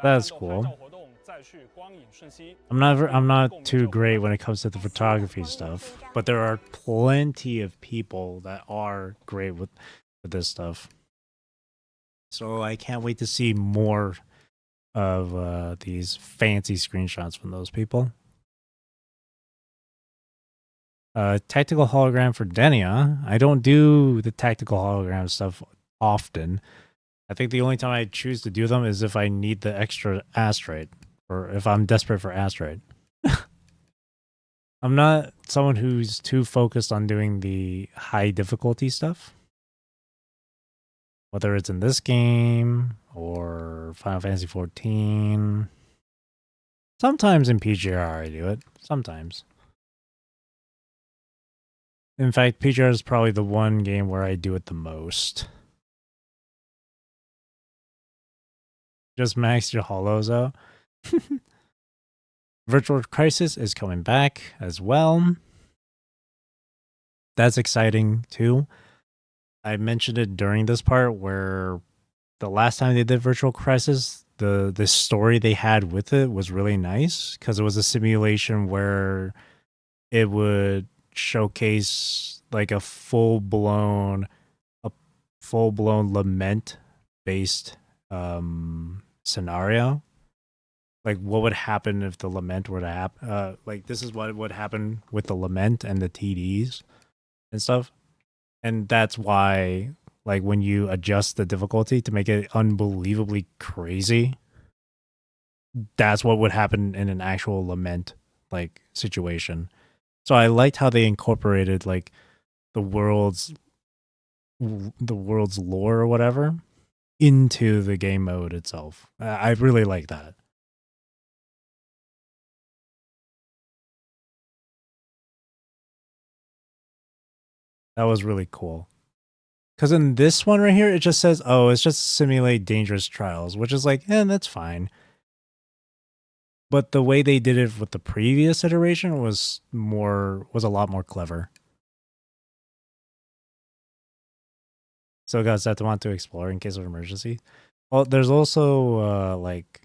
That's cool. I'm not too great when it comes to the photography stuff, but there are plenty of people that are great with this stuff. So I can't wait to see more of these fancy screenshots from those people. Tactical hologram for Denia. I don't do the tactical hologram stuff often. I think the only time I choose to do them is if I need the extra asteroid, or if I'm desperate for asteroid. I'm not someone who's too focused on doing the high difficulty stuff. Whether it's in this game or Final Fantasy 14. Sometimes in PGR I do it. Sometimes. In fact, PGR is probably the one game where I do it the most. Just max your holos out. Virtual Crisis is coming back as well. That's exciting too. I mentioned it during this part where the last time they did Virtual Crisis, the story they had with it was really nice because it was a simulation where it would showcase like a full-blown lament based scenario. Like what would happen if the lament were to happen? Like this is what would happen with the lament and the TDs and stuff. And that's why, like, when you adjust the difficulty to make it unbelievably crazy, that's what would happen in an actual lament like situation. So I liked how they incorporated like the world's lore or whatever into the game mode itself. I really like that. That was really cool. Because in this one right here, it just says, oh, it's just simulate dangerous trials, which is like, that's fine. But the way they did it with the previous iteration was a lot more clever. So guys that want to explore in case of emergency. Well, there's also like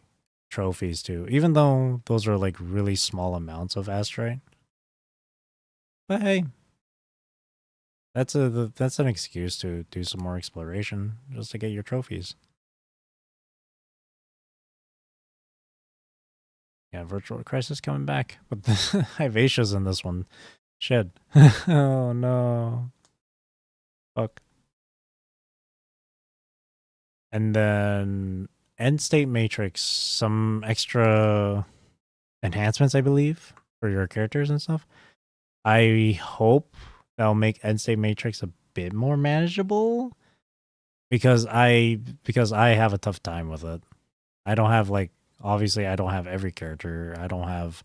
trophies too, even though those are like really small amounts of asteroid. But hey, that's an excuse to do some more exploration just to get your trophies. Yeah, Virtual Crisis coming back, but the Hivatia's in this one. Shit. Oh no. Fuck. And then End State Matrix, some extra enhancements, I believe, for your characters and stuff. I hope that'll make End State Matrix a bit more manageable because I have a tough time with it. I don't have like, obviously I don't have every character. I don't have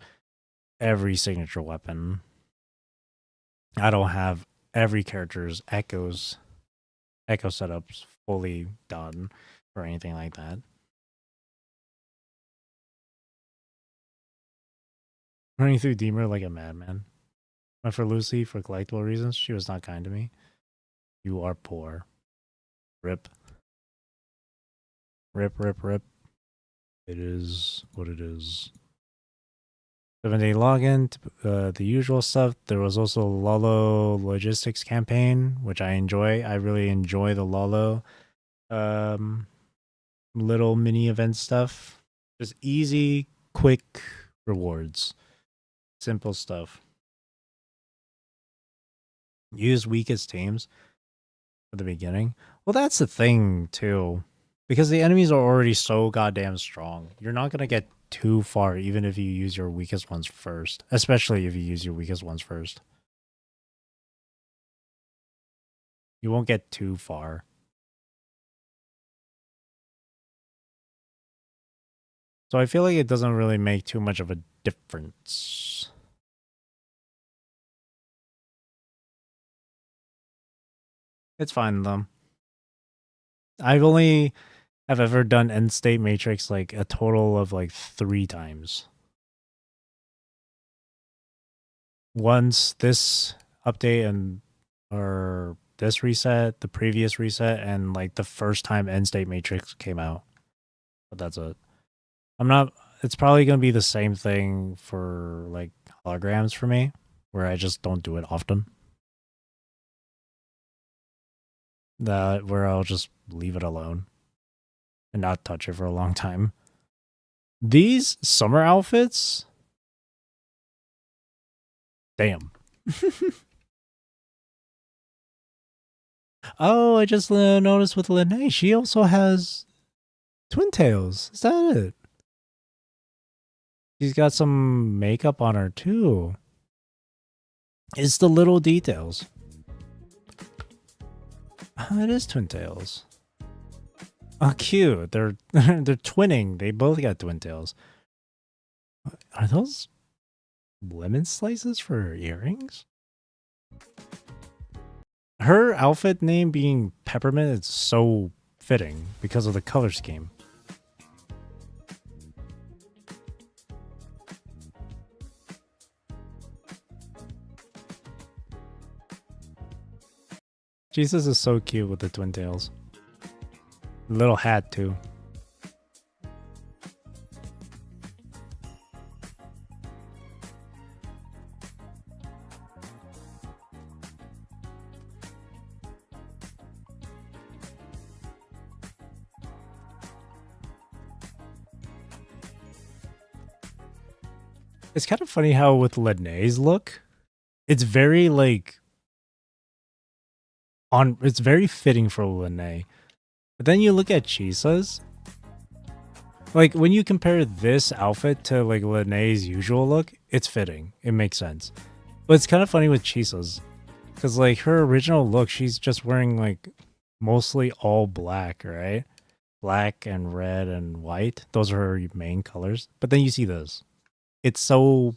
every signature weapon. I don't have every character's echo setups fully done or anything like that. Running through Deemer like a madman. Went for Lucy for collectible reasons. She was not kind to me. You are poor. Rip. Rip, rip, rip. It is what it is. 7-day login, the usual stuff. There was also Lolo logistics campaign, which I enjoy. I really enjoy the Lolo little mini event stuff. Just easy, quick rewards. Simple stuff. Use weakest teams at the beginning. Well, that's the thing too. Because the enemies are already so goddamn strong. You're not going to get too far even if you use your weakest ones first. Especially if you use your weakest ones first. You won't get too far. So I feel like it doesn't really make too much of a difference. It's fine though. I've only have ever done End State Matrix like a total of like 3 times. Once this update and or this reset, the previous reset, and like the first time End State Matrix came out. But that's it. It's probably gonna be the same thing for like holograms for me, where I just don't do it often. Where I'll just leave it alone and not touch it for a long time. These summer outfits, damn. Oh, I just noticed with Lene, she also has twin tails. Is that it? She's got some makeup on her too. It's the little details. It is twin tails. Oh, cute. They're twinning. They both got twin tails. Are those lemon slices for earrings? Her outfit name being Peppermint is so fitting because of the color scheme. Jesus is so cute with the twin tails. Little hat too. It's kind of funny how with Lene's look, it's very like it's very fitting for Lene. But then you look at Chisa's. Like when you compare this outfit to like Lene's usual look, it's fitting. It makes sense. But it's kind of funny with Chisa's. Because like her original look, she's just wearing like mostly all black, right? Black and red and white. Those are her main colors. But then you see this. It's so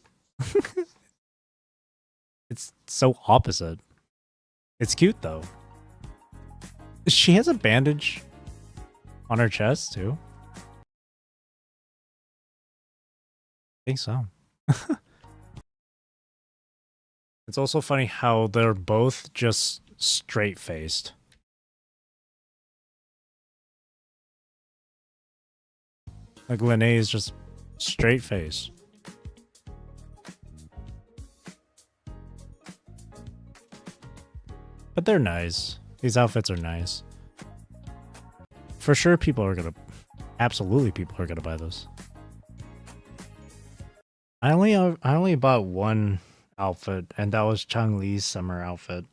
it's so opposite. It's cute though. She has a bandage on her chest too. I think so. It's also funny how they're both just straight-faced. Like Lene is just straight face. But they're nice. These outfits are nice. For sure people are gonna... Absolutely people are gonna buy this. I only bought one outfit, and that was Chang-Li's summer outfit.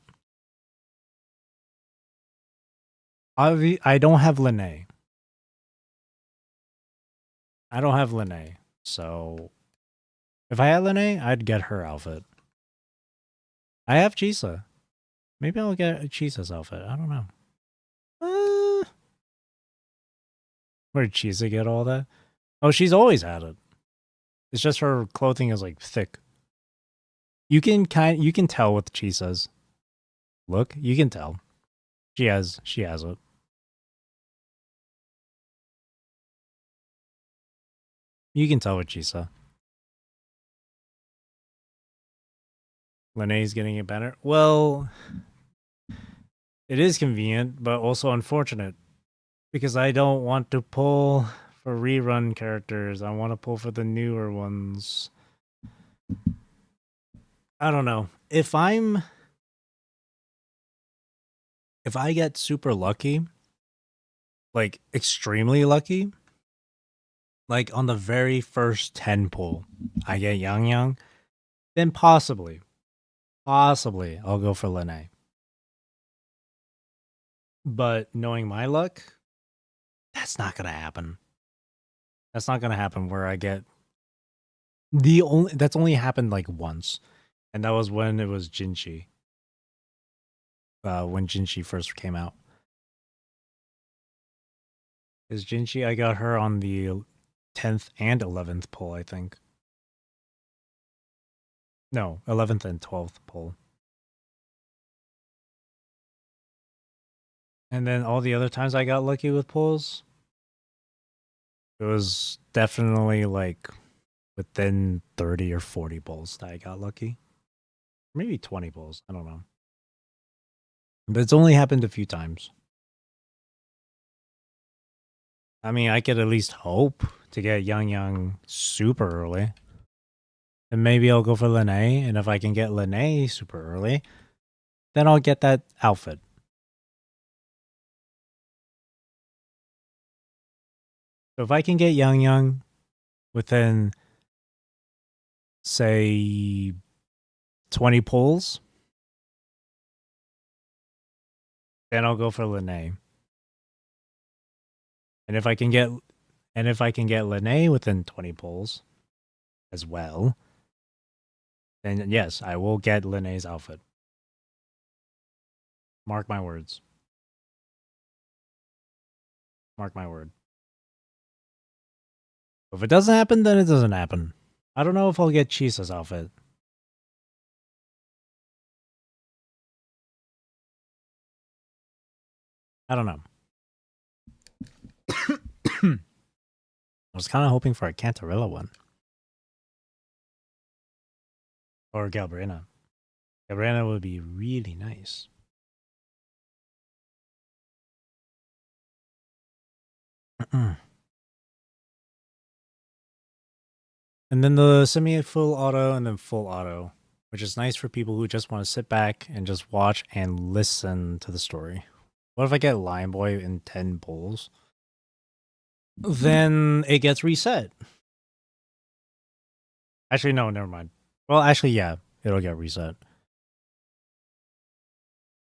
I don't have Lene. I don't have Lene, so if I had Lene, I'd get her outfit. I have Chisa. Maybe I'll get Chisa's outfit. I don't know. Where did Chisa get all that? Oh, she's always had it. It's just her clothing is like thick. You can tell with Chisa's. Look, you can tell. She has it. You can tell with Chisa. Lene's getting it better. Well, it is convenient, but also unfortunate. Because I don't want to pull for rerun characters. I want to pull for the newer ones. I don't know. If I get super lucky, like extremely lucky, like on the very first 10 pull, I get Yang, then possibly I'll go for Lene. But knowing my luck, that's not gonna happen. That's not gonna happen where I get that's only happened like once. And that was when it was Jinchi. When Jinchi first came out. Is Jinchi, I got her on the 10th and 11th pull, I think. No, 11th and 12th pull. And then all the other times I got lucky with pulls, it was definitely like within 30 or 40 pulls that I got lucky. Maybe 20 pulls, I don't know. But it's only happened a few times. I mean, I could at least hope to get Yang super early. And maybe I'll go for Lene, and if I can get Lene super early, then I'll get that outfit. So if I can get Yang within, say, 20 pulls, then I'll go for Lene. And if I can get Lene within 20 pulls as well, then yes, I will get Lene's outfit. Mark my words. Mark my word. If it doesn't happen, then it doesn't happen. I don't know if I'll get Chisa's outfit. I don't know. I was kind of hoping for a Cantarella one. Or Galbrina. Galbrina would be really nice. And then the semi-full auto and then full auto, which is nice for people who just want to sit back and just watch and listen to the story. What if I get Lion Boy in 10 pulls? Then it gets reset. Actually, no, never mind. Well, actually, yeah, it'll get reset.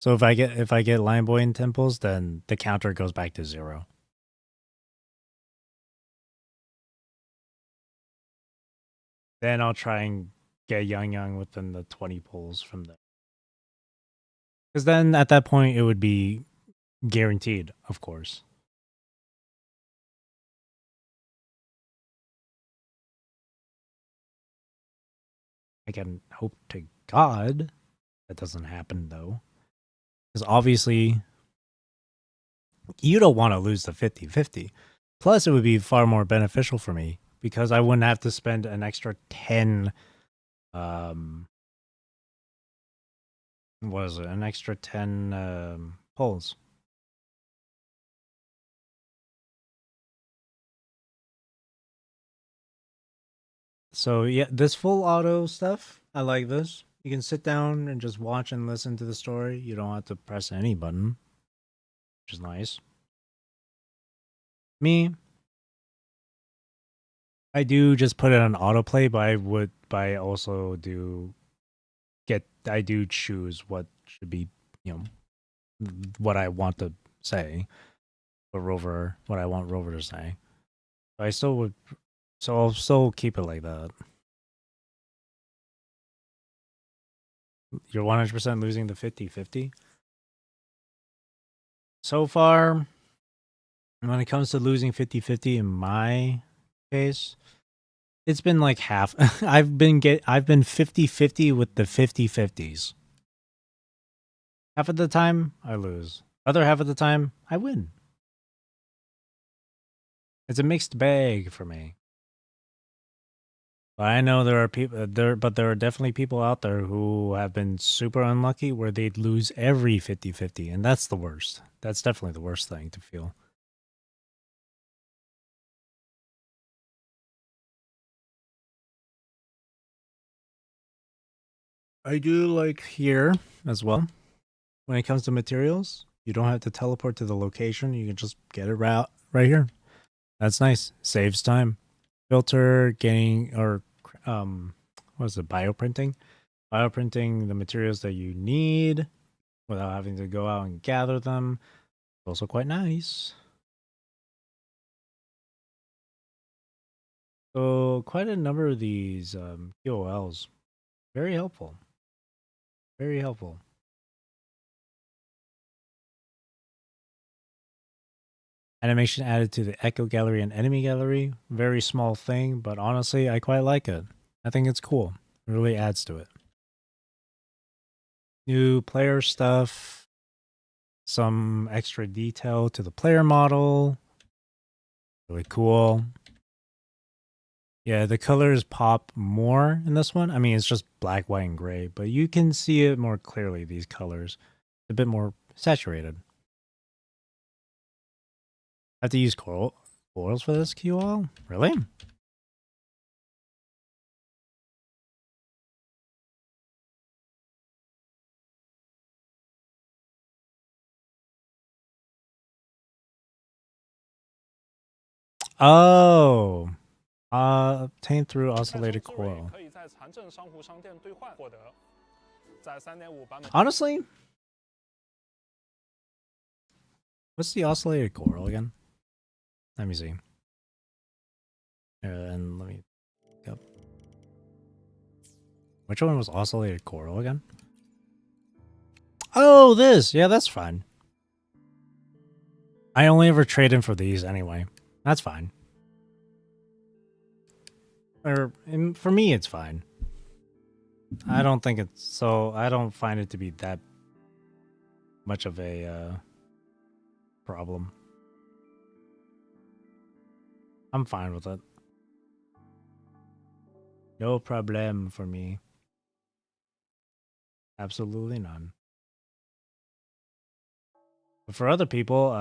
So if I get Lion Boy in 10 pulls, then the counter goes back to 0. Then I'll try and get Yang within the 20 pulls from there. Because then at that point, it would be guaranteed, of course. I can hope to God that doesn't happen, though. Because obviously, You don't want to lose the 50-50. Plus, it would be far more beneficial for me because I wouldn't have to spend an extra 10 what is it? An extra 10 polls. So yeah, this full auto stuff, I like this. You can sit down and just watch and listen to the story. You don't have to press any button, which is nice. Me, I do just put it on autoplay, but I also do I do choose what should be, what I want to say, what I want Rover to say. I still would, so I'll still keep it like that. You're 100% losing the 50-50. So far, when it comes to losing 50-50 in my case, it's been like half. I've been 50-50 with the 50-50s. Half of the time, I lose. Other half of the time, I win. It's a mixed bag for me. But I know there are people but there are definitely people out there who have been super unlucky where they'd lose every 50-50, and that's the worst. That's definitely the worst thing to feel. I do like here as well. When it comes to materials, you don't have to teleport to the location. You can just get it right here. That's nice. Saves time. Filter, getting, or what is it, bioprinting? Bioprinting the materials that you need without having to go out and gather them. Also quite nice. So quite a number of these QOLs. Very helpful. Very helpful. Animation added to the Echo Gallery and Enemy Gallery. Very small thing, but honestly, I quite like it. I think it's cool. It really adds to it. New player stuff. Some extra detail to the player model. Really cool. Yeah, the colors pop more in this one. I mean, it's just black, white, and gray, but you can see it more clearly, these colors. A bit more saturated. I have to use corals for this QL? Really? Oh. Obtained through oscillated coral. Honestly, what's the oscillated coral again? Let me see. And let me go. Which one was oscillated coral again? Oh, this. Yeah, that's fine. I only ever trade in for these anyway. That's fine. For me, it's fine. I don't think it's so. I don't find it to be that much of a problem. I'm fine with it. No problem for me. Absolutely none. But for other people,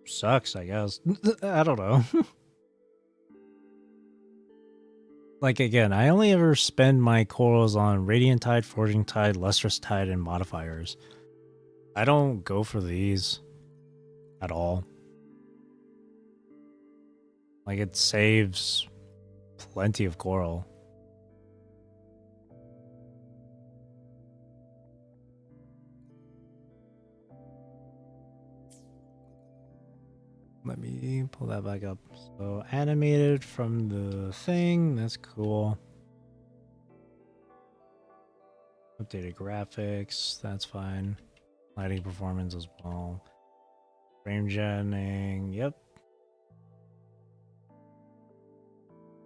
sucks, I guess. I don't know. Like, again, I only ever spend my corals on Radiant Tide, Forging Tide, Lustrous Tide, and modifiers. I don't go for these at all. Like, it saves plenty of coral. Let me pull that back up. So animated from the thing, that's cool. Updated graphics, that's fine. Lighting performance as well. Frame genning, yep.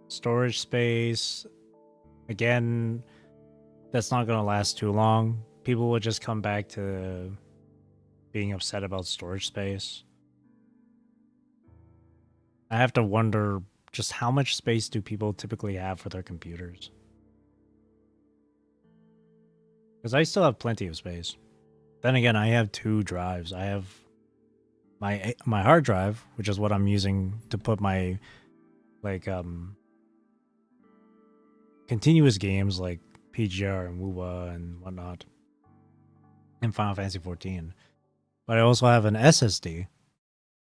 Storage space. Again, that's not gonna last too long. people would just come back to being upset about storage space. I have to wonder just how much space do people typically have for their computers? Because I still have plenty of space. Then again, I have 2 drives. I have my hard drive, which is what I'm using to put my like continuous games like PGR and WuWa and whatnot, and Final Fantasy 14. But I also have an SSD.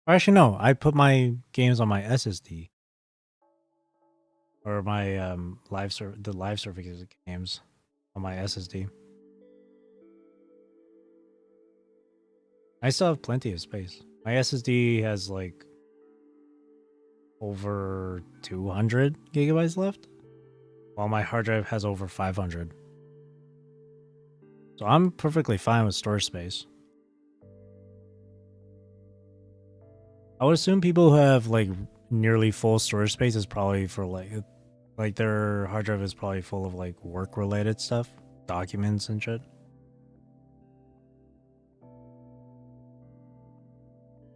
Or actually, no, I put my games on my SSD. Or my the live service games on my SSD. I still have plenty of space. My SSD has like over 200 gigabytes left, while my hard drive has over 500. So I'm perfectly fine with storage space. I would assume people who have like nearly full storage space is probably for like their hard drive is probably full of like work related stuff, documents and shit.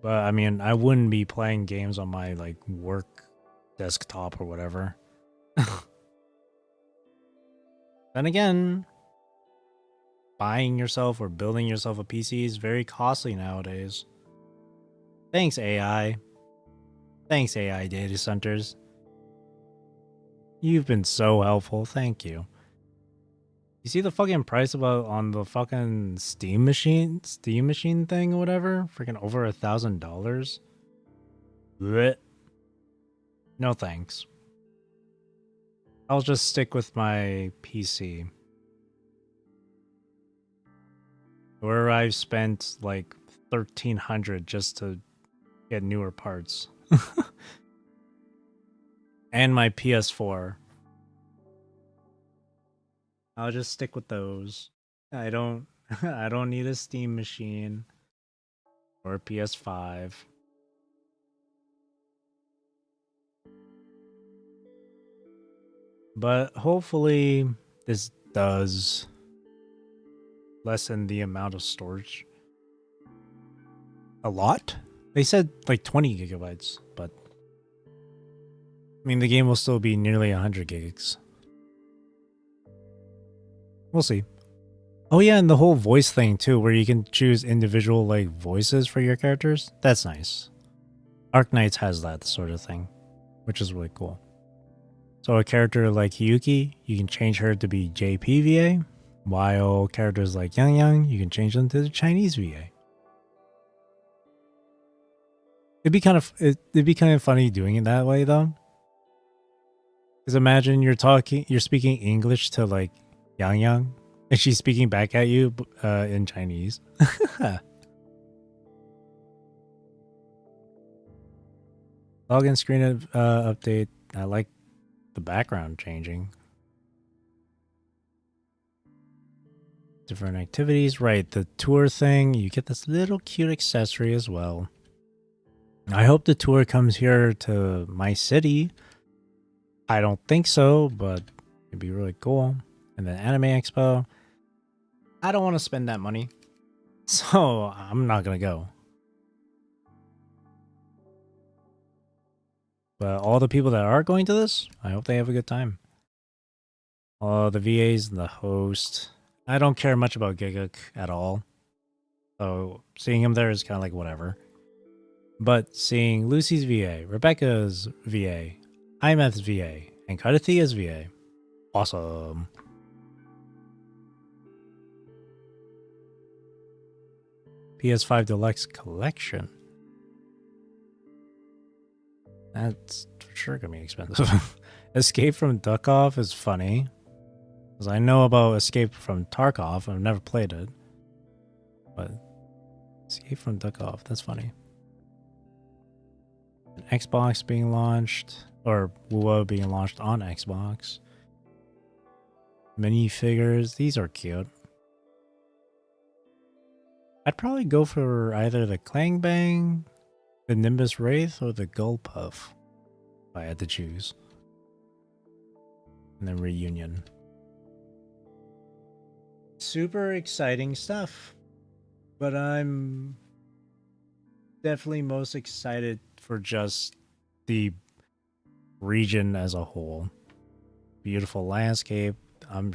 But I mean, I wouldn't be playing games on my like work desktop or whatever. Then again, buying yourself or building yourself a PC is very costly nowadays. Thanks, AI. Thanks, AI data centers. You've been so helpful. Thank you. You see the fucking price on the fucking Steam machine thing or whatever? Freaking over $1,000. Blech. No thanks. I'll just stick with my PC, where I've spent like $1,300 just to get newer parts. And my PS4. I'll just stick with those. I don't need a Steam machine or a PS5. But hopefully this does lessen the amount of storage. A lot? They said like 20 gigabytes, but I mean the game will still be nearly 100 gigs. We'll see. Oh yeah, and the whole voice thing too, where you can choose individual like voices for your characters. That's nice. Arknights has that sort of thing, which is really cool. So a character like Hiyuki, you can change her to be JPVA, while characters like Yang Yang, you can change them to the Chinese VA. It'd be kind of funny doing it that way though. Because imagine you're speaking English to like Yang Yang, and she's speaking back at you in Chinese. Login screen update. I like the background changing. Different activities. Right, the tour thing. You get this little cute accessory as well. I hope the tour comes here to my city. I don't think so, but it'd be really cool. And then Anime Expo. I don't want to spend that money, so I'm not going to go. But all the people that are going to this, I hope they have a good time. All the VAs and the host. I don't care much about Giguk at all. So seeing him there is kind of like whatever. But seeing Lucy's VA, Rebecca's VA, Imeth's VA, and Karathia's VA. Awesome. PS5 Deluxe Collection. That's for sure gonna be expensive. Escape from Duckov is funny, because I know about Escape from Tarkov. I've never played it, but Escape from Duckov, that's funny. An Xbox being launched, or WuWa being launched on Xbox. Minifigures, these are cute. I'd probably go for either the Clang Bang, the Nimbus Wraith, or the Gull Puff if I had to choose. And then Reunion. super exciting stuff. But I'm definitely most excited for just the region as a whole. Beautiful landscape. I'm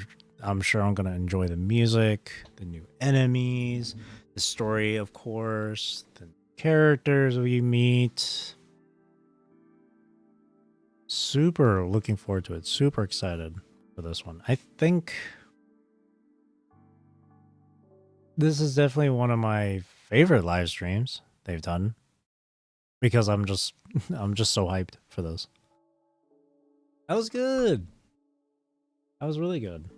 sure I'm gonna enjoy the music, the new enemies, the story, of course, the characters we meet. Super looking forward to it. Super excited for this one. I think this is definitely one of my favorite live streams they've done because I'm just so hyped for this. That was good. That was really good.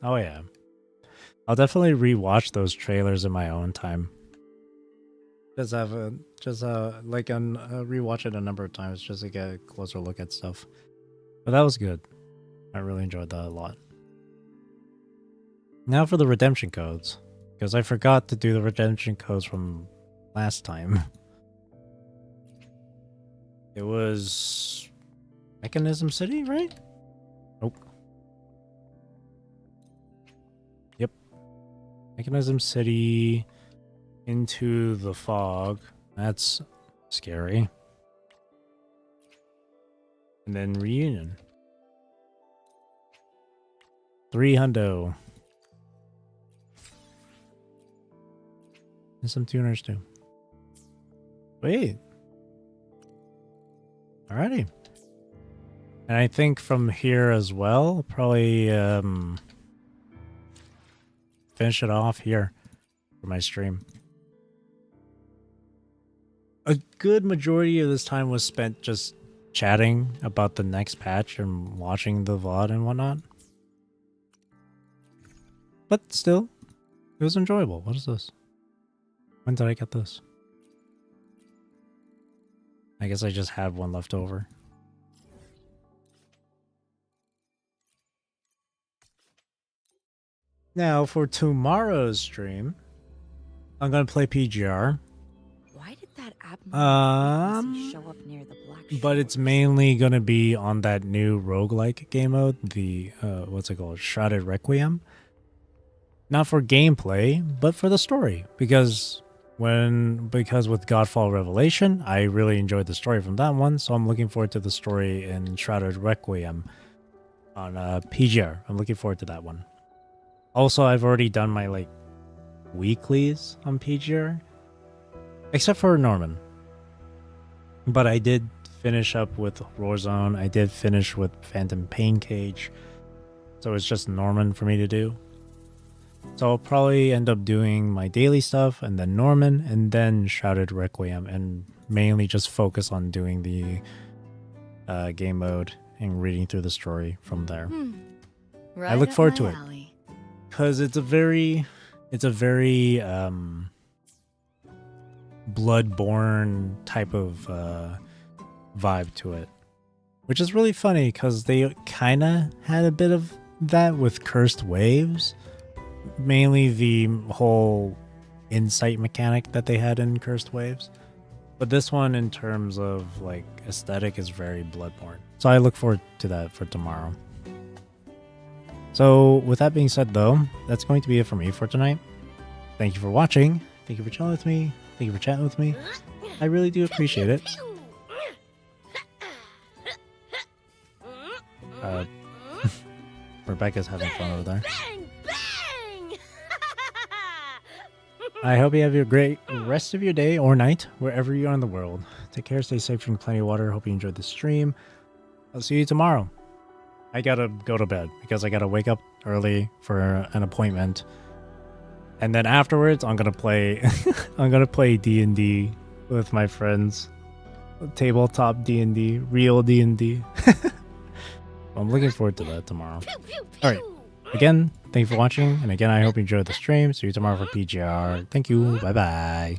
Oh yeah. I'll definitely rewatch those trailers in my own time. Just rewatch it a number of times just to get a closer look at stuff. But that was good. I really enjoyed that a lot. Now for the redemption codes, because I forgot to do the redemption codes from last time. It was Mechanism City, right? Nope. Yep. Mechanism City into the fog. That's scary. And then Reunion. 300. And some tuners too. Wait. Alrighty. And I think from here as well, probably finish it off here for my stream. A good majority of this time was spent just chatting about the next patch and watching the VOD and whatnot. But still, it was enjoyable. What is this? When did I get this? I guess I just had one left over. Now for tomorrow's stream, I'm gonna play PGR. Why did that abnormal show up near the black shore? But it's mainly gonna be on that new roguelike game mode, the what's it called? Shrouded Requiem. Not for gameplay, but for the story. Because with Godfall Revelation, I really enjoyed the story from that one, so I'm looking forward to the story in Shrouded Requiem on PGR. I'm looking forward to that one. Also, I've already done my weeklies on PGR, except for Norman. But I did finish up with Warzone. I did finish with Phantom Pain Cage, so it's just Norman for me to do. So I'll probably end up doing my daily stuff and then Norman and then Shrouded Requiem and mainly just focus on doing the game mode and reading through the story from there. Right, I look forward to it alley. because it's a very Bloodborne type of vibe to it, which is really funny because they kind of had a bit of that with Cursed Waves. Mainly the whole insight mechanic that they had in Cursed Waves. But this one, in terms of aesthetic, is very Bloodborne. So I look forward to that for tomorrow. So with that being said though, that's going to be it for me for tonight. Thank you for watching. Thank you for chilling with me. Thank you for chatting with me. I really do appreciate it. Rebecca's having fun over there. I hope you have a great rest of your day or night, wherever you are in the world. Take care, stay safe, drink plenty of water. Hope you enjoyed the stream. I'll see you tomorrow. I gotta go to bed because I gotta wake up early for an appointment. And then afterwards, I'm gonna play D&D with my friends. Tabletop D&D, real D&D. I'm looking forward to that tomorrow. All right. Again, thank you for watching, and again, I hope you enjoyed the stream. See you tomorrow for PGR. Thank you. Bye-bye.